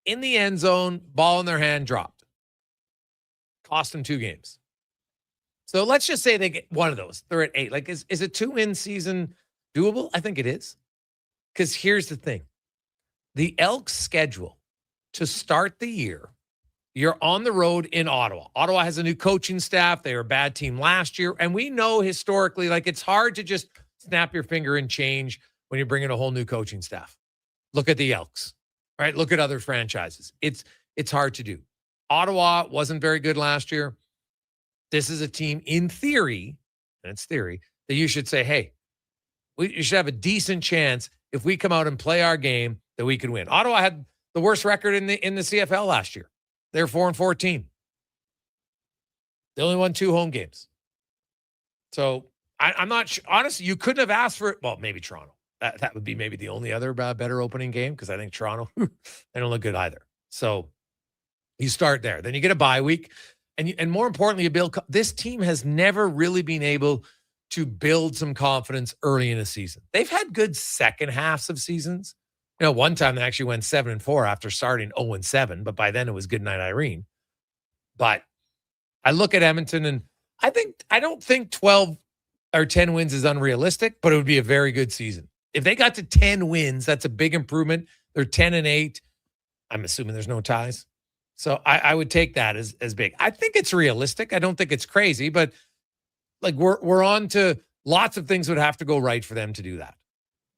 in the end zone, ball in their hand, dropped. Cost them 2 games. So let's just say they get one of those. They're at 8. Like, is a 2-win season doable? I think it is. Because here's the thing. The Elks' schedule to start the year, you're on the road in Ottawa. Ottawa has a new coaching staff. They were a bad team last year. And we know historically, like, it's hard to just snap your finger and change when you're bringing a whole new coaching staff. Look at the Elks, right? Look at other franchises. It's hard to do. Ottawa wasn't very good last year. This is a team, in theory, and it's theory, that you should say, hey, you should have a decent chance if we come out and play our game that we can win. Ottawa had the worst record in the CFL last year. They're 4-14. They only won 2 home games. So I'm not sure. Honestly, you couldn't have asked for it. Well, maybe Toronto. That would be maybe the only other better opening game, because I think Toronto, they don't look good either. So you start there. Then you get a bye week. And more importantly, this team has never really been able to build some confidence early in a season. They've had good second halves of seasons. One time they actually went 7-4 after starting 0-7, but by then it was good night, Irene. But I look at Edmonton and I don't think 12 or 10 wins is unrealistic, but it would be a very good season. If they got to 10 wins, that's a big improvement. They're 10-8. I'm assuming there's no ties. So I would take that as big. I think it's realistic. I don't think it's crazy, but like we're on to lots of things would have to go right for them to do that.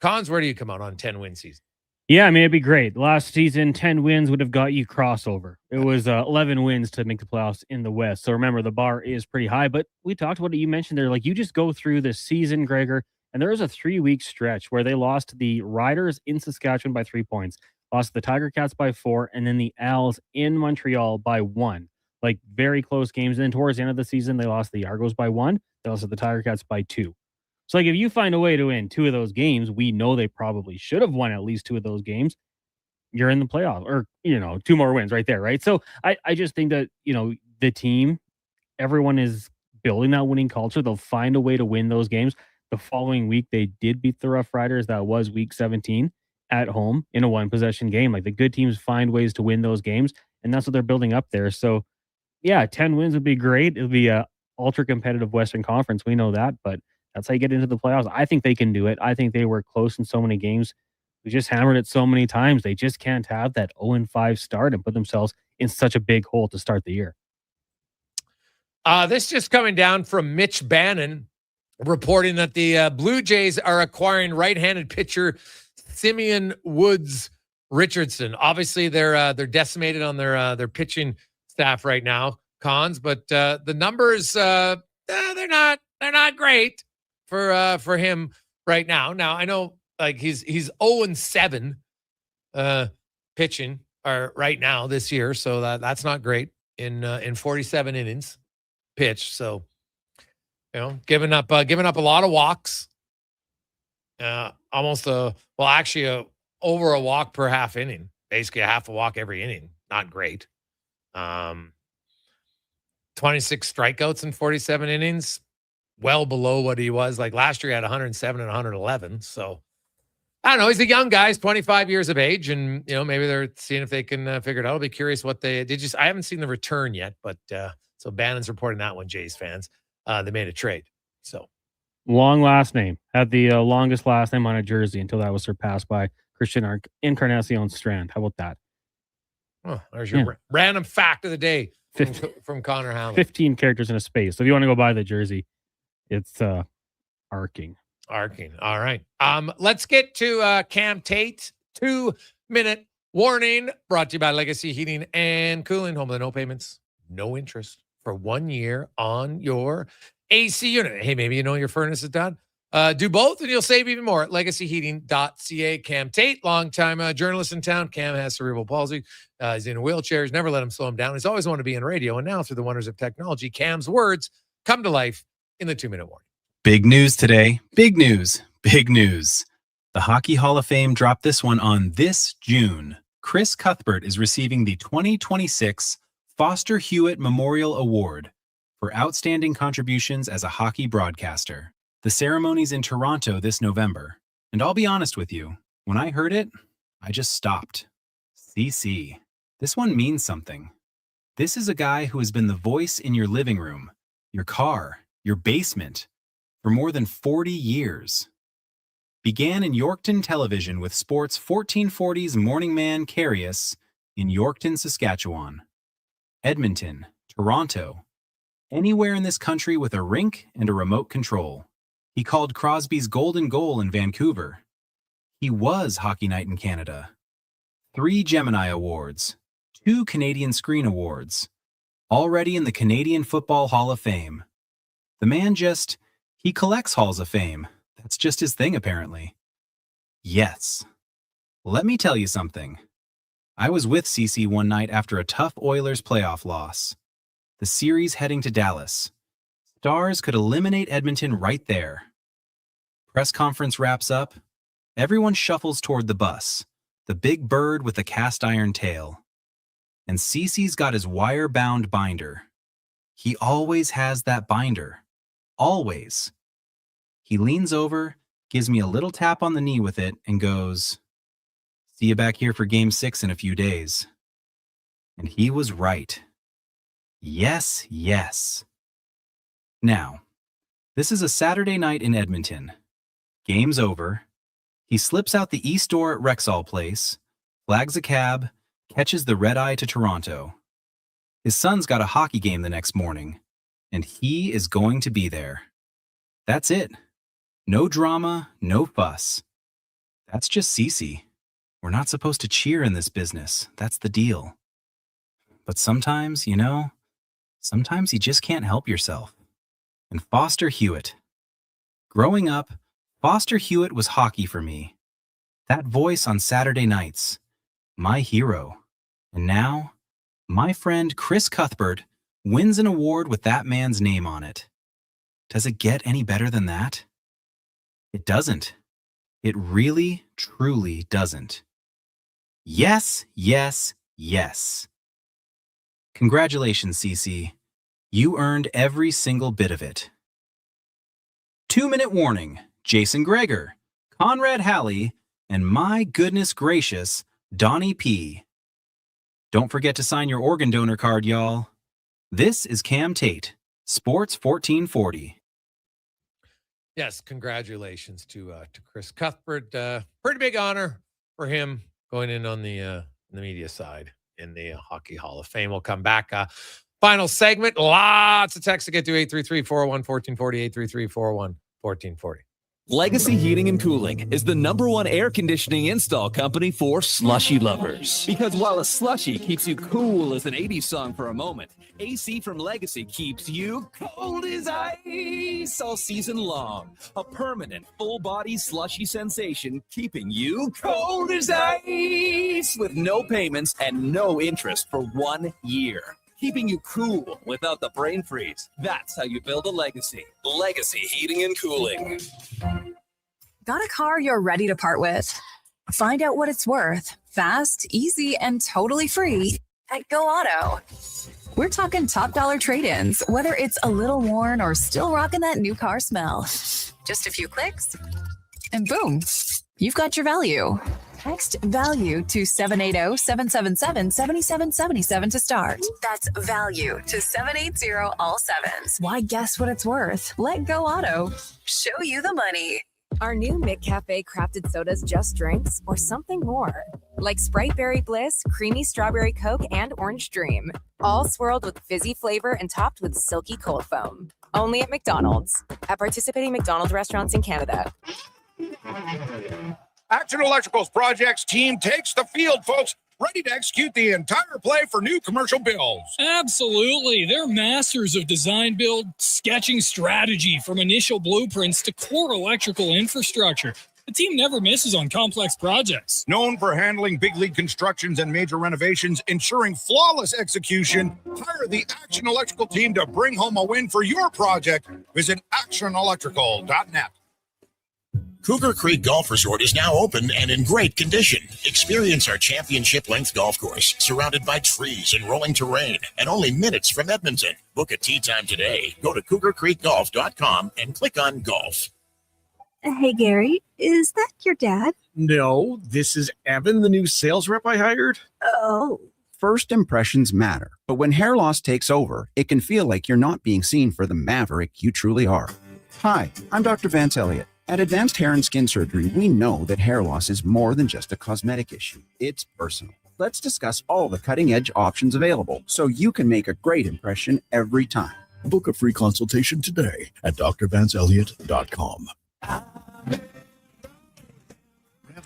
Cons, where do you come out on 10-win season? Yeah, I mean, it'd be great. Last season, 10 wins would have got you crossover. It was 11 wins to make the playoffs in the West. So remember, the bar is pretty high, but we talked about it. You mentioned there, like you just go through this season, Gregor, and there was a 3-week stretch where they lost the Riders in Saskatchewan by 3 points, lost the Tiger Cats by 4, and then the Als in Montreal by 1. Like very close games. And then towards the end of the season, they lost the Argos by 1. They lost the Tiger Cats by 2. So, like, if you find a way to win 2 of those games, we know they probably should have won at least 2 of those games. You're in the playoff, or 2 more wins right there, right? So, I just think that the team, everyone is building that winning culture. They'll find a way to win those games. The following week, they did beat the Rough Riders. That was week 17 at home in a 1-possession game. Like the good teams find ways to win those games, and that's what they're building up there. So, yeah, 10 wins would be great. It'll be a ultra competitive Western Conference. We know that, but that's how you get into the playoffs. I think they can do it. I think they were close in so many games. We just hammered it so many times. They just can't have that 0-5 start and put themselves in such a big hole to start the year. This just coming down from Mitch Bannon reporting that the Blue Jays are acquiring right-handed pitcher Simeon Woods Richardson. Obviously, they're decimated on their pitching staff right now, Cons, but the numbers they're not great for him right now. Now I know like he's 0-7 pitching right now this year, so that's not great in 47 innings pitched. So giving up a lot of walks, almost over a walk per half inning, basically a half a walk every inning. Not great. 26 strikeouts in 47 innings. Well below what he was. Like last year he had 107 and 111. So I don't know. He's a young guy. He's 25 years of age, and maybe they're seeing if they can figure it out. I'll be curious what they did. I haven't seen the return yet, but so Bannon's reporting that one. Jays fans, they made a trade. So long last name, had the longest last name on a jersey until that was surpassed by Christian Encarnacion Strand. How about that? Oh, there's your random fact of the day from Connor Howland. 15 characters in a space. So if you want to go buy the jersey, it's arcing. Arcing. All right. Let's get to Cam Tate. 2-minute warning brought to you by Legacy Heating and Cooling. Home with no payments, no interest for 1 year on your AC unit. Hey, maybe your furnace is done. Do both and you'll save even more at legacyheating.ca. Cam Tate, longtime journalist in town. Cam has cerebral palsy. He's in a wheelchair. He's never let him slow him down. He's always wanted to be in radio. And now through the wonders of technology, Cam's words come to life in the 2-minute warning. Big news today. Big news. Big news. The Hockey Hall of Fame dropped this one on this June. Chris Cuthbert is receiving the 2026 Foster Hewitt Memorial Award for outstanding contributions as a hockey broadcaster. The ceremony's in Toronto this November. And I'll be honest with you, when I heard it, I just stopped. CC. This one means something. This is a guy who has been the voice in your living room, your car, your basement, for more than 40 years. Began in Yorkton Television with Sports 1440's Morning Man Carius in Yorkton, Saskatchewan, Edmonton, Toronto, anywhere in this country with a rink and a remote control. He called Crosby's golden goal in Vancouver. He was Hockey Night in Canada. 3 Gemini Awards, 2 Canadian Screen Awards, already in the Canadian Football Hall of Fame. The man he collects Halls of Fame. That's just his thing, apparently. Yes. Let me tell you something. I was with CC one night after a tough Oilers playoff loss. The series heading to Dallas. Stars could eliminate Edmonton right there. Press conference wraps up. Everyone shuffles toward the bus, the big bird with the cast iron tail. And CC's got his wire-bound binder. He always has that binder. Always. He leans over, gives me a little tap on the knee with it, and goes, "See you back here for Game 6 in a few days." And he was right. Yes, yes. Now, this is a Saturday night in Edmonton. Game's over. He slips out the east door at Rexall Place, flags a cab, catches the red-eye to Toronto. His son's got a hockey game the next morning, and he is going to be there. That's it. No drama, no fuss. That's just Cece. We're not supposed to cheer in this business. That's the deal. But sometimes, sometimes you just can't help yourself. And Foster Hewitt. Growing up, Foster Hewitt was hockey for me. That voice on Saturday nights. My hero. And now, my friend Chris Cuthbert wins an award with that man's name on it. Does it get any better than that? It doesn't. It really, truly doesn't. Yes, yes, yes. Congratulations, Cece. You earned every single bit of it. 2-minute warning. Jason Gregor, Conrad Halley, and my goodness gracious, Donnie P. Don't forget to sign your organ donor card, y'all. This is Cam Tate, Sports 1440. Yes, congratulations to Chris Cuthbert. Pretty big honor for him going in on the media side in the Hockey Hall of Fame. We'll come back. Final segment. Lots of text to get to 833-401-1440, 833-401-1440. Legacy Heating and Cooling is the #1 air conditioning install company for slushy lovers. Because while a slushy keeps you cool as an 80s song for a moment, AC from Legacy keeps you cold as ice all season long. A permanent full-body slushy sensation keeping you cold as ice with no payments and no interest for 1 year. Keeping you cool without the brain freeze. That's how you build a legacy. Legacy Heating and Cooling. Got a car you're ready to part with? Find out what it's worth. Fast, easy, and totally free at Go Auto. We're talking top dollar trade-ins, whether it's a little worn or still rocking that new car smell. Just a few clicks, and boom, you've got your value. Text value to 780-777-7777 to start. That's value to 780 all sevens. Why guess what it's worth? Let Go Auto show you the money. Our new McCafe crafted sodas just drinks or something more. Like Sprite Berry Bliss, Creamy Strawberry Coke, and Orange Dream. All swirled with fizzy flavor and topped with silky cold foam. Only at McDonald's. At participating McDonald's restaurants in Canada. Action Electrical's projects team takes the field, folks, ready to execute the entire play for new commercial builds. Absolutely. They're masters of design build, sketching strategy from initial blueprints to core electrical infrastructure. The team never misses on complex projects. Known for handling big league constructions and major renovations, ensuring flawless execution, hire the Action Electrical team to bring home a win for your project. Visit actionelectrical.net. Cougar Creek Golf Resort is now open and in great condition. Experience our championship-length golf course, surrounded by trees and rolling terrain, and only minutes from Edmonton. Book a tee time today. Go to cougarcreekgolf.com and click on golf. Hey, Gary, is that your dad? No, this is Evan, the new sales rep I hired. Oh. First impressions matter, but when hair loss takes over, it can feel like you're not being seen for the maverick you truly are. Hi, I'm Dr. Vance Elliott. At Advanced Hair and Skin Surgery, we know that hair loss is more than just a cosmetic issue. It's personal. Let's discuss all the cutting-edge options available so you can make a great impression every time. Book a free consultation today at drvanceelliott.com.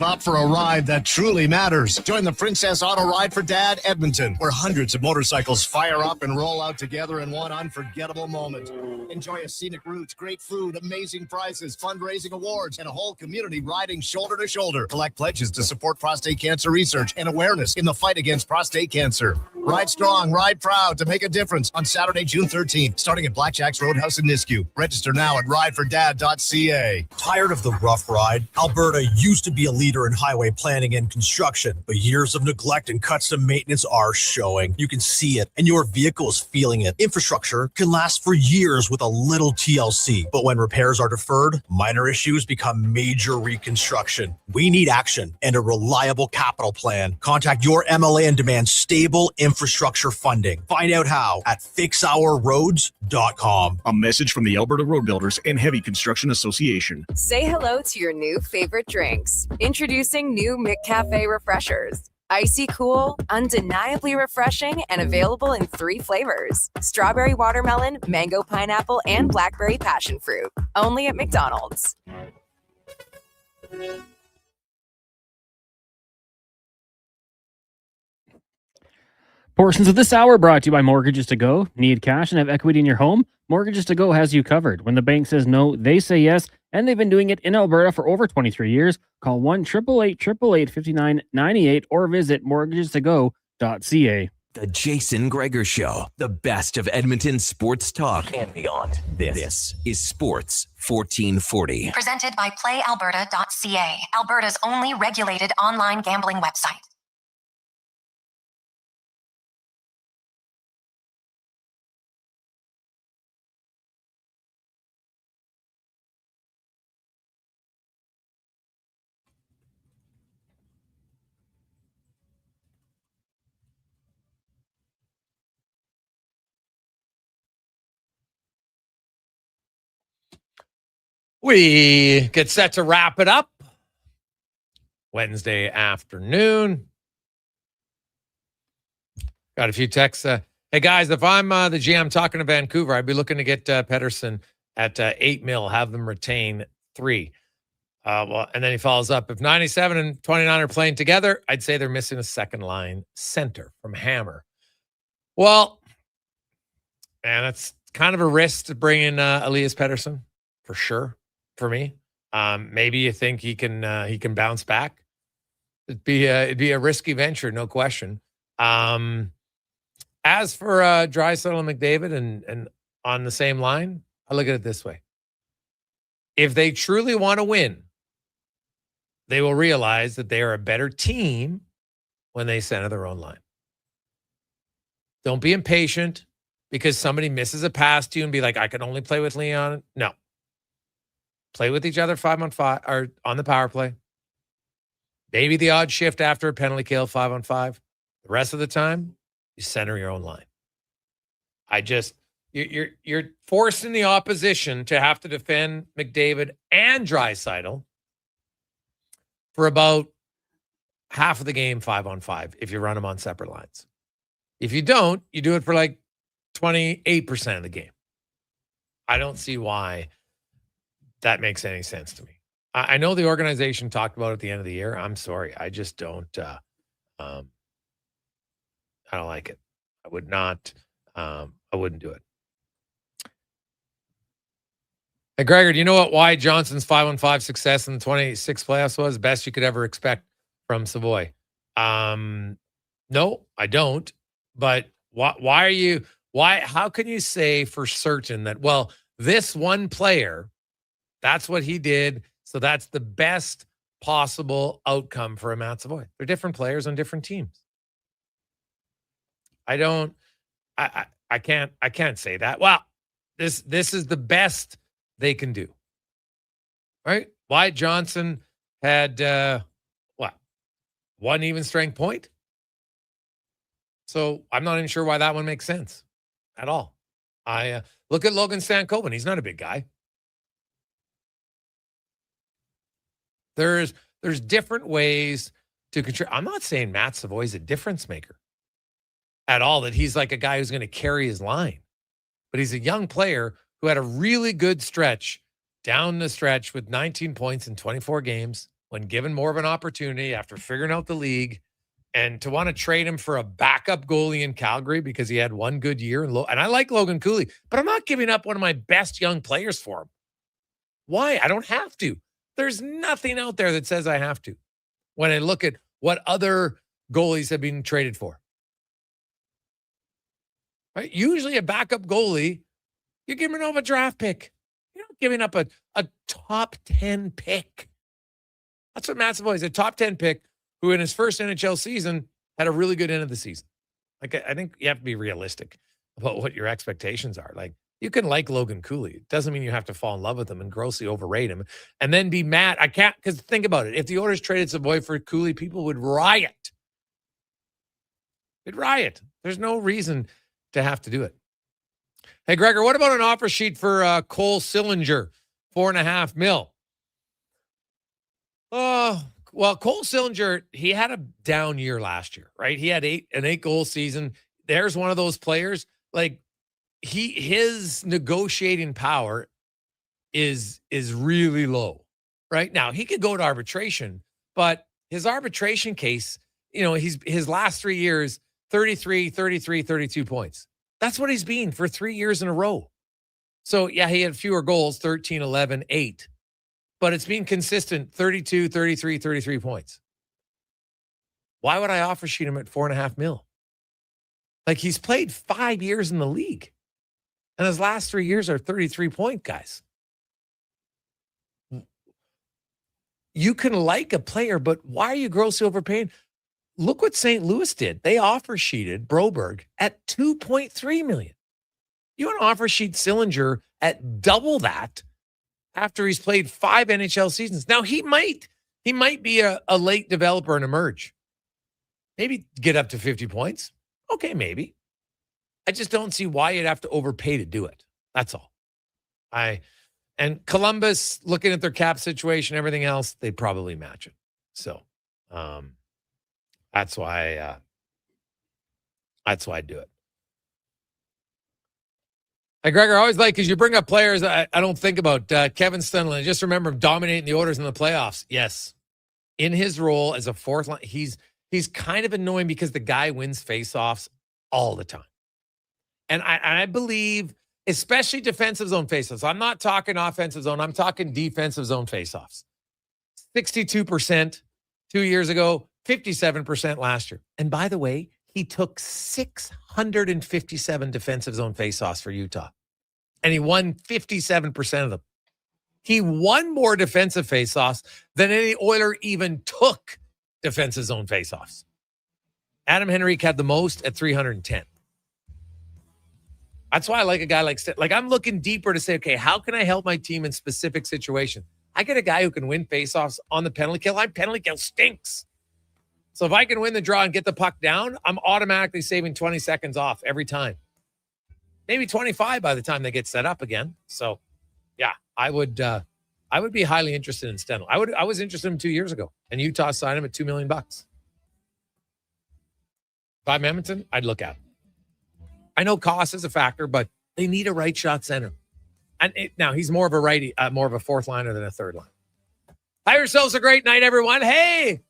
Up for a ride that truly matters. Join the Princess Auto Ride for Dad Edmonton, where hundreds of motorcycles fire up and roll out together in one unforgettable moment. Enjoy a scenic routes, great food, amazing prizes, fundraising awards, and a whole community riding shoulder to shoulder. Collect pledges to support prostate cancer research and awareness in the fight against prostate cancer. Ride strong, ride proud to make a difference on Saturday, June 13th, starting at Blackjack's Roadhouse in Nisku. Register now at ridefordad.ca. Tired of the rough ride? Alberta used to be a leader leader in highway planning and construction, but years of neglect and cuts to maintenance are showing. You can see it, and your vehicle is feeling it. Infrastructure can last for years with a little TLC, but when repairs are deferred, minor issues become major reconstruction. We need action and a reliable capital plan. Contact your MLA and demand stable infrastructure funding. Find out how at fixourroads.com. A message from the Alberta Road Builders and Heavy Construction Association. Say hello to your new favorite drinks. Introducing new McCafe Refreshers. Icy cool, undeniably refreshing, and available in 3 flavors. Strawberry watermelon, mango pineapple, and blackberry passion fruit. Only at McDonald's. Portions of this hour brought to you by Mortgages to Go. Need cash and have equity in your home? Mortgages to Go has you covered. When the bank says no, they say yes, and they've been doing it in Alberta for over 23 years. Call 1-888-888-5998 or visit mortgagestogo.ca. The Jason Gregor Show, the best of Edmonton sports talk and beyond. This is Sports 1440. Presented by PlayAlberta.ca, Alberta's only regulated online gambling website. We get set to wrap it up. Wednesday afternoon. Got a few texts. Hey, guys, if I'm the GM talking to Vancouver, I'd be looking to get Pettersson at $8 million, have them retain 3. And then he follows up. If 97 and 29 are playing together, I'd say they're missing a second line center from Hammer. Well, man, that's kind of a risk to bring in Elias Pettersson, for sure. For me, maybe you think he can bounce back. It'd be a risky venture, no question. As for Draisaitl and McDavid and on the same line, I look at it this way: if they truly want to win, they will realize that they are a better team when they center their own line. Don't be impatient because somebody misses a pass to you and be like, "I can only play with Leon." No. Play with each other 5-on-5 or on the power play. Maybe the odd shift after a penalty kill 5-on-5. The rest of the time, you center your own line. You're forcing the opposition to have to defend McDavid and Draisaitl for about half of the game 5-on-5 if you run them on separate lines. If you don't, you do it for like 28% of the game. I don't see why that makes any sense to me. I know the organization talked about it at the end of the year. I'm sorry. I just don't, I don't like it. I would not, I wouldn't do it. Hey, Gregor, do you know what Wyatt Johnson's 5-on-5 success in the 26 playoffs was? Best you could ever expect from Savoy. No, I don't. But how can you say for certain that, well, this one player, that's what he did, so that's the best possible outcome for a Matt Savoy? They're different players on different teams. I can't say that. Well, this is the best they can do. Right? Wyatt Johnson had one even strength point. So I'm not even sure why that one makes sense at all. I look at Logan Stankoven. He's not a big guy. There's different ways to control. I'm not saying Matt Savoy's a difference maker at all, that he's like a guy who's going to carry his line. But he's a young player who had a really good stretch down the stretch with 19 points in 24 games when given more of an opportunity after figuring out the league. And to want to trade him for a backup goalie in Calgary because he had one good year. And I like Logan Cooley, but I'm not giving up one of my best young players for him. Why? I don't have to. There's nothing out there that says I have to when I look at what other goalies have been traded for. Right? Usually a backup goalie, you're giving up a draft pick. You're not giving up a top 10 pick That's what Matt Savoy is, a top 10 pick who in his first NHL season had a really good end of the season. Like, I think you have to be realistic about what your expectations are. Like, you can like Logan Cooley. It doesn't mean you have to fall in love with him and grossly overrate him and then be mad. I can't, because think about it. If the Oilers traded Savoy for Cooley, people would riot. They'd riot. There's no reason to have to do it. Hey, Gregor, what about an offer sheet for Cole Sillinger? $4.5 million. Well, Cole Sillinger, he had a down year last year, right? He had an 8-goal season. There's one of those players, like, his negotiating power is really low right now. He could go to arbitration, but his arbitration case, his last 3 years, 33, 33, 32 points. That's what he's been for 3 years in a row. So yeah, he had fewer goals, 13, 11, 8, but it's been consistent 32, 33, 33 points. Why would I offer sheet him at $4.5 million? Like, he's played 5 years in the league. And his last 3 years are 33-point guys. You can like a player, but why are you grossly overpaying? Look what St. Louis did. They offer sheeted Broberg at $2.3 million. You want to offer sheet Sillinger at double that after he's played 5 NHL seasons. Now, he might be a late developer and emerge. Maybe get up to 50 points. Okay, maybe. I just don't see why you'd have to overpay to do it. That's all. And Columbus, looking at their cap situation, everything else, they probably match it. So that's why I do it. Hey, Gregor, I always like, because you bring up players I don't think about. Kevin Stanley, just remember him dominating the Oilers in the playoffs. Yes. In his role as a fourth line, he's kind of annoying because the guy wins faceoffs all the time. And I believe, especially defensive zone faceoffs. I'm not talking offensive zone. I'm talking defensive zone faceoffs. 62% 2 years ago, 57% last year. And by the way, he took 657 defensive zone faceoffs for Utah. And he won 57% of them. He won more defensive faceoffs than any Oiler even took defensive zone faceoffs. Adam Henrique had the most at 310. That's why I like a guy like I'm looking deeper to say, okay, how can I help my team in specific situations? I get a guy who can win faceoffs on the penalty kill. My penalty kill stinks. So if I can win the draw and get the puck down, I'm automatically saving 20 seconds off every time. Maybe 25 by the time they get set up again. So yeah, I would be highly interested in Stenel. I was interested in him 2 years ago, and Utah signed him at $2 million. If I'm Edmonton, I'd look at him. I know cost is a factor, but they need a right shot center. And now he's more of a righty, more of a fourth liner than a third line. Have yourselves a great night, everyone. Hey,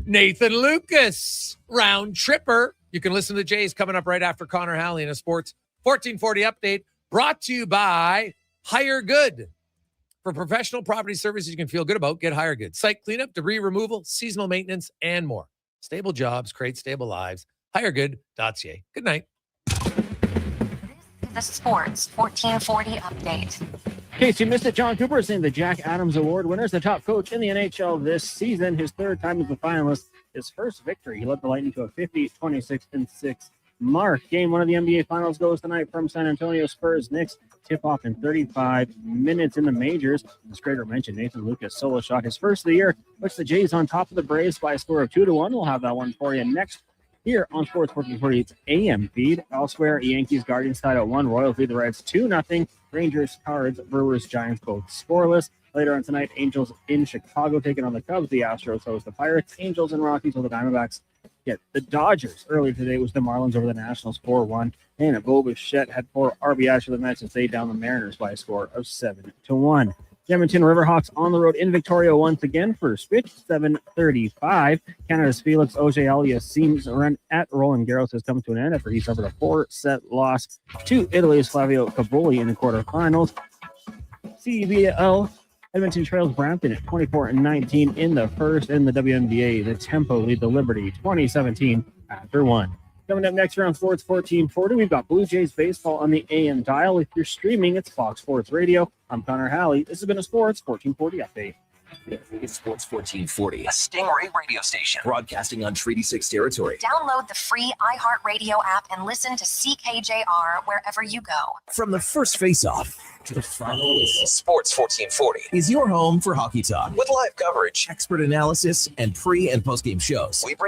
Nathan Lucas, round tripper. You can listen to the Jays coming up right after Connor Halley in a Sports 1440 update, brought to you by Hire Good. For professional property services you can feel good about, get Hire Good. Site cleanup, debris removal, seasonal maintenance, and more. Stable jobs create stable lives. HireGood.ca. Good night. The Sports 1440 update. In case you missed it, John Cooper is named the Jack Adams Award winner as the top coach in the NHL this season. His third time as a finalist, his first victory. He led the Lightning to a 50, 26-6 mark. Game one of the NBA Finals goes tonight from San Antonio Spurs. Knicks tip-off in 35 minutes in the majors. As Gregor mentioned, Nathan Lucas solo shot his first of the year, puts the Jays on top of the Braves by a score of 2-1. We'll have that one for you next here on Sports 1440's AM feed. Elsewhere, Yankees Guardians tied at 1. Royals lead the Reds 2-0. Rangers, Cards, Brewers, Giants both scoreless. Later on tonight, Angels in Chicago taking on the Cubs. The Astros host the Pirates. Angels and Rockies with the Diamondbacks get the Dodgers. Earlier today was the Marlins over the Nationals 4-1. And Bo Bichette had 4 RBIs for the Mets as they down the Mariners by a score of 7-1. Edmonton Riverhawks on the road in Victoria once again. First pitch, 7:35. Canada's Felix Auger-Aliassime's run at Roland Garros has come to an end after he suffered a 4-set loss to Italy's Flavio Caboli in the quarterfinals. CBL Edmonton trails Brampton at 24-19 in the first. In the WNBA, the Tempo lead the Liberty 2017 after 1. Coming up next here on Sports 1440, we've got Blue Jays baseball on the AM dial. If you're streaming, it's Fox Sports Radio. I'm Connor Halley. This has been a Sports 1440 update. It's Sports 1440, a Stingray radio station broadcasting on Treaty 6 territory. Download the free iHeartRadio app and listen to CKJR wherever you go. From the first face-off to the final whistle, Sports 1440 is your home for hockey talk with live coverage, expert analysis, and pre- and post-game shows. We bring